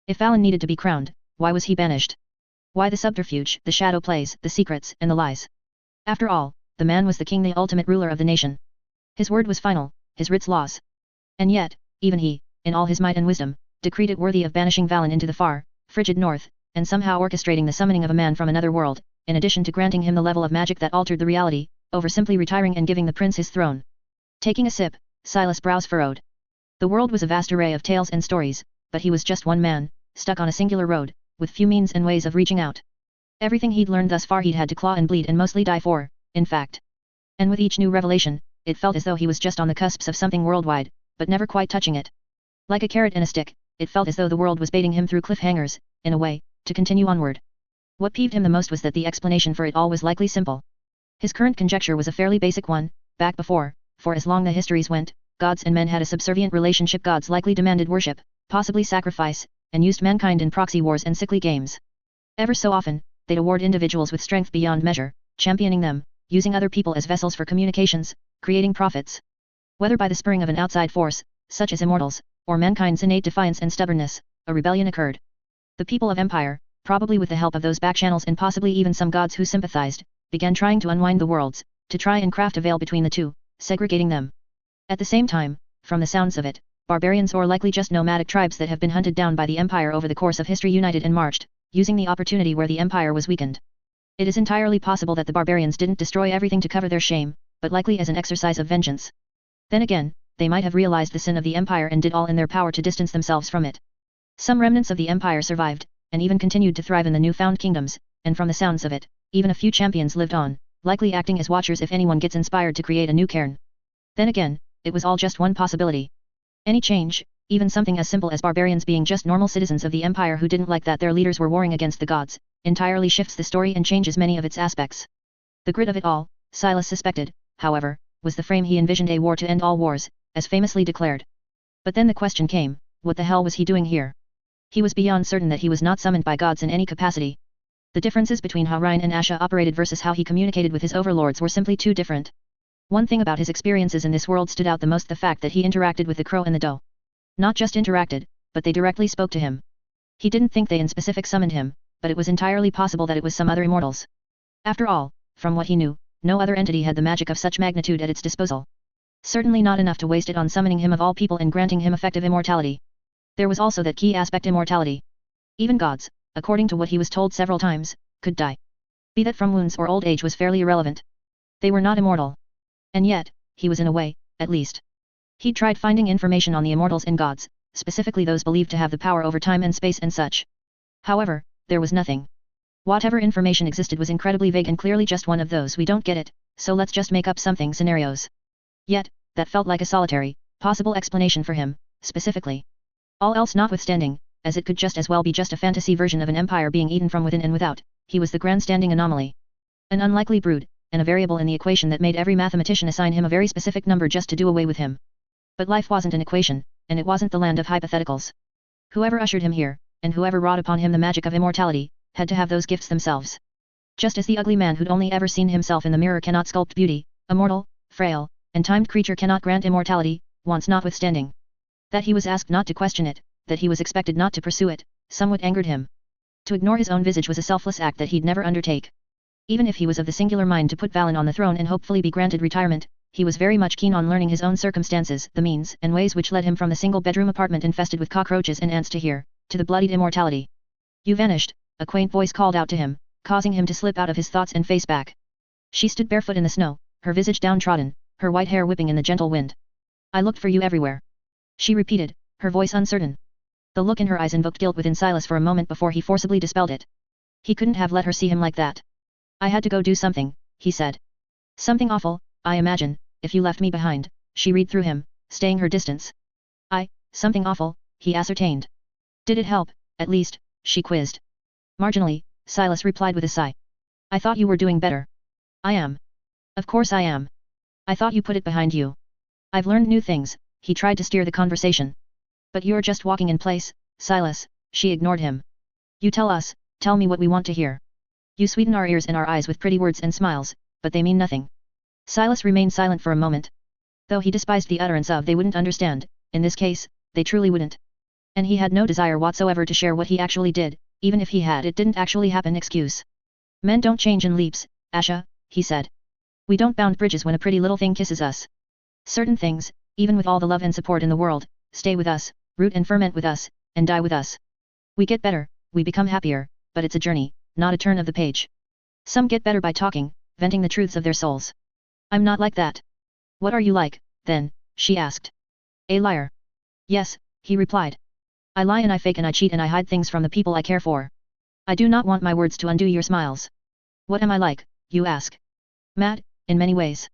Speaker 1: If Valen needed to be crowned, why was he banished? Why the subterfuge, the shadow plays, the secrets, and the lies? After all, the man was the king, the ultimate ruler of the nation. His word was final, his writs laws. And yet, even he, in all his might and wisdom, decreed it worthy of banishing Valen into the far, frigid north, and somehow orchestrating the summoning of a man from another world, in addition to granting him the level of magic that altered the reality, over simply retiring and giving the prince his throne. Taking a sip, Silas' brows furrowed. The world was a vast array of tales and stories, but he was just one man, stuck on a singular road, with few means and ways of reaching out. Everything he'd learned thus far he'd had to claw and bleed and mostly die for, in fact. And with each new revelation, it felt as though he was just on the cusps of something worldwide, but never quite touching it. Like a carrot in a stick, it felt as though the world was baiting him through cliffhangers, in a way, to continue onward. What peeved him the most was that the explanation for it all was likely simple. His current conjecture was a fairly basic one: back before, for as long the histories went, gods and men had a subservient relationship. Gods likely demanded worship, possibly sacrifice, and used mankind in proxy wars and sickly games. Ever so often, they'd award individuals with strength beyond measure, championing them, using other people as vessels for communications, creating profits. Whether by the spurring of an outside force, such as immortals, or mankind's innate defiance and stubbornness, a rebellion occurred. The people of Empire, probably with the help of those back channels and possibly even some gods who sympathized, began trying to unwind the worlds, to try and craft a veil between the two, segregating them. At the same time, from the sounds of it, barbarians or likely just nomadic tribes that have been hunted down by the Empire over the course of history united and marched, using the opportunity where the Empire was weakened. It is entirely possible that the barbarians didn't destroy everything to cover their shame, but likely as an exercise of vengeance. Then again, they might have realized the sin of the Empire and did all in their power to distance themselves from it. Some remnants of the Empire survived, and even continued to thrive in the newfound kingdoms, and from the sounds of it, even a few champions lived on, likely acting as watchers if anyone gets inspired to create a new cairn. Then again, it was all just one possibility. Any change, even something as simple as barbarians being just normal citizens of the Empire who didn't like that their leaders were warring against the gods, entirely shifts the story and changes many of its aspects. The grit of it all, Silas suspected, however, was the frame he envisioned: a war to end all wars, as famously declared. But then the question came, what the hell was he doing here? He was beyond certain that he was not summoned by gods in any capacity. The differences between how Rhine and Asha operated versus how he communicated with his overlords were simply too different. One thing about his experiences in this world stood out the most: the fact that he interacted with the crow and the doe. Not just interacted, but they directly spoke to him. He didn't think they in specific summoned him, but it was entirely possible that it was some other immortals. After all, from what he knew, no other entity had the magic of such magnitude at its disposal. Certainly not enough to waste it on summoning him of all people and granting him effective immortality. There was also that key aspect: immortality. Even gods, according to what he was told several times, could die. Be that from wounds or old age was fairly irrelevant. They were not immortal. And yet, he was in a way, at least. He'd tried finding information on the immortals and gods, specifically those believed to have the power over time and space and such. However, there was nothing. Whatever information existed was incredibly vague and clearly just one of those "we don't get it, so let's just make up something" scenarios. Yet, that felt like a solitary, possible explanation for him, specifically. All else notwithstanding, as it could just as well be just a fantasy version of an empire being eaten from within and without, he was the grandstanding anomaly. An unlikely brood, and a variable in the equation that made every mathematician assign him a very specific number just to do away with him. But life wasn't an equation, and it wasn't the land of hypotheticals. Whoever ushered him here, and whoever wrought upon him the magic of immortality, had to have those gifts themselves. Just as the ugly man who'd only ever seen himself in the mirror cannot sculpt beauty, a mortal, frail, and timed creature cannot grant immortality, wants notwithstanding. That he was asked not to question it, that he was expected not to pursue it, somewhat angered him. To ignore his own visage was a selfless act that he'd never undertake. Even if he was of the singular mind to put Valen on the throne and hopefully be granted retirement, he was very much keen on learning his own circumstances, the means and ways which led him from the single-bedroom apartment infested with cockroaches and ants to here, to the bloodied immortality. "You vanished," a quaint voice called out to him, causing him to slip out of his thoughts and face back. She stood barefoot in the snow, her visage downtrodden, her white hair whipping in the gentle wind. "I looked for you everywhere," she repeated, her voice uncertain. The look in her eyes invoked guilt within Silas for a moment before he forcibly dispelled it. He couldn't have let her see him like that. "I had to go do something," he said. "Something awful, I imagine, if you left me behind," she read through him, staying her distance. Something awful," he ascertained. "Did it help, at least?" she quizzed. "Marginally," Silas replied with a sigh. "I thought you were doing better." "I am. Of course I am. I thought you put it behind you. I've learned new things," he tried to steer the conversation. "But you're just walking in place, Silas," she ignored him. "You tell me what we want to hear. You sweeten our ears and our eyes with pretty words and smiles, but they mean nothing." Silas remained silent for a moment. Though he despised the utterance of "they wouldn't understand," in this case, they truly wouldn't. And he had no desire whatsoever to share what he actually did, even if he had it didn't actually happen excuse. "Men don't change in leaps, Asha," he said. "We don't bound bridges when a pretty little thing kisses us. Certain things, even with all the love and support in the world, stay with us, root and ferment with us, and die with us. We get better, we become happier, but it's a journey, not a turn of the page. Some get better by talking, venting the truths of their souls. I'm not like that." "What are you like, then?" she asked. "A liar." "Yes," he replied. "I lie and I fake and I cheat and I hide things from the people I care for. I do not want my words to undo your smiles." "What am I like, you ask?" "Mad, in many ways.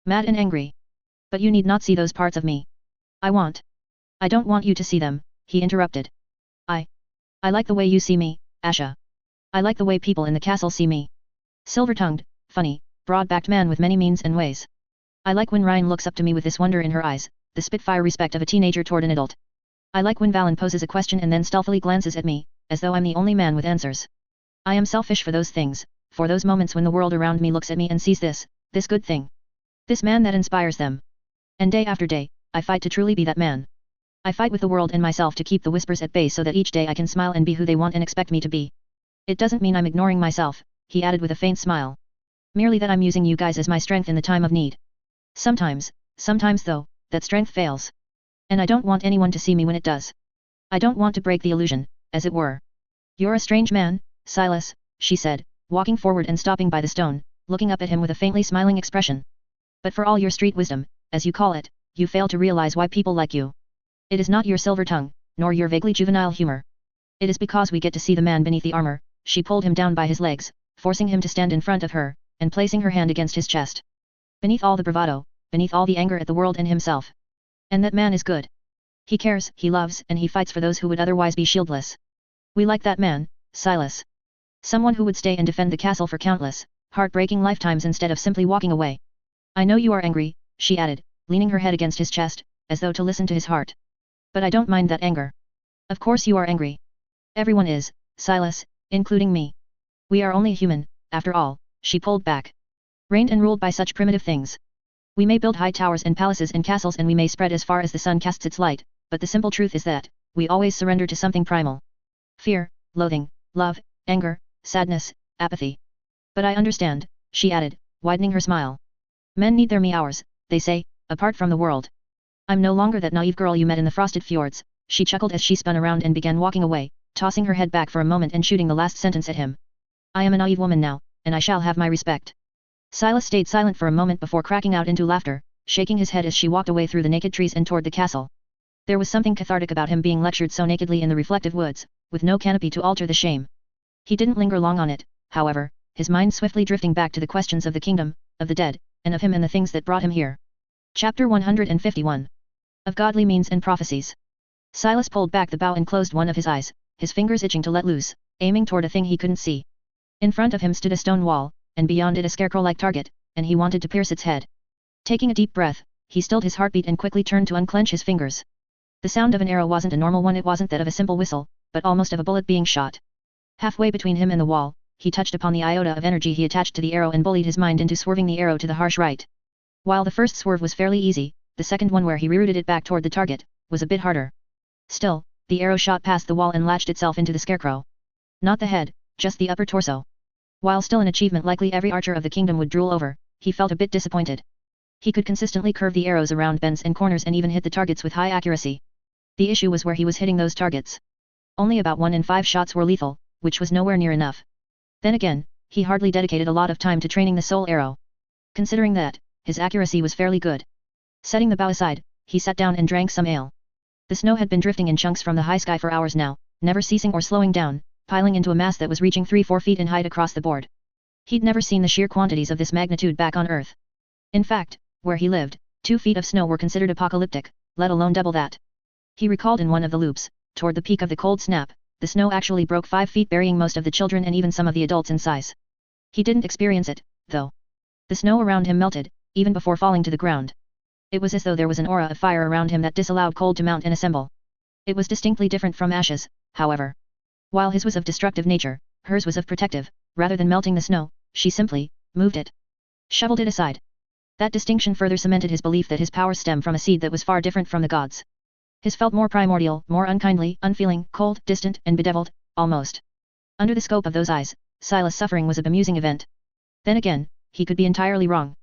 Speaker 1: Mad and angry. But you need not see those parts of me. I don't want you to see them," he interrupted. I like the way you see me, Asha. I like the way people in the castle see me. Silver-tongued, funny, broad-backed man with many means and ways. I like when Ryan looks up to me with this wonder in her eyes, the spitfire respect of a teenager toward an adult. I like when Valen poses a question and then stealthily glances at me, as though I'm the only man with answers. I am selfish for those things, for those moments when the world around me looks at me and sees this good thing. This man that inspires them. And day after day, I fight to truly be that man. I fight with the world and myself to keep the whispers at bay so that each day I can smile and be who they want and expect me to be. It doesn't mean I'm ignoring myself," he added with a faint smile. "Merely that I'm using you guys as my strength in the time of need. Sometimes though, that strength fails. And I don't want anyone to see me when it does. I don't want to break the illusion, as it were." "You're a strange man, Silas," she said, walking forward and stopping by the stone, looking up at him with a faintly smiling expression. "But for all your street wisdom, as you call it, you fail to realize why people like you. It is not your silver tongue, nor your vaguely juvenile humor. It is because we get to see the man beneath the armor." She pulled him down by his legs, forcing him to stand in front of her, and placing her hand against his chest. "Beneath all the bravado, beneath all the anger at the world and himself. And that man is good. He cares, he loves, and he fights for those who would otherwise be shieldless. We like that man, Silas. Someone who would stay and defend the castle for countless, heartbreaking lifetimes instead of simply walking away. I know you are angry," she added, leaning her head against his chest, as though to listen to his heart. "But I don't mind that anger. Of course you are angry. Everyone is, Silas, including me. We are only human, after all," she pulled back. "Reigned and ruled by such primitive things. We may build high towers and palaces and castles and we may spread as far as the sun casts its light, but the simple truth is that, we always surrender to something primal. Fear, loathing, love, anger, sadness, apathy. But I understand," she added, widening her smile. "Men need their me hours, they say, apart from the world. I'm no longer that naive girl you met in the frosted fjords," she chuckled as she spun around and began walking away, tossing her head back for a moment and shooting the last sentence at him. "I am a naive woman now, and I shall have my respect." Silas stayed silent for a moment before cracking out into laughter, shaking his head as she walked away through the naked trees and toward the castle. There was something cathartic about him being lectured so nakedly in the reflective woods, with no canopy to alter the shame. He didn't linger long on it, however, his mind swiftly drifting back to the questions of the kingdom, of the dead, and of him and the things that brought him here. Chapter 151. Of Godly Means and Prophecies. Silas pulled back the bow and closed one of his eyes, his fingers itching to let loose, aiming toward a thing he couldn't see. In front of him stood a stone wall, and beyond it a scarecrow-like target, and he wanted to pierce its head. Taking a deep breath, he stilled his heartbeat and quickly turned to unclench his fingers. The sound of an arrow wasn't a normal one, it wasn't that of a simple whistle, but almost of a bullet being shot. Halfway between him and the wall, he touched upon the iota of energy he attached to the arrow and bullied his mind into swerving the arrow to the harsh right. While the first swerve was fairly easy, the second one, where he rerouted it back toward the target, was a bit harder. Still, the arrow shot past the wall and latched itself into the scarecrow. Not the head, just the upper torso. While still an achievement likely every archer of the kingdom would drool over, he felt a bit disappointed. He could consistently curve the arrows around bends and corners and even hit the targets with high accuracy. The issue was where he was hitting those targets. Only about 1 in 5 shots were lethal, which was nowhere near enough. Then again, he hardly dedicated a lot of time to training the soul arrow. Considering that, his accuracy was fairly good. Setting the bow aside, he sat down and drank some ale. The snow had been drifting in chunks from the high sky for hours now, never ceasing or slowing down, piling into a mass that was reaching 3-4 feet in height across the board. He'd never seen the sheer quantities of this magnitude back on Earth. In fact, where he lived, 2 feet of snow were considered apocalyptic, let alone double that. He recalled in one of the loops, toward the peak of the cold snap, the snow actually broke 5 feet, burying most of the children and even some of the adults in size. He didn't experience it, though. The snow around him melted, even before falling to the ground. It was as though there was an aura of fire around him that disallowed cold to mount and assemble. It was distinctly different from ashes, however. While his was of destructive nature, hers was of protective. Rather than melting the snow, she simply moved it. Shoveled it aside. That distinction further cemented his belief that his powers stem from a seed that was far different from the gods. His felt more primordial, more unkindly, unfeeling, cold, distant, and bedeviled, almost. Under the scope of those eyes, Silas' suffering was a bemusing event. Then again, he could be entirely wrong.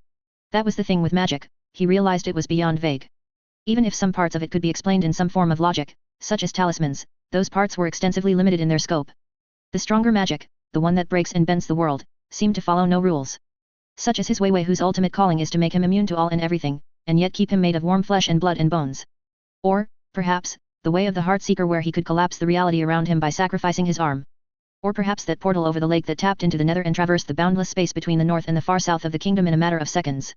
Speaker 1: That was the thing with magic, he realized it was beyond vague. Even if some parts of it could be explained in some form of logic, such as talismans, those parts were extensively limited in their scope. The stronger magic, the one that breaks and bends the world, seemed to follow no rules. Such as his Weiwei, whose ultimate calling is to make him immune to all and everything, and yet keep him made of warm flesh and blood and bones. Or, perhaps, the way of the Heartseeker, where he could collapse the reality around him by sacrificing his arm. Or perhaps that portal over the lake that tapped into the nether and traversed the boundless space between the north and the far south of the kingdom in a matter of seconds.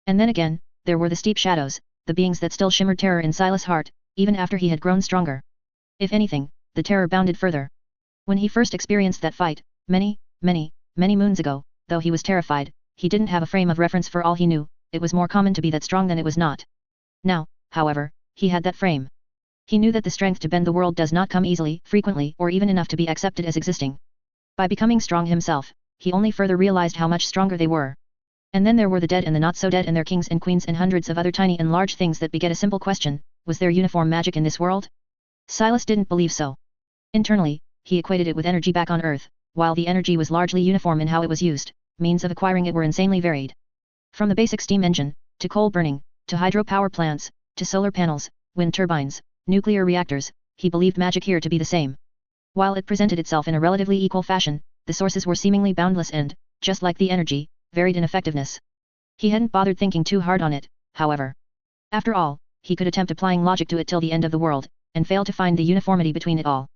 Speaker 1: And then again, there were the steep shadows, the beings that still shimmered terror in Silas' heart, even after he had grown stronger. If anything, the terror bounded further. When he first experienced that fight, many moons ago, though he was terrified, he didn't have a frame of reference. For all he knew, it was more common to be that strong than it was not. Now, however, he had that frame. He knew that the strength to bend the world does not come easily, frequently, or even enough to be accepted as existing. By becoming strong himself, he only further realized how much stronger they were. And then there were the dead and the not so dead and their kings and queens and hundreds of other tiny and large things that beget a simple question: was there uniform magic in this world? Silas didn't believe so. Internally, he equated it with energy back on Earth. While the energy was largely uniform in how it was used, means of acquiring it were insanely varied. From the basic steam engine, to coal burning, to hydropower plants, to solar panels, wind turbines, nuclear reactors, he believed magic here to be the same. While it presented itself in a relatively equal fashion, the sources were seemingly boundless and, just like the energy, varied in effectiveness. He hadn't bothered thinking too hard on it, however. After all, he could attempt applying logic to it till the end of the world, and fail to find the uniformity between it all.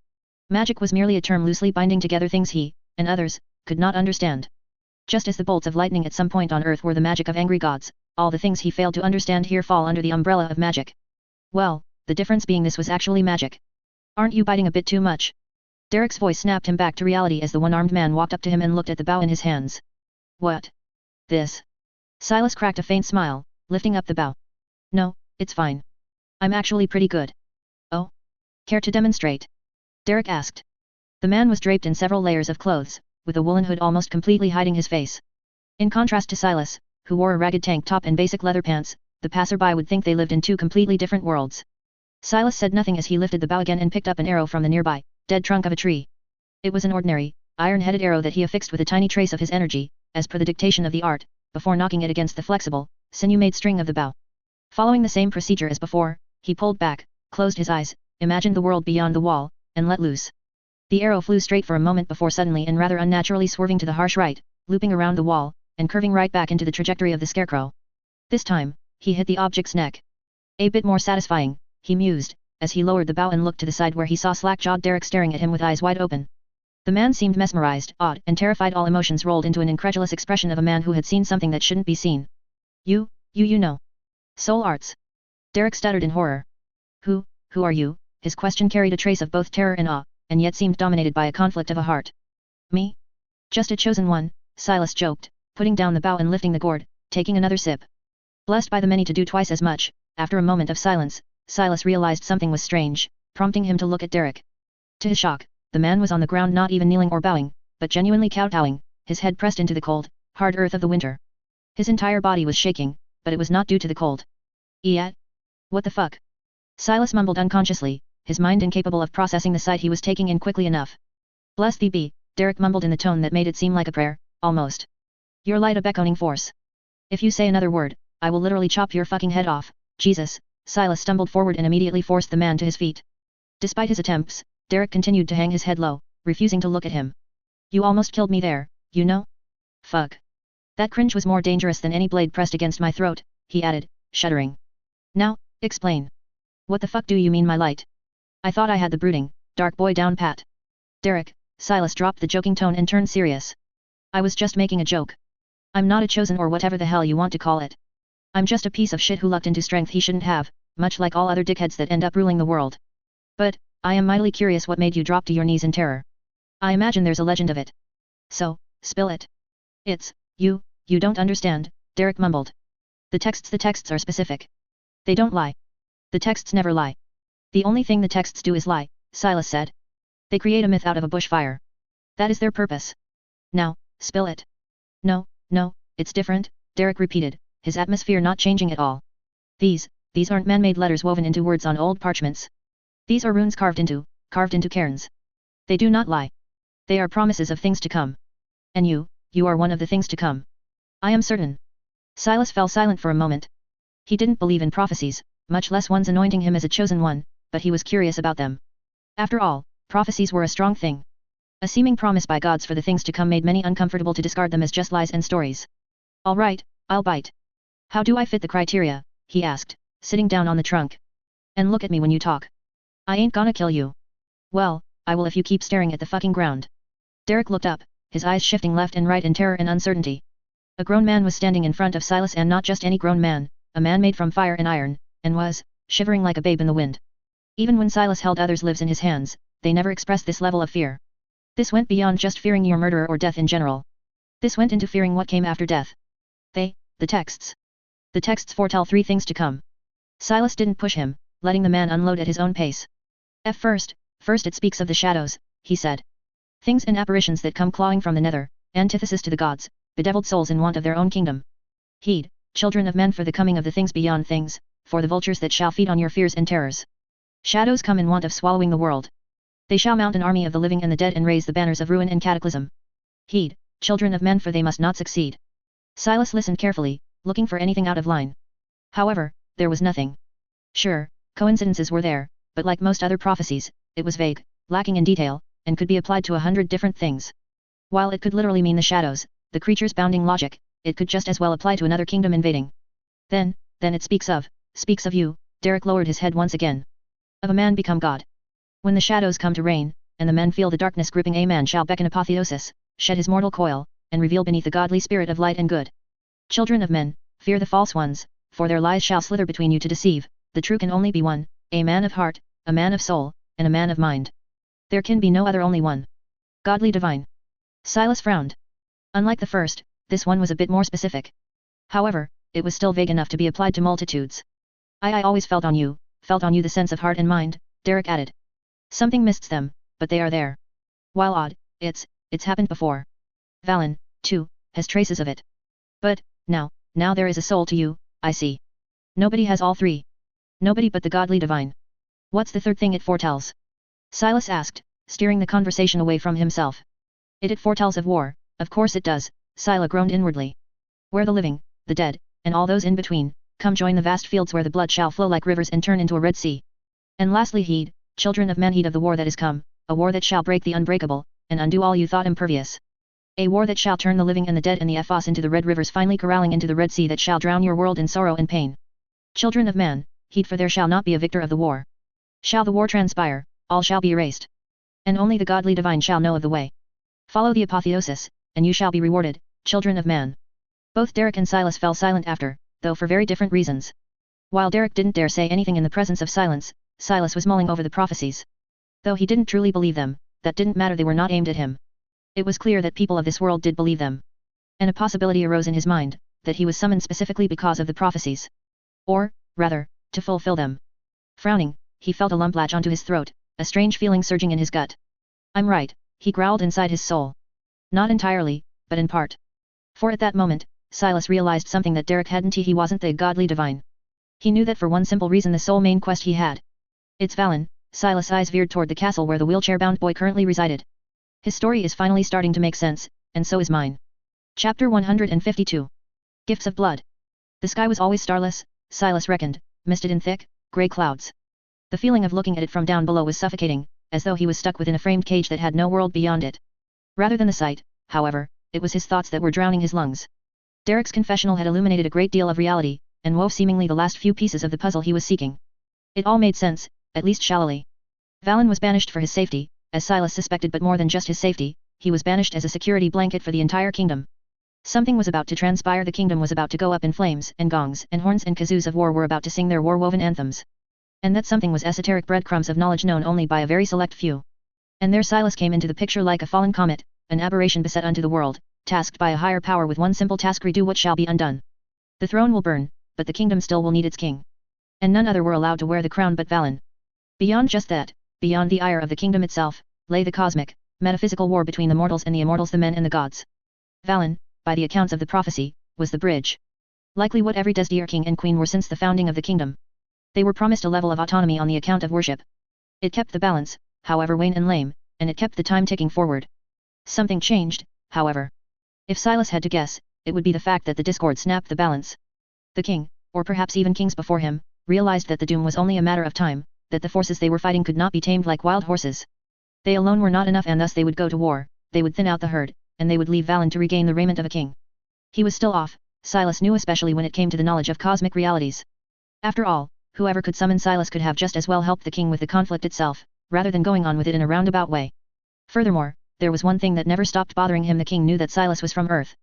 Speaker 1: Magic was merely a term loosely binding together things he, and others, could not understand. Just as the bolts of lightning at some point on Earth were the magic of angry gods, all the things he failed to understand here fall under the umbrella of magic. Well, the difference being this was actually magic. Aren't you biting a bit too much? Derek's voice snapped him back to reality as the one-armed man walked up to him and looked at the bow in his hands. What? This? Silas cracked a faint smile, lifting up the bow. No, it's fine. I'm actually pretty good. Oh? Care to demonstrate? Derek asked. The man was draped in several layers of clothes, with a woolen hood almost completely hiding his face. In contrast to Silas, who wore a ragged tank top and basic leather pants, the passerby would think they lived in two completely different worlds. Silas said nothing as he lifted the bow again and picked up an arrow from the nearby, dead trunk of a tree. It was an ordinary, iron-headed arrow that he affixed with a tiny trace of his energy, as per the dictation of the art, before knocking it against the flexible, sinew-made string of the bow. Following the same procedure as before, he pulled back, closed his eyes, imagined the world beyond the wall, and let loose. The arrow flew straight for a moment before suddenly and rather unnaturally swerving to the harsh right, looping around the wall, and curving right back into the trajectory of the scarecrow. This time, he hit the object's neck. A bit more satisfying, he mused, as he lowered the bow and looked to the side where he saw slack-jawed Derek staring at him with eyes wide open. The man seemed mesmerized, awed, and terrified. All emotions rolled into an incredulous expression of a man who had seen something that shouldn't be seen. You know. Soul arts. Derek stuttered in horror. Who are you? His question carried a trace of both terror and awe, and yet seemed dominated by a conflict of a heart. Me? Just a chosen one, Silas joked, putting down the bow and lifting the gourd, taking another sip. Blessed by the many to do twice as much. After a moment of silence, Silas realized something was strange, prompting him to look at Derek. To his shock, the man was on the ground, not even kneeling or bowing, but genuinely kowtowing, his head pressed into the cold, hard earth of the winter. His entire body was shaking, but it was not due to the cold. Yet? What the fuck? Silas mumbled unconsciously, his mind incapable of processing the sight he was taking in quickly enough. Bless thee be, Derek mumbled in the tone that made it seem like a prayer, almost. You're light a beckoning force. If you say another word, I will literally chop your fucking head off. Jesus. Silas stumbled forward and immediately forced the man to his feet. Despite his attempts, Derek continued to hang his head low, refusing to look at him. You almost killed me there, you know? Fuck. That cringe was more dangerous than any blade pressed against my throat, he added, shuddering. Now, explain. What the fuck do you mean my light? I thought I had the brooding, dark boy down pat. Derek, Silas dropped the joking tone and turned serious. I was just making a joke. I'm not a chosen or whatever the hell you want to call it. I'm just a piece of shit who lucked into strength he shouldn't have, much like all other dickheads that end up ruling the world. But, I am mightily curious what made you drop to your knees in terror. I imagine there's a legend of it. So, spill it. It's, you don't understand, Derek mumbled. The texts are specific. They don't lie. The texts never lie. The only thing the texts do is lie, Silas said. They create a myth out of a bushfire. That is their purpose. Now, spill it. No, it's different, Derek repeated, his atmosphere not changing at all. These aren't man-made letters woven into words on old parchments. These are runes carved into cairns. They do not lie. They are promises of things to come. And you are one of the things to come. I am certain. Silas fell silent for a moment. He didn't believe in prophecies, much less one's anointing him as a chosen one, but he was curious about them. After all, prophecies were a strong thing. A seeming promise by gods for the things to come made many uncomfortable to discard them as just lies and stories. All right, I'll bite. How do I fit the criteria? He asked, sitting down on the trunk. And look at me when you talk. I ain't gonna kill you. Well, I will if you keep staring at the fucking ground. Derek looked up, his eyes shifting left and right in terror and uncertainty. A grown man was standing in front of Silas, and not just any grown man, a man made from fire and iron, and was, shivering like a babe in the wind. Even when Silas held others' lives in his hands, they never expressed this level of fear. This went beyond just fearing your murderer or death in general. This went into fearing what came after death. The texts. The texts foretell 3 things to come. Silas didn't push him, letting the man unload at his own pace. First it speaks of the shadows, he said. Things and apparitions that come clawing from the nether, antithesis to the gods, bedeviled souls in want of their own kingdom. Heed, children of men, for the coming of the things beyond things, for the vultures that shall feed on your fears and terrors. Shadows come in want of swallowing the world. They shall mount an army of the living and the dead and raise the banners of ruin and cataclysm. Heed, children of men, for they must not succeed. Silas listened carefully, looking for anything out of line. However, there was nothing. Sure, coincidences were there, but like most other prophecies, it was vague, lacking in detail, and could be applied to 100 different things. While it could literally mean the shadows, the creature's bounding logic, it could just as well apply to another kingdom invading. Then it speaks of you, Derek lowered his head once again. Of a man become God. When the shadows come to reign, and the men feel the darkness gripping, a man shall beckon apotheosis, shed his mortal coil, and reveal beneath the godly spirit of light and good. Children of men, fear the false ones, for their lies shall slither between you to deceive. The true can only be one, a man of heart, a man of soul, and a man of mind. There can be no other, only one. Godly divine. Silas frowned. Unlike the first, this one was a bit more specific. However, it was still vague enough to be applied to multitudes. I always felt on you the sense of heart and mind, Derek added. Something mists them, but they are there. While odd, it's happened before. Valen, too, has traces of it. But, now there is a soul to you, I see. Nobody has all 3. Nobody but the godly divine. What's the 3rd thing it foretells? Silas asked, steering the conversation away from himself. It foretells of war, of course it does, Silas groaned inwardly. Where the living, the dead, and all those in between, come join the vast fields where the blood shall flow like rivers and turn into a red sea. And lastly, heed, children of men, heed of the war that is come, a war that shall break the unbreakable, and undo all you thought impervious. A war that shall turn the living and the dead and the Ephos into the red rivers, finally corralling into the Red Sea, that shall drown your world in sorrow and pain. Children of man, heed, for there shall not be a victor of the war. Shall the war transpire, all shall be erased. And only the godly divine shall know of the way. Follow the apotheosis, and you shall be rewarded, children of man. Both Derek and Silas fell silent after, though for very different reasons. While Derek didn't dare say anything in the presence of silence, Silas was mulling over the prophecies. Though he didn't truly believe them, that didn't matter, they were not aimed at him. It was clear that people of this world did believe them. And a possibility arose in his mind, that he was summoned specifically because of the prophecies. Or, rather, to fulfill them. Frowning, he felt a lump latch onto his throat, a strange feeling surging in his gut. I'm right, he growled inside his soul. Not entirely, but in part. For at that moment, Silas realized something that Derek hadn't. He wasn't the godly divine. He knew that for one simple reason, the sole main quest he had. It's Valen. Silas' eyes veered toward the castle where the wheelchair-bound boy currently resided. His story is finally starting to make sense, and so is mine. Chapter 152. Gifts of Blood. The sky was always starless, Silas reckoned, misted in thick, grey clouds. The feeling of looking at it from down below was suffocating, as though he was stuck within a framed cage that had no world beyond it. Rather than the sight, however, it was his thoughts that were drowning his lungs. Derek's confessional had illuminated a great deal of reality, and wove seemingly the last few pieces of the puzzle he was seeking. It all made sense, at least shallowly. Valen was banished for his safety, as Silas suspected, but more than just his safety, he was banished as a security blanket for the entire kingdom. Something was about to transpire. The kingdom was about to go up in flames, and gongs and horns and kazoos of war were about to sing their war-woven anthems. And that something was esoteric breadcrumbs of knowledge known only by a very select few. And there Silas came into the picture like a fallen comet, an aberration beset unto the world, tasked by a higher power with one simple task: redo what shall be undone. The throne will burn, but the kingdom still will need its king. And none other were allowed to wear the crown but Valen. Beyond just that, beyond the ire of the kingdom itself, lay the cosmic, metaphysical war between the mortals and the immortals, the men and the gods. Valen, by the accounts of the prophecy, was the bridge. Likely what every Desdier king and queen were since the founding of the kingdom. They were promised a level of autonomy on the account of worship. It kept the balance, however wan and lame, and it kept the time ticking forward. Something changed, however. If Silas had to guess, it would be the fact that the discord snapped the balance. The king, or perhaps even kings before him, realized that the doom was only a matter of time, that the forces they were fighting could not be tamed like wild horses. They alone were not enough, and thus they would go to war, they would thin out the herd, and they would leave Valen to regain the raiment of a king. He was still off, Silas knew, especially when it came to the knowledge of cosmic realities. After all, whoever could summon Silas could have just as well helped the king with the conflict itself, rather than going on with it in a roundabout way. Furthermore, there was one thing that never stopped bothering him: the king knew that Silas was from Earth.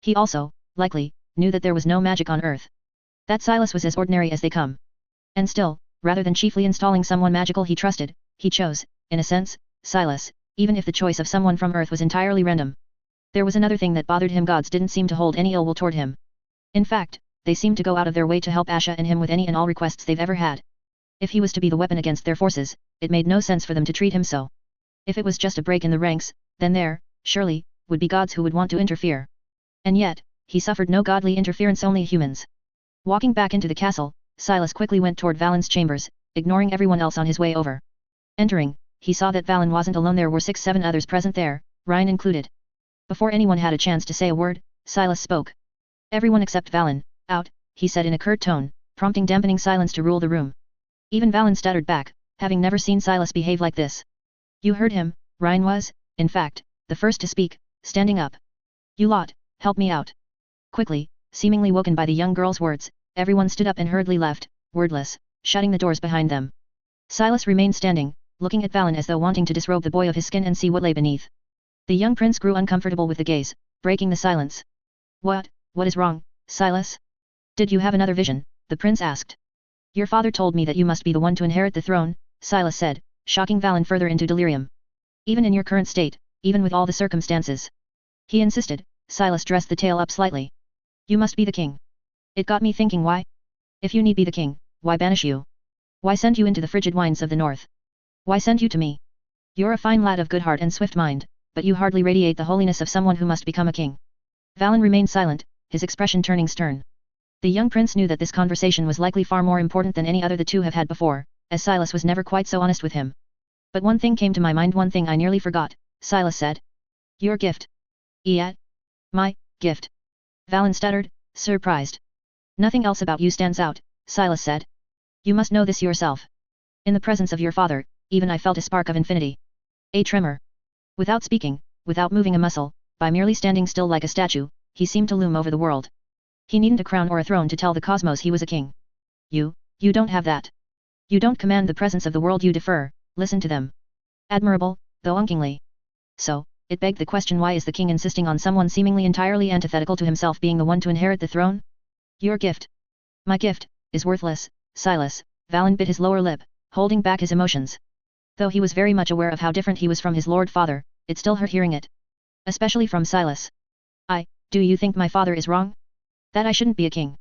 Speaker 1: He also, likely, knew that there was no magic on Earth. That Silas was as ordinary as they come. And still, rather than chiefly installing someone magical he trusted, he chose, in a sense, Silas, even if the choice of someone from Earth was entirely random. There was another thing that bothered him: gods didn't seem to hold any ill will toward him. In fact, they seemed to go out of their way to help Asha and him with any and all requests they've ever had. If he was to be the weapon against their forces, it made no sense for them to treat him so. If it was just a break in the ranks, then there, surely, would be gods who would want to interfere. And yet, he suffered no godly interference, only humans. Walking back into the castle, Silas quickly went toward Valen's chambers, ignoring everyone else on his way over. Entering, he saw that Valen wasn't alone. There were 6-7 others present there, Ryan included. Before anyone had a chance to say a word, Silas spoke. Everyone except Valen, out, he said in a curt tone, prompting dampening silence to rule the room. Even Valen stuttered back, having never seen Silas behave like this. You heard him, Ryan was, in fact, the first to speak, standing up. You lot, help me out. Quickly, seemingly woken by the young girl's words, everyone stood up and hurriedly left, wordless, shutting the doors behind them. Silas remained standing, looking at Valen as though wanting to disrobe the boy of his skin and see what lay beneath. The young prince grew uncomfortable with the gaze, breaking the silence. What is wrong, Silas? Did you have another vision? The prince asked. Your father told me that you must be the one to inherit the throne, Silas said, shocking Valen further into delirium. Even in your current state, even with all the circumstances. He insisted. Silas dressed the tale up slightly. You must be the king. It got me thinking, why? If you need be the king, why banish you? Why send you into the frigid winds of the north? Why send you to me? You're a fine lad of good heart and swift mind, but you hardly radiate the holiness of someone who must become a king. Valen remained silent, his expression turning stern. The young prince knew that this conversation was likely far more important than any other the two have had before, as Silas was never quite so honest with him. But one thing came to my mind, one thing I nearly forgot, Silas said. Your gift. Yet? My gift. Valen stuttered, surprised. Nothing else about you stands out, Silas said. You must know this yourself. In the presence of your father, even I felt a spark of infinity. A tremor. Without speaking, without moving a muscle, by merely standing still like a statue, he seemed to loom over the world. He needn't a crown or a throne to tell the cosmos he was a king. You don't have that. You don't command the presence of the world, you defer, listen to them. Admirable, though unkingly. So, it begged the question, why is the king insisting on someone seemingly entirely antithetical to himself being the one to inherit the throne? Your gift. My gift, is worthless, Silas. Valen bit his lower lip, holding back his emotions. Though he was very much aware of how different he was from his lord father, it still hurt hearing it. Especially from Silas. Do you think my father is wrong? That I shouldn't be a king.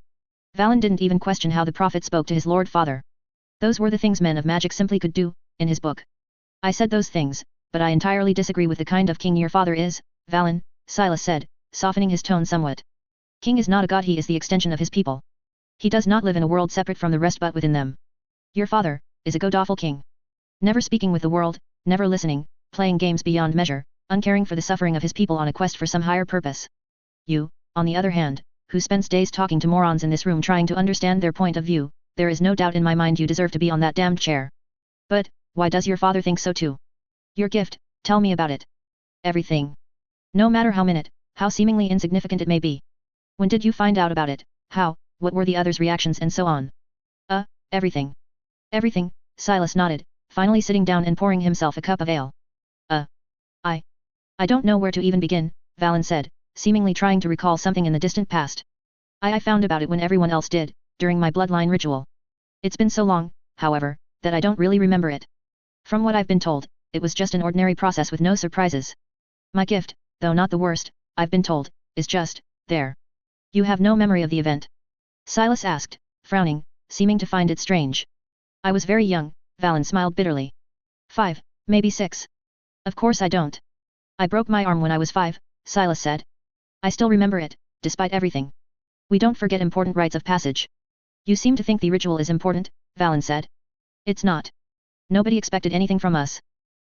Speaker 1: Valen didn't even question how the prophet spoke to his lord father. Those were the things men of magic simply could do, in his book. I said those things, but I entirely disagree with the kind of king your father is, Valen, Silas said, softening his tone somewhat. King is not a god, he is the extension of his people. He does not live in a world separate from the rest but within them. Your father is a god-awful king. Never speaking with the world, never listening, playing games beyond measure, uncaring for the suffering of his people on a quest for some higher purpose. You, on the other hand, who spends days talking to morons in this room trying to understand their point of view, there is no doubt in my mind you deserve to be on that damned chair. But, why does your father think so too? Your gift, tell me about it. Everything. No matter how minute, how seemingly insignificant it may be. When did you find out about it, how, what were the others' reactions and so on? Everything. Everything, Silas nodded, finally sitting down and pouring himself a cup of ale. I don't know where to even begin, Valen said, seemingly trying to recall something in the distant past. I found about it when everyone else did, during my bloodline ritual. It's been so long, however, that I don't really remember it. From what I've been told, it was just an ordinary process with no surprises. My gift, though not the worst, I've been told, is just, there. You have no memory of the event? Silas asked, frowning, seeming to find it strange. I was very young, Valen smiled bitterly. 5, maybe 6. Of course I don't. I broke my arm when I was 5, Silas said. I still remember it, despite everything. We don't forget important rites of passage. You seem to think the ritual is important, Valen said. It's not. Nobody expected anything from us.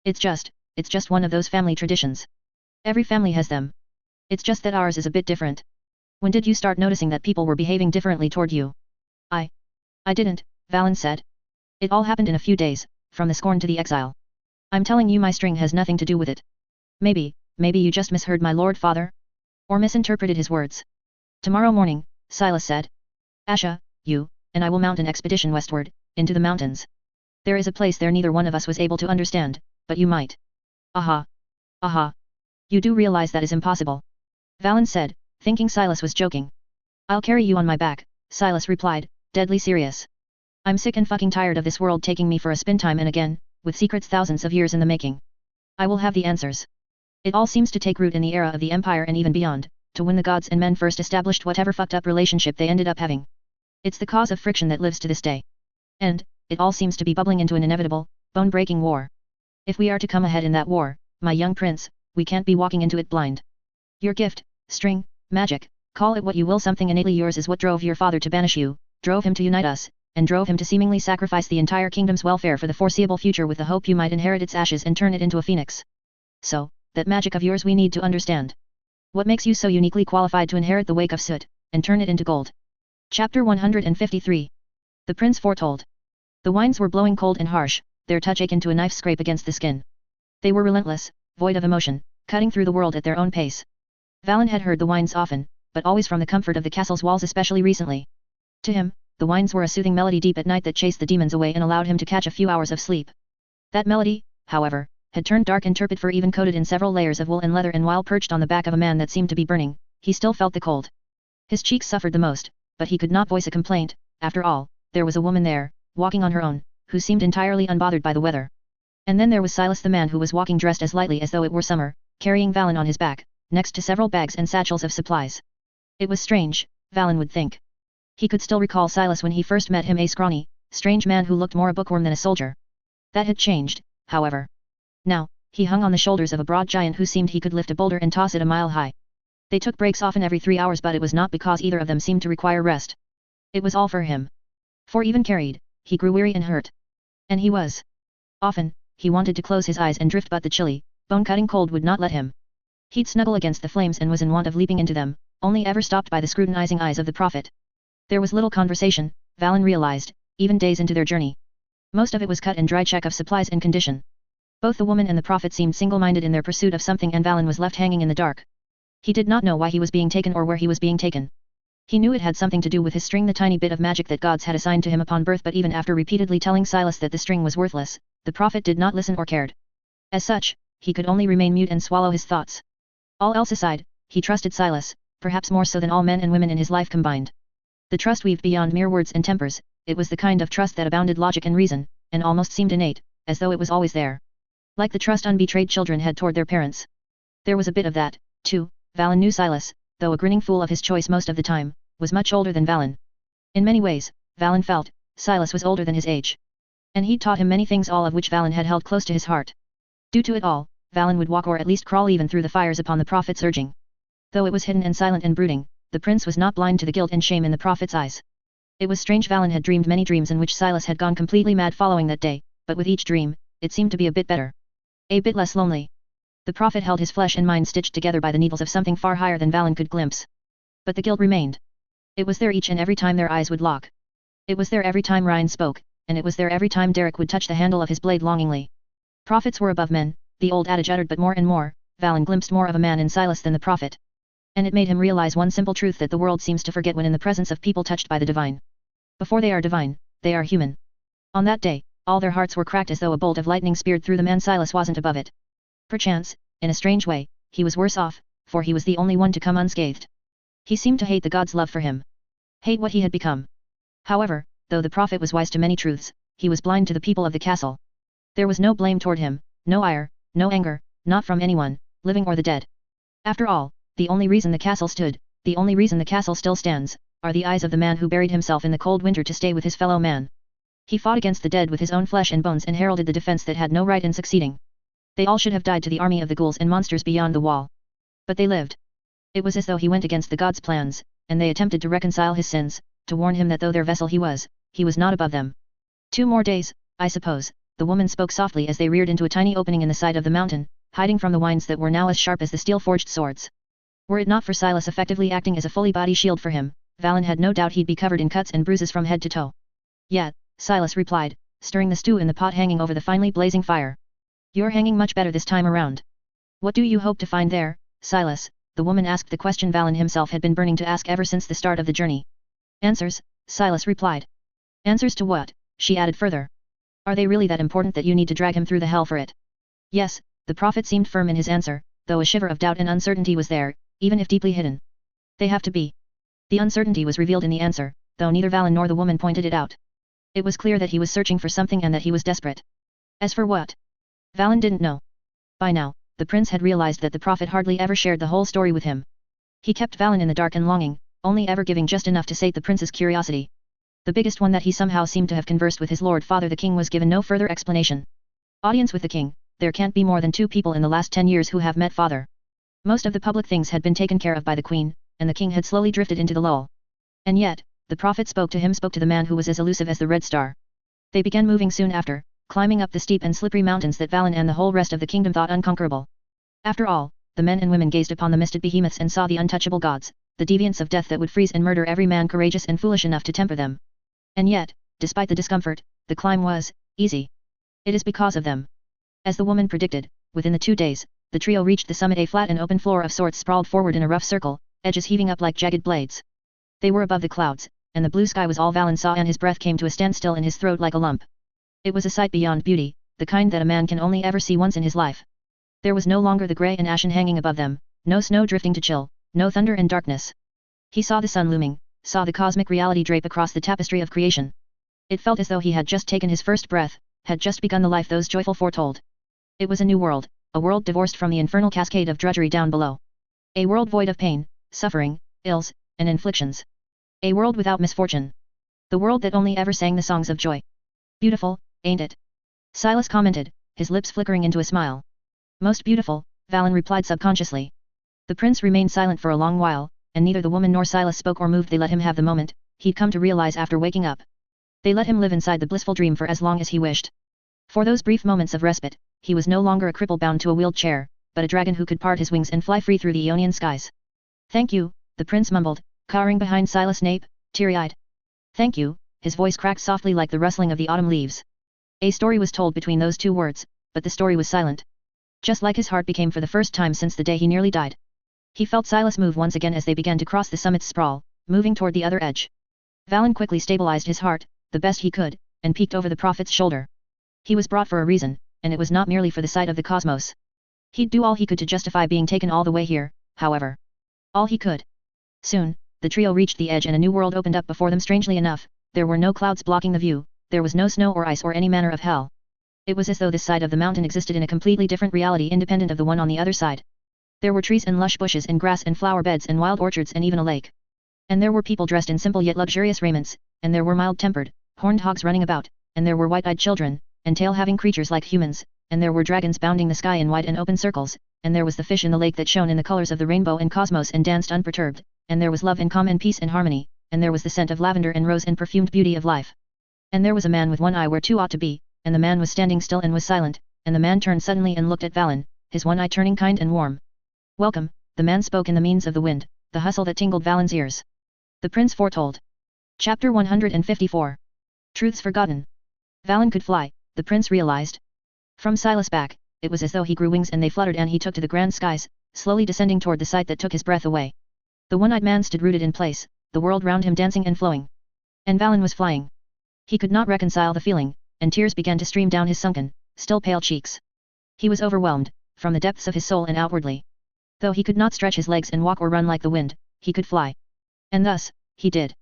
Speaker 1: It's just one of those family traditions. Every family has them. It's just that ours is a bit different. When did you start noticing that people were behaving differently toward you? I didn't, Valen said. It all happened in a few days, from the scorn to the exile. I'm telling you my string has nothing to do with it. Maybe you just misheard my lord father? Or misinterpreted his words. Tomorrow morning, Silas said. Asha, you, and I will mount an expedition westward, into the mountains. There is a place there neither one of us was able to understand, but you might. Aha. You do realize that is impossible. Valen said, thinking Silas was joking. I'll carry you on my back, Silas replied, deadly serious. I'm sick and fucking tired of this world taking me for a spin time and again, with secrets thousands of years in the making. I will have the answers. It all seems to take root in the era of the Empire and even beyond, to when the gods and men first established whatever fucked up relationship they ended up having. It's the cause of friction that lives to this day. And, it all seems to be bubbling into an inevitable, bone-breaking war. If we are to come ahead in that war, my young prince, we can't be walking into it blind. Your gift, string, magic, call it what you will, something innately yours is what drove your father to banish you, drove him to unite us, and drove him to seemingly sacrifice the entire kingdom's welfare for the foreseeable future with the hope you might inherit its ashes and turn it into a phoenix. So, that magic of yours we need to understand. What makes you so uniquely qualified to inherit the wake of soot, and turn it into gold? Chapter 153. The prince foretold. The winds were blowing cold and harsh, their touch akin to a knife scrape against the skin. They were relentless, void of emotion, cutting through the world at their own pace. Valen had heard the winds often, but always from the comfort of the castle's walls, especially recently. To him, the winds were a soothing melody deep at night that chased the demons away and allowed him to catch a few hours of sleep. That melody, however, had turned dark and turbid, for even coated in several layers of wool and leather and while perched on the back of a man that seemed to be burning, he still felt the cold. His cheeks suffered the most, but he could not voice a complaint. After all, there was a woman there, walking on her own, who seemed entirely unbothered by the weather. And then there was Silas, the man who was walking dressed as lightly as though it were summer, carrying Valen on his back, next to several bags and satchels of supplies. It was strange, Valen would think. He could still recall Silas when he first met him, a scrawny, strange man who looked more a bookworm than a soldier. That had changed, however. Now, he hung on the shoulders of a broad giant who seemed he could lift a boulder and toss it a mile high. They took breaks often every 3 hours, but it was not because either of them seemed to require rest. It was all for him. For even carried, he grew weary and hurt. And he was. Often, he wanted to close his eyes and drift, but the chilly, bone-cutting cold would not let him. He'd snuggle against the flames and was in want of leaping into them, only ever stopped by the scrutinizing eyes of the prophet. There was little conversation, Valen realized, even days into their journey. Most of it was cut and dry check of supplies and condition. Both the woman and the prophet seemed single-minded in their pursuit of something, and Valen was left hanging in the dark. He did not know why he was being taken or where he was being taken. He knew it had something to do with his string, the tiny bit of magic that gods had assigned to him upon birth, but even after repeatedly telling Silas that the string was worthless, the prophet did not listen or cared. As such, he could only remain mute and swallow his thoughts. All else aside, he trusted Silas, perhaps more so than all men and women in his life combined. The trust weaved beyond mere words and tempers, it was the kind of trust that abounded logic and reason, and almost seemed innate, as though it was always there. Like the trust unbetrayed children had toward their parents. There was a bit of that, too. Valen knew Silas, though a grinning fool of his choice most of the time, was much older than Valen. In many ways, Valen felt, Silas was older than his age. And he'd taught him many things, all of which Valen had held close to his heart. Due to it all, Valen would walk or at least crawl even through the fires upon the prophet's urging. Though it was hidden and silent and brooding, the prince was not blind to the guilt and shame in the prophet's eyes. It was strange. Valen had dreamed many dreams in which Silas had gone completely mad following that day, but with each dream, it seemed to be a bit better. A bit less lonely. The prophet held his flesh and mind stitched together by the needles of something far higher than Valen could glimpse. But the guilt remained. It was there each and every time their eyes would lock. It was there every time Ryan spoke, and it was there every time Derek would touch the handle of his blade longingly. Prophets were above men, the old adage uttered, but more and more, Valen glimpsed more of a man in Silas than the prophet. And it made him realize one simple truth that the world seems to forget when in the presence of people touched by the divine. Before they are divine, they are human. On that day, all their hearts were cracked as though a bolt of lightning speared through the man. Silas wasn't above it. Perchance, in a strange way, he was worse off, for he was the only one to come unscathed. He seemed to hate the gods' love for him. Hate what he had become. However, though the prophet was wise to many truths, he was blind to the people of the castle. There was no blame toward him, no ire, no anger, not from anyone, living or the dead. After all, the only reason the castle stood, the only reason the castle still stands, are the eyes of the man who buried himself in the cold winter to stay with his fellow man. He fought against the dead with his own flesh and bones and heralded the defense that had no right in succeeding. They all should have died to the army of the ghouls and monsters beyond the wall. But they lived. It was as though he went against the gods' plans, and they attempted to reconcile his sins, to warn him that though their vessel he was not above them. 2 more days, I suppose, the woman spoke softly as they reared into a tiny opening in the side of the mountain, hiding from the winds that were now as sharp as the steel-forged swords. Were it not for Silas effectively acting as a fully body shield for him, Valen had no doubt he'd be covered in cuts and bruises from head to toe. Yet, Silas replied, stirring the stew in the pot hanging over the finely blazing fire. You're hanging much better this time around. What do you hope to find there, Silas? The woman asked the question Valen himself had been burning to ask ever since the start of the journey. Answers, Silas replied. Answers to what? She added further. Are they really that important that you need to drag him through the hell for it? Yes, the prophet seemed firm in his answer, though a shiver of doubt and uncertainty was there, even if deeply hidden. They have to be. The uncertainty was revealed in the answer, though neither Valen nor the woman pointed it out. It was clear that he was searching for something and that he was desperate. As for what? Valen didn't know. By now, the prince had realized that the prophet hardly ever shared the whole story with him. He kept Valen in the dark and longing, only ever giving just enough to sate the prince's curiosity. The biggest one, that he somehow seemed to have conversed with his lord father the king, was given no further explanation. Audience with the king. There can't be more than 2 people in the last 10 years who have met father. Most of the public things had been taken care of by the queen, and the king had slowly drifted into the lull. And yet, the prophet spoke to the man who was as elusive as the red star. They began moving soon after, climbing up the steep and slippery mountains that Valen and the whole rest of the kingdom thought unconquerable. After all, the men and women gazed upon the misted behemoths and saw the untouchable gods, the deviants of death that would freeze and murder every man courageous and foolish enough to temper them. And yet, despite the discomfort, the climb was easy. It is because of them. As the woman predicted, within the 2 days, the trio reached the summit. A flat and open floor of sorts sprawled forward in a rough circle, edges heaving up like jagged blades. They were above the clouds, and the blue sky was all Valen saw, and his breath came to a standstill in his throat like a lump. It was a sight beyond beauty, the kind that a man can only ever see once in his life. There was no longer the grey and ashen hanging above them, no snow drifting to chill, no thunder and darkness. He saw the sun looming, saw the cosmic reality drape across the tapestry of creation. It felt as though he had just taken his first breath, had just begun the life those joyful foretold. It was a new world, a world divorced from the infernal cascade of drudgery down below. A world void of pain, suffering, ills, and inflictions. A world without misfortune. The world that only ever sang the songs of joy. Beautiful, ain't it? Silas commented, his lips flickering into a smile. Most beautiful, Valen replied subconsciously. The prince remained silent for a long while, and neither the woman nor Silas spoke or moved. They let him have the moment he'd come to realize after waking up. They let him live inside the blissful dream for as long as he wished. For those brief moments of respite, he was no longer a cripple bound to a wheeled chair, but a dragon who could part his wings and fly free through the Aeonian skies. Thank you, the prince mumbled, cowering behind Silas' nape, teary-eyed. Thank you, his voice cracked softly like the rustling of the autumn leaves. A story was told between those 2 words, but the story was silent. Just like his heart became for the first time since the day he nearly died. He felt Silas move once again as they began to cross the summit's sprawl, moving toward the other edge. Valen quickly stabilized his heart, the best he could, and peeked over the prophet's shoulder. He was brought for a reason, and it was not merely for the sight of the cosmos. He'd do all he could to justify being taken all the way here, however. All he could. Soon, the trio reached the edge and a new world opened up before them. Strangely enough, there were no clouds blocking the view, there was no snow or ice or any manner of hell. It was as though this side of the mountain existed in a completely different reality independent of the one on the other side. There were trees and lush bushes and grass and flower beds and wild orchards and even a lake. And there were people dressed in simple yet luxurious raiments, and there were mild-tempered, horned hogs running about, and there were white-eyed children, and tail-having creatures like humans, and there were dragons bounding the sky in wide and open circles, and there was the fish in the lake that shone in the colors of the rainbow and cosmos and danced unperturbed, and there was love and calm and peace and harmony, and there was the scent of lavender and rose and perfumed beauty of life. And there was a man with one eye where two ought to be, and the man was standing still and was silent, and the man turned suddenly and looked at Valen, his one eye turning kind and warm. Welcome, the man spoke in the means of the wind, the hustle that tingled Valen's ears. The prince foretold. Chapter 154. Truths Forgotten. Valen could fly, the prince realized. From Silas' back, it was as though he grew wings and they fluttered and he took to the grand skies, slowly descending toward the sight that took his breath away. The one-eyed man stood rooted in place, the world round him dancing and flowing. And Valen was flying. He could not reconcile the feeling, and tears began to stream down his sunken, still pale cheeks. He was overwhelmed, from the depths of his soul and outwardly. Though he could not stretch his legs and walk or run like the wind, he could fly. And thus, he did.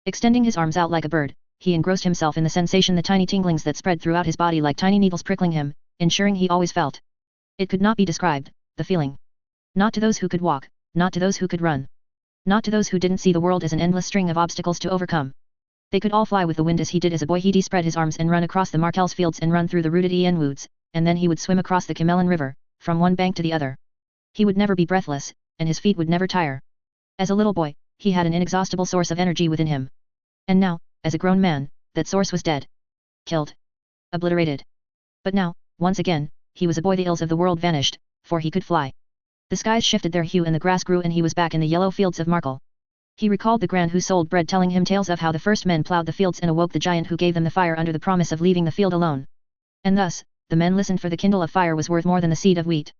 Speaker 1: Extending his arms out like a bird, he engrossed himself in the sensation, the tiny tinglings that spread throughout his body like tiny needles prickling him, ensuring he always felt. It could not be described, the feeling. Not to those who could walk, not to those who could run. Not to those who didn't see the world as an endless string of obstacles to overcome. They could all fly with the wind as he did as a boy. He'd spread his arms and run across the Martell's fields and run through the rooted En woods, and then he would swim across the Camelon River, from one bank to the other. He would never be breathless, and his feet would never tire. As a little boy, he had an inexhaustible source of energy within him. And now, as a grown man, that source was dead. Killed. Obliterated. But now, once again, he was a boy. The ills of the world vanished, for he could fly. The skies shifted their hue and the grass grew and he was back in the yellow fields of Markel. He recalled the Grand who sold bread telling him tales of how the first men plowed the fields and awoke the giant who gave them the fire under the promise of leaving the field alone. And thus, the men listened, for the kindle of fire was worth more than the seed of wheat.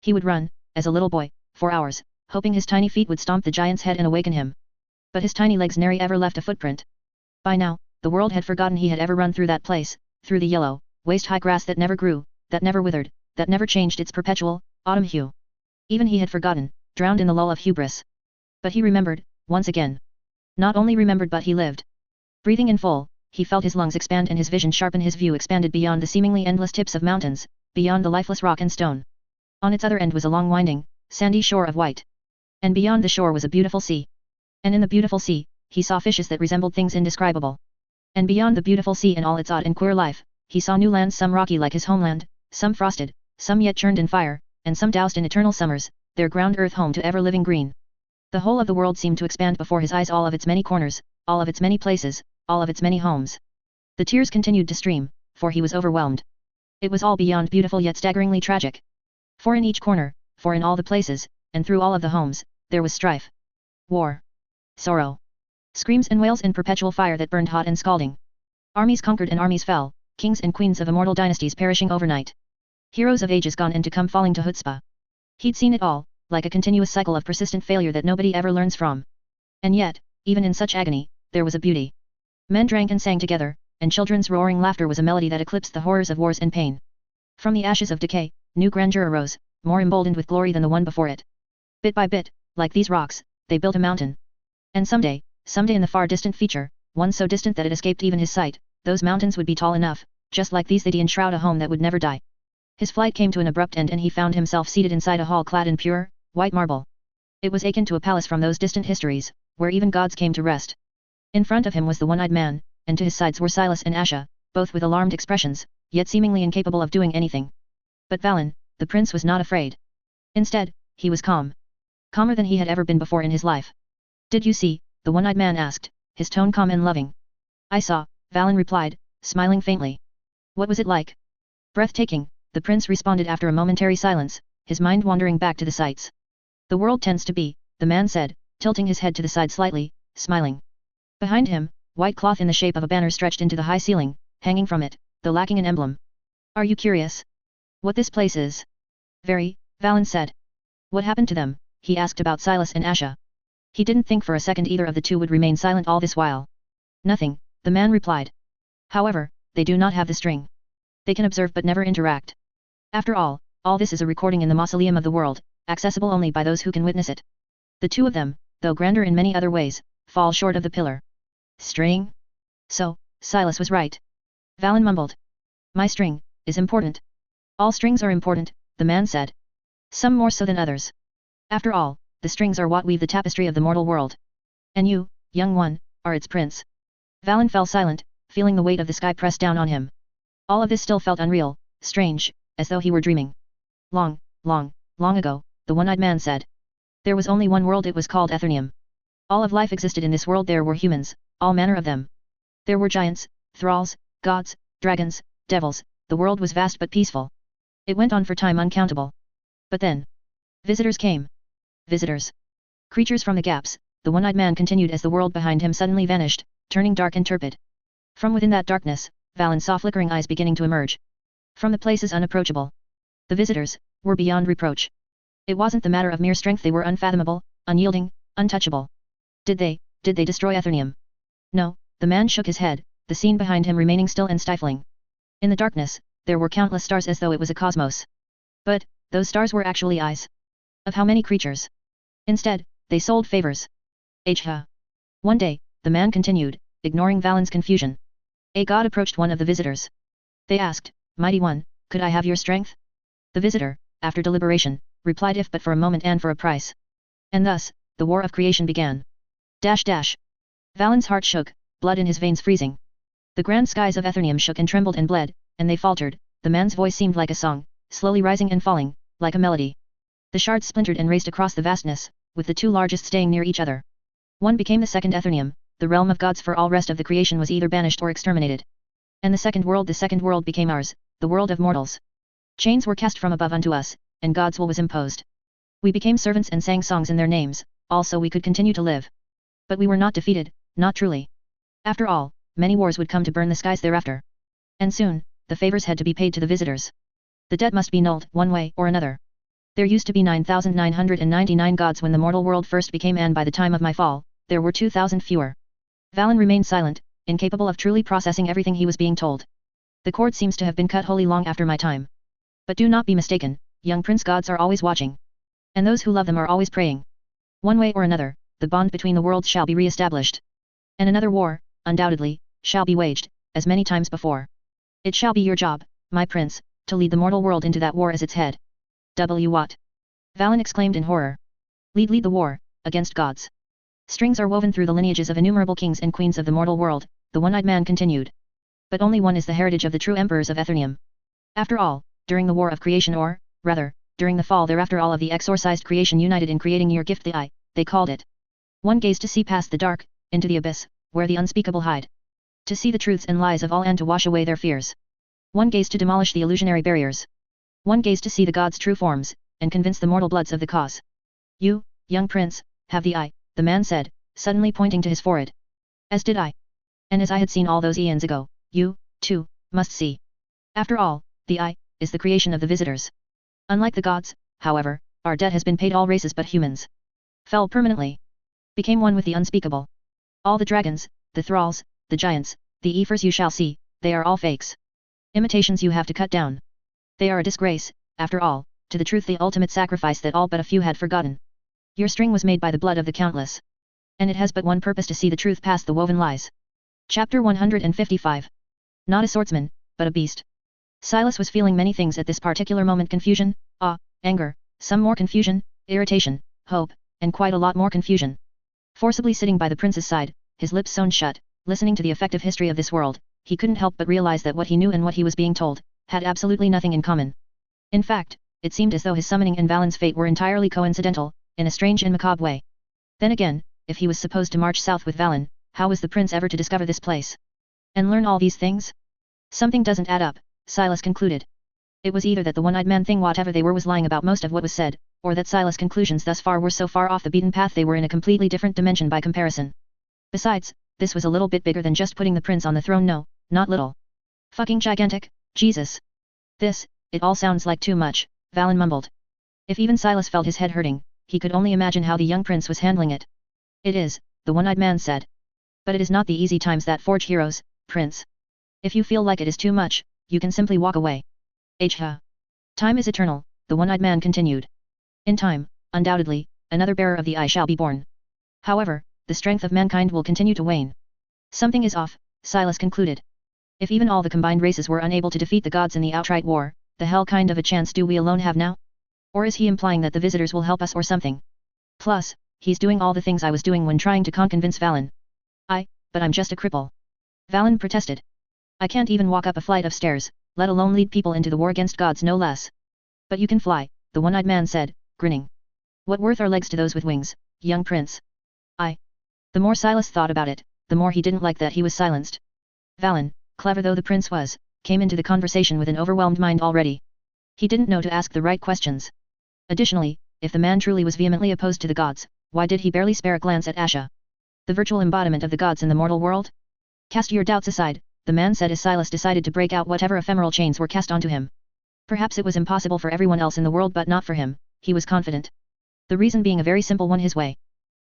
Speaker 1: He would run, as a little boy, for hours, hoping his tiny feet would stomp the giant's head and awaken him. But his tiny legs nary ever left a footprint. By now, the world had forgotten he had ever run through that place, through the yellow, waist-high grass that never grew, that never withered, that never changed its perpetual, autumn hue. Even he had forgotten, drowned in the lull of hubris. But he remembered, once again. Not only remembered but he lived. Breathing in full, he felt his lungs expand and his vision sharpen. His view expanded beyond the seemingly endless tips of mountains, beyond the lifeless rock and stone. On its other end was a long winding, sandy shore of white. And beyond the shore was a beautiful sea. And in the beautiful sea, he saw fishes that resembled things indescribable. And beyond the beautiful sea and all its odd and queer life, he saw new lands, some rocky like his homeland, some frosted, some yet churned in fire, and some doused in eternal summers, their ground earth home to ever-living green. The whole of the world seemed to expand before his eyes, all of its many corners, all of its many places, all of its many homes. The tears continued to stream, for he was overwhelmed. It was all beyond beautiful yet staggeringly tragic. For in each corner, for in all the places, and through all of the homes, there was strife. War. Sorrow. Screams and wails and perpetual fire that burned hot and scalding. Armies conquered and armies fell, kings and queens of immortal dynasties perishing overnight. Heroes of ages gone and to come falling to chutzpah. He'd seen it all, like a continuous cycle of persistent failure that nobody ever learns from. And yet, even in such agony, there was a beauty. Men drank and sang together, and children's roaring laughter was a melody that eclipsed the horrors of wars and pain. From the ashes of decay, new grandeur arose, more emboldened with glory than the one before it. Bit by bit, like these rocks, they built a mountain. And someday in the far distant future, one so distant that it escaped even his sight, those mountains would be tall enough, just like these, they'd enshroud a home that would never die. His flight came to an abrupt end and he found himself seated inside a hall clad in pure, white marble. It was akin to a palace from those distant histories, where even gods came to rest. In front of him was the one-eyed man, and to his sides were Silas and Asha, both with alarmed expressions, yet seemingly incapable of doing anything. But Valen, the prince, was not afraid. Instead, he was calm. Calmer than he had ever been before in his life. "Did you see?" the one-eyed man asked, his tone calm and loving. "I saw," Valen replied, smiling faintly. "What was it like?" "Breathtaking," the prince responded after a momentary silence, his mind wandering back to the sights. "The world tends to be," the man said, tilting his head to the side slightly, smiling. Behind him, white cloth in the shape of a banner stretched into the high ceiling, hanging from it, though lacking an emblem. "Are you curious what this place is?" "Very," Valen said. "What happened to them?" he asked about Silas and Asha. He didn't think for a second either of the two would remain silent all this while. "Nothing," the man replied. "However, they do not have the string. They can observe but never interact. After all this is a recording in the mausoleum of the world, accessible only by those who can witness it. The two of them, though grander in many other ways, fall short of the pillar." "String?" "So, Silas was right," Valen mumbled. "My string is important." "All strings are important," the man said. "Some more so than others. After all, the strings are what weave the tapestry of the mortal world. And you, young one, are its prince. Valen fell silent, feeling the weight of the sky press down on him. All of this still felt unreal, strange, as though he were dreaming. Long, long ago, the one-eyed man said. There was only one world, it was called Eternium. All of life existed in this world, there were humans, all manner of them. There were giants, thralls, gods, dragons, devils, the world was vast but peaceful. It went on for time uncountable. But then, visitors came. Visitors. Creatures from the gaps, the one-eyed man continued as the world behind him suddenly vanished, turning dark and turbid. From within that darkness, Valen saw flickering eyes beginning to emerge. From the places unapproachable. The visitors were beyond reproach. It wasn't the matter of mere strength, they were unfathomable, unyielding, untouchable. Did they destroy Eternium? No, the man shook his head, the scene behind him remaining still and stifling. In the darkness, there were countless stars as though it was a cosmos. But, those stars were actually eyes. Of how many creatures? Instead, they sold favors. One day, the man continued, ignoring Valen's confusion. A god approached one of the visitors. They asked, Mighty One, could I have your strength? The visitor, after deliberation, replied if but for a moment and for a price. And thus, the war of creation began. Valen's heart shook, blood in his veins freezing. The grand skies of Eternium shook and trembled and bled, and they faltered, the man's voice seemed like a song, slowly rising and falling, like a melody. The shards splintered and raced across the vastness, with the two largest staying near each other. One became the second Eternium, the realm of gods, for all rest of the creation was either banished or exterminated. And the second world became ours, the world of mortals. Chains were cast from above unto us, and God's will was imposed. We became servants and sang songs in their names, also we could continue to live. But we were not defeated, not truly. After all, many wars would come to burn the skies thereafter. And soon, the favors had to be paid to the visitors. The debt must be nulled, one way or another. There used to be 9,999 gods when the mortal world first became, and by the time of my fall, there were 2,000 fewer. Valen remained silent, incapable of truly processing everything he was being told. The cord seems to have been cut wholly long after my time. But do not be mistaken, young prince, gods are always watching. And those who love them are always praying. One way or another, the bond between the worlds shall be re-established. And another war, undoubtedly, shall be waged, as many times before. It shall be your job, my prince, to lead the mortal world into that war as its head. What? Valen exclaimed in horror. Lead the war, against gods. Strings are woven through the lineages of innumerable kings and queens of the mortal world, the one-eyed man continued. But only one is the heritage of the true emperors of Eternium. After all, during the war of creation, or, rather, during the fall thereafter, all of the exorcised creation united in creating your gift, the eye, they called it. One gazed to see past the dark, into the abyss, where the unspeakable hide. To see the truths and lies of all and to wash away their fears. One gazed to demolish the illusionary barriers. One gazed to see the gods' true forms, and convince the mortal bloods of the cause. You, young prince, have the eye, the man said, suddenly pointing to his forehead. As did I. And as I had seen all those eons ago, you, too, must see. After all, the eye, is the creation of the visitors. Unlike the gods, however, our debt has been paid. All races but humans fell permanently. Became one with the unspeakable. All the dragons, the thralls, the giants, the ephors you shall see, they are all fakes. Imitations you have to cut down. They are a disgrace, after all, to the truth, the ultimate sacrifice that all but a few had forgotten. Your string was made by the blood of the countless. And it has but one purpose, to see the truth past the woven lies. Chapter 155. Not a swordsman, but a beast. Silas was feeling many things at this particular moment: confusion, awe, anger, some more confusion, irritation, hope, and quite a lot more confusion. Forcibly sitting by the prince's side, his lips sewn shut, listening to the effective history of this world, he couldn't help but realize that what he knew and what he was being told had absolutely nothing in common. In fact, it seemed as though his summoning and Valen's fate were entirely coincidental, in a strange and macabre way. Then again, if he was supposed to march south with Valen, how was the prince ever to discover this place? And learn all these things? Something doesn't add up, Silas concluded. It was either that the one-eyed man thing, whatever they were, was lying about most of what was said, or that Silas' conclusions thus far were so far off the beaten path they were in a completely different dimension by comparison. Besides, this was a little bit bigger than just putting the prince on the throne. No, not little. Fucking gigantic, Jesus. It all sounds like too much, Valen mumbled. If even Silas felt his head hurting, he could only imagine how the young prince was handling it. It is, the one-eyed man said. But it is not the easy times that forge heroes, prince. If you feel like it is too much, you can simply walk away. Time is eternal, the one-eyed man continued. In time, undoubtedly, another bearer of the eye shall be born. However, the strength of mankind will continue to wane. Something is off, Silas concluded. If even all the combined races were unable to defeat the gods in the outright war, the hell kind of a chance do we alone have now? Or is he implying that the visitors will help us or something? Plus, he's doing all the things I was doing when trying to convince Valen. But I'm just a cripple. Valen protested. I can't even walk up a flight of stairs, let alone lead people into the war against gods no less. But you can fly, the one-eyed man said, grinning. What worth are legs to those with wings, young prince? The more Silas thought about it, the more he didn't like that he was silenced. Valen, clever though the prince was, came into the conversation with an overwhelmed mind already. He didn't know to ask the right questions. Additionally, if the man truly was vehemently opposed to the gods, why did he barely spare a glance at Asha? The virtual embodiment of the gods in the mortal world? Cast your doubts aside, the man said as Silas decided to break out whatever ephemeral chains were cast onto him. Perhaps it was impossible for everyone else in the world but not for him, he was confident. The reason being a very simple one: his way.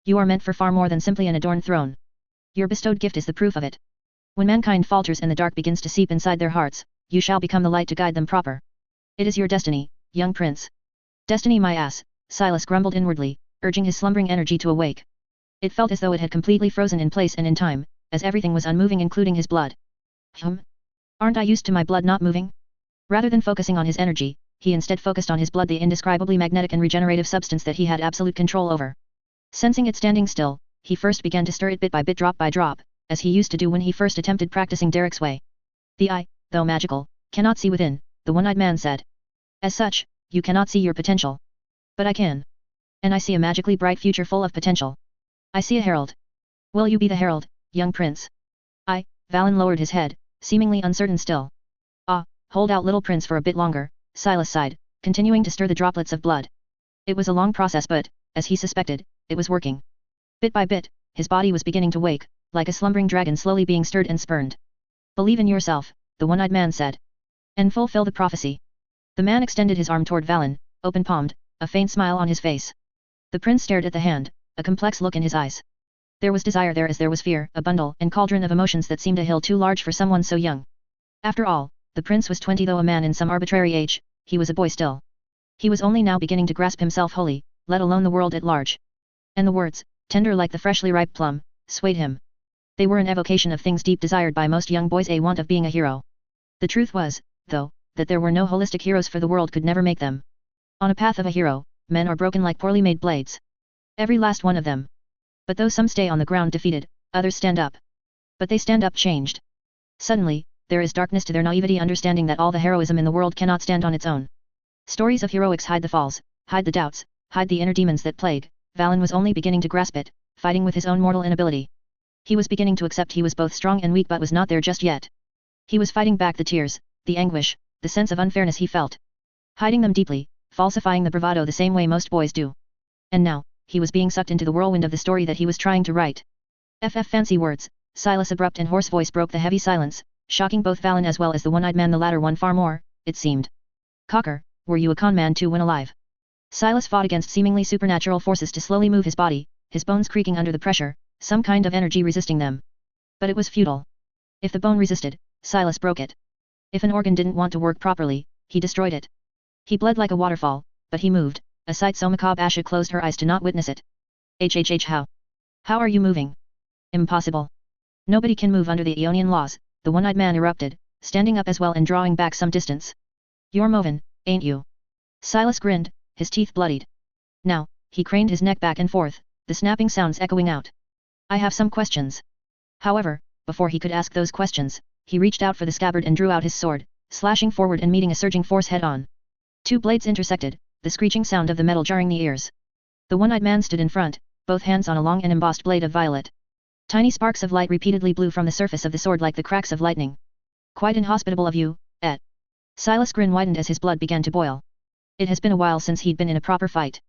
Speaker 1: You are meant for far more than simply an adorned throne. Your bestowed gift is the proof of it. When mankind falters and the dark begins to seep inside their hearts, you shall become the light to guide them proper. It is your destiny, young prince. Destiny my ass, Silas grumbled inwardly, urging his slumbering energy to awake. It felt as though it had completely frozen in place and in time, as everything was unmoving including his blood. Aren't I used to my blood not moving? Rather than focusing on his energy, he instead focused on his blood, the indescribably magnetic and regenerative substance that he had absolute control over. Sensing it standing still, he first began to stir it bit by bit, drop by drop, as he used to do when he first attempted practicing Derek's way. The eye, though magical, cannot see within, the one-eyed man said. As such, you cannot see your potential. But I can. And I see a magically bright future full of potential. I see a herald. Will you be the herald, young prince? Valen lowered his head, seemingly uncertain still. Hold out little prince for a bit longer, Silas sighed, continuing to stir the droplets of blood. It was a long process but, as he suspected, it was working. Bit by bit, his body was beginning to wake, like a slumbering dragon slowly being stirred and spurned. Believe in yourself, the one-eyed man said. And fulfill the prophecy. The man extended his arm toward Valen, open-palmed, a faint smile on his face. The prince stared at the hand, a complex look in his eyes. There was desire there as there was fear, a bundle and cauldron of emotions that seemed a hill too large for someone so young. After all, the prince was 20, though a man in some arbitrary age, he was a boy still. He was only now beginning to grasp himself wholly, let alone the world at large. And the words, tender like the freshly ripe plum, swayed him. They were an evocation of things deep desired by most young boys, a want of being a hero. The truth was, though, that there were no holistic heroes, for the world could never make them. On a path of a hero, men are broken like poorly made blades. Every last one of them. But though some stay on the ground defeated, others stand up. But they stand up changed. Suddenly, there is darkness to their naivety, understanding that all the heroism in the world cannot stand on its own. Stories of heroics hide the falls, hide the doubts, hide the inner demons that plague. Valen was only beginning to grasp it, fighting with his own mortal inability. He was beginning to accept he was both strong and weak, but was not there just yet. He was fighting back the tears, the anguish, the sense of unfairness he felt. Hiding them deeply, falsifying the bravado the same way most boys do. And now, he was being sucked into the whirlwind of the story that he was trying to write. Fancy words, Silas' abrupt and hoarse voice broke the heavy silence, shocking both Valen as well as the one-eyed man, the latter one far more, it seemed. Cocker, were you a con man too when alive? Silas fought against seemingly supernatural forces to slowly move his body, his bones creaking under the pressure, some kind of energy resisting them. But it was futile. If the bone resisted, Silas broke it. If an organ didn't want to work properly, he destroyed it. He bled like a waterfall, but he moved, a sight so macabre Asha closed her eyes to not witness it. How? How are you moving? Impossible. Nobody can move under the Aeonian laws, the one-eyed man erupted, standing up as well and drawing back some distance. You're moving, ain't you? Silas grinned, his teeth bloodied. Now, he craned his neck back and forth, the snapping sounds echoing out. I have some questions. However, before he could ask those questions, he reached out for the scabbard and drew out his sword, slashing forward and meeting a surging force head-on. Two blades intersected, the screeching sound of the metal jarring the ears. The one-eyed man stood in front, both hands on a long and embossed blade of violet. Tiny sparks of light repeatedly blew from the surface of the sword like the cracks of lightning. Quite inhospitable of you, Et. Silas' grin widened as his blood began to boil. It has been a while since he'd been in a proper fight.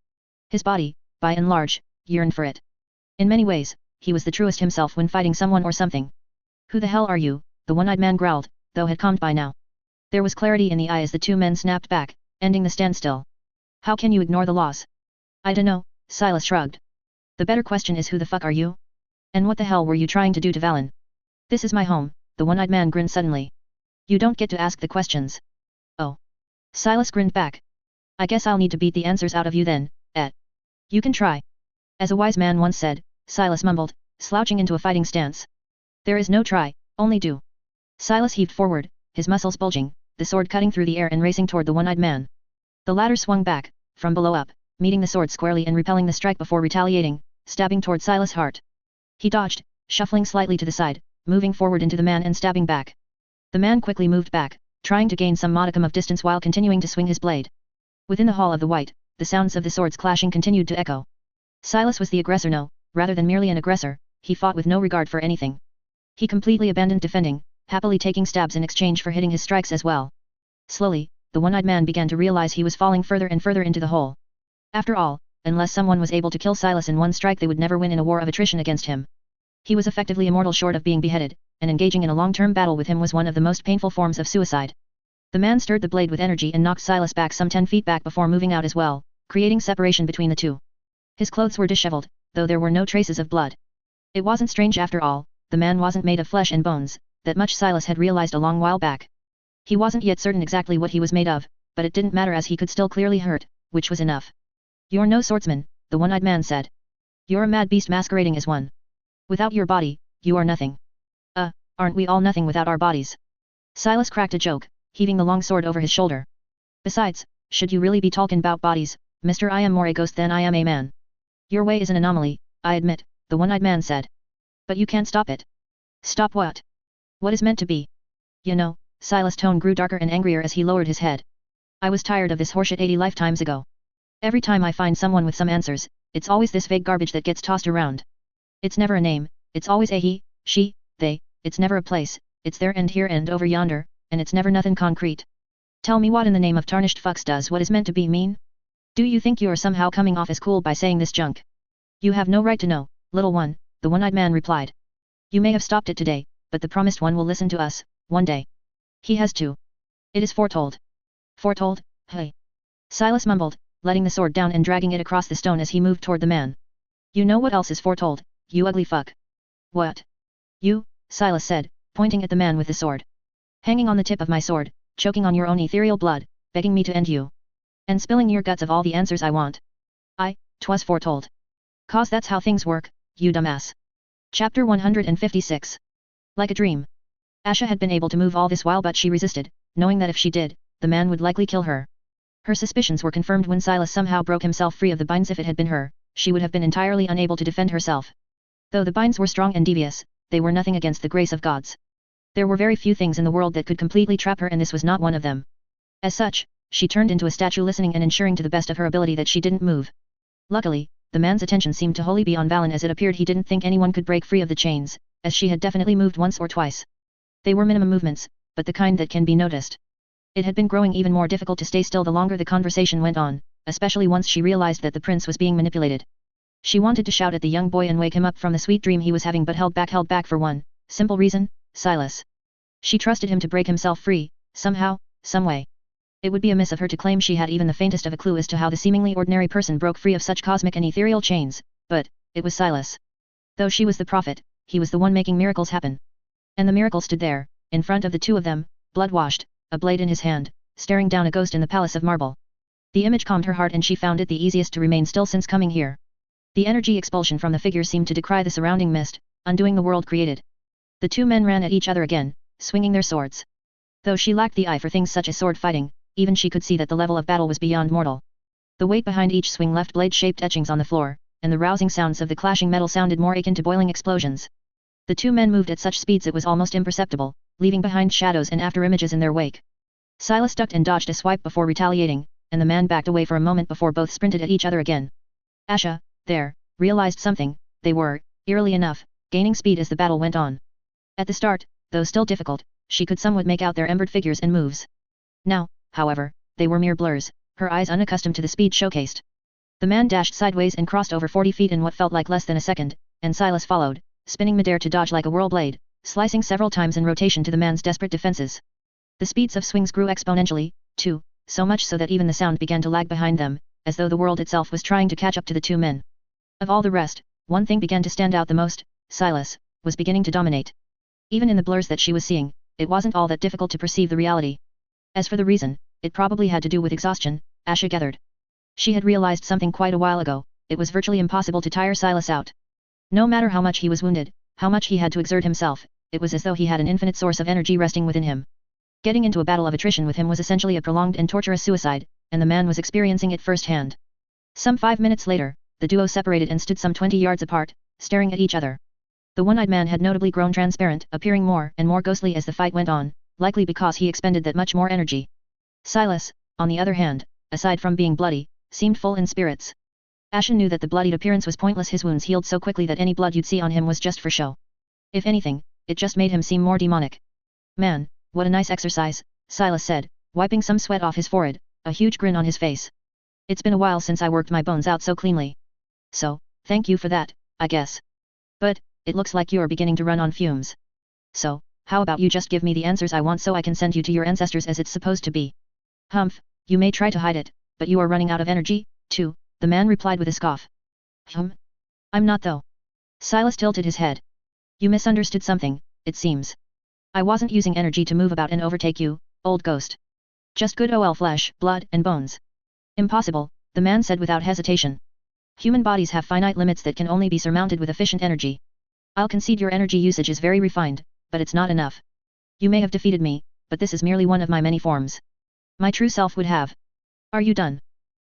Speaker 1: His body, by and large, yearned for it. In many ways, he was the truest himself when fighting someone or something. Who the hell are you? The one-eyed man growled, though had calmed by now. There was clarity in the eye as the two men snapped back, ending the standstill. How can you ignore the laws? I dunno, Silas shrugged. The better question is who the fuck are you? And what the hell were you trying to do to Valen? This is my home, the one-eyed man grinned suddenly. You don't get to ask the questions. Oh. Silas grinned back. I guess I'll need to beat the answers out of you then, Et. You can try. As a wise man once said, Silas mumbled, slouching into a fighting stance. There is no try, only do. Silas heaved forward, his muscles bulging, the sword cutting through the air and racing toward the one-eyed man. The latter swung back, from below up, meeting the sword squarely and repelling the strike before retaliating, stabbing toward Silas' heart. He dodged, shuffling slightly to the side, moving forward into the man and stabbing back. The man quickly moved back, trying to gain some modicum of distance while continuing to swing his blade. Within the Hall of the White, the sounds of the swords clashing continued to echo. Silas was the aggressor no, rather than merely an aggressor, he fought with no regard for anything. He completely abandoned defending, happily taking stabs in exchange for hitting his strikes as well. Slowly, the one-eyed man began to realize he was falling further and further into the hole. After all, unless someone was able to kill Silas in one strike they would never win in a war of attrition against him. He was effectively immortal short of being beheaded, and engaging in a long-term battle with him was one of the most painful forms of suicide. The man stirred the blade with energy and knocked Silas back some 10 feet back before moving out as well, creating separation between the two. His clothes were disheveled, though there were no traces of blood. It wasn't strange after all, the man wasn't made of flesh and bones, that much Silas had realized a long while back. He wasn't yet certain exactly what he was made of, but it didn't matter as he could still clearly hurt, which was enough. "You're no swordsman," the one-eyed man said. "You're a mad beast masquerading as one. Without your body, you are nothing." Aren't we all nothing without our bodies?" Silas cracked a joke, heaving the long sword over his shoulder. "Besides, should you really be talking about bodies, mister, I am more a ghost than I am a man." "Your way is an anomaly, I admit," the one-eyed man said. "But you can't stop it." "Stop what? What is meant to be?" "You know," Silas' tone grew darker and angrier as he lowered his head. "I was tired of this horseshit 80 lifetimes ago. Every time I find someone with some answers, it's always this vague garbage that gets tossed around. It's never a name, it's always a he, she, they, it's never a place, it's there and here and over yonder, and it's never nothing concrete. Tell me what in the name of tarnished fucks does what is meant to be mean? Do you think you are somehow coming off as cool by saying this junk?" "You have no right to know, little one," the one-eyed man replied. "You may have stopped it today, but the promised one will listen to us, one day. He has to. It is foretold." "Foretold, hey?" Silas mumbled, letting the sword down and dragging it across the stone as he moved toward the man. "You know what else is foretold, you ugly fuck." "What?" "You," Silas said, pointing at the man with the sword. "Hanging on the tip of my sword, choking on your own ethereal blood, begging me to end you. And spilling your guts of all the answers I want. 'Twas foretold. 'Cause that's how things work, you dumbass." Chapter 156. Like a dream. Asha had been able to move all this while but she resisted, knowing that if she did, the man would likely kill her. Her suspicions were confirmed when Silas somehow broke himself free of the binds. If it had been her, she would have been entirely unable to defend herself. Though the binds were strong and devious, they were nothing against the grace of gods. There were very few things in the world that could completely trap her and this was not one of them. As such, she turned into a statue listening and ensuring to the best of her ability that she didn't move. Luckily, the man's attention seemed to wholly be on Valen as it appeared he didn't think anyone could break free of the chains, as she had definitely moved once or twice. They were minimum movements, but the kind that can be noticed. It had been growing even more difficult to stay still the longer the conversation went on, especially once she realized that the prince was being manipulated. She wanted to shout at the young boy and wake him up from the sweet dream he was having but held back for one simple reason, Silas. She trusted him to break himself free, somehow, someway. It would be amiss of her to claim she had even the faintest of a clue as to how the seemingly ordinary person broke free of such cosmic and ethereal chains, but it was Silas. Though she was the prophet, he was the one making miracles happen. And the miracle stood there, in front of the two of them, blood-washed, a blade in his hand, staring down a ghost in the palace of marble. The image calmed her heart and she found it the easiest to remain still since coming here. The energy expulsion from the figure seemed to decry the surrounding mist, undoing the world created. The two men ran at each other again, swinging their swords. Though she lacked the eye for things such as sword fighting, even she could see that the level of battle was beyond mortal. The weight behind each swing left blade-shaped etchings on the floor, and the rousing sounds of the clashing metal sounded more akin to boiling explosions. The two men moved at such speeds it was almost imperceptible, leaving behind shadows and after-images in their wake. Silas ducked and dodged a swipe before retaliating, and the man backed away for a moment before both sprinted at each other again. Asha, there, realized something. They were, eerily enough, gaining speed as the battle went on. At the start, though still difficult, she could somewhat make out their embered figures and moves. Now, however, they were mere blurs, her eyes unaccustomed to the speed showcased. The man dashed sideways and crossed over 40 feet in what felt like less than a second, and Silas followed, spinning midair to dodge like a whirlblade, slicing several times in rotation to the man's desperate defenses. The speeds of swings grew exponentially, too, so much so that even the sound began to lag behind them, as though the world itself was trying to catch up to the two men. Of all the rest, one thing began to stand out the most: Silas was beginning to dominate. Even in the blurs that she was seeing, it wasn't all that difficult to perceive the reality. As for the reason, it probably had to do with exhaustion, Asha gathered. She had realized something quite a while ago: it was virtually impossible to tire Silas out. No matter how much he was wounded, how much he had to exert himself, it was as though he had an infinite source of energy resting within him. Getting into a battle of attrition with him was essentially a prolonged and torturous suicide, and the man was experiencing it firsthand. Some 5 minutes later, the duo separated and stood some 20 yards apart, staring at each other. The one-eyed man had notably grown transparent, appearing more and more ghostly as the fight went on, likely because he expended that much more energy. Silas, on the other hand, aside from being bloody, seemed full in spirits. Ashen knew that the bloodied appearance was pointless. His wounds healed so quickly that any blood you'd see on him was just for show. If anything, it just made him seem more demonic. Man, what a nice exercise, Silas said, wiping some sweat off his forehead, a huge grin on his face. It's been a while since I worked my bones out so cleanly. So, thank you for that, I guess. But, it looks like you're beginning to run on fumes. So, how about you just give me the answers I want so I can send you to your ancestors as it's supposed to be? Humph, you may try to hide it, but you are running out of energy, too, the man replied with a scoff. I'm not though. Silas tilted his head. You misunderstood something, it seems. I wasn't using energy to move about and overtake you, old ghost. Just good old flesh, blood, and bones. Impossible, the man said without hesitation. Human bodies have finite limits that can only be surmounted with efficient energy. I'll concede your energy usage is very refined, but it's not enough. You may have defeated me, but this is merely one of my many forms. My true self would have. Are you done?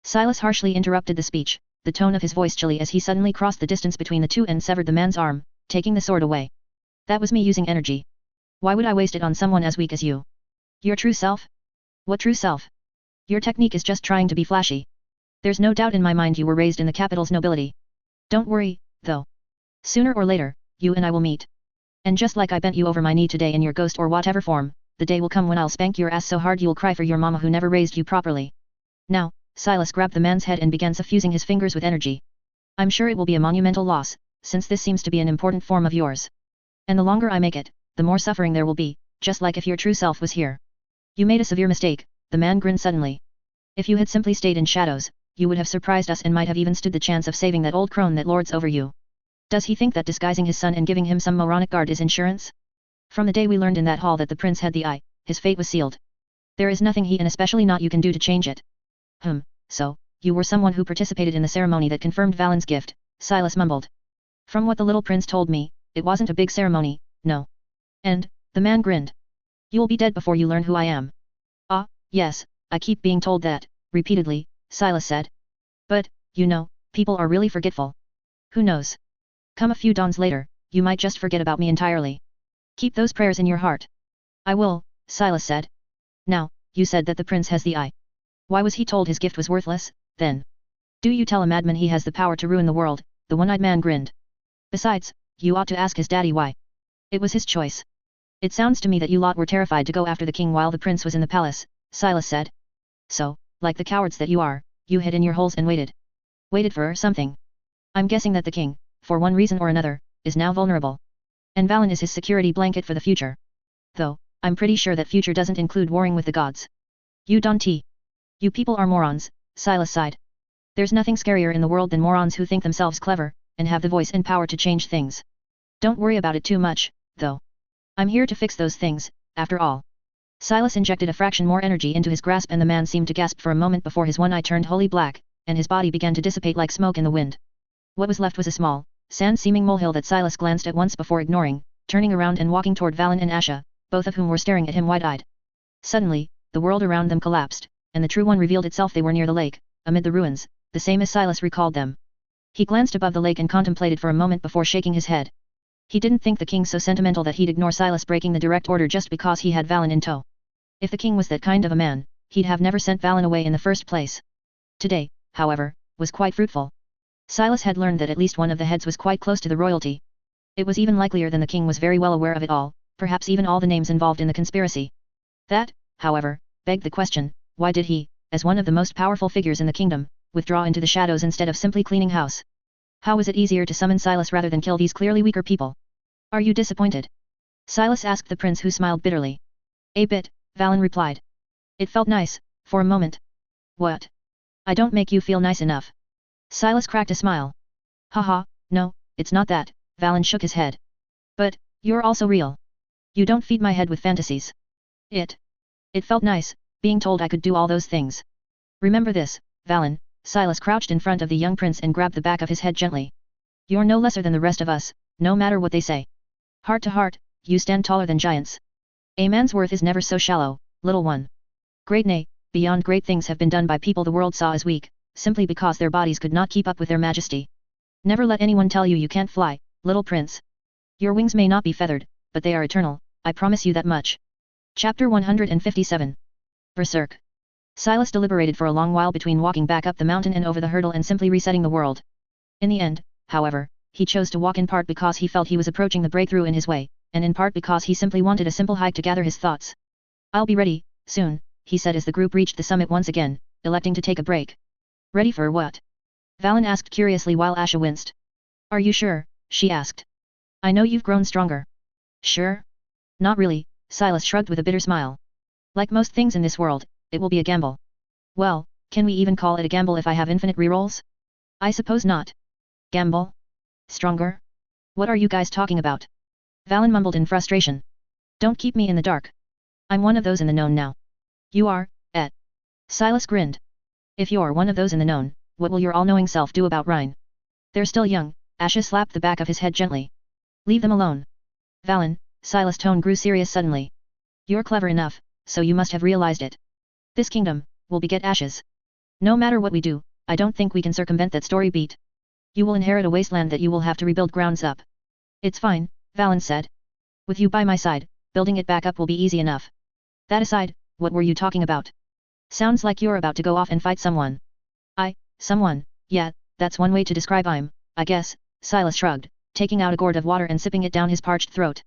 Speaker 1: Silas harshly interrupted the speech, the tone of his voice chilly as he suddenly crossed the distance between the two and severed the man's arm, taking the sword away. That was me using energy. Why would I waste it on someone as weak as you? Your true self? What true self? Your technique is just trying to be flashy. There's no doubt in my mind you were raised in the capital's nobility. Don't worry, though. Sooner or later, you and I will meet. And just like I bent you over my knee today in your ghost or whatever form, the day will come when I'll spank your ass so hard you'll cry for your mama who never raised you properly. Now, Silas grabbed the man's head and began suffusing his fingers with energy. I'm sure it will be a monumental loss, since this seems to be an important form of yours. And the longer I make it, the more suffering there will be, just like if your true self was here. You made a severe mistake, the man grinned suddenly. If you had simply stayed in shadows, you would have surprised us and might have even stood the chance of saving that old crone that lords over you. Does he think that disguising his son and giving him some moronic guard is insurance? From the day we learned in that hall that the prince had the eye, his fate was sealed. There is nothing he and especially not you can do to change it. So, you were someone who participated in the ceremony that confirmed Valen's gift, Silas mumbled. From what the little prince told me, it wasn't a big ceremony, no. And, the man grinned. You'll be dead before you learn who I am. Ah, yes, I keep being told that, repeatedly, Silas said. But, you know, people are really forgetful. Who knows? Come a few dawns later, you might just forget about me entirely. Keep those prayers in your heart. I will, Silas said. Now, you said that the prince has the eye. Why was he told his gift was worthless, then? Do you tell a madman he has the power to ruin the world? The one-eyed man grinned. Besides, you ought to ask his daddy why. It was his choice. It sounds to me that you lot were terrified to go after the king while the prince was in the palace, Silas said. So, like the cowards that you are, you hid in your holes and waited. Waited for something. I'm guessing that the king, for one reason or another, is now vulnerable. And Valen is his security blanket for the future. Though, I'm pretty sure that future doesn't include warring with the gods. You don't. You people are morons, Silas sighed. There's nothing scarier in the world than morons who think themselves clever, and have the voice and power to change things. Don't worry about it too much, though. I'm here to fix those things, after all. Silas injected a fraction more energy into his grasp and the man seemed to gasp for a moment before his one eye turned wholly black, and his body began to dissipate like smoke in the wind. What was left was a small, sand-seeming molehill that Silas glanced at once before ignoring, turning around and walking toward Valen and Asha, both of whom were staring at him wide-eyed. Suddenly, the world around them collapsed, and the true one revealed itself. They were near the lake, amid the ruins, the same as Silas recalled them. He glanced above the lake and contemplated for a moment before shaking his head. He didn't think the king so sentimental that he'd ignore Silas breaking the direct order just because he had Valen in tow. If the king was that kind of a man, he'd have never sent Valen away in the first place. Today, however, was quite fruitful. Silas had learned that at least one of the heads was quite close to the royalty. It was even likelier than the king was very well aware of it all, perhaps even all the names involved in the conspiracy. That, however, begged the question, why did he, as one of the most powerful figures in the kingdom, withdraw into the shadows instead of simply cleaning house? How was it easier to summon Silas rather than kill these clearly weaker people? Are you disappointed? Silas asked the prince who smiled bitterly. A bit, Valen replied. It felt nice, for a moment. What? I don't make you feel nice enough. Silas cracked a smile. Haha, no, it's not that, Valen shook his head. But, you're also real. You don't feed my head with fantasies. It felt nice, being told I could do all those things. Remember this, Valen. Silas crouched in front of the young prince and grabbed the back of his head gently. You're no lesser than the rest of us, no matter what they say. Heart to heart, you stand taller than giants. A man's worth is never so shallow, little one. Great nay, beyond great things have been done by people the world saw as weak, simply because their bodies could not keep up with their majesty. Never let anyone tell you you can't fly, little prince. Your wings may not be feathered, but they are eternal, I promise you that much. Chapter 157. Berserk. Silas deliberated for a long while between walking back up the mountain and over the hurdle and simply resetting the world. In the end, however, he chose to walk in part because he felt he was approaching the breakthrough in his way, and in part because he simply wanted a simple hike to gather his thoughts. I'll be ready, soon, he said as the group reached the summit once again, electing to take a break. Ready for what? Valen asked curiously while Asha winced. Are you sure? She asked. I know you've grown stronger. Sure? Not really, Silas shrugged with a bitter smile. Like most things in this world, it will be a gamble. Well, can we even call it a gamble if I have infinite rerolls? I suppose not. Gamble? Stronger? What are you guys talking about? Valen mumbled in frustration. Don't keep me in the dark. I'm one of those in the known now. You are, et. Silas grinned. If you're one of those in the known, what will your all-knowing self do about Rhine? They're still young, Asha slapped the back of his head gently. Leave them alone. Valen, Silas' tone grew serious suddenly. You're clever enough, so you must have realized it. This kingdom will beget ashes. No matter what we do, I don't think we can circumvent that story beat. You will inherit a wasteland that you will have to rebuild grounds up. It's fine, Valen said. With you by my side, building it back up will be easy enough. That aside, what were you talking about? Sounds like you're about to go off and fight someone. Someone, yeah, that's one way to describe I guess, Silas shrugged, taking out a gourd of water and sipping it down his parched throat.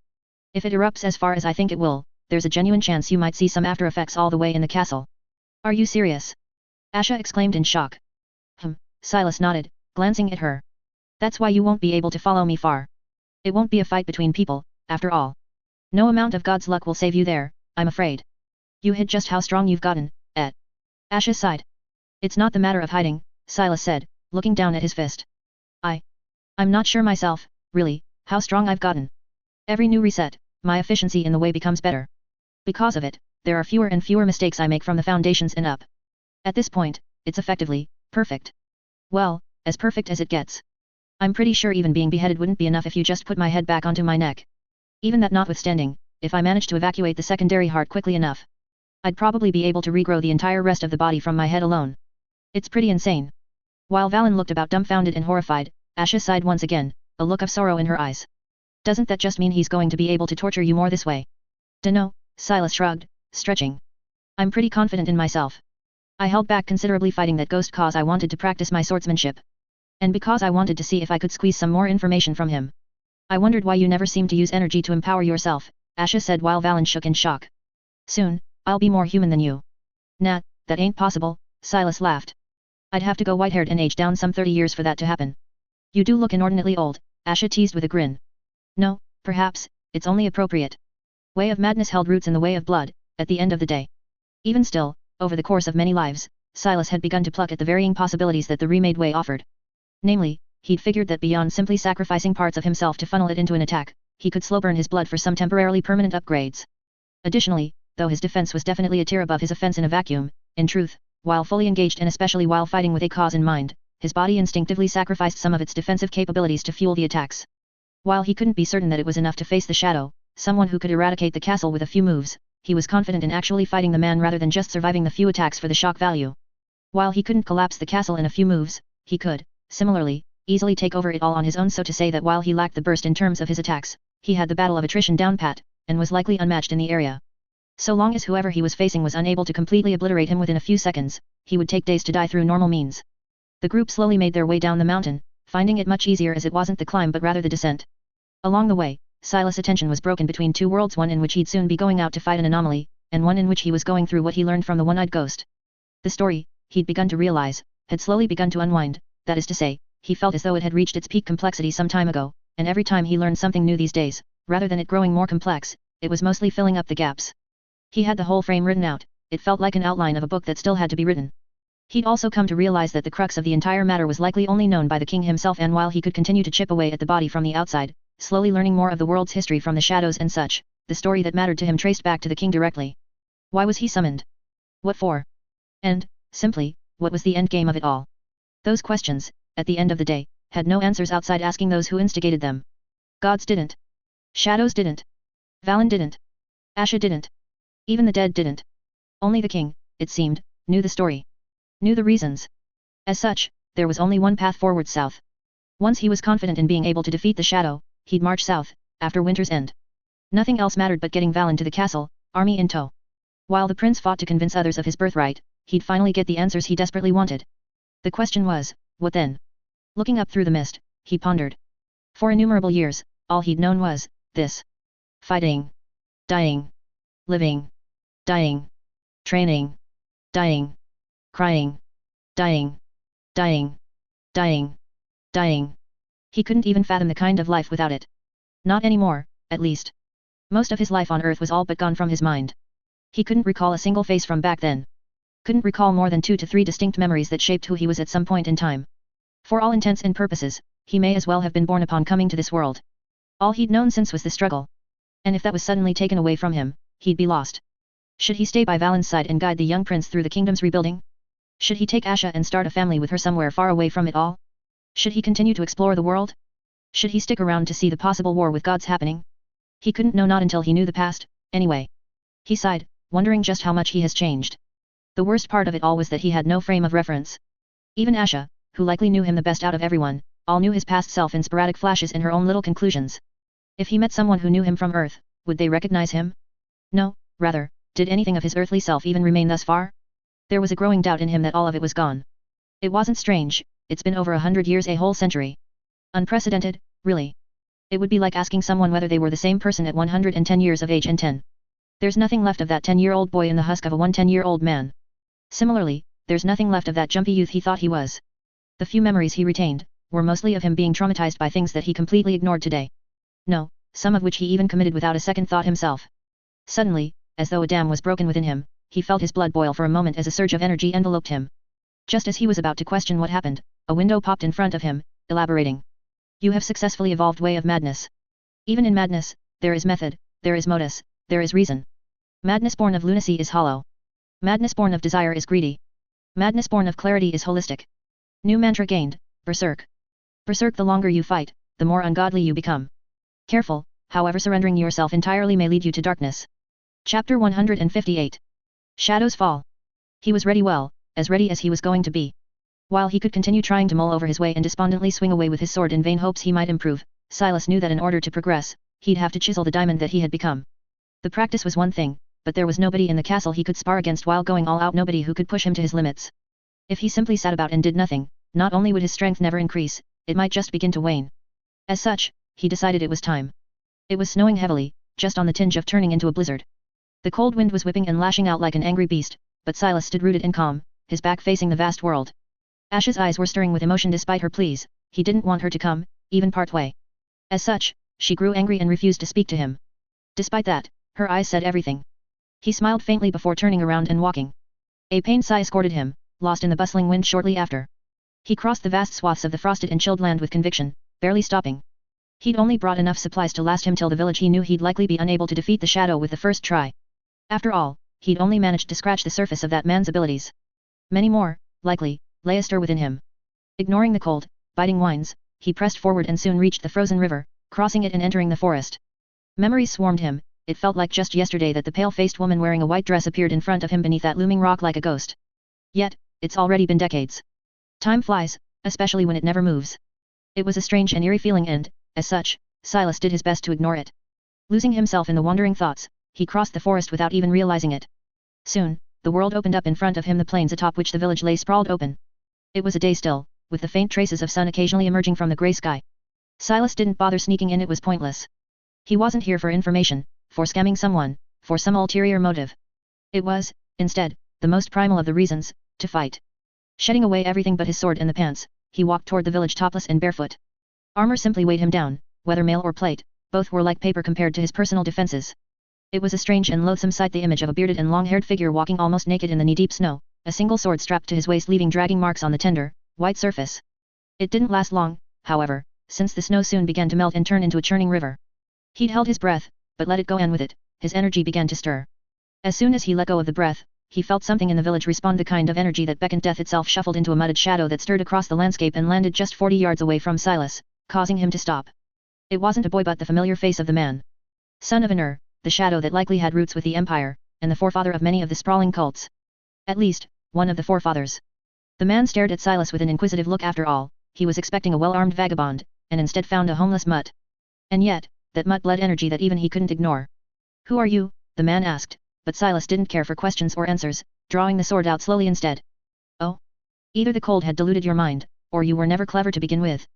Speaker 1: If it erupts as far as I think it will, there's a genuine chance you might see some after effects all the way in the castle. Are you serious? Asha exclaimed in shock. Silas nodded, glancing at her. That's why you won't be able to follow me far. It won't be a fight between people, after all. No amount of God's luck will save you there, I'm afraid. You hid just how strong you've gotten, et. Asha sighed. It's not the matter of hiding, Silas said, looking down at his fist. I'm not sure myself, really, how strong I've gotten. Every new reset, my efficiency in the way becomes better. Because of it, there are fewer and fewer mistakes I make from the foundations and up. At this point, it's effectively perfect. Well, as perfect as it gets. I'm pretty sure even being beheaded wouldn't be enough if you just put my head back onto my neck. Even that notwithstanding, if I managed to evacuate the secondary heart quickly enough, I'd probably be able to regrow the entire rest of the body from my head alone. It's pretty insane. While Valen looked about dumbfounded and horrified, Asha sighed once again, a look of sorrow in her eyes. Doesn't that just mean he's going to be able to torture you more this way? Dunno, Silas shrugged, stretching. I'm pretty confident in myself. I held back considerably fighting that ghost cause I wanted to practice my swordsmanship. And because I wanted to see if I could squeeze some more information from him. I wondered why you never seemed to use energy to empower yourself, Asha said while Valen shook in shock. Soon, I'll be more human than you. Nah, that ain't possible, Silas laughed. I'd have to go white-haired and age down some 30 years for that to happen. You do look inordinately old, Asha teased with a grin. No, perhaps, it's only appropriate. Way of madness held roots in the way of blood, at the end of the day. Even still, over the course of many lives, Silas had begun to pluck at the varying possibilities that the remade way offered. Namely, he'd figured that beyond simply sacrificing parts of himself to funnel it into an attack, he could slow burn his blood for some temporarily permanent upgrades. Additionally, though his defense was definitely a tier above his offense in a vacuum, in truth, while fully engaged and especially while fighting with a cause in mind, his body instinctively sacrificed some of its defensive capabilities to fuel the attacks. While he couldn't be certain that it was enough to face the shadow, someone who could eradicate the castle with a few moves, he was confident in actually fighting the man rather than just surviving the few attacks for the shock value. While he couldn't collapse the castle in a few moves, he could, similarly, easily take over it all on his own, so to say that while he lacked the burst in terms of his attacks, he had the battle of attrition down pat, and was likely unmatched in the area. So long as whoever he was facing was unable to completely obliterate him within a few seconds, he would take days to die through normal means. The group slowly made their way down the mountain, finding it much easier as it wasn't the climb but rather the descent. Along the way, Silas' attention was broken between two worlds, one in which he'd soon be going out to fight an anomaly, and one in which he was going through what he learned from the one-eyed ghost. The story, he'd begun to realize, had slowly begun to unwind, that is to say, he felt as though it had reached its peak complexity some time ago, and every time he learned something new these days, rather than it growing more complex, it was mostly filling up the gaps. He had the whole frame written out, it felt like an outline of a book that still had to be written. He'd also come to realize that the crux of the entire matter was likely only known by the king himself, and while he could continue to chip away at the body from the outside, slowly learning more of the world's history from the shadows and such, the story that mattered to him traced back to the king directly. Why was he summoned? What for? And, simply, what was the end game of it all? Those questions, at the end of the day, had no answers outside asking those who instigated them. Gods didn't. Shadows didn't. Valen didn't. Asha didn't. Even the dead didn't. Only the king, it seemed, knew the story. Knew the reasons. As such, there was only one path forward south. Once he was confident in being able to defeat the shadow, he'd march south, after winter's end. Nothing else mattered but getting Valen to the castle, army in tow. While the prince fought to convince others of his birthright, he'd finally get the answers he desperately wanted. The question was, what then? Looking up through the mist, he pondered. For innumerable years, all he'd known was, this. Fighting. Dying. Living. Dying. Training. Dying. Crying. Dying. Dying. Dying. Dying. He couldn't even fathom the kind of life without it. Not anymore, at least. Most of his life on Earth was all but gone from his mind. He couldn't recall a single face from back then. Couldn't recall more than 2 to 3 distinct memories that shaped who he was at some point in time. For all intents and purposes, he may as well have been born upon coming to this world. All he'd known since was the struggle. And if that was suddenly taken away from him, he'd be lost. Should he stay by Valen's side and guide the young prince through the kingdom's rebuilding? Should he take Asha and start a family with her somewhere far away from it all? Should he continue to explore the world? Should he stick around to see the possible war with gods happening? He couldn't know, not until he knew the past, anyway. He sighed, wondering just how much he has changed. The worst part of it all was that he had no frame of reference. Even Asha, who likely knew him the best out of everyone, all knew his past self in sporadic flashes in her own little conclusions. If he met someone who knew him from Earth, would they recognize him? No, rather, did anything of his earthly self even remain thus far? There was a growing doubt in him that all of it was gone. It wasn't strange, it's been over 100 years, a whole century. Unprecedented, really. It would be like asking someone whether they were the same person at 110 years of age and 10. There's nothing left of that 10-year-old boy in the husk of a 110-year-old man. Similarly, there's nothing left of that jumpy youth he thought he was. The few memories he retained, were mostly of him being traumatized by things that he completely ignored today. No, some of which he even committed without a second thought himself. Suddenly, as though a dam was broken within him, he felt his blood boil for a moment as a surge of energy enveloped him. Just as he was about to question what happened, a window popped in front of him, elaborating. You have successfully evolved way of madness. Even in madness, there is method, there is modus, there is reason. Madness born of lunacy is hollow. Madness born of desire is greedy. Madness born of clarity is holistic. New mantra gained, Berserk. Berserk. The longer you fight, the more ungodly you become. Careful, however, surrendering yourself entirely may lead you to darkness. Chapter 158. Shadows Fall. He was ready, well, as ready as he was going to be. While he could continue trying to mull over his way and despondently swing away with his sword in vain hopes he might improve, Silas knew that in order to progress, he'd have to chisel the diamond that he had become. The practice was one thing, but there was nobody in the castle he could spar against while going all out, nobody who could push him to his limits. If he simply sat about and did nothing, not only would his strength never increase, it might just begin to wane. As such, he decided it was time. It was snowing heavily, just on the tinge of turning into a blizzard. The cold wind was whipping and lashing out like an angry beast, but Silas stood rooted and calm, his back facing the vast world. Asha's eyes were stirring with emotion despite her pleas. He didn't want her to come, even part way. As such, she grew angry and refused to speak to him. Despite that, her eyes said everything. He smiled faintly before turning around and walking. A pained sigh escorted him, lost in the bustling wind shortly after. He crossed the vast swaths of the frosted and chilled land with conviction, barely stopping. He'd only brought enough supplies to last him till the village he knew he'd likely be unable to defeat the shadow with the first try. After all, he'd only managed to scratch the surface of that man's abilities. Many more, likely, lay astir within him. Ignoring the cold, biting winds, he pressed forward and soon reached the frozen river, crossing it and entering the forest. Memories swarmed him. It felt like just yesterday that the pale-faced woman wearing a white dress appeared in front of him beneath that looming rock like a ghost. Yet, it's already been decades. Time flies, especially when it never moves. It was a strange and eerie feeling and, as such, Silas did his best to ignore it. Losing himself in the wandering thoughts, he crossed the forest without even realizing it. Soon, the world opened up in front of him, the plains atop which the village lay sprawled open. It was a day still, with the faint traces of sun occasionally emerging from the grey sky. Silas didn't bother sneaking in, it was pointless. He wasn't here for information, for scamming someone, for some ulterior motive. It was, instead, the most primal of the reasons, to fight. Shedding away everything but his sword and the pants, he walked toward the village topless and barefoot. Armor simply weighed him down, whether mail or plate, both were like paper compared to his personal defenses. It was a strange and loathsome sight, the image of a bearded and long-haired figure walking almost naked in the knee-deep snow, a single sword strapped to his waist leaving dragging marks on the tender, white surface. It didn't last long, however, since the snow soon began to melt and turn into a churning river. He'd held his breath, but let it go, and with it, his energy began to stir. As soon as he let go of the breath, he felt something in the village respond, the kind of energy that beckoned death itself, shuffled into a mudded shadow that stirred across the landscape and landed just 40 yards away from Silas, causing him to stop. It wasn't a boy but the familiar face of the man. Son of Anur, the shadow that likely had roots with the Empire, and the forefather of many of the sprawling cults. At least, one of the forefathers. The man stared at Silas with an inquisitive look. After all, he was expecting a well-armed vagabond, and instead found a homeless mutt. And yet, that mutt bled energy that even he couldn't ignore. Who are you? The man asked, but Silas didn't care for questions or answers, drawing the sword out slowly instead. Oh? Either the cold had diluted your mind, or you were never clever to begin with.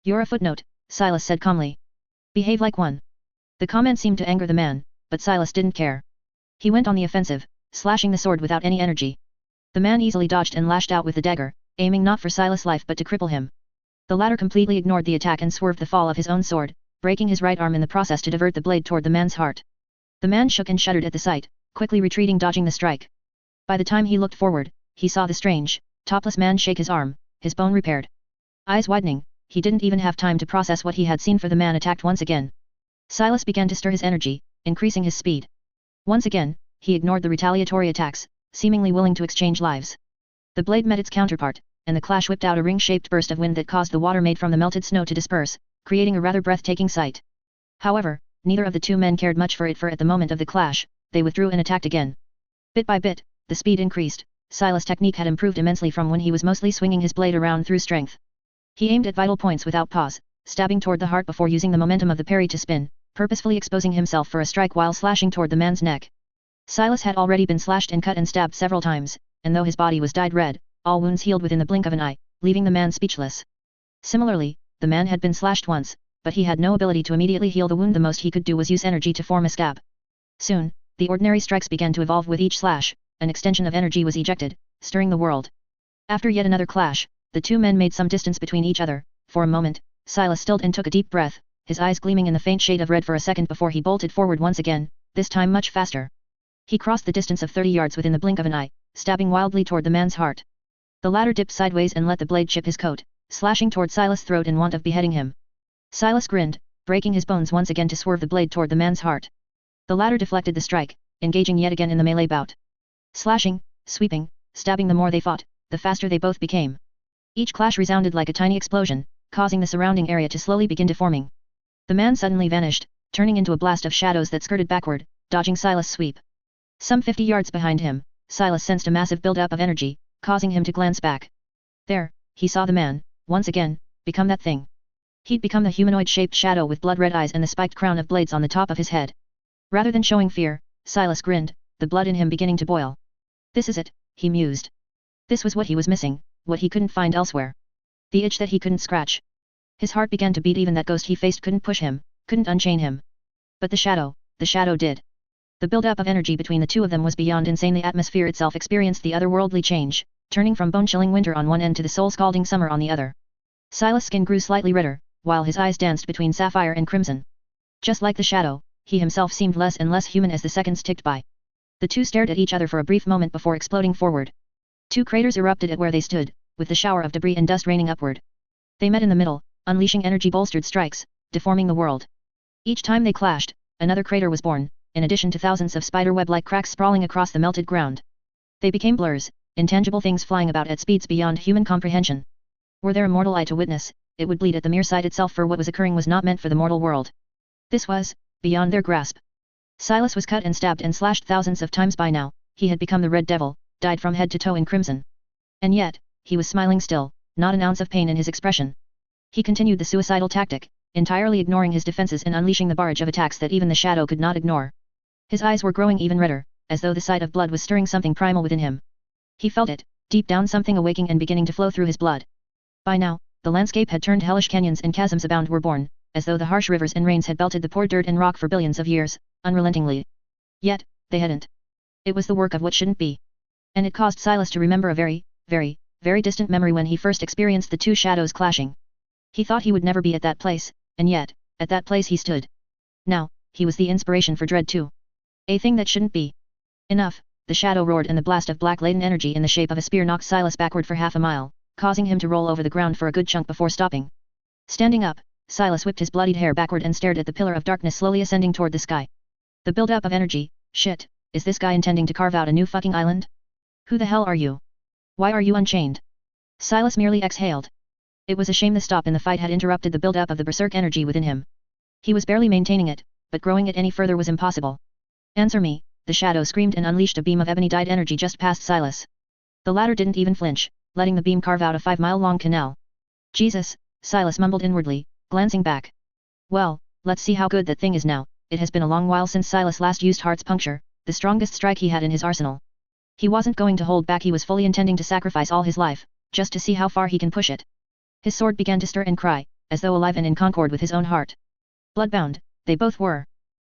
Speaker 1: You're a footnote, Silas said calmly. Behave like one. The comment seemed to anger the man, but Silas didn't care. He went on the offensive, slashing the sword without any energy. The man easily dodged and lashed out with the dagger, aiming not for Silas' life but to cripple him. The latter completely ignored the attack and swerved the fall of his own sword, breaking his right arm in the process to divert the blade toward the man's heart. The man shook and shuddered at the sight, quickly retreating, dodging the strike. By the time he looked forward, he saw the strange, topless man shake his arm, his bone repaired. Eyes widening, he didn't even have time to process what he had seen, for the man attacked once again. Silas began to stir his energy, increasing his speed. Once again, he ignored the retaliatory attacks, seemingly willing to exchange lives. The blade met its counterpart, and the clash whipped out a ring-shaped burst of wind that caused the water made from the melted snow to disperse, creating a rather breathtaking sight. However, neither of the two men cared much for it, for at the moment of the clash, they withdrew and attacked again. Bit by bit, the speed increased. Silas' technique had improved immensely from when he was mostly swinging his blade around through strength. He aimed at vital points without pause, stabbing toward the heart before using the momentum of the parry to spin, purposefully exposing himself for a strike while slashing toward the man's neck. Silas had already been slashed and cut and stabbed several times, and though his body was dyed red, all wounds healed within the blink of an eye, leaving the man speechless. Similarly, the man had been slashed once, but he had no ability to immediately heal the wound. The most he could do was use energy to form a scab. Soon, the ordinary strikes began to evolve with each slash, an extension of energy was ejected, stirring the world. After yet another clash, the two men made some distance between each other. For a moment, Silas stilled and took a deep breath, his eyes gleaming in the faint shade of red for a second before he bolted forward once again, this time much faster. He crossed the distance of 30 yards within the blink of an eye, stabbing wildly toward the man's heart. The latter dipped sideways and let the blade chip his coat, slashing toward Silas' throat in want of beheading him. Silas grinned, breaking his bones once again to swerve the blade toward the man's heart. The latter deflected the strike, engaging yet again in the melee bout. Slashing, sweeping, stabbing, the more they fought, the faster they both became. Each clash resounded like a tiny explosion, causing the surrounding area to slowly begin deforming. The man suddenly vanished, turning into a blast of shadows that skirted backward, dodging Silas' sweep. Some 50 yards behind him, Silas sensed a massive build-up of energy, causing him to glance back. There, he saw the man, once again, become that thing. He'd become the humanoid-shaped shadow with blood-red eyes and the spiked crown of blades on the top of his head. Rather than showing fear, Silas grinned, the blood in him beginning to boil. This is it, he mused. This was what he was missing, what he couldn't find elsewhere. The itch that he couldn't scratch. His heart began to beat. Even that ghost he faced couldn't push him, couldn't unchain him. But the shadow did. The build-up of energy between the two of them was beyond insane. The atmosphere itself experienced the otherworldly change, turning from bone-chilling winter on one end to the soul-scalding summer on the other. Silas' skin grew slightly redder, while his eyes danced between sapphire and crimson. Just like the shadow, he himself seemed less and less human as the seconds ticked by. The two stared at each other for a brief moment before exploding forward. Two craters erupted at where they stood, with the shower of debris and dust raining upward. They met in the middle, unleashing energy-bolstered strikes, deforming the world. Each time they clashed, another crater was born, in addition to thousands of spiderweb-like cracks sprawling across the melted ground. They became blurs, intangible things flying about at speeds beyond human comprehension. Were there a mortal eye to witness, it would bleed at the mere sight itself, for what was occurring was not meant for the mortal world. This was beyond their grasp. Silas was cut and stabbed and slashed thousands of times by now. He had become the Red Devil, dyed from head to toe in crimson. And yet, he was smiling still, not an ounce of pain in his expression. He continued the suicidal tactic, entirely ignoring his defenses and unleashing the barrage of attacks that even the shadow could not ignore. His eyes were growing even redder, as though the sight of blood was stirring something primal within him. He felt it, deep down, something awaking and beginning to flow through his blood. By now, the landscape had turned hellish. Canyons and chasms abound were born, as though the harsh rivers and rains had belted the poor dirt and rock for billions of years, unrelentingly. Yet, they hadn't. It was the work of what shouldn't be. And it caused Silas to remember a very, very, very distant memory when he first experienced the two shadows clashing. He thought he would never be at that place, and yet, at that place he stood. Now, he was the inspiration for dread too. A thing that shouldn't be. Enough, the shadow roared, and the blast of black-laden energy in the shape of a spear knocked Silas backward for half a mile, causing him to roll over the ground for a good chunk before stopping. Standing up, Silas whipped his bloodied hair backward and stared at the pillar of darkness slowly ascending toward the sky. The build-up of energy, shit, is this guy intending to carve out a new fucking island? Who the hell are you? Why are you unchained? Silas merely exhaled. It was a shame the stop in the fight had interrupted the build-up of the berserk energy within him. He was barely maintaining it, but growing it any further was impossible. Answer me, the shadow screamed and unleashed a beam of ebony-dyed energy just past Silas. The latter didn't even flinch, letting the beam carve out a 5-mile-long canal. Jesus, Silas mumbled inwardly, glancing back. Well, let's see how good that thing is now. It has been a long while since Silas last used heart's puncture, the strongest strike he had in his arsenal. He wasn't going to hold back, he was fully intending to sacrifice all his life, just to see how far he can push it. His sword began to stir and cry, as though alive and in concord with his own heart. Bloodbound, they both were.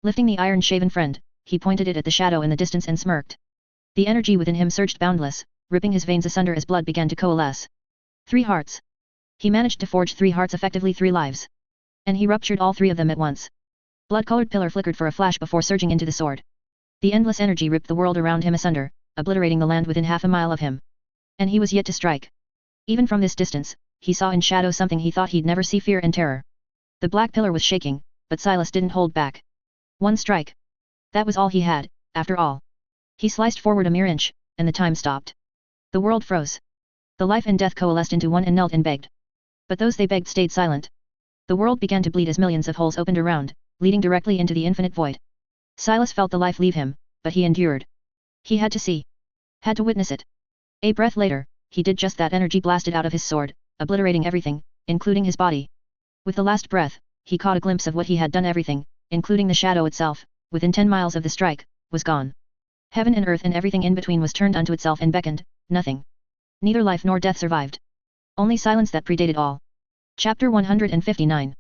Speaker 1: Lifting the iron-shaven friend, he pointed it at the shadow in the distance and smirked. The energy within him surged boundless, ripping his veins asunder as blood began to coalesce. 3 hearts. He managed to forge 3 hearts, effectively 3 lives. And he ruptured all 3 of them at once. Blood-colored pillar flickered for a flash before surging into the sword. The endless energy ripped the world around him asunder, obliterating the land within half a mile of him. And he was yet to strike. Even from this distance, he saw in shadow something he thought he'd never see: fear and terror. The black pillar was shaking, but Silas didn't hold back. 1 strike. That was all he had, after all. He sliced forward a mere inch, and the time stopped. The world froze. The life and death coalesced into one and knelt and begged. But those they begged stayed silent. The world began to bleed as millions of holes opened around, leading directly into the infinite void. Silas felt the life leave him, but he endured. He had to see. Had to witness it. A breath later, he did just that. Energy blasted out of his sword, obliterating everything, including his body. With the last breath, he caught a glimpse of what he had done. Everything, including the shadow itself, within 10 miles of the strike, was gone. Heaven and earth and everything in between was turned unto itself and beckoned, nothing. Neither life nor death survived. Only silence that predated all. Chapter 159.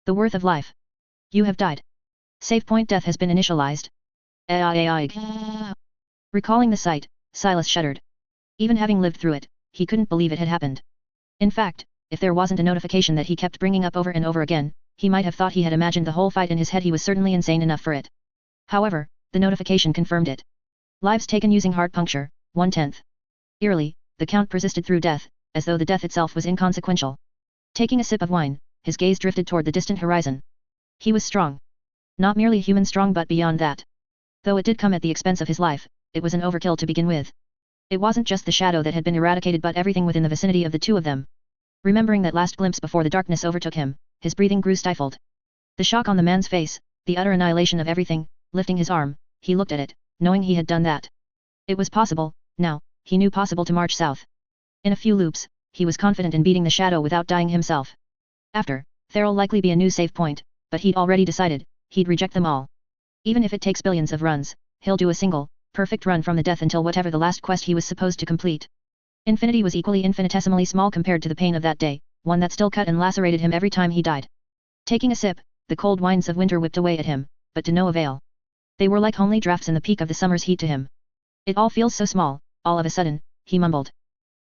Speaker 1: The worth of life. You have died. Save point: death has been initialized. Recalling the sight, Silas shuddered. Even having lived through it, he couldn't believe it had happened. In fact, if there wasn't a notification that he kept bringing up over and over again, he might have thought he had imagined the whole fight in his head. He was certainly insane enough for it. However, the notification confirmed it. Lives taken using heart puncture, 1/10. Eerily, the count persisted through death, as though the death itself was inconsequential. Taking a sip of wine, his gaze drifted toward the distant horizon. He was strong. Not merely human strong, but beyond that. Though it did come at the expense of his life, it was an overkill to begin with. It wasn't just the shadow that had been eradicated, but everything within the vicinity of the two of them. Remembering that last glimpse before the darkness overtook him, his breathing grew stifled. The shock on the man's face, the utter annihilation of everything. Lifting his arm, he looked at it, knowing he had done that. It was possible, now, he knew possible to march south. In a few loops, he was confident in beating the shadow without dying himself. After, there'll likely be a new save point, but he'd already decided, he'd reject them all. Even if it takes billions of runs, he'll do a single, perfect run from the death until whatever the last quest he was supposed to complete. Infinity was equally infinitesimally small compared to the pain of that day, one that still cut and lacerated him every time he died. Taking a sip, the cold winds of winter whipped away at him, but to no avail. They were like homely drafts in the peak of the summer's heat to him. It all feels so small, all of a sudden, he mumbled.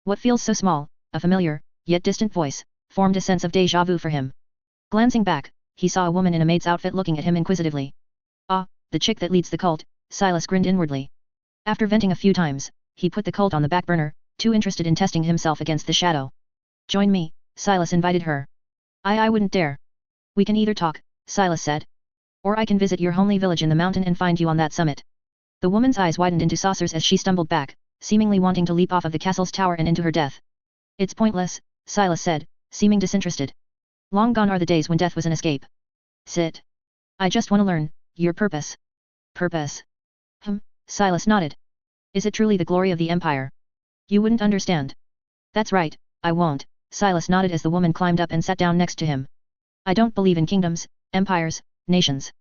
Speaker 1: What feels so small? A familiar, yet distant voice, formed a sense of déjà vu for him. Glancing back, he saw a woman in a maid's outfit looking at him inquisitively. Ah, the chick that leads the cult, Silas grinned inwardly. After venting a few times, he put the cult on the back burner, too interested in testing himself against the shadow. Join me, Silas invited her. I wouldn't dare. We can either talk, Silas said. Or I can visit your homely village in the mountain and find you on that summit. The woman's eyes widened into saucers as she stumbled back, seemingly wanting to leap off of the castle's tower and into her death. It's pointless, Silas said, seeming disinterested. Long gone are the days when death was an escape. Sit. I just want to learn, your purpose. Purpose? Silas nodded. Is it truly the glory of the Empire? You wouldn't understand. That's right, I won't, Silas nodded as the woman climbed up and sat down next to him. I don't believe in kingdoms, empires, nations.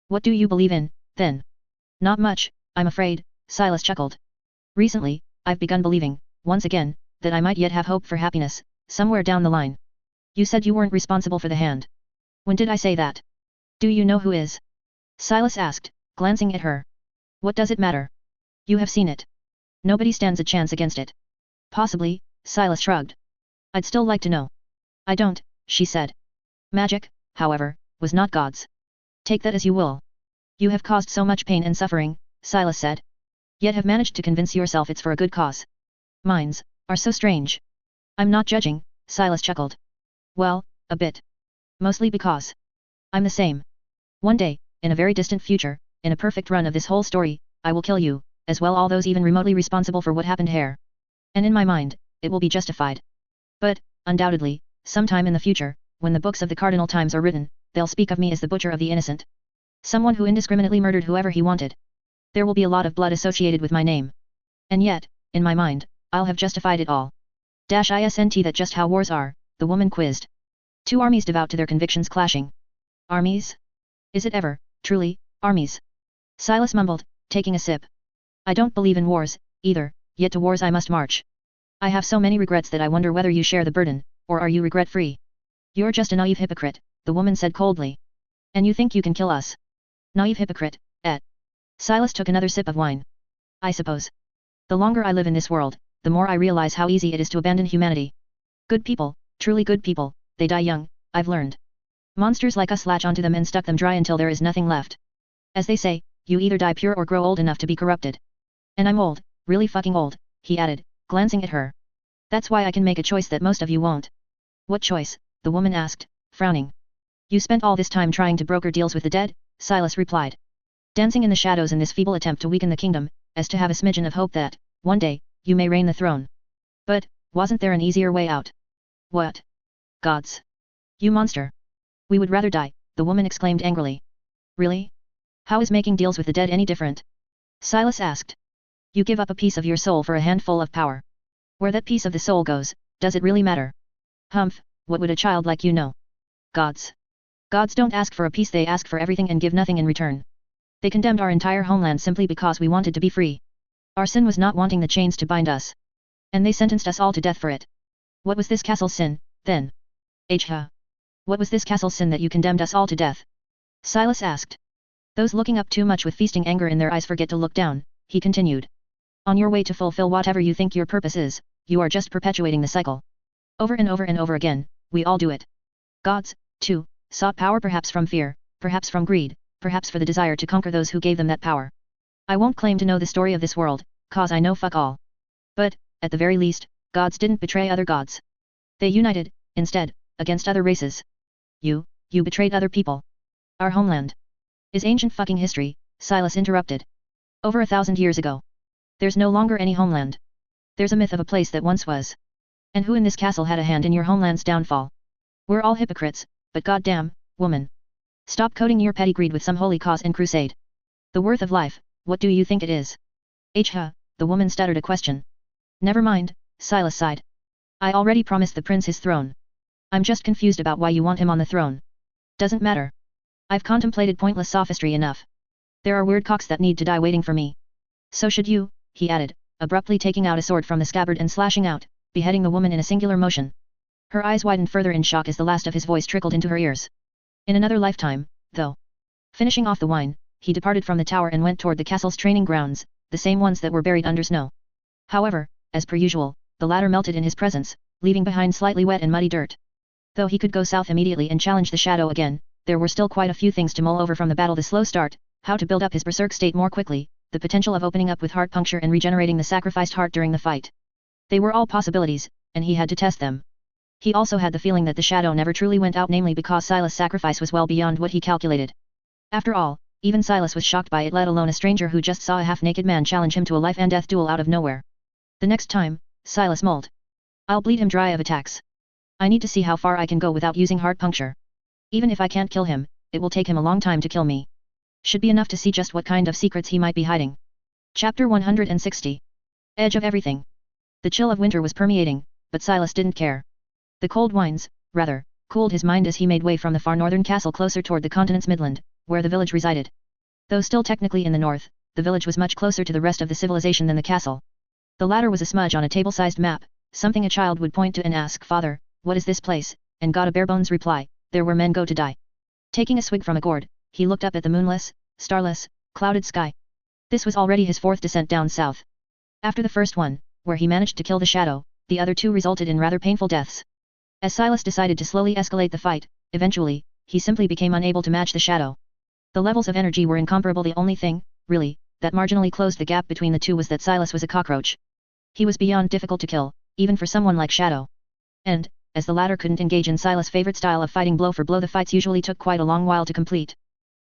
Speaker 1: What do you believe in, then? Not much, I'm afraid, Silas chuckled. Recently, I've begun believing, once again, that I might yet have hope for happiness, somewhere down the line. You said you weren't responsible for the hand. When did I say that? Do you know who is? Silas asked, glancing at her. What does it matter? You have seen it. Nobody stands a chance against it. Possibly, Silas shrugged. I'd still like to know. I don't, she said. Magic, however, was not God's. Take that as you will. You have caused so much pain and suffering, Silas said. Yet have managed to convince yourself it's for a good cause. Minds are so strange. I'm not judging, Silas chuckled. Well, a bit. Mostly because I'm the same. One day, in a very distant future, in a perfect run of this whole story, I will kill you, as well all those even remotely responsible for what happened here. And in my mind, it will be justified. But, undoubtedly, sometime in the future, when the books of the cardinal times are written, they'll speak of me as the butcher of the innocent. Someone who indiscriminately murdered whoever he wanted. There will be a lot of blood associated with my name. And yet, in my mind, I'll have justified it all. Isn't that just how wars are? The woman quizzed. Two armies devout to their convictions clashing. Armies? Is it ever, truly, armies? Silas mumbled, taking a sip. I don't believe in wars, either, yet to wars I must march. I have so many regrets that I wonder whether you share the burden, or are you regret-free? You're just a naive hypocrite, the woman said coldly. And you think you can kill us? Naive hypocrite, eh? Silas took another sip of wine. I suppose. The longer I live in this world, the more I realize how easy it is to abandon humanity. Good people, truly good people, they die young, I've learned. Monsters like us latch onto them and stuck them dry until there is nothing left. As they say, you either die pure or grow old enough to be corrupted. And I'm old, really fucking old, he added, glancing at her. That's why I can make a choice that most of you won't. What choice? The woman asked, frowning. You spent all this time trying to broker deals with the dead, Silas replied. Dancing in the shadows in this feeble attempt to weaken the kingdom, as to have a smidgen of hope that, one day, you may reign the throne. But, wasn't there an easier way out? What? Gods. You monster. We would rather die, the woman exclaimed angrily. Really? How is making deals with the dead any different? Silas asked. You give up a piece of your soul for a handful of power. Where that piece of the soul goes, does it really matter? Humph, what would a child like you know? Gods. Gods don't ask for a piece, they ask for everything and give nothing in return. They condemned our entire homeland simply because we wanted to be free. Our sin was not wanting the chains to bind us. And they sentenced us all to death for it. What was this castle's sin, then? What was this castle's sin that you condemned us all to death? Silas asked. Those looking up too much with feasting anger in their eyes forget to look down, he continued. On your way to fulfill whatever you think your purpose is, you are just perpetuating the cycle. Over and over and over again, we all do it. Gods, too, sought power perhaps from fear, perhaps from greed, perhaps for the desire to conquer those who gave them that power. I won't claim to know the story of this world, cause I know fuck all. But, at the very least, gods didn't betray other gods. They united, instead, against other races. You betrayed other people. Our homeland is ancient fucking history, Silas interrupted. Over 1,000 years ago. There's no longer any homeland. There's a myth of a place that once was. And who in this castle had a hand in your homeland's downfall? We're all hypocrites, but goddamn, woman. Stop coding your petty greed with some holy cause and crusade. The worth of life, what do you think it is? The woman stuttered a question. Never mind, Silas sighed. I already promised the prince his throne. I'm just confused about why you want him on the throne. Doesn't matter. I've contemplated pointless sophistry enough. There are weird cocks that need to die waiting for me. So should you, he added, abruptly taking out a sword from the scabbard and slashing out, beheading the woman in a singular motion. Her eyes widened further in shock as the last of his voice trickled into her ears. In another lifetime, though. Finishing off the wine, he departed from the tower and went toward the castle's training grounds, the same ones that were buried under snow. However, as per usual, the latter melted in his presence, leaving behind slightly wet and muddy dirt. Though he could go south immediately and challenge the shadow again, there were still quite a few things to mull over from the battle: the slow start, how to build up his berserk state more quickly, the potential of opening up with heart puncture and regenerating the sacrificed heart during the fight. They were all possibilities, and he had to test them. He also had the feeling that the shadow never truly went out, namely because Silas' sacrifice was well beyond what he calculated. After all, even Silas was shocked by it, let alone a stranger who just saw a half-naked man challenge him to a life and death duel out of nowhere. The next time, Silas mulled. I'll bleed him dry of attacks. I need to see how far I can go without using heart puncture. Even if I can't kill him, it will take him a long time to kill me. Should be enough to see just what kind of secrets he might be hiding. Chapter 160. Edge of everything. The chill of winter was permeating, but Silas didn't care. The cold winds, rather, cooled his mind as he made way from the far northern castle closer toward the continent's midland, where the village resided. Though still technically in the north, the village was much closer to the rest of the civilization than the castle. The latter was a smudge on a table-sized map, something a child would point to and ask, "Father, what is this place?" and got a bare-bones reply, "There where men go to die." Taking a swig from a gourd, he looked up at the moonless, starless, clouded sky. This was already his fourth descent down south. After the first one, where he managed to kill the shadow, the other two resulted in rather painful deaths. As Silas decided to slowly escalate the fight, eventually, he simply became unable to match the shadow. The levels of energy were incomparable. The only thing, really, that marginally closed the gap between the two was that Silas was a cockroach. He was beyond difficult to kill, even for someone like Shadow. And, as the latter couldn't engage in Silas' favorite style of fighting blow for blow, the fights usually took quite a long while to complete.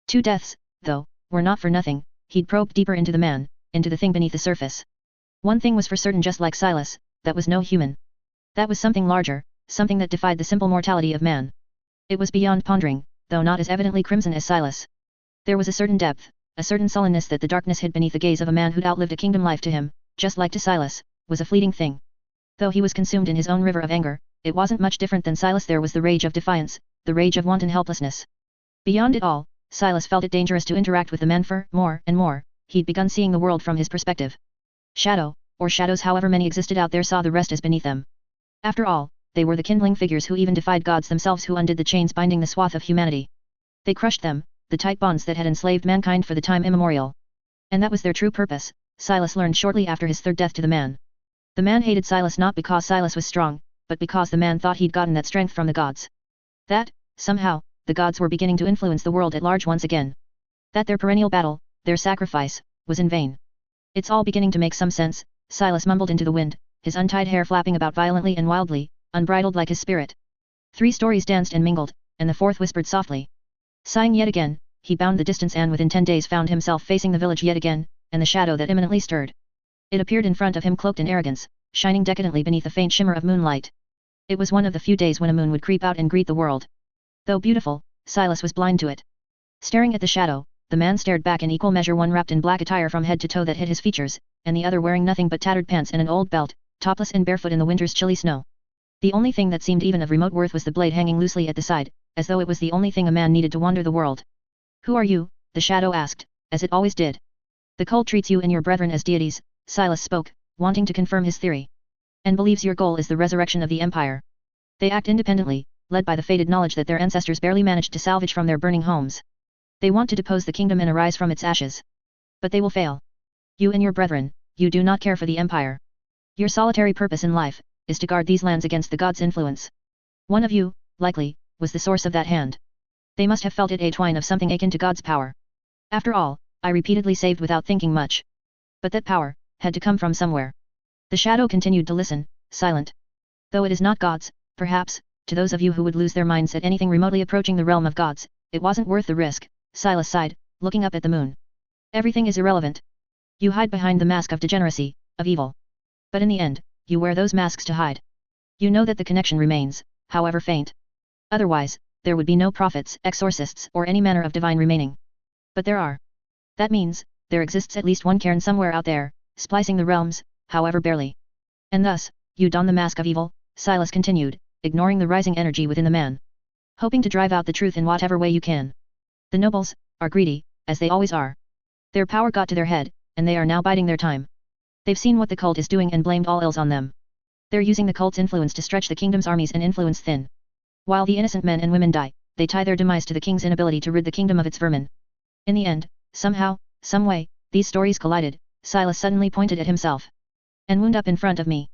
Speaker 1: 2 deaths, though, were not for nothing. He'd probed deeper into the man, into the thing beneath the surface. One thing was for certain: just like Silas, that was no human. That was something larger, something that defied the simple mortality of man. It was beyond pondering, though not as evidently crimson as Silas. There was a certain depth, a certain sullenness that the darkness hid beneath the gaze of a man who'd outlived a kingdom. Life to him, just like to Silas, was a fleeting thing. Though he was consumed in his own river of anger, it wasn't much different than Silas. There was the rage of defiance, the rage of wanton helplessness. Beyond it all, Silas felt it dangerous to interact with the man, for, more and more, he'd begun seeing the world from his perspective. Shadow, or shadows however many existed out there, saw the rest as beneath them. After all, they were the kindling figures who even defied gods themselves, who undid the chains binding the swath of humanity. They crushed them, the tight bonds that had enslaved mankind for the time immemorial. And that was their true purpose, Silas learned shortly after his third death to the man. The man hated Silas not because Silas was strong, but because the man thought he'd gotten that strength from the gods. That, somehow, the gods were beginning to influence the world at large once again. That their perennial battle, their sacrifice, was in vain. It's all beginning to make some sense, Silas mumbled into the wind, his untied hair flapping about violently and wildly, unbridled like his spirit. 3 stories danced and mingled, and the 4th whispered softly. Sighing yet again, he bound the distance, and within 10 days found himself facing the village yet again, and the shadow that imminently stirred. It appeared in front of him cloaked in arrogance, shining decadently beneath a faint shimmer of moonlight. It was one of the few days when a moon would creep out and greet the world. Though beautiful, Silas was blind to it. Staring at the shadow, the man stared back in equal measure, one wrapped in black attire from head to toe that hid his features, and the other wearing nothing but tattered pants and an old belt, topless and barefoot in the winter's chilly snow. The only thing that seemed even of remote worth was the blade hanging loosely at the side, as though it was the only thing a man needed to wander the world. "Who are you?" the shadow asked, as it always did. "The cult treats you and your brethren as deities," Silas spoke, wanting to confirm his theory. "And believes your goal is the resurrection of the empire. They act independently, led by the fated knowledge that their ancestors barely managed to salvage from their burning homes. They want to depose the kingdom and arise from its ashes. But they will fail. You and your brethren, you do not care for the empire. Your solitary purpose in life is to guard these lands against the gods' influence. One of you, likely, was the source of that hand. They must have felt it a twine of something akin to God's power. After all, I repeatedly saved without thinking much. But that power had to come from somewhere." The shadow continued to listen, silent. "Though it is not God's, perhaps, to those of you who would lose their minds at anything remotely approaching the realm of gods, it wasn't worth the risk," Silas sighed, looking up at the moon. "Everything is irrelevant. You hide behind the mask of degeneracy, of evil. But in the end, you wear those masks to hide. You know that the connection remains, however faint. Otherwise, there would be no prophets, exorcists, or any manner of divine remaining. But there are. That means, there exists at least one cairn somewhere out there, splicing the realms, however barely. And thus, you don the mask of evil," Silas continued, ignoring the rising energy within the man. "Hoping to drive out the truth in whatever way you can. The nobles are greedy, as they always are. Their power got to their head, and they are now biding their time. They've seen what the cult is doing and blamed all ills on them. They're using the cult's influence to stretch the kingdom's armies and influence thin. While the innocent men and women die, they tie their demise to the king's inability to rid the kingdom of its vermin. In the end, somehow, some way, these stories collided," Silas suddenly pointed at himself. "And wound up in front of me.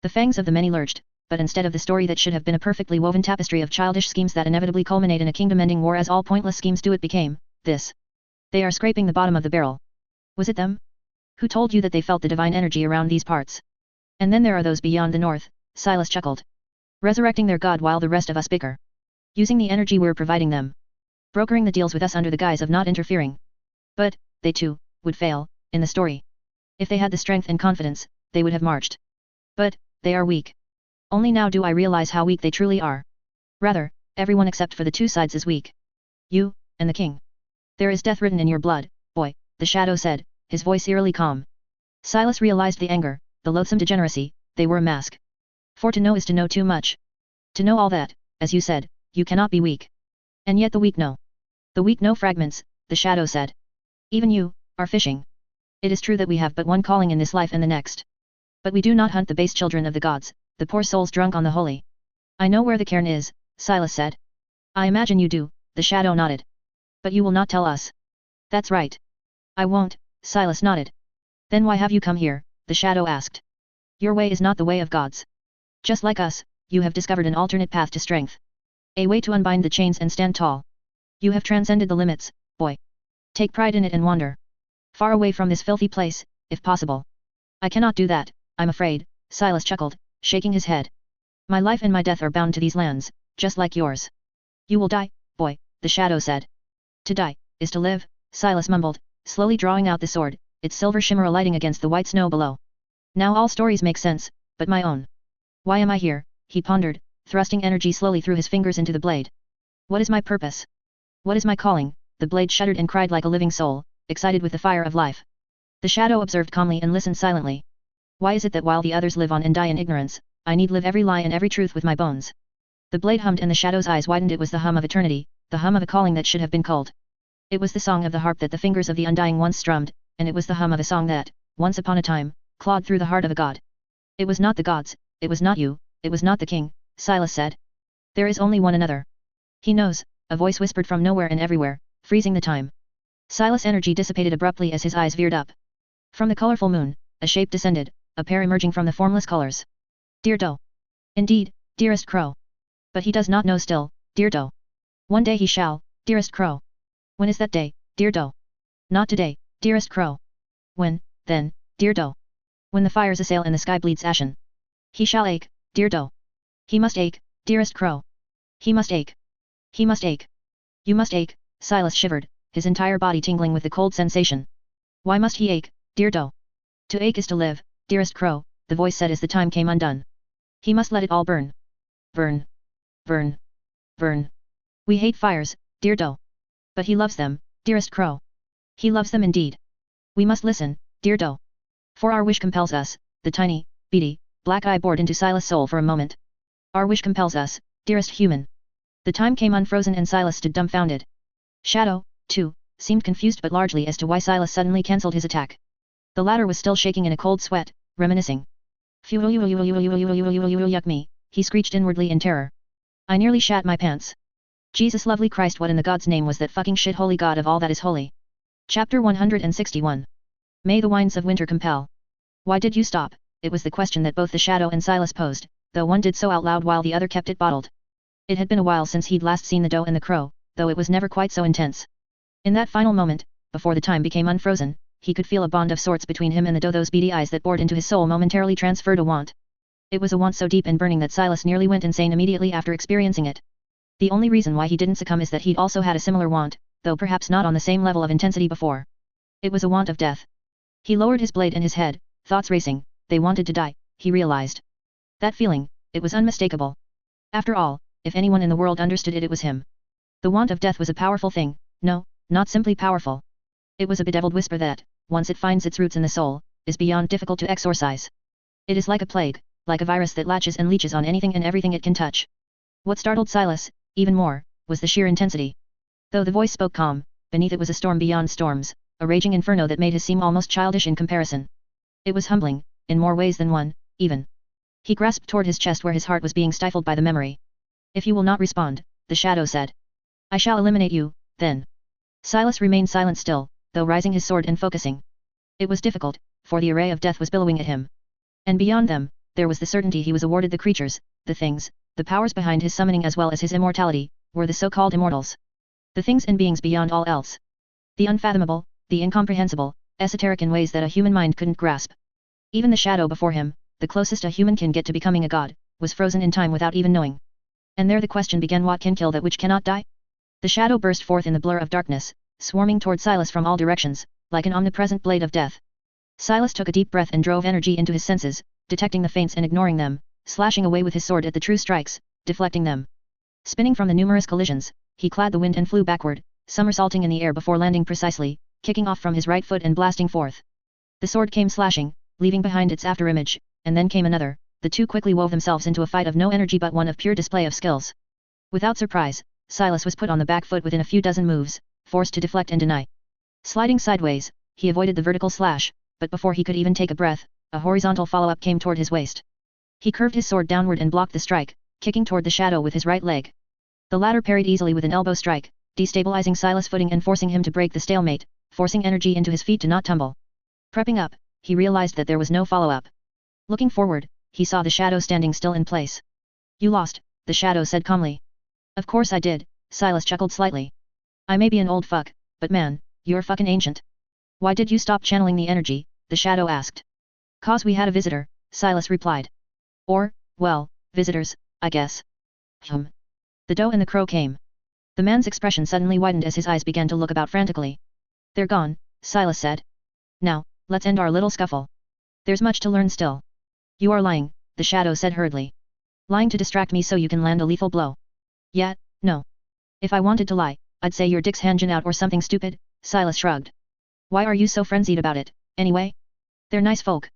Speaker 1: The fangs of the many lurched, but instead of the story that should have been a perfectly woven tapestry of childish schemes that inevitably culminate in a kingdom-ending war, as all pointless schemes do, it became this. They are scraping the bottom of the barrel. Was it them? Who told you that they felt the divine energy around these parts? And then there are those beyond the north," Silas chuckled. "Resurrecting their god while the rest of us bicker. Using the energy we're providing them. Brokering the deals with us under the guise of not interfering. But, they too, would fail, in the story. If they had the strength and confidence, they would have marched. But, they are weak. Only now do I realize how weak they truly are. Rather, everyone except for the two sides is weak. You, and the king. There is death written in your blood, boy," the shadow said, his voice eerily calm. Silas realized the anger, the loathsome degeneracy, they were a mask. For to know is to know too much. To know all that, as you said, you cannot be weak. And yet the weak know. The weak know fragments, the shadow said. Even you, are fishing. It is true that we have but one calling in this life and the next. But we do not hunt the base children of the gods, the poor souls drunk on the holy. I know where the cairn is, Silas said. I imagine you do, the shadow nodded. But you will not tell us. That's right. I won't, Silas nodded. Then why have you come here, the shadow asked. Your way is not the way of gods. Just like us, you have discovered an alternate path to strength. A way to unbind the chains and stand tall. You have transcended the limits, boy. Take pride in it and wander. Far away from this filthy place, if possible. I cannot do that, I'm afraid, Silas chuckled, shaking his head. My life and my death are bound to these lands, just like yours. You will die, boy, the shadow said. To die, is to live, Silas mumbled, slowly drawing out the sword, its silver shimmer alighting against the white snow below. Now all stories make sense, but my own. Why am I here, he pondered, thrusting energy slowly through his fingers into the blade. What is my purpose? What is my calling? The blade shuddered and cried like a living soul, excited with the fire of life. The shadow observed calmly and listened silently. Why is it that while the others live on and die in ignorance, I need live every lie and every truth with my bones? The blade hummed and the shadow's eyes widened. It was the hum of eternity, the hum of a calling that should have been culled. It was the song of the harp that the fingers of the undying once strummed, and it was the hum of a song that, once upon a time, clawed through the heart of a god. It was not the gods, it was not you, it was not the king, Silas said. There is only one another. He knows, a voice whispered from nowhere and everywhere, freezing the time. Silas' energy dissipated abruptly as his eyes veered up. From the colorful moon, a shape descended, a pair emerging from the formless colors. Dear Doe. Indeed, dearest Crow. But he does not know still, dear Doe. One day he shall, dearest Crow. When is that day, dear Doe? Not today, dearest Crow. When, then, dear Doe? When the fires assail and the sky bleeds ashen. He shall ache, dear Doe. He must ache, dearest Crow. He must ache. He must ache. You must ache, Silas shivered, his entire body tingling with the cold sensation. Why must he ache, dear Doe? To ache is to live, dearest Crow, the voice said as the time came undone. He must let it all burn. Burn. Burn. Burn. We hate fires, dear Doe. But he loves them, dearest Crow. He loves them indeed. We must listen, dear Doe. For our wish compels us, the tiny, beady, black eye bored into Silas' soul for a moment. Our wish compels us, dearest human. The time came unfrozen and Silas stood dumbfounded. Shadow, too, seemed confused but largely as to why Silas suddenly cancelled his attack. The latter was still shaking in a cold sweat, reminiscing. Yuck me, he screeched inwardly in terror. I nearly shat my pants. Jesus lovely Christ, what in the God's name was that fucking shit, holy God of all that is holy? Chapter 161. May the winds of winter compel. Why did you stop? It was the question that both the shadow and Silas posed, though one did so out loud while the other kept it bottled. It had been a while since he'd last seen the doe and the crow, though it was never quite so intense. In that final moment, before the time became unfrozen, he could feel a bond of sorts between him and the doe. Those beady eyes that bored into his soul momentarily transferred a want. It was a want so deep and burning that Silas nearly went insane immediately after experiencing it. The only reason why he didn't succumb is that he'd also had a similar want, though perhaps not on the same level of intensity before. It was a want of death. He lowered his blade in his head, thoughts racing. They wanted to die, he realized. That feeling, it was unmistakable. After all, if anyone in the world understood it, it was him. The want of death was a powerful thing, no, not simply powerful. It was a bedeviled whisper that, once it finds its roots in the soul, is beyond difficult to exorcise. It is like a plague, like a virus that latches and leeches on anything and everything it can touch. What startled Silas, even more, was the sheer intensity. Though the voice spoke calm, beneath it was a storm beyond storms, a raging inferno that made his seem almost childish in comparison. It was humbling, in more ways than one, even. He grasped toward his chest where his heart was being stifled by the memory. If you will not respond, the shadow said. I shall eliminate you, then. Silas remained silent still, though raising his sword and focusing. It was difficult, for the array of death was billowing at him. And beyond them, there was the certainty he was awarded. The creatures, the things, the powers behind his summoning as well as his immortality, were the so-called immortals. The things and beings beyond all else. The unfathomable, the incomprehensible, esoteric in ways that a human mind couldn't grasp. Even the shadow before him, the closest a human can get to becoming a god, was frozen in time without even knowing. And there the question began, what can kill that which cannot die? The shadow burst forth in the blur of darkness, swarming toward Silas from all directions, like an omnipresent blade of death. Silas took a deep breath and drove energy into his senses, detecting the feints and ignoring them, slashing away with his sword at the true strikes, deflecting them. Spinning from the numerous collisions, he clad the wind and flew backward, somersaulting in the air before landing precisely, kicking off from his right foot and blasting forth. The sword came slashing, leaving behind its afterimage, and then came another. The two quickly wove themselves into a fight of no energy but one of pure display of skills. Without surprise, Silas was put on the back foot within a few dozen moves, forced to deflect and deny. Sliding sideways, he avoided the vertical slash, but before he could even take a breath, a horizontal follow-up came toward his waist. He curved his sword downward and blocked the strike, kicking toward the shadow with his right leg. The latter parried easily with an elbow strike, destabilizing Silas' footing and forcing him to break the stalemate, forcing energy into his feet to not tumble. Prepping up, he realized that there was no follow-up. Looking forward, he saw the shadow standing still in place. You lost, the shadow said calmly. Of course I did, Silas chuckled slightly. I may be an old fuck, but man, you're fucking ancient. Why did you stop channeling the energy, the shadow asked. Cause we had a visitor, Silas replied. Or, well, visitors, I guess. The doe and the crow came. The man's expression suddenly widened as his eyes began to look about frantically. They're gone, Silas said. Now, let's end our little scuffle. There's much to learn still. You are lying, the shadow said hurriedly. Lying to distract me so you can land a lethal blow. Yeah, no. If I wanted to lie, I'd say your dick's hanging out or something stupid, Silas shrugged. Why are you so frenzied about it, anyway? They're nice folk.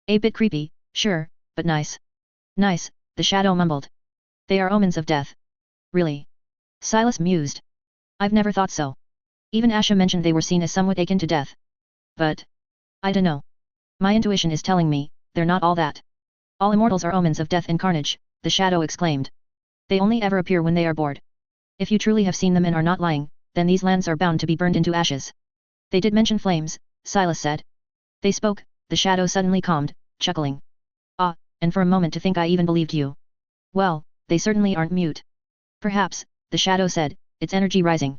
Speaker 1: A bit creepy, sure, but nice. Nice, the shadow mumbled. They are omens of death. Really? Silas mused. I've never thought so. Even Asha mentioned they were seen as somewhat akin to death. But I dunno. My intuition is telling me, they're not all that. All immortals are omens of death and carnage, the shadow exclaimed. They only ever appear when they are bored. If you truly have seen them and are not lying, then these lands are bound to be burned into ashes. They did mention flames, Silas said. They spoke, the shadow suddenly calmed, chuckling. Ah, and for a moment to think I even believed you. Well, they certainly aren't mute. Perhaps, the shadow said, its energy rising.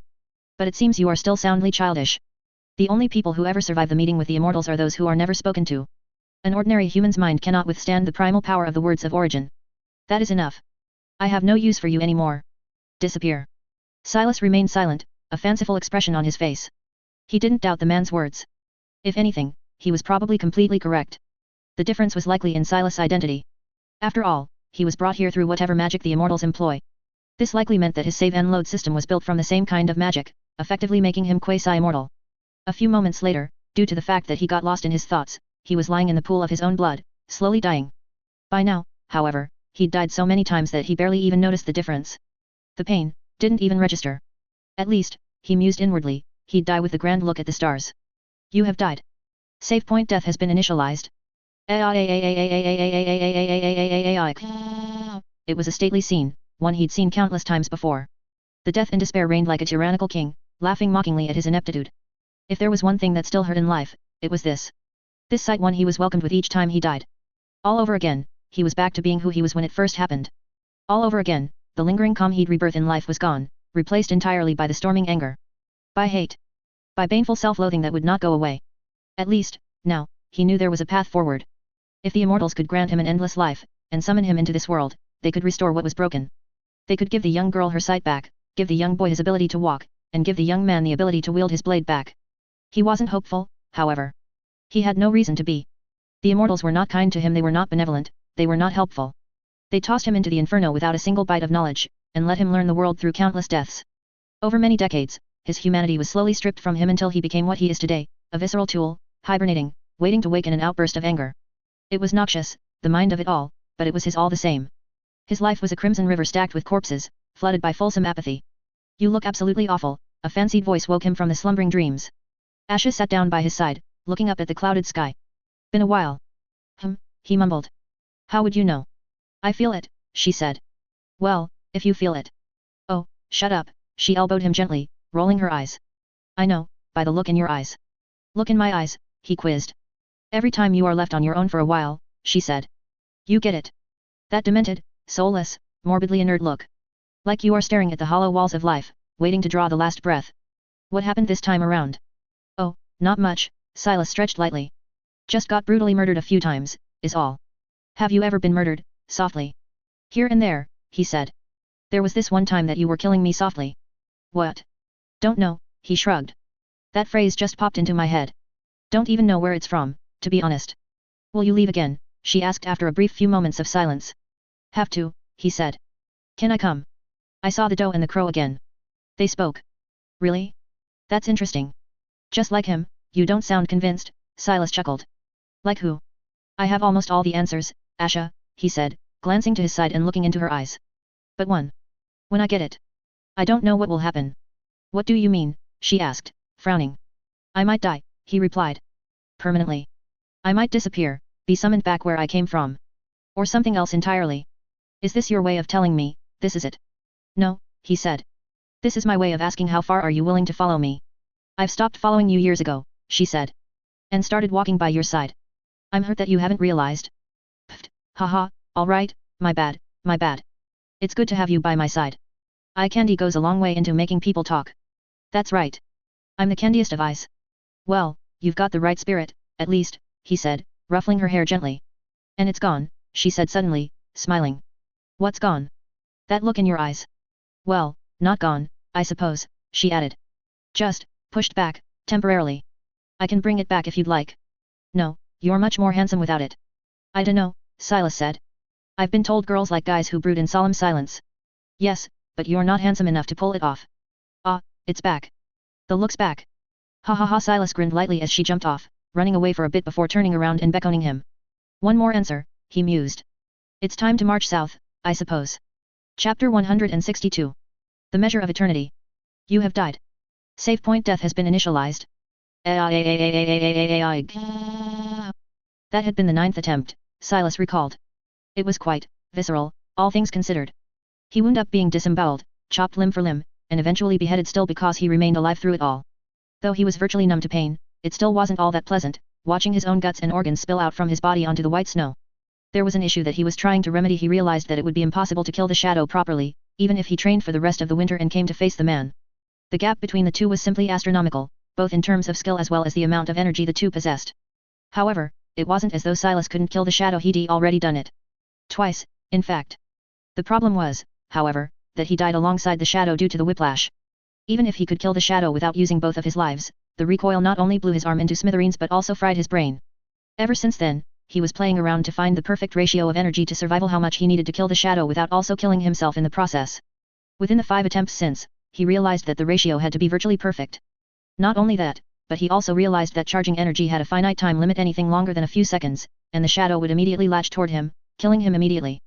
Speaker 1: But it seems you are still soundly childish. The only people who ever survive the meeting with the immortals are those who are never spoken to. An ordinary human's mind cannot withstand the primal power of the words of origin. That is enough. I have no use for you anymore. Disappear. Silas remained silent, a fanciful expression on his face. He didn't doubt the man's words. If anything, he was probably completely correct. The difference was likely in Silas' identity. After all, he was brought here through whatever magic the immortals employ. This likely meant that his save and load system was built from the same kind of magic, effectively making him quasi-immortal. A few moments later, due to the fact that he got lost in his thoughts, he was lying in the pool of his own blood, slowly dying. By now, however, he'd died so many times that he barely even noticed the difference. The pain didn't even register. At least, he mused inwardly, he'd die with a grand look at the stars. You have died. Save point death has been initialized. It was a stately scene, one he'd seen countless times before. The death and despair reigned like a tyrannical king, laughing mockingly at his ineptitude. If there was one thing that still hurt in life, it was this. This sight one he was welcomed with each time he died. All over again, he was back to being who he was when it first happened. All over again, the lingering calm he'd rebirth in life was gone, replaced entirely by the storming anger. By hate. By baneful self-loathing that would not go away. At least, now, he knew there was a path forward. If the immortals could grant him an endless life, and summon him into this world, they could restore what was broken. They could give the young girl her sight back, give the young boy his ability to walk, and give the young man the ability to wield his blade back. He wasn't hopeful, however. He had no reason to be. The immortals were not kind to him, they were not benevolent, they were not helpful. They tossed him into the inferno without a single bite of knowledge, and let him learn the world through countless deaths. Over many decades, his humanity was slowly stripped from him until he became what he is today, a visceral tool, hibernating, waiting to wake in an outburst of anger. It was noxious, the mind of it all, but it was his all the same. His life was a crimson river stacked with corpses, flooded by fulsome apathy. You look absolutely awful, a fancied voice woke him from the slumbering dreams. Asha sat down by his side, looking up at the clouded sky. Been a while. He mumbled. How would you know? I feel it, she said. Well, if you feel it. Oh, shut up, she elbowed him gently, rolling her eyes. I know, by the look in your eyes. Look in my eyes, he quizzed. Every time you are left on your own for a while, she said. You get it. That demented, soulless, morbidly inert look. Like you are staring at the hollow walls of life, waiting to draw the last breath. What happened this time around? Oh, not much, Silas stretched lightly. Just got brutally murdered a few times, is all. Have you ever been murdered, softly? Here and there, he said. There was this one time that you were killing me softly. What? Don't know, he shrugged. That phrase just popped into my head. Don't even know where it's from, to be honest. Will you leave again, she asked after a brief few moments of silence. Have to, he said. Can I come? I saw the doe and the crow again. They spoke. Really? That's interesting. Just like him, you don't sound convinced, Silas chuckled. Like who? I have almost all the answers, Asha, he said, glancing to his side and looking into her eyes. But one. When I get it. I don't know what will happen. What do you mean, she asked, frowning. I might die, he replied. Permanently. I might disappear, be summoned back where I came from. Or something else entirely. Is this your way of telling me, this is it? No, he said. This is my way of asking how far are you willing to follow me. I've stopped following you years ago, she said. And started walking by your side. I'm hurt that you haven't realized. Pfft, haha, alright, my bad, my bad. It's good to have you by my side. Eye candy goes a long way into making people talk. That's right. I'm the candiest of eyes. Well, you've got the right spirit, at least, he said, ruffling her hair gently. And it's gone, she said suddenly, smiling. What's gone? That look in your eyes. Well, not gone, I suppose, she added. Just, pushed back, temporarily. I can bring it back if you'd like. No, you're much more handsome without it. I dunno, Silas said. I've been told girls like guys who brood in solemn silence. Yes, but you're not handsome enough to pull it off. Ah, it's back. The look's back. Ha ha ha, Silas grinned lightly as she jumped off, running away for a bit before turning around and beckoning him. One more answer, he mused. It's time to march south, I suppose. Chapter 162. The Measure of Eternity. You have died. Save point death has been initialized. That had been the 9th attempt, Silas recalled. It was quite visceral, all things considered. He wound up being disemboweled, chopped limb for limb, and eventually beheaded still because he remained alive through it all. Though he was virtually numb to pain, it still wasn't all that pleasant, watching his own guts and organs spill out from his body onto the white snow. There was an issue that he was trying to remedy. He realized that it would be impossible to kill the shadow properly, even if he trained for the rest of the winter and came to face the man. The gap between the two was simply astronomical, both in terms of skill as well as the amount of energy the two possessed. However, it wasn't as though Silas couldn't kill the shadow. He'd already done it. Twice, in fact. The problem was, however, that he died alongside the shadow due to the whiplash. Even if he could kill the shadow without using both of his lives, the recoil not only blew his arm into smithereens but also fried his brain. Ever since then, he was playing around to find the perfect ratio of energy to survival, how much he needed to kill the shadow without also killing himself in the process. Within the 5 attempts since, he realized that the ratio had to be virtually perfect. Not only that, but he also realized that charging energy had a finite time limit. Anything longer than a few seconds, and the shadow would immediately latch toward him, killing him immediately.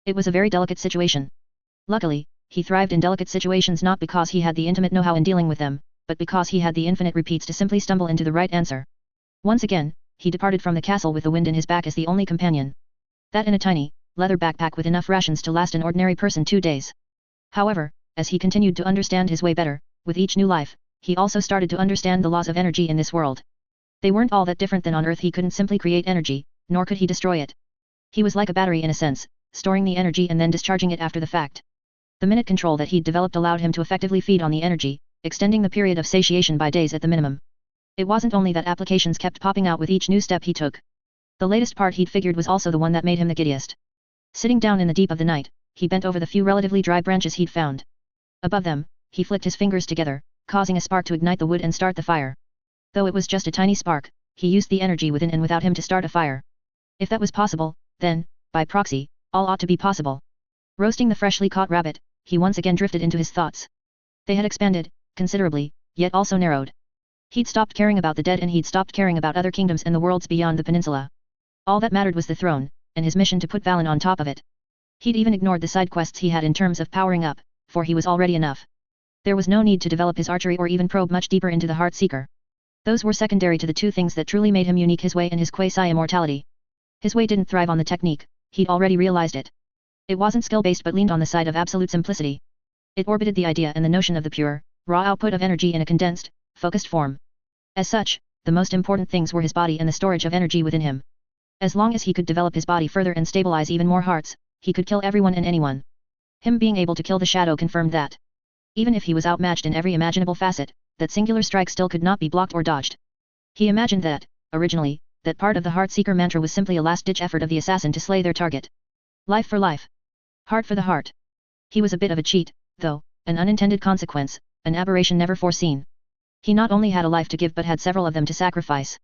Speaker 1: It was a very delicate situation. Luckily, he thrived in delicate situations not because he had the intimate know-how in dealing with them, but because he had the infinite repeats to simply stumble into the right answer. Once again, he departed from the castle with the wind in his back as the only companion. That in a tiny, leather backpack with enough rations to last an ordinary person 2 days. However, as he continued to understand his way better, with each new life, he also started to understand the laws of energy in this world. They weren't all that different than on Earth. He couldn't simply create energy, nor could he destroy it. He was like a battery in a sense, storing the energy and then discharging it after the fact. The minute control that he'd developed allowed him to effectively feed on the energy, extending the period of satiation by days at the minimum. It wasn't only that applications kept popping out with each new step he took. The latest part he'd figured was also the one that made him the giddiest. Sitting down in the deep of the night, he bent over the few relatively dry branches he'd found. Above them, he flicked his fingers together, causing a spark to ignite the wood and start the fire. Though it was just a tiny spark, he used the energy within and without him to start a fire. If that was possible, then, by proxy, all ought to be possible. Roasting the freshly caught rabbit, he once again drifted into his thoughts. They had expanded, considerably, yet also narrowed. He'd stopped caring about the dead and he'd stopped caring about other kingdoms and the worlds beyond the peninsula. All that mattered was the throne, and his mission to put Valen on top of it. He'd even ignored the side quests he had in terms of powering up, for he was already enough. There was no need to develop his archery or even probe much deeper into the Heart Seeker. Those were secondary to the two things that truly made him unique: his way and his quasi-immortality. His way didn't thrive on the technique, he'd already realized it. It wasn't skill-based but leaned on the side of absolute simplicity. It orbited the idea and the notion of the pure, raw output of energy in a condensed, focused form. As such, the most important things were his body and the storage of energy within him. As long as he could develop his body further and stabilize even more hearts, he could kill everyone and anyone. Him being able to kill the shadow confirmed that. Even if he was outmatched in every imaginable facet, that singular strike still could not be blocked or dodged. He imagined that, originally, that part of the Heart Seeker mantra was simply a last-ditch effort of the assassin to slay their target. Life for life. Heart for the heart. He was a bit of a cheat, though, an unintended consequence, an aberration never foreseen. He not only had a life to give but had several of them to sacrifice.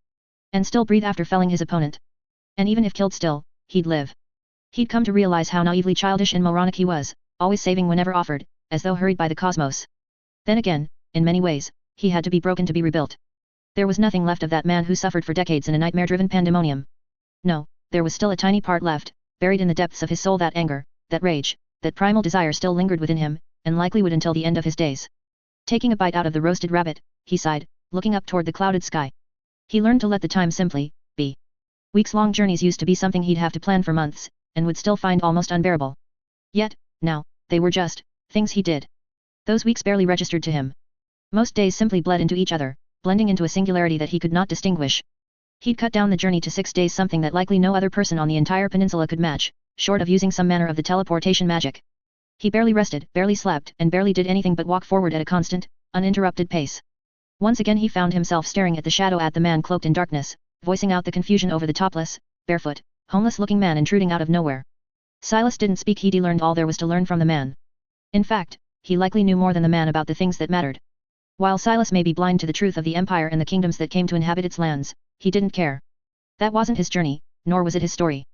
Speaker 1: And still breathe after felling his opponent. And even if killed still, he'd live. He'd come to realize how naively childish and moronic he was, always saving whenever offered, as though hurried by the cosmos. Then again, in many ways, he had to be broken to be rebuilt. There was nothing left of that man who suffered for decades in a nightmare-driven pandemonium. No, there was still a tiny part left, buried in the depths of his soul. That anger, that rage, that primal desire still lingered within him, and likely would until the end of his days. Taking a bite out of the roasted rabbit, he sighed, looking up toward the clouded sky. He learned to let the time simply be. Weeks-long journeys used to be something he'd have to plan for months, and would still find almost unbearable. Yet, now, they were just things he did. Those weeks barely registered to him. Most days simply bled into each other, blending into a singularity that he could not distinguish. He'd cut down the journey to 6 days, something that likely no other person on the entire peninsula could match, short of using some manner of the teleportation magic. He barely rested, barely slept, and barely did anything but walk forward at a constant, uninterrupted pace. Once again he found himself staring at the shadow, at the man cloaked in darkness, voicing out the confusion over the topless, barefoot, homeless-looking man intruding out of nowhere. Silas didn't speak. He'd learned all there was to learn from the man. In fact, he likely knew more than the man about the things that mattered. While Silas may be blind to the truth of the empire and the kingdoms that came to inhabit its lands, he didn't care. That wasn't his journey, nor was it his story.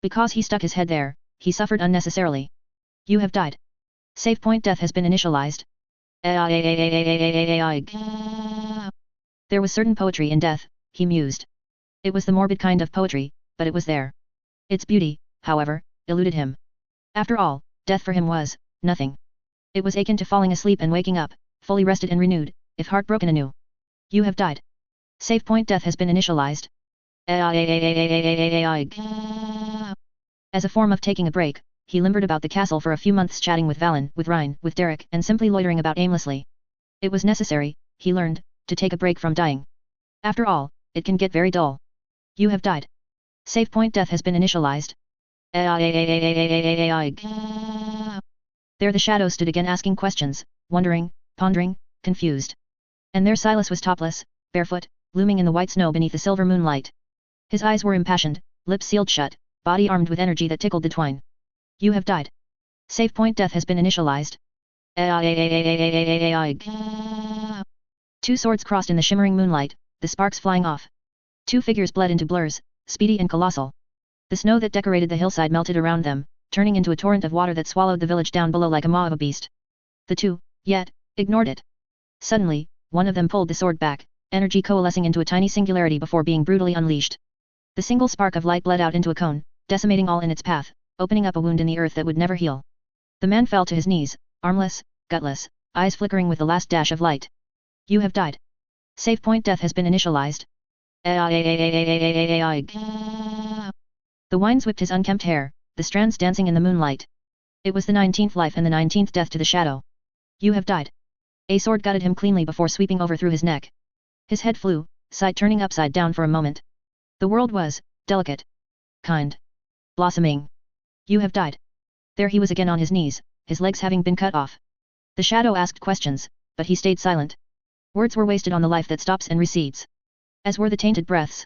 Speaker 1: Because he stuck his head there, he suffered unnecessarily. You have died. Save point death has been initialized. There was certain poetry in death, he mused. It was the morbid kind of poetry, but it was there. Its beauty, however, eluded him. After all, death for him was nothing. It was akin to falling asleep and waking up, fully rested and renewed, if heartbroken anew. You have died. Save point death has been initialized. As a form of taking a break, he limbered about the castle for a few months chatting with Valen, with Rhine, with Derek, and simply loitering about aimlessly. It was necessary, he learned, to take a break from dying. After all, it can get very dull. You have died. Save point death has been initialized. There the shadow stood again asking questions, wondering, pondering, confused. And there Silas was topless, barefoot, looming in the white snow beneath the silver moonlight. His eyes were impassioned, lips sealed shut, body armed with energy that tickled the twine. You have died. Save point death has been initialized. Two swords crossed in the shimmering moonlight, the sparks flying off. Two figures bled into blurs, speedy and colossal. The snow that decorated the hillside melted around them, turning into a torrent of water that swallowed the village down below like a maw of a beast. The two, yet, ignored it. Suddenly, one of them pulled the sword back, energy coalescing into a tiny singularity before being brutally unleashed. The single spark of light bled out into a cone, decimating all in its path, opening up a wound in the earth that would never heal. The man fell to his knees, armless, gutless, eyes flickering with the last dash of light. You have died. Save point death has been initialized. The winds whipped his unkempt hair, the strands dancing in the moonlight. It was the 19th life and the 19th death to the shadow. You have died. A sword gutted him cleanly before sweeping over through his neck. His head flew, side turning upside down for a moment. The world was delicate, kind, blossoming. You have died. There he was again on his knees, his legs having been cut off. The shadow asked questions, but he stayed silent. Words were wasted on the life that stops and recedes. As were the tainted breaths.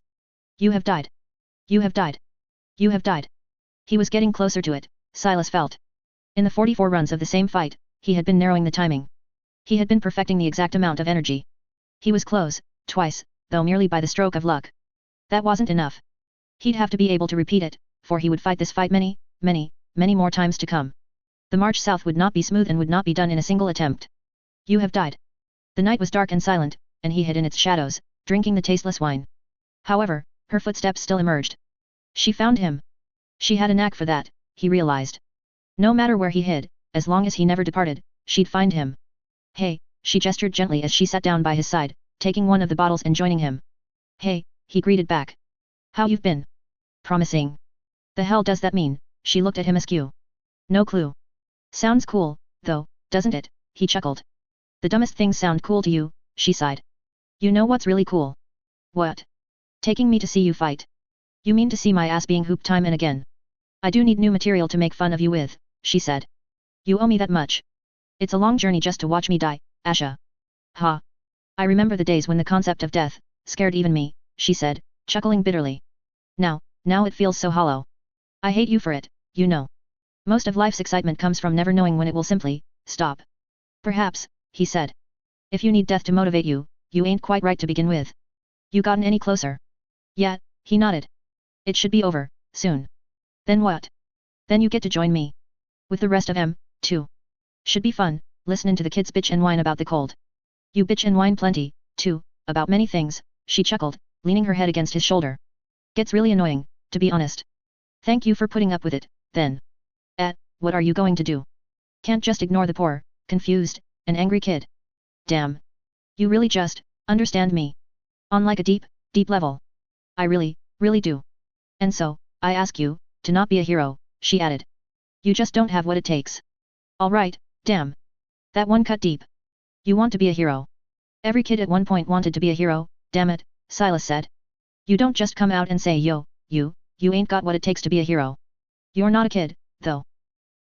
Speaker 1: You have died. You have died. You have died. He was getting closer to it, Silas felt. In the 44 runs of the same fight, he had been narrowing the timing. He had been perfecting the exact amount of energy. He was close, twice, though merely by the stroke of luck. That wasn't enough. He'd have to be able to repeat it, for he would fight this fight many, many, many more times to come. The march south would not be smooth and would not be done in a single attempt. You have died. The night was dark and silent, and he hid in its shadows, drinking the tasteless wine. However, her footsteps still emerged. She found him. She had a knack for that, he realized. No matter where he hid, as long as he never departed, she'd find him. Hey, she gestured gently as she sat down by his side, taking one of the bottles and joining him. Hey, he greeted back. How you've been? Promising. The hell does that mean? She looked at him askew. No clue. Sounds cool, though, doesn't it? He chuckled. The dumbest things sound cool to you, she sighed. You know what's really cool? What? Taking me to see you fight. You mean to see my ass being hooped time and again? I do need new material to make fun of you with, she said. You owe me that much. It's a long journey just to watch me die, Asha. Ha. I remember the days when the concept of death scared even me, she said, chuckling bitterly. Now it feels so hollow. I hate you for it, you know. Most of life's excitement comes from never knowing when it will simply stop. Perhaps, he said. If you need death to motivate you, you ain't quite right to begin with. You gotten any closer? Yeah, he nodded. It should be over, soon. Then what? Then you get to join me. With the rest of too. Should be fun, listening to the kids bitch and whine about the cold. You bitch and whine plenty, too, about many things, she chuckled, leaning her head against his shoulder. Gets really annoying, to be honest. Thank you for putting up with it, then. What are you going to do? Can't just ignore the poor, confused, and angry kid. Damn. You really just understand me. On like a deep, deep level. I really, really do. And so, I ask you, to not be a hero, she added. You just don't have what it takes. Alright, damn. That one cut deep. You want to be a hero. Every kid at one point wanted to be a hero, damn it, Silas said. You don't just come out and say yo, you ain't got what it takes to be a hero. You're not a kid, though.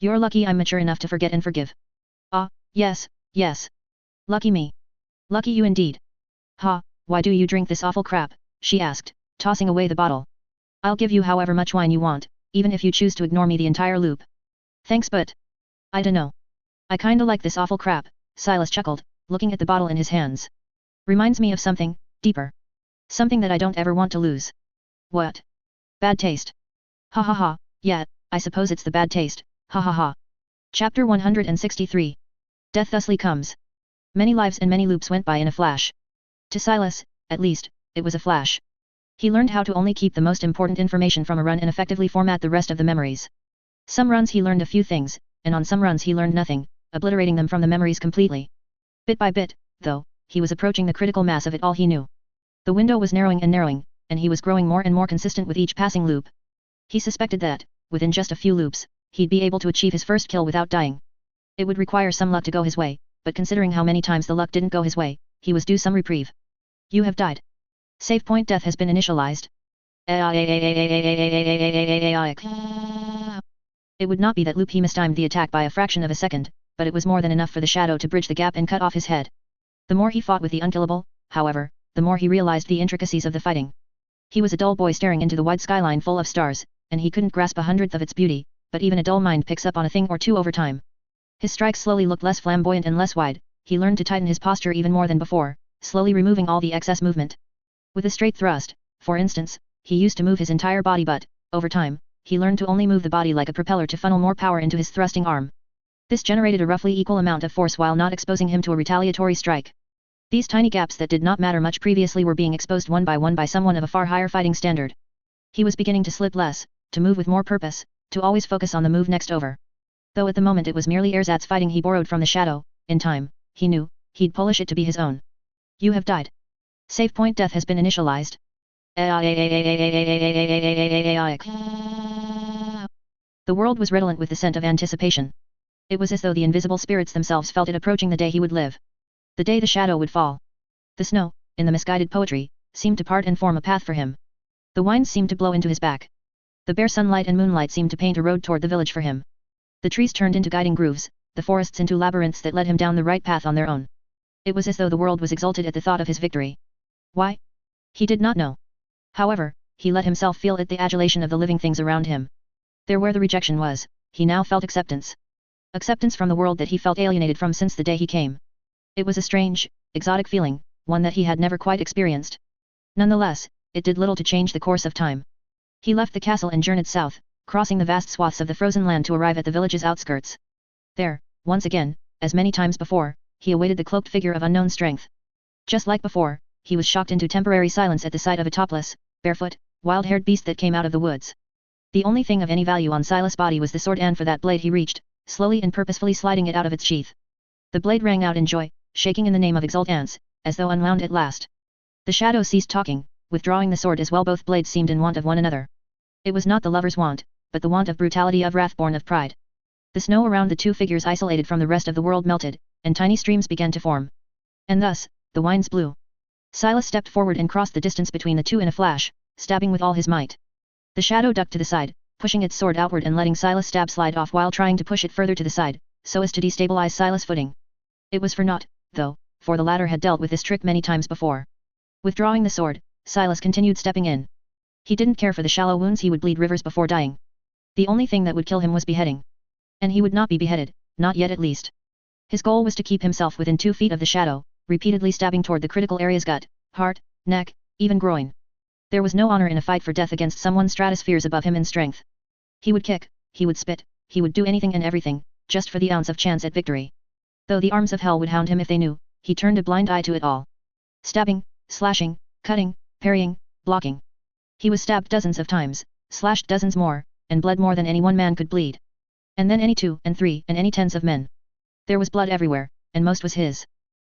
Speaker 1: You're lucky I'm mature enough to forget and forgive. Ah, yes. Lucky me. Lucky you indeed. Ha, why do you drink this awful crap, she asked, tossing away the bottle. I'll give you however much wine you want, even if you choose to ignore me the entire loop. Thanks but I dunno. I kinda like this awful crap, Silas chuckled, looking at the bottle in his hands. Reminds me of something deeper. Something that I don't ever want to lose. What? Bad taste. Ha ha ha, yeah, I suppose it's the bad taste, ha ha ha. Chapter 163. Death thusly comes. Many lives and many loops went by in a flash. To Silas, at least, it was a flash. He learned how to only keep the most important information from a run and effectively format the rest of the memories. Some runs he learned a few things, and on some runs he learned nothing, obliterating them from the memories completely. Bit by bit, though, he was approaching the critical mass of it all he knew. The window was narrowing, and he was growing more and more consistent with each passing loop. He suspected that, within just a few loops, he'd be able to achieve his first kill without dying. It would require some luck to go his way, but considering how many times the luck didn't go his way, he was due some reprieve. You have died. Save point death has been initialized. It would not be that loop he mistimed the attack by a fraction of a second, but it was more than enough for the shadow to bridge the gap and cut off his head. The more he fought with the unkillable, however, the more he realized the intricacies of the fighting. He was a dull boy staring into the wide skyline full of stars, and he couldn't grasp a hundredth of its beauty, but even a dull mind picks up on a thing or two over time. His strikes slowly looked less flamboyant and less wide. He learned to tighten his posture even more than before, slowly removing all the excess movement. With a straight thrust, for instance, he used to move his entire body, but, over time, he learned to only move the body like a propeller to funnel more power into his thrusting arm. This generated a roughly equal amount of force while not exposing him to a retaliatory strike. These tiny gaps that did not matter much previously were being exposed one by someone of a far higher fighting standard. He was beginning to slip less, to move with more purpose, to always focus on the move next over. Though at the moment it was merely ersatz fighting he borrowed from the shadow, in time, he knew, he'd polish it to be his own. You have died. Save point death has been initialized. The world was redolent with the scent of anticipation. It was as though the invisible spirits themselves felt it approaching the day he would live. The day the shadow would fall. The snow, in the misguided poetry, seemed to part and form a path for him. The winds seemed to blow into his back. The bare sunlight and moonlight seemed to paint a road toward the village for him. The trees turned into guiding grooves, the forests into labyrinths that led him down the right path on their own. It was as though the world was exulted at the thought of his victory. Why? He did not know. However, he let himself feel it, the adulation of the living things around him. There where the rejection was, he now felt acceptance. Acceptance from the world that he felt alienated from since the day he came. It was a strange, exotic feeling, one that he had never quite experienced. Nonetheless, it did little to change the course of time. He left the castle and journeyed south, crossing the vast swaths of the frozen land to arrive at the village's outskirts. There, once again, as many times before, he awaited the cloaked figure of unknown strength. Just like before, he was shocked into temporary silence at the sight of a topless, barefoot, wild-haired beast that came out of the woods. The only thing of any value on Silas' body was the sword, and for that blade he reached, slowly and purposefully sliding it out of its sheath. The blade rang out in joy, shaking in the name of exultance, as though unwound at last. The shadow ceased talking, withdrawing the sword as well. Both blades seemed in want of one another. It was not the lover's want, but the want of brutality, of wrath born of pride. The snow around the two figures isolated from the rest of the world melted, and tiny streams began to form. And thus, the winds blew. Silas stepped forward and crossed the distance between the two in a flash, stabbing with all his might. The shadow ducked to the side, pushing its sword outward and letting Silas' stab slide off while trying to push it further to the side, so as to destabilize Silas' footing. It was for naught, though, for the latter had dealt with this trick many times before. Withdrawing the sword, Silas continued stepping in. He didn't care for the shallow wounds he would bleed rivers before dying. The only thing that would kill him was beheading. And he would not be beheaded, not yet at least. His goal was to keep himself within 2 feet of the shadow, repeatedly stabbing toward the critical areas: gut, heart, neck, even groin. There was no honor in a fight for death against someone stratospheres above him in strength. He would kick, he would spit, he would do anything and everything, just for the ounce of chance at victory. Though the arms of hell would hound him if they knew, he turned a blind eye to it all. Stabbing, slashing, cutting, parrying, blocking. He was stabbed dozens of times, slashed dozens more, and bled more than any one man could bleed. And then any 2 and 3 and any tens of men. There was blood everywhere, and most was his.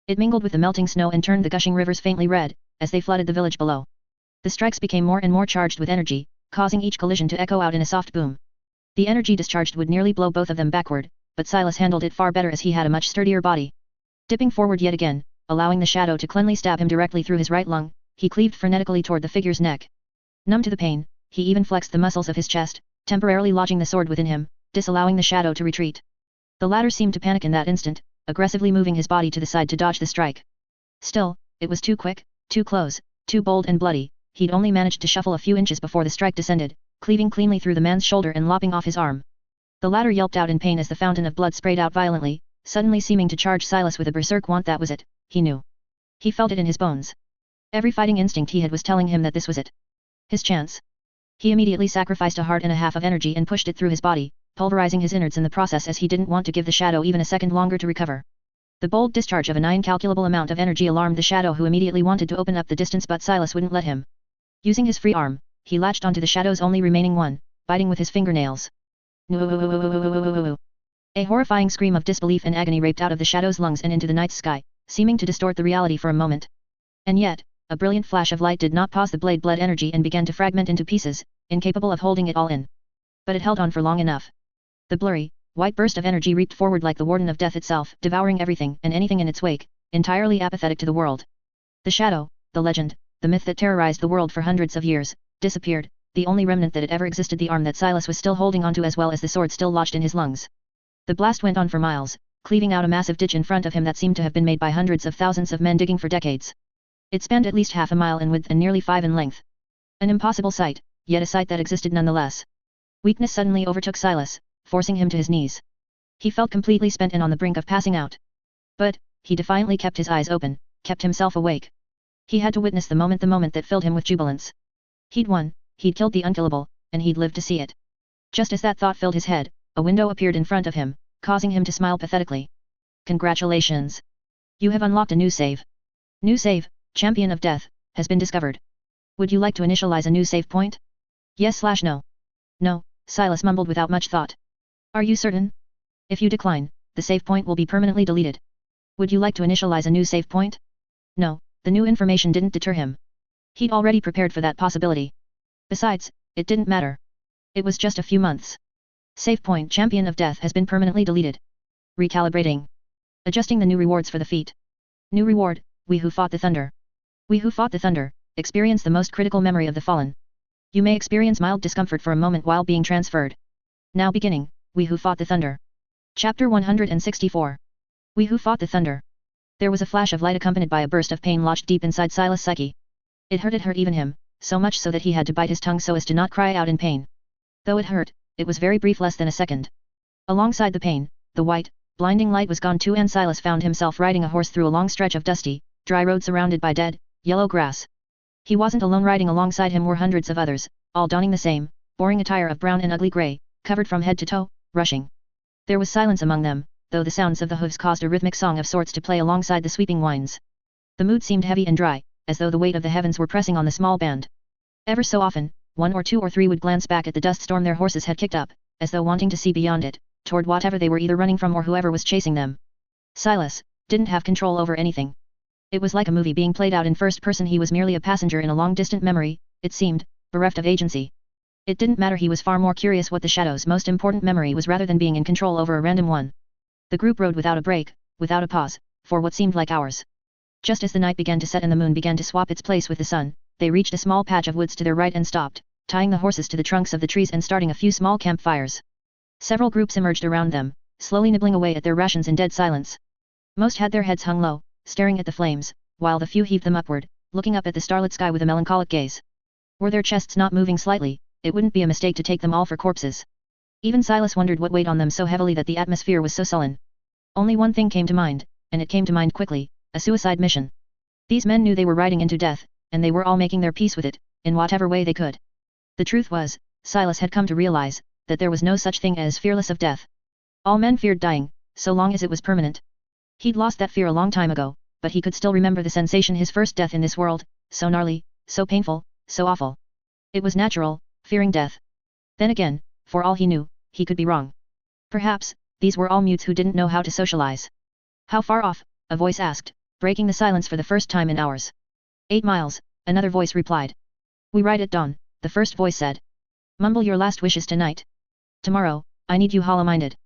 Speaker 1: It mingled with the melting snow and turned the gushing rivers faintly red, as they flooded the village below. The strikes became more and more charged with energy, causing each collision to echo out in a soft boom. The energy discharged would nearly blow both of them backward, but Silas handled it far better as he had a much sturdier body. Dipping forward yet again, allowing the shadow to cleanly stab him directly through his right lung, he cleaved frenetically toward the figure's neck. Numb to the pain, he even flexed the muscles of his chest, temporarily lodging the sword within him, disallowing the shadow to retreat. The latter seemed to panic in that instant, aggressively moving his body to the side to dodge the strike. Still, it was too quick, too close, too bold and bloody. He'd only managed to shuffle a few inches before the strike descended, cleaving cleanly through the man's shoulder and lopping off his arm. The latter yelped out in pain as the fountain of blood sprayed out violently, suddenly seeming to charge Silas with a berserk want. That was it, he knew. He felt it in his bones. Every fighting instinct he had was telling him that this was it. His chance. He immediately sacrificed a heart and a half of energy and pushed it through his body, pulverizing his innards in the process, as he didn't want to give the shadow even a second longer to recover. The bold discharge of an incalculable amount of energy alarmed the shadow, who immediately wanted to open up the distance, but Silas wouldn't let him. Using his free arm, he latched onto the shadow's only remaining one, biting with his fingernails. A horrifying scream of disbelief and agony raped out of the shadow's lungs and into the night sky, seeming to distort the reality for a moment. And yet, a brilliant flash of light did not pause the blade energy and began to fragment into pieces, incapable of holding it all in. But it held on for long enough. The blurry, white burst of energy reaped forward like the Warden of Death itself, devouring everything and anything in its wake, entirely apathetic to the world. The shadow, the legend, the myth that terrorized the world for hundreds of years, disappeared, the only remnant that it ever existed, the arm that Silas was still holding onto as well as the sword still lodged in his lungs. The blast went on for miles, cleaving out a massive ditch in front of him that seemed to have been made by hundreds of thousands of men digging for decades. It spanned at least half a mile in width and nearly 5 in length. An impossible sight, yet a sight that existed nonetheless. Weakness suddenly overtook Silas, forcing him to his knees. He felt completely spent and on the brink of passing out. But, he defiantly kept his eyes open, kept himself awake. He had to witness the moment that filled him with jubilance. He'd won, he'd killed the unkillable, and he'd lived to see it. Just as that thought filled his head, a window appeared in front of him, causing him to smile pathetically. Congratulations! You have unlocked a new save. New save, Champion of Death, has been discovered. Would you like to initialize a new save point? Yes/no. No, Silas mumbled without much thought. Are you certain? If you decline, the save point will be permanently deleted. Would you like to initialize a new save point? No, the new information didn't deter him. He'd already prepared for that possibility. Besides, it didn't matter. It was just a few months. Save point Champion of Death has been permanently deleted. Recalibrating. Adjusting the new rewards for the feat. New reward, We Who Fought the Thunder. We Who Fought the Thunder, experience the most critical memory of the fallen. You may experience mild discomfort for a moment while being transferred. Now beginning, We Who Fought the Thunder. Chapter 164. We Who Fought the Thunder. There was a flash of light accompanied by a burst of pain lodged deep inside Silas' psyche. It hurt even him, so much so that he had to bite his tongue so as to not cry out in pain. Though it hurt, it was very brief, less than a second. Alongside the pain, the white, blinding light was gone too, and Silas found himself riding a horse through a long stretch of dusty, dry road surrounded by dead, yellow grass. He wasn't alone. Riding alongside him were hundreds of others, all donning the same, boring attire of brown and ugly grey, covered from head to toe, rushing. There was silence among them, though the sounds of the hooves caused a rhythmic song of sorts to play alongside the sweeping whines. The mood seemed heavy and dry, as though the weight of the heavens were pressing on the small band. Ever so often, 1 or 2 or 3 would glance back at the dust storm their horses had kicked up, as though wanting to see beyond it, toward whatever they were either running from or whoever was chasing them. Silas didn't have control over anything. It was like a movie being played out in first person. He was merely a passenger in a long-distant memory, it seemed, bereft of agency. It didn't matter. He was far more curious what the shadow's most important memory was rather than being in control over a random one. The group rode without a break, without a pause, for what seemed like hours. Just as the night began to set and the moon began to swap its place with the sun, they reached a small patch of woods to their right and stopped, tying the horses to the trunks of the trees and starting a few small campfires. Several groups emerged around them, slowly nibbling away at their rations in dead silence. Most had their heads hung low, staring at the flames, while the few heaved them upward, looking up at the starlit sky with a melancholic gaze. Were their chests not moving slightly, it wouldn't be a mistake to take them all for corpses. Even Silas wondered what weighed on them so heavily that the atmosphere was so sullen. Only one thing came to mind, and it came to mind quickly: a suicide mission. These men knew they were riding into death, and they were all making their peace with it, in whatever way they could. The truth was, Silas had come to realize, that there was no such thing as fearless of death. All men feared dying, so long as it was permanent. He'd lost that fear a long time ago, but he could still remember the sensation, his first death in this world, so gnarly, so painful, so awful. It was natural, fearing death. Then again, for all he knew, he could be wrong. Perhaps, these were all mutes who didn't know how to socialize. How far off? A voice asked, breaking the silence for the first time in hours. 8 miles, another voice replied. We ride at dawn, the first voice said. Mumble your last wishes tonight. Tomorrow, I need you hollow-minded.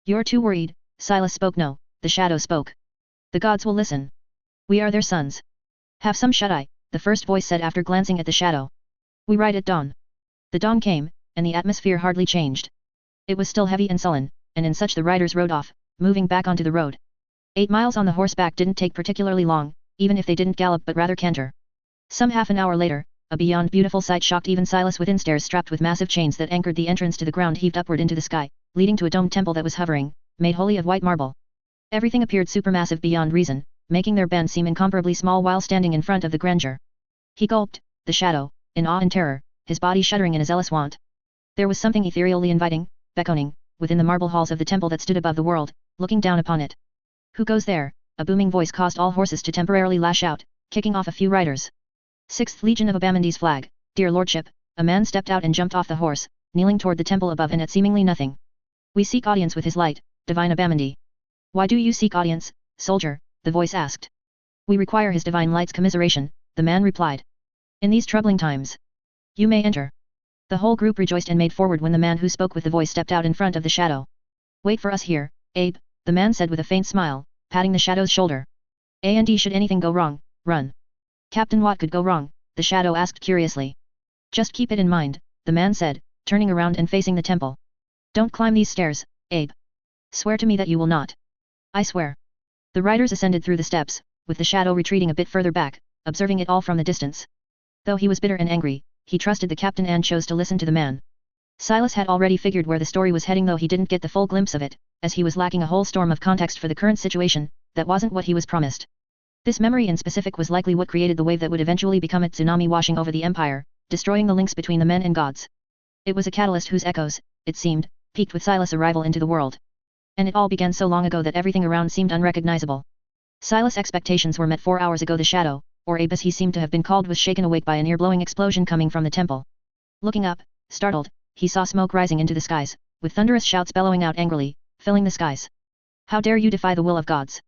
Speaker 1: You're too worried, Silas spoke. No, the shadow spoke. The gods will listen. We are their sons. Have some shut-eye, the first voice said after glancing at the shadow. We ride at dawn. The dawn came, and the atmosphere hardly changed. It was still heavy and sullen, and in such the riders rode off, moving back onto the road. 8 miles on the horseback didn't take particularly long, even if they didn't gallop but rather canter. Some half an hour later, a beyond beautiful sight shocked even Silas. Within, stairs strapped with massive chains that anchored the entrance to the ground heaved upward into the sky, leading to a domed temple that was hovering, made wholly of white marble. Everything appeared supermassive beyond reason, making their band seem incomparably small while standing in front of the grandeur. He gulped, the shadow, in awe and terror, his body shuddering in a zealous want. There was something ethereally inviting, beckoning, within the marble halls of the temple that stood above the world, looking down upon it. Who goes there? A booming voice caused all horses to temporarily lash out, kicking off a few riders. 6th Legion of Abamondi's flag, Dear Lordship, a man stepped out and jumped off the horse, kneeling toward the temple above and at seemingly nothing. We seek audience with his light, divine Abamandi. Why do you seek audience, soldier? The voice asked. We require his divine light's commiseration, the man replied. In these troubling times, you may enter. The whole group rejoiced and made forward when the man who spoke with the voice stepped out in front of the shadow. Wait for us here, Abe, the man said with a faint smile, patting the shadow's shoulder. And should anything go wrong, run. Captain, what could go wrong? The shadow asked curiously. Just keep it in mind, the man said, turning around and facing the temple. Don't climb these stairs, Abe. Swear to me that you will not. I swear. The riders ascended through the steps, with the shadow retreating a bit further back, observing it all from the distance. Though he was bitter and angry, he trusted the captain and chose to listen to the man. Silas had already figured where the story was heading, though he didn't get the full glimpse of it, as he was lacking a whole storm of context for the current situation. That wasn't what he was promised. This memory in specific was likely what created the wave that would eventually become a tsunami washing over the empire, destroying the links between the men and gods. It was a catalyst whose echoes, it seemed, peaked with Silas' arrival into the world. And it all began so long ago that everything around seemed unrecognizable. Silas' expectations were met 4 hours ago. The shadow, or Abe as he seemed to have been called, was shaken awake by an ear-blowing explosion coming from the temple. Looking up, startled, he saw smoke rising into the skies, with thunderous shouts bellowing out angrily, filling the skies. How dare you defy the will of gods?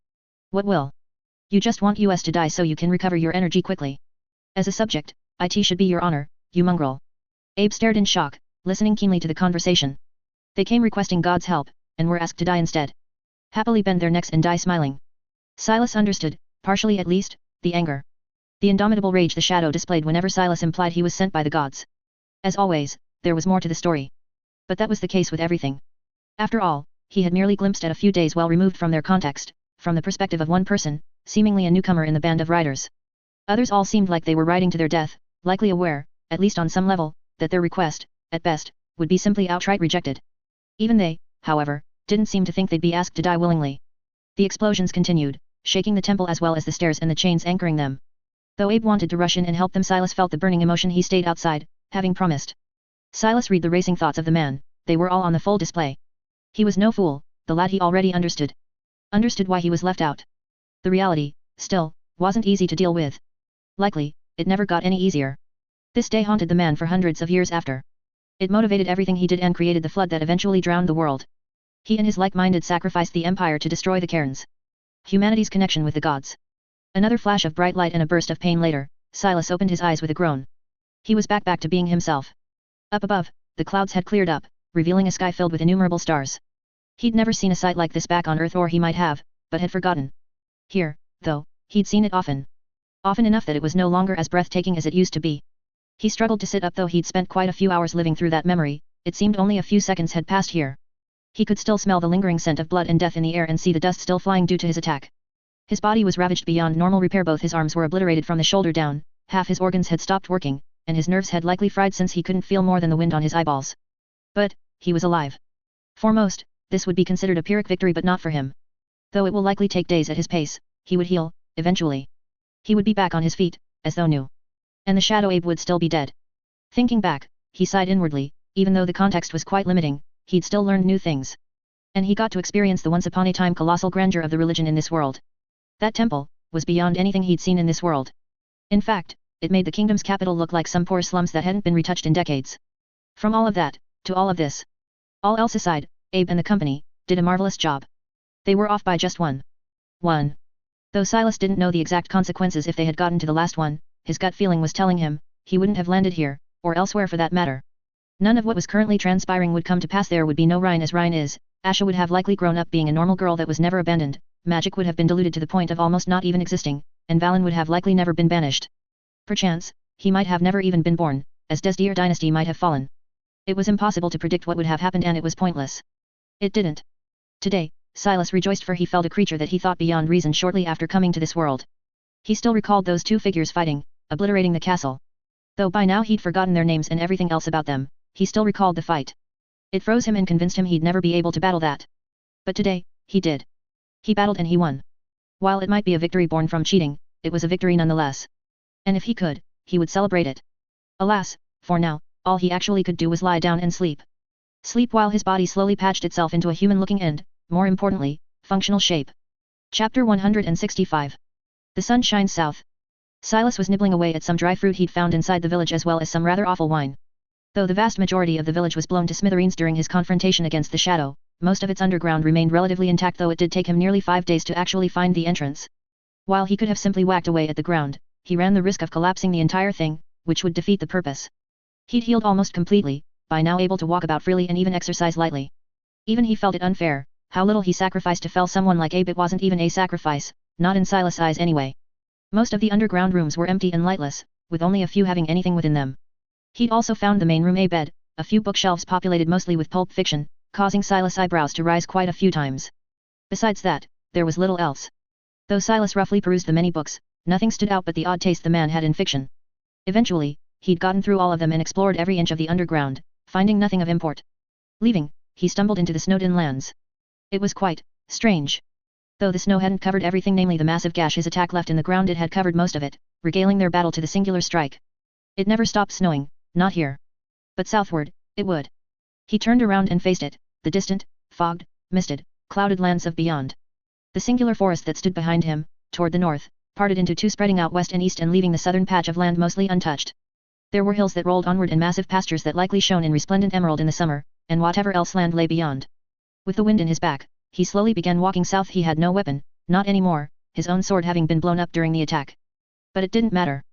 Speaker 1: What will? You just want us to die so you can recover your energy quickly. As a subject, it should be your honor, you mongrel. Abe stared in shock, listening keenly to the conversation. They came requesting God's help, and were asked to die instead. Happily bend their necks and die smiling. Silas understood, partially at least, the anger. The indomitable rage the shadow displayed whenever Silas implied he was sent by the gods. As always, there was more to the story. But that was the case with everything. After all, he had merely glimpsed at a few days well removed from their context, from the perspective of one person, seemingly a newcomer in the band of riders. Others all seemed like they were riding to their death, likely aware, at least on some level, that their request, at best, would be simply outright rejected. Even they, however, didn't seem to think they'd be asked to die willingly. The explosions continued, shaking the temple as well as the stairs and the chains anchoring them. Though Abe wanted to rush in and help them, Silas felt the burning emotion. He stayed outside, having promised. Silas read the racing thoughts of the man, they were all on the full display. He was no fool, the lad he already understood. Understood why he was left out. The reality, still, wasn't easy to deal with. Likely, it never got any easier. This day haunted the man for hundreds of years after. It motivated everything he did and created the flood that eventually drowned the world. He and his like-minded sacrificed the empire to destroy the cairns. Humanity's connection with the gods. Another flash of bright light and a burst of pain later, Silas opened his eyes with a groan. He was back to being himself. Up above, the clouds had cleared up, revealing a sky filled with innumerable stars. He'd never seen a sight like this back on Earth, or he might have, but had forgotten. Here, though, he'd seen it often. Often enough that it was no longer as breathtaking as it used to be. He struggled to sit up, though he'd spent quite a few hours living through that memory. It seemed only a few seconds had passed here. He could still smell the lingering scent of blood and death in the air and see the dust still flying due to his attack. His body was ravaged beyond normal repair. Both his arms were obliterated from the shoulder down, half his organs had stopped working, and his nerves had likely fried since he couldn't feel more than the wind on his eyeballs. But, he was alive. For most, this would be considered a Pyrrhic victory, but not for him. Though it will likely take days at his pace, he would heal, eventually. He would be back on his feet, as though new. And the Shadow Abe would still be dead. Thinking back, he sighed inwardly. Even though the context was quite limiting, he'd still learned new things. And he got to experience the once-upon-a-time colossal grandeur of the religion in this world. That temple was beyond anything he'd seen in this world. In fact, it made the kingdom's capital look like some poor slums that hadn't been retouched in decades. From all of that, to all of this. All else aside, Abe and the company did a marvelous job. They were off by just one. Though Silas didn't know the exact consequences if they had gotten to the last one, his gut feeling was telling him, he wouldn't have landed here, or elsewhere for that matter. None of what was currently transpiring would come to pass. There would be no Rhine as Rhine is. Asha would have likely grown up being a normal girl that was never abandoned, magic would have been diluted to the point of almost not even existing, and Valen would have likely never been banished. Perchance, he might have never even been born, as Desdir dynasty might have fallen. It was impossible to predict what would have happened, and it was pointless. It didn't. Today, Silas rejoiced, for he felt a creature that he thought beyond reason shortly after coming to this world. He still recalled those two figures fighting, obliterating the castle. Though by now he'd forgotten their names and everything else about them, he still recalled the fight. It froze him and convinced him he'd never be able to battle that. But today, he did. He battled and he won. While it might be a victory born from cheating, it was a victory nonetheless. And if he could, he would celebrate it. Alas, for now, all he actually could do was lie down and sleep. Sleep while his body slowly patched itself into a human-looking and, more importantly, functional shape. Chapter 165. The sun shines south. Silas was nibbling away at some dry fruit he'd found inside the village as well as some rather awful wine. Though the vast majority of the village was blown to smithereens during his confrontation against the shadow, most of its underground remained relatively intact, though it did take him nearly 5 days to actually find the entrance. While he could have simply whacked away at the ground, he ran the risk of collapsing the entire thing, which would defeat the purpose. He'd healed almost completely, by now able to walk about freely and even exercise lightly. Even he felt it unfair, how little he sacrificed to fell someone like Abe. It wasn't even a sacrifice, not in Silas' eyes anyway. Most of the underground rooms were empty and lightless, with only a few having anything within them. He'd also found the main room a bed, a few bookshelves populated mostly with pulp fiction, causing Silas' eyebrows to rise quite a few times. Besides that, there was little else. Though Silas roughly perused the many books, nothing stood out but the odd taste the man had in fiction. Eventually, he'd gotten through all of them and explored every inch of the underground, finding nothing of import. Leaving, he stumbled into the Snowdin lands. It was quite strange. Though the snow hadn't covered everything, namely the massive gash his attack left in the ground, it had covered most of it, regaling their battle to the singular strike. It never stopped snowing, not here. But southward, it would. He turned around and faced it, the distant, fogged, misted, clouded lands of beyond. The singular forest that stood behind him, toward the north, parted into two, spreading out west and east and leaving the southern patch of land mostly untouched. There were hills that rolled onward and massive pastures that likely shone in resplendent emerald in the summer, and whatever else land lay beyond. With the wind in his back, he slowly began walking south. He had no weapon, not anymore, his own sword having been blown up during the attack. But it didn't matter.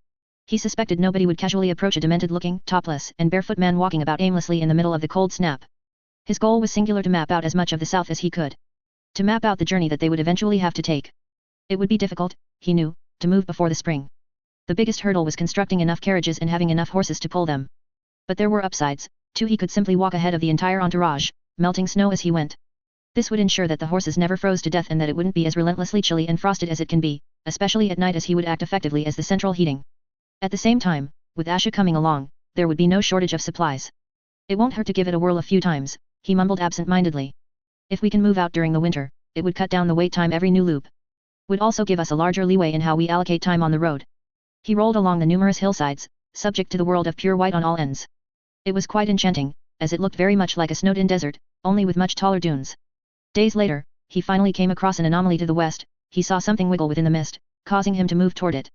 Speaker 1: He suspected nobody would casually approach a demented-looking, topless, and barefoot man walking about aimlessly in the middle of the cold snap. His goal was singular: to map out as much of the south as he could. To map out the journey that they would eventually have to take. It would be difficult, he knew, to move before the spring. The biggest hurdle was constructing enough carriages and having enough horses to pull them. But there were upsides, too. He could simply walk ahead of the entire entourage, melting snow as he went. This would ensure that the horses never froze to death and that it wouldn't be as relentlessly chilly and frosted as it can be, especially at night, as he would act effectively as the central heating. At the same time, with Asha coming along, there would be no shortage of supplies. It won't hurt to give it a whirl a few times, he mumbled absent-mindedly. If we can move out during the winter, it would cut down the wait time every new loop. Would also give us a larger leeway in how we allocate time on the road. He rolled along the numerous hillsides, subject to the world of pure white on all ends. It was quite enchanting, as it looked very much like a snowed-in desert, only with much taller dunes. Days later, he finally came across an anomaly to the west. He saw something wiggle within the mist, causing him to move toward it.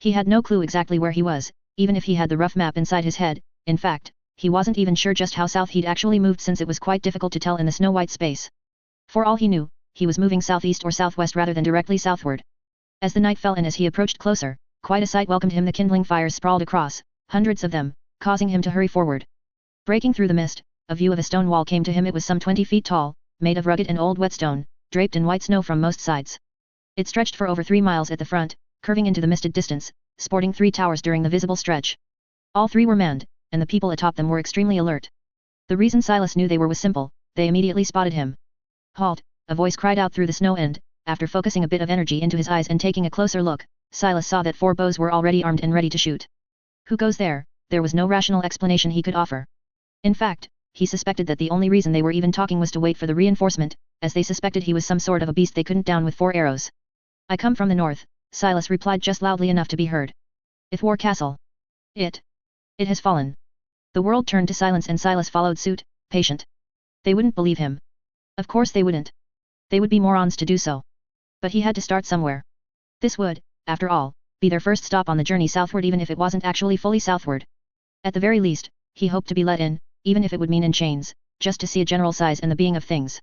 Speaker 1: He had no clue exactly where he was, even if he had the rough map inside his head. In fact, he wasn't even sure just how south he'd actually moved, since it was quite difficult to tell in the snow-white space. For all he knew, he was moving southeast or southwest rather than directly southward. As the night fell and as he approached closer, quite a sight welcomed him. The kindling fires sprawled across, hundreds of them, causing him to hurry forward. Breaking through the mist, a view of a stone wall came to him. It was some 20 feet tall, made of rugged and old whetstone, draped in white snow from most sides. It stretched for over 3 miles at the front, curving into the misted distance, sporting 3 towers during the visible stretch. All 3 were manned, and the people atop them were extremely alert. The reason Silas knew they were was simple: they immediately spotted him. "Halt!" a voice cried out through the snow, and, after focusing a bit of energy into his eyes and taking a closer look, Silas saw that 4 bows were already armed and ready to shoot. Who goes there? There was no rational explanation he could offer. In fact, he suspected that the only reason they were even talking was to wait for the reinforcement, as they suspected he was some sort of a beast they couldn't down with 4 arrows. "I come from the north," Silas replied just loudly enough to be heard. "Ithwar Castle. It has fallen." The world turned to silence and Silas followed suit, patient. They wouldn't believe him. Of course they wouldn't. They would be morons to do so. But he had to start somewhere. This would, after all, be their first stop on the journey southward, even if it wasn't actually fully southward. At the very least, he hoped to be let in, even if it would mean in chains, just to see a general size and the being of things.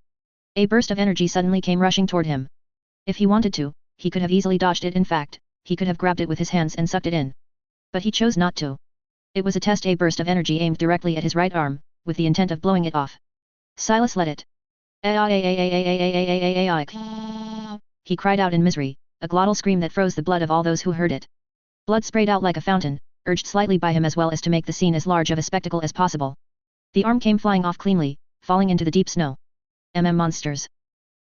Speaker 1: A burst of energy suddenly came rushing toward him. If he wanted to, he could have easily dodged it. In fact, he could have grabbed it with his hands and sucked it in. But he chose not to. It was a test. A burst of energy aimed directly at his right arm, with the intent of blowing it off. Silas let it. He cried out in misery, a glottal scream that froze the blood of all those who heard it. Blood sprayed out like a fountain, urged slightly by him as well as to make the scene as large of a spectacle as possible. The arm came flying off cleanly, falling into the deep snow. Monsters.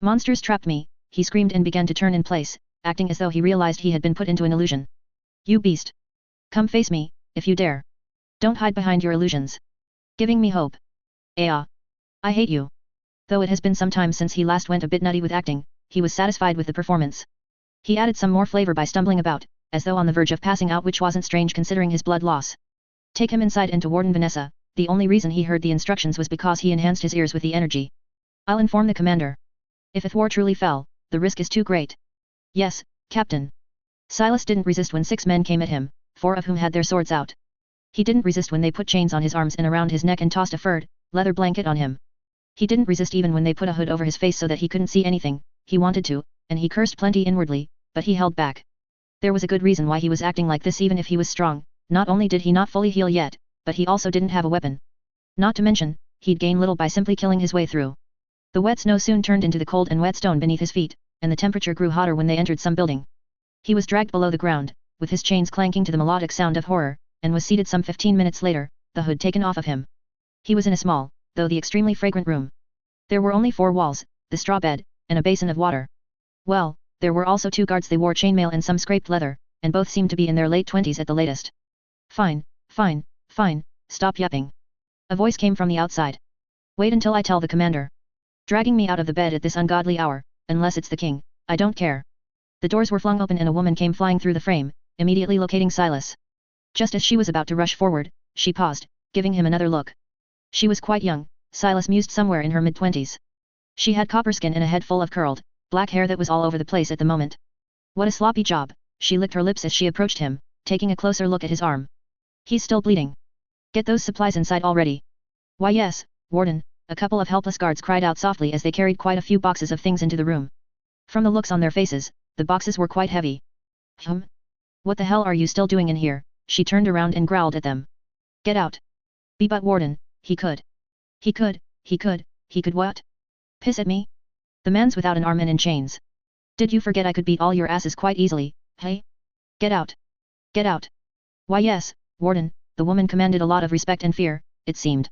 Speaker 1: Monsters trapped me, he screamed and began to turn in place, acting as though he realized he had been put into an illusion. "You beast! Come face me, if you dare. Don't hide behind your illusions. Giving me hope. I hate you." Though it has been some time since he last went a bit nutty with acting, he was satisfied with the performance. He added some more flavor by stumbling about, as though on the verge of passing out, which wasn't strange considering his blood loss. "Take him inside and to Warden Vanessa." The only reason he heard the instructions was because he enhanced his ears with the energy. "I'll inform the commander. If Ithwar truly fell, the risk is too great." "Yes, Captain." Silas didn't resist when 6 men came at him, 4 of whom had their swords out. He didn't resist when they put chains on his arms and around his neck and tossed a furred, leather blanket on him. He didn't resist even when they put a hood over his face so that he couldn't see anything. He wanted to, and he cursed plenty inwardly, but he held back. There was a good reason why he was acting like this even if he was strong. Not only did he not fully heal yet, but he also didn't have a weapon. Not to mention, he'd gain little by simply killing his way through. The wet snow soon turned into the cold and wet stone beneath his feet, and the temperature grew hotter when they entered some building. He was dragged below the ground, with his chains clanking to the melodic sound of horror, and was seated some 15 minutes later, the hood taken off of him. He was in a small, though the extremely fragrant room. There were only 4 walls, the straw bed, and a basin of water. Well, there were also 2 guards. They wore chainmail and some scraped leather, and both seemed to be in their late 20s at the latest. Fine, fine, fine, stop yapping. A voice came from the outside. Wait until I tell the commander. Dragging me out of the bed at this ungodly hour, unless it's the king, I don't care. The doors were flung open and a woman came flying through the frame, immediately locating Silas. Just as she was about to rush forward, she paused, giving him another look. She was quite young, Silas mused, somewhere in her mid-20s. She had copper skin and a head full of curled, black hair that was all over the place at the moment. What a sloppy job, she licked her lips as she approached him, taking a closer look at his arm. He's still bleeding. Get those supplies inside already. Why yes, Warden, a couple of helpless guards cried out softly as they carried quite a few boxes of things into the room. From the looks on their faces, the boxes were quite heavy. What the hell are you still doing in here? She turned around and growled at them. Get out. But Warden, he could what? Piss at me? The man's without an arm and in chains. Did you forget I could beat all your asses quite easily, hey? Get out. Get out. Why yes, Warden, the woman commanded a lot of respect and fear, it seemed.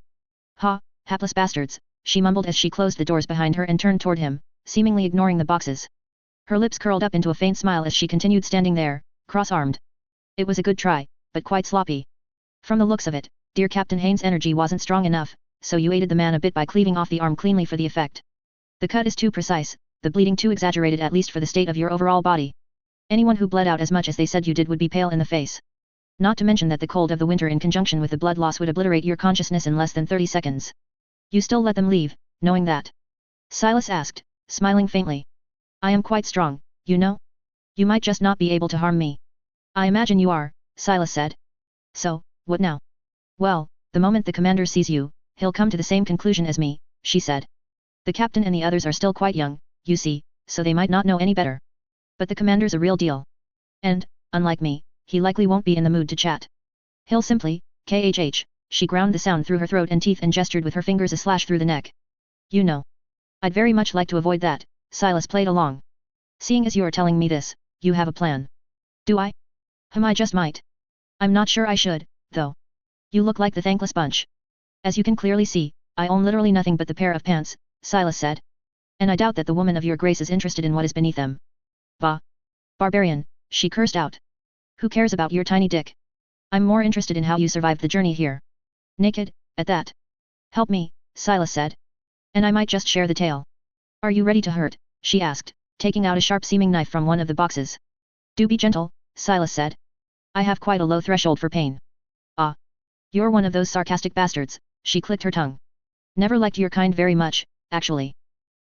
Speaker 1: Ha, hapless bastards, she mumbled as she closed the doors behind her and turned toward him, seemingly ignoring the boxes. Her lips curled up into a faint smile as she continued standing there, cross-armed. It was a good try, but quite sloppy. From the looks of it, dear Captain Haynes' energy wasn't strong enough, so you aided the man a bit by cleaving off the arm cleanly for the effect. The cut is too precise, the bleeding too exaggerated, at least for the state of your overall body. Anyone who bled out as much as they said you did would be pale in the face. Not to mention that the cold of the winter in conjunction with the blood loss would obliterate your consciousness in less than 30 seconds. You still let them leave, knowing that? Silas asked, smiling faintly. I am quite strong, you know? You might just not be able to harm me. I imagine you are, Silas said. So, what now? Well, the moment the commander sees you, he'll come to the same conclusion as me, she said. The captain and the others are still quite young, you see, so they might not know any better. But the commander's a real deal. And, unlike me, he likely won't be in the mood to chat. He'll simply, KHH, she ground the sound through her throat and teeth and gestured with her fingers a slash through the neck. You know. I'd very much like to avoid that, Silas played along. Seeing as you're telling me this, you have a plan. Do I? I just might. I'm not sure I should, though. You look like the thankless bunch. As you can clearly see, I own literally nothing but the pair of pants, Silas said. And I doubt that the woman of your grace is interested in what is beneath them. Bah! Barbarian, she cursed out. Who cares about your tiny dick? I'm more interested in how you survived the journey here. Naked, at that. Help me, Silas said. And I might just share the tale. Are you ready to hurt? She asked, taking out a sharp-seeming knife from one of the boxes. Do be gentle, Silas said. I have quite a low threshold for pain. Ah. You're one of those sarcastic bastards, she clicked her tongue. Never liked your kind very much, actually.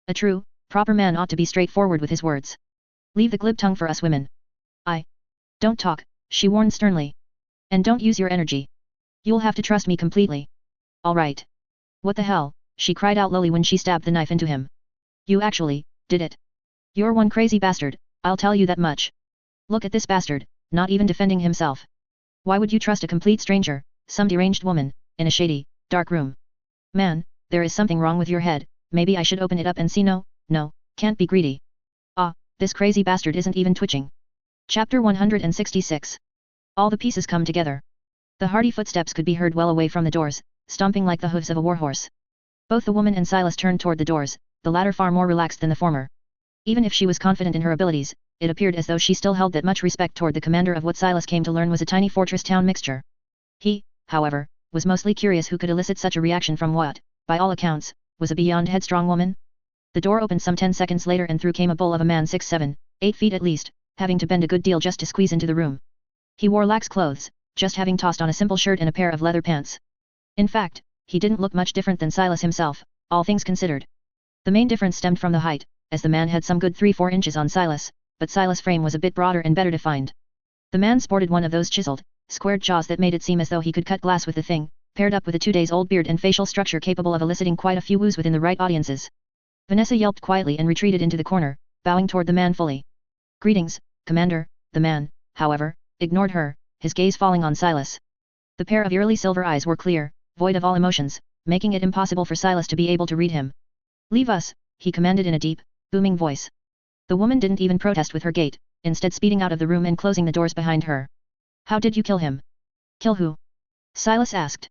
Speaker 1: A true, proper man ought to be straightforward with his words. Leave the glib tongue for us women. Don't talk, she warned sternly. And don't use your energy. You'll have to trust me completely. All right. What the hell, she cried out lowly when she stabbed the knife into him. You actually, did it. You're one crazy bastard, I'll tell you that much. Look at this bastard, not even defending himself. Why would you trust a complete stranger, some deranged woman, in a shady, dark room? Man, there is something wrong with your head, maybe I should open it up and see. No, can't be greedy. Ah, this crazy bastard isn't even twitching. Chapter 166. All the pieces come together. The hearty footsteps could be heard well away from the doors, stomping like the hooves of a warhorse. Both the woman and Silas turned toward the doors, the latter far more relaxed than the former. Even if she was confident in her abilities, it appeared as though she still held that much respect toward the commander of what Silas came to learn was a tiny fortress town mixture. He, however, was mostly curious who could elicit such a reaction from what, by all accounts, was a beyond headstrong woman. The door opened some 10 seconds later and through came a bull of a man 6'7", 8 feet at least, having to bend a good deal just to squeeze into the room. He wore lax clothes, just having tossed on a simple shirt and a pair of leather pants. In fact, he didn't look much different than Silas himself, all things considered. The main difference stemmed from the height, as the man had some good 3-4 inches on Silas, but Silas' frame was a bit broader and better defined. The man sported one of those chiseled, squared jaws that made it seem as though he could cut glass with the thing, paired up with a 2-days-old beard and facial structure capable of eliciting quite a few woos within the right audiences. Vanessa yelped quietly and retreated into the corner, bowing toward the man fully. "Greetings, Commander." The man, however, ignored her, his gaze falling on Silas. The pair of eerily silver eyes were clear, void of all emotions, making it impossible for Silas to be able to read him. "Leave us," he commanded in a deep, booming voice. The woman didn't even protest with her gait, instead speeding out of the room and closing the doors behind her. "How did you kill him?" "Kill who?" Silas asked.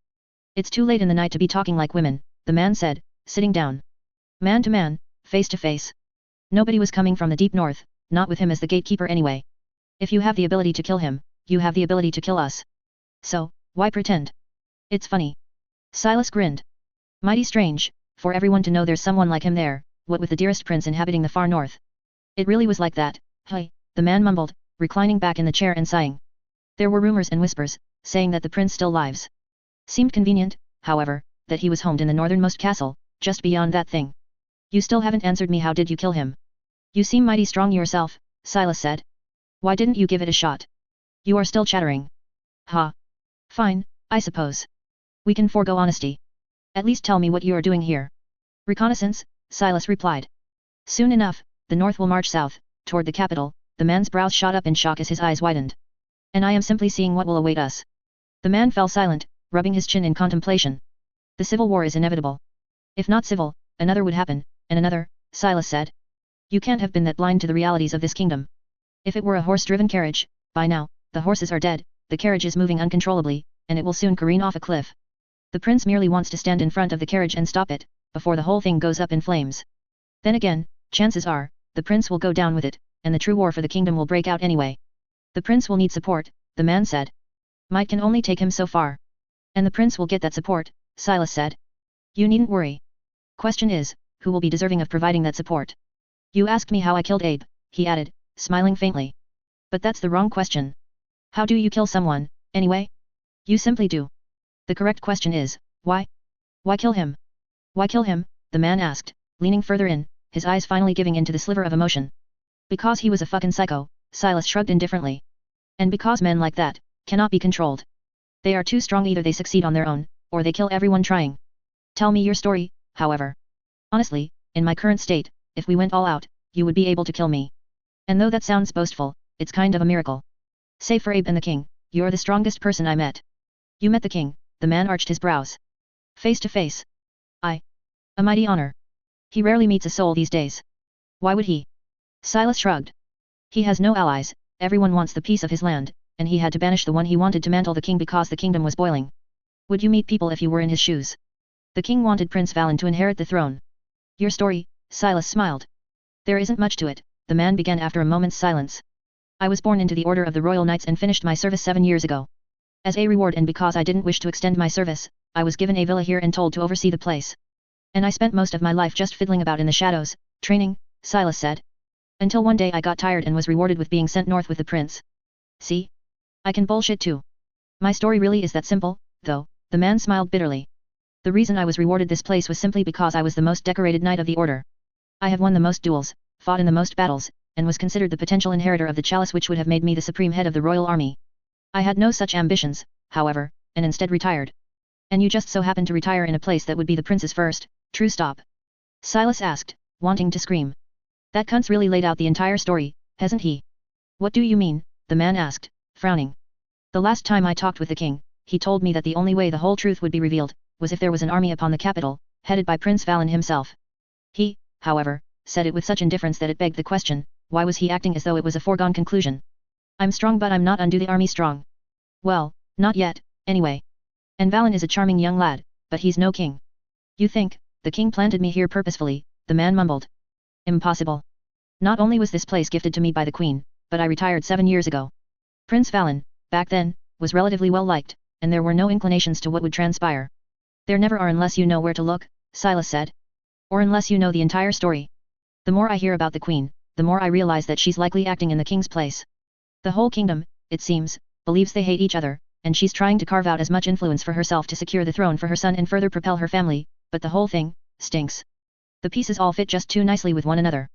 Speaker 1: "It's too late in the night to be talking like women," the man said, sitting down. "Man to man, face to face. Nobody was coming from the deep north, not with him as the gatekeeper anyway. If you have the ability to kill him, you have the ability to kill us. So, why pretend?" "It's funny." Silas grinned. "Mighty strange, for everyone to know there's someone like him there, what with the dearest prince inhabiting the far north." "It really was like that, hey," the man mumbled, reclining back in the chair and sighing. There were rumors and whispers, saying that the prince still lives. Seemed convenient, however, that he was homed in the northernmost castle, just beyond that thing. "You still haven't answered me. How did you kill him?" "You seem mighty strong yourself," Silas said. "Why didn't you give it a shot?" "You are still chattering." "Ha. Fine, I suppose. We can forego honesty. At least tell me what you are doing here." "Reconnaissance," Silas replied. "Soon enough, the north will march south, toward the capital." The man's brows shot up in shock as his eyes widened. "And I am simply seeing what will await us." The man fell silent, rubbing his chin in contemplation. "The civil war is inevitable. If not civil, another would happen, and another," Silas said. "You can't have been that blind to the realities of this kingdom. If it were a horse-driven carriage, by now, the horses are dead, the carriage is moving uncontrollably, and it will soon careen off a cliff. The prince merely wants to stand in front of the carriage and stop it, before the whole thing goes up in flames. Then again, chances are, the prince will go down with it, and the true war for the kingdom will break out anyway. The prince will need support," the man said. "Might can only take him so far. And the prince will get that support," Silas said. "You needn't worry. Question is, who will be deserving of providing that support?" "You asked me how I killed Abe," he added, smiling faintly. "But that's the wrong question. How do you kill someone, anyway? You simply do. The correct question is, why? Why kill him?" "Why kill him?" the man asked, leaning further in, his eyes finally giving in to the sliver of emotion. "Because he was a fucking psycho," Silas shrugged indifferently. "And because men like that cannot be controlled. They are too strong. Either they succeed on their own, or they kill everyone trying. Tell me your story, however. Honestly, in my current state, if we went all out, you would be able to kill me. And though that sounds boastful, it's kind of a miracle. Save for Abe and the king, you're the strongest person I met." "You met the king," the man arched his brows. "Face to face. A mighty honor. He rarely meets a soul these days." "Why would he?" Silas shrugged. "He has no allies, everyone wants the peace of his land, and he had to banish the one he wanted to mantle the king because the kingdom was boiling. Would you meet people if you were in his shoes?" "The king wanted Prince Valen to inherit the throne." "Your story," Silas smiled. "There isn't much to it," the man began after a moment's silence. "I was born into the Order of the Royal Knights and finished my service 7 years ago. As a reward and because I didn't wish to extend my service, I was given a villa here and told to oversee the place. And I spent most of my life just fiddling about in the shadows, training," Silas said. "Until one day I got tired and was rewarded with being sent north with the prince. See? I can bullshit too. My story really is that simple, though," the man smiled bitterly. "The reason I was rewarded this place was simply because I was the most decorated knight of the order. I have won the most duels, fought in the most battles, and was considered the potential inheritor of the chalice which would have made me the supreme head of the royal army. I had no such ambitions, however, and instead retired. And you just so happened to retire in a place that would be the prince's first, true stop." Silas asked, wanting to scream. "That cunt's really laid out the entire story, hasn't he?" "What do you mean?" the man asked, frowning. "The last time I talked with the king, he told me that the only way the whole truth would be revealed, was if there was an army upon the capital, headed by Prince Valen himself. He, however, said it with such indifference that it begged the question, why was he acting as though it was a foregone conclusion? I'm strong but I'm not undo the army strong. Well, not yet, anyway. And Valen is a charming young lad, but he's no king. You think, the king planted me here purposefully?" the man mumbled. "Impossible. Not only was this place gifted to me by the queen, but I retired 7 years ago. Prince Valen, back then, was relatively well liked, and there were no inclinations to what would transpire. There never are unless you know where to look," Silas said. "Or unless you know the entire story. The more I hear about the queen, the more I realize that she's likely acting in the king's place. The whole kingdom, it seems, believes they hate each other, and she's trying to carve out as much influence for herself to secure the throne for her son and further propel her family, but the whole thing stinks. The pieces all fit just too nicely with one another.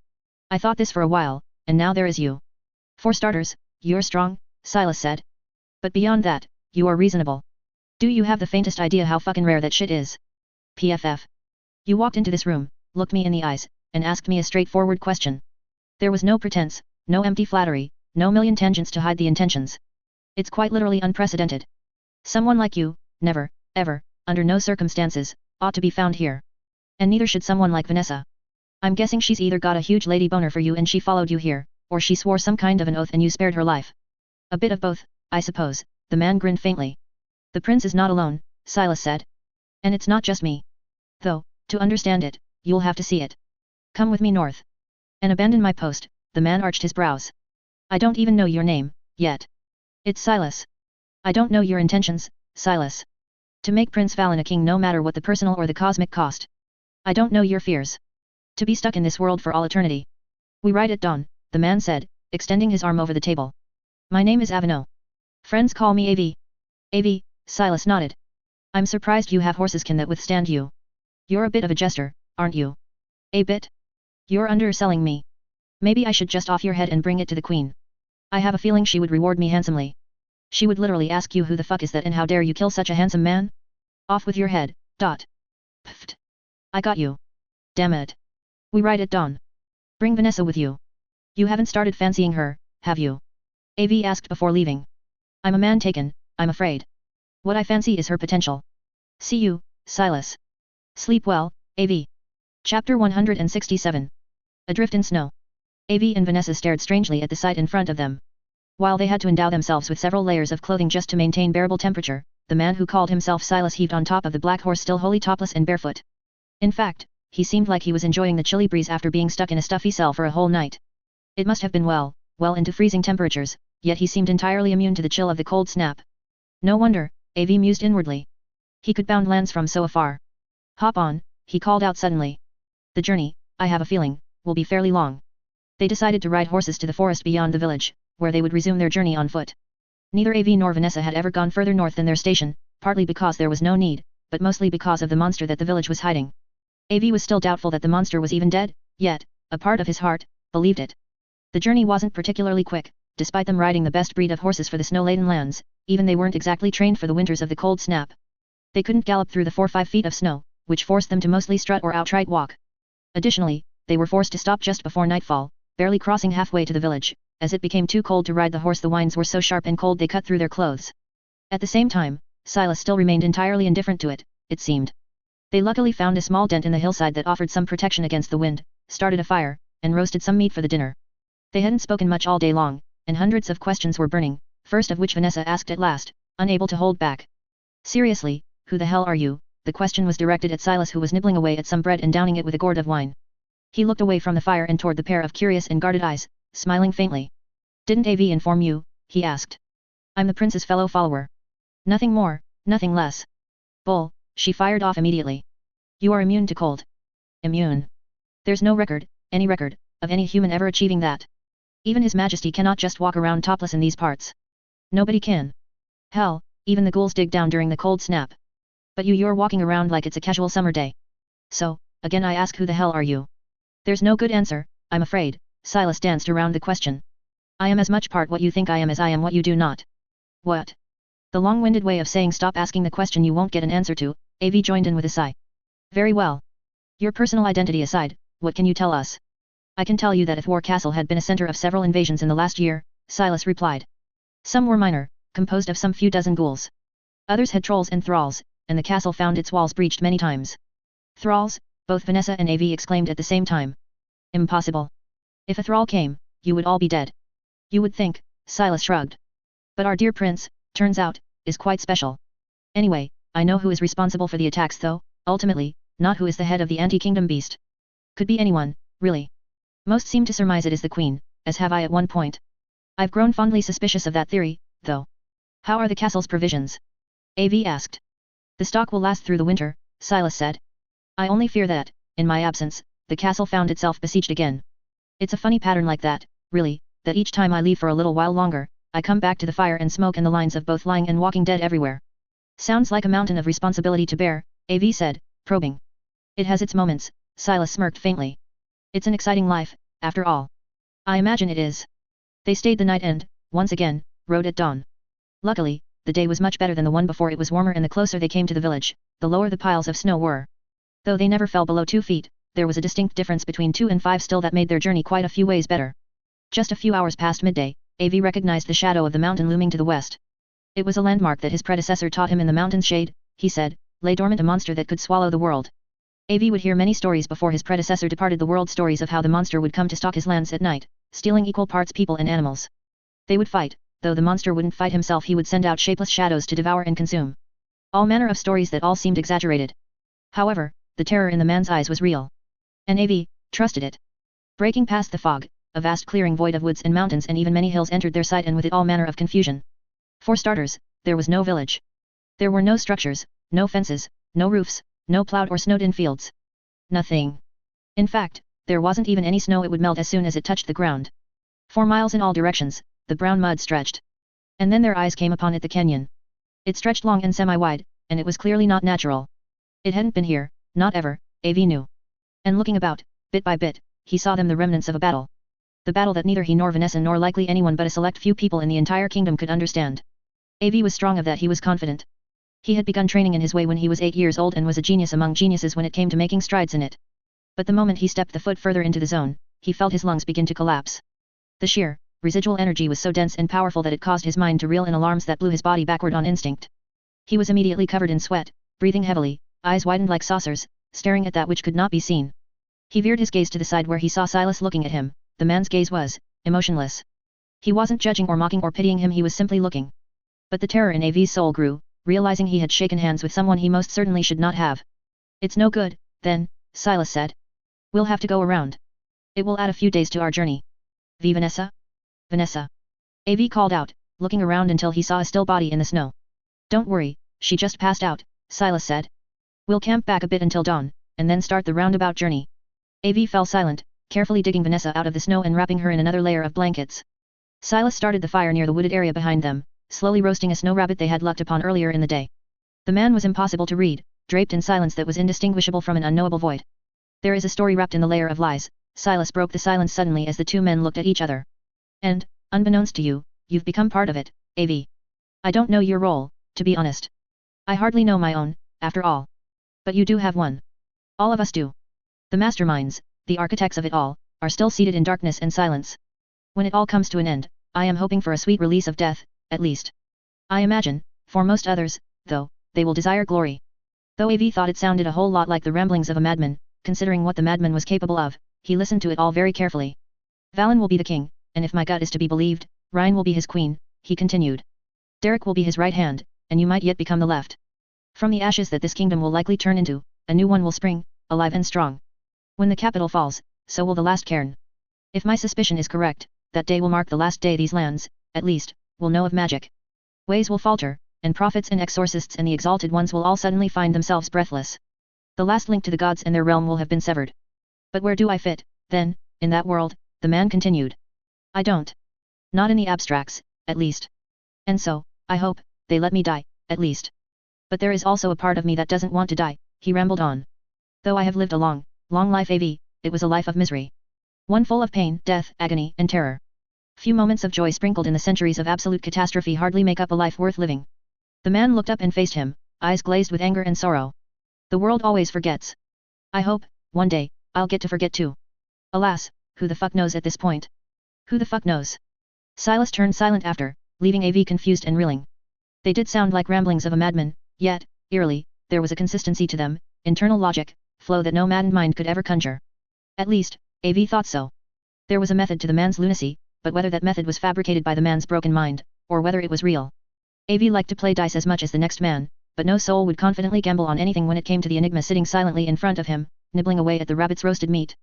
Speaker 1: I thought this for a while, and now there is you. For starters, you're strong, Silas said. But beyond that, you are reasonable. Do you have the faintest idea how fucking rare that shit is? PFF. You walked into this room, looked me in the eyes, and asked me a straightforward question. There was no pretense, no empty flattery, no million tangents to hide the intentions. It's quite literally unprecedented. Someone like you, never, ever, under no circumstances, ought to be found here. And neither should someone like Vanessa. I'm guessing she's either got a huge lady boner for you and she followed you here, or she swore some kind of an oath and you spared her life. A bit of both, I suppose, the man grinned faintly. The prince is not alone, Silas said. And it's not just me. Though, to understand it, you'll have to see it. Come with me north. And abandon my post, the man arched his brows. I don't even know your name, yet. It's Silas. I don't know your intentions, Silas. To make Prince Valen a king no matter what the personal or the cosmic cost. I don't know your fears. To be stuck in this world for all eternity. We ride at dawn, the man said, extending his arm over the table. My name is Avino. Friends call me AV. AV, Silas nodded. I'm surprised you have horses can that withstand you. You're a bit of a jester, aren't you? A bit? You're underselling me. Maybe I should just off your head and bring it to the queen. I have a feeling she would reward me handsomely. She would literally ask you who the fuck is that and how dare you kill such a handsome man? Off with your head, dot. Pfft. I got you. Damn it. We ride at dawn. Bring Vanessa with you. You haven't started fancying her, have you? AV asked before leaving. I'm a man taken, I'm afraid. What I fancy is her potential. See you, Silas. Sleep well, AV. Chapter 167. Adrift in snow. AV and Vanessa stared strangely at the sight in front of them. While they had to endow themselves with several layers of clothing just to maintain bearable temperature, the man who called himself Silas heaved on top of the black horse still wholly topless and barefoot. In fact, he seemed like he was enjoying the chilly breeze after being stuck in a stuffy cell for a whole night. It must have been well into freezing temperatures, yet he seemed entirely immune to the chill of the cold snap. No wonder, AV mused inwardly. He could bound lands from so afar. Hop on, he called out suddenly. The journey, I have a feeling, will be fairly long. They decided to ride horses to the forest beyond the village, where they would resume their journey on foot. Neither AV nor Vanessa had ever gone further north than their station, partly because there was no need, but mostly because of the monster that the village was hiding. AV was still doubtful that the monster was even dead, yet, a part of his heart, believed it. The journey wasn't particularly quick, despite them riding the best breed of horses for the snow-laden lands, even they weren't exactly trained for the winters of the cold snap. They couldn't gallop through the 4-5 feet of snow, which forced them to mostly strut or outright walk. Additionally, they were forced to stop just before nightfall, barely crossing halfway to the village, as it became too cold to ride the horse. The winds were so sharp and cold they cut through their clothes. At the same time, Silas still remained entirely indifferent to it, it seemed. They luckily found a small dent in the hillside that offered some protection against the wind, started a fire, and roasted some meat for the dinner. They hadn't spoken much all day long, and hundreds of questions were burning, first of which Vanessa asked at last, unable to hold back. Seriously, who the hell are you? The question was directed at Silas, who was nibbling away at some bread and downing it with a gourd of wine. He looked away from the fire and toward the pair of curious and guarded eyes, smiling faintly. Didn't AV inform you? He asked. I'm the prince's fellow follower. Nothing more, nothing less. Bull, she fired off immediately. You are immune to cold. Immune. There's no record, any record, of any human ever achieving that. Even His Majesty cannot just walk around topless in these parts. Nobody can. Hell, even the ghouls dig down during the cold snap. But you're walking around like it's a casual summer day. So, again I ask, who the hell are you? There's no good answer, I'm afraid. Silas danced around the question. I am as much part what you think I am as I am what you do not. What? The long-winded way of saying stop asking the question you won't get an answer to. AV joined in with a sigh. Very well. Your personal identity aside, what can you tell us? I can tell you that Ithwar Castle had been a center of several invasions in the last year, Silas replied. Some were minor, composed of some few dozen ghouls. Others had trolls and thralls, and the castle found its walls breached many times. Thralls, both Vanessa and AV exclaimed at the same time. Impossible. If a thrall came, you would all be dead. You would think, Silas shrugged. But our dear prince, turns out, is quite special. Anyway, I know who is responsible for the attacks though, ultimately, not who is the head of the anti-kingdom beast. Could be anyone, really. Most seem to surmise it is the queen, as have I at one point. I've grown fondly suspicious of that theory, though. How are the castle's provisions? AV asked. The stock will last through the winter, Silas said. I only fear that, in my absence, the castle found itself besieged again. It's a funny pattern like that, really, that each time I leave for a little while longer, I come back to the fire and smoke and the lines of both lying and walking dead everywhere. Sounds like a mountain of responsibility to bear, AV said, probing. It has its moments, Silas smirked faintly. It's an exciting life, after all. I imagine it is. They stayed the night and, once again, rode at dawn. Luckily, the day was much better than the one before. It was warmer, and the closer they came to the village, the lower the piles of snow were. Though they never fell below 2 feet, there was a distinct difference between 2 and 5 still that made their journey quite a few ways better. Just a few hours past midday, AV recognized the shadow of the mountain looming to the west. It was a landmark that his predecessor taught him in the mountain's shade, he said, lay dormant a monster that could swallow the world. AV would hear many stories before his predecessor departed the world, stories of how the monster would come to stalk his lands at night, stealing equal parts people and animals. They would fight, though the monster wouldn't fight himself. He would send out shapeless shadows to devour and consume. All manner of stories that all seemed exaggerated. However, the terror in the man's eyes was real. And AV trusted it. Breaking past the fog, a vast clearing void of woods and mountains and even many hills entered their sight, and with it all manner of confusion. For starters, there was no village. There were no structures, no fences, no roofs, no plowed or snowed-in fields. Nothing. In fact, there wasn't even any snow. It would melt as soon as it touched the ground. 4 miles in all directions, the brown mud stretched. And then their eyes came upon it, the canyon. It stretched long and semi-wide, and it was clearly not natural. It hadn't been here, not ever, AV knew. And looking about, bit by bit, he saw them the remnants of a battle. The battle that neither he nor Vanessa nor likely anyone but a select few people in the entire kingdom could understand. AV was strong of that. He was confident. He had begun training in his way when he was 8 years old and was a genius among geniuses when it came to making strides in it. But the moment he stepped the foot further into the zone, he felt his lungs begin to collapse. The sheer, residual energy was so dense and powerful that it caused his mind to reel in alarms that blew his body backward on instinct. He was immediately covered in sweat, breathing heavily, eyes widened like saucers, staring at that which could not be seen. He veered his gaze to the side where he saw Silas looking at him. The man's gaze was emotionless. He wasn't judging or mocking or pitying him, he was simply looking. But the terror in AV's soul grew, realizing he had shaken hands with someone he most certainly should not have. It's no good, then, Silas said. We'll have to go around. It will add a few days to our journey. V. Vanessa? Vanessa. AV called out, looking around until he saw a still body in the snow. Don't worry, she just passed out, Silas said. We'll camp back a bit until dawn, and then start the roundabout journey. AV fell silent, carefully digging Vanessa out of the snow and wrapping her in another layer of blankets. Silas started the fire near the wooded area behind them, slowly roasting a snow rabbit they had lucked upon earlier in the day. The man was impossible to read, draped in silence that was indistinguishable from an unknowable void. There is a story wrapped in the layer of lies. Silas broke the silence suddenly as the two men looked at each other. And, unbeknownst to you, you've become part of it, AV. I don't know your role, to be honest. I hardly know my own, after all. But you do have one. All of us do. The masterminds, the architects of it all, are still seated in darkness and silence. When it all comes to an end, I am hoping for a sweet release of death, at least. I imagine, for most others, though, they will desire glory. Though AV thought it sounded a whole lot like the ramblings of a madman, considering what the madman was capable of, he listened to it all very carefully. Valen will be the king, and if my gut is to be believed, Rhine will be his queen, he continued. Derek will be his right hand, and you might yet become the left. From the ashes that this kingdom will likely turn into, a new one will spring, alive and strong. When the capital falls, so will the last cairn. If my suspicion is correct, that day will mark the last day these lands, at least, will know of magic. Ways will falter, and prophets and exorcists and the exalted ones will all suddenly find themselves breathless. The last link to the gods and their realm will have been severed. But where do I fit, then, in that world? The man continued. I don't. Not in the abstracts, at least. And so, I hope, they let me die, at least. But there is also a part of me that doesn't want to die, he rambled on. Though I have lived a long life AV, it was a life of misery. One full of pain, death, agony, and terror. Few moments of joy sprinkled in the centuries of absolute catastrophe hardly make up a life worth living. The man looked up and faced him, eyes glazed with anger and sorrow. The world always forgets. I hope, one day, I'll get to forget too. Alas, who the fuck knows at this point? Who the fuck knows? Silas turned silent after, leaving AV confused and reeling. They did sound like ramblings of a madman, yet, eerily, there was a consistency to them, internal logic, flow that no maddened mind could ever conjure. At least, AV thought so. There was a method to the man's lunacy, but whether that method was fabricated by the man's broken mind, or whether it was real. AV liked to play dice as much as the next man, but no soul would confidently gamble on anything when it came to the enigma sitting silently in front of him, nibbling away at the rabbit's roasted meat.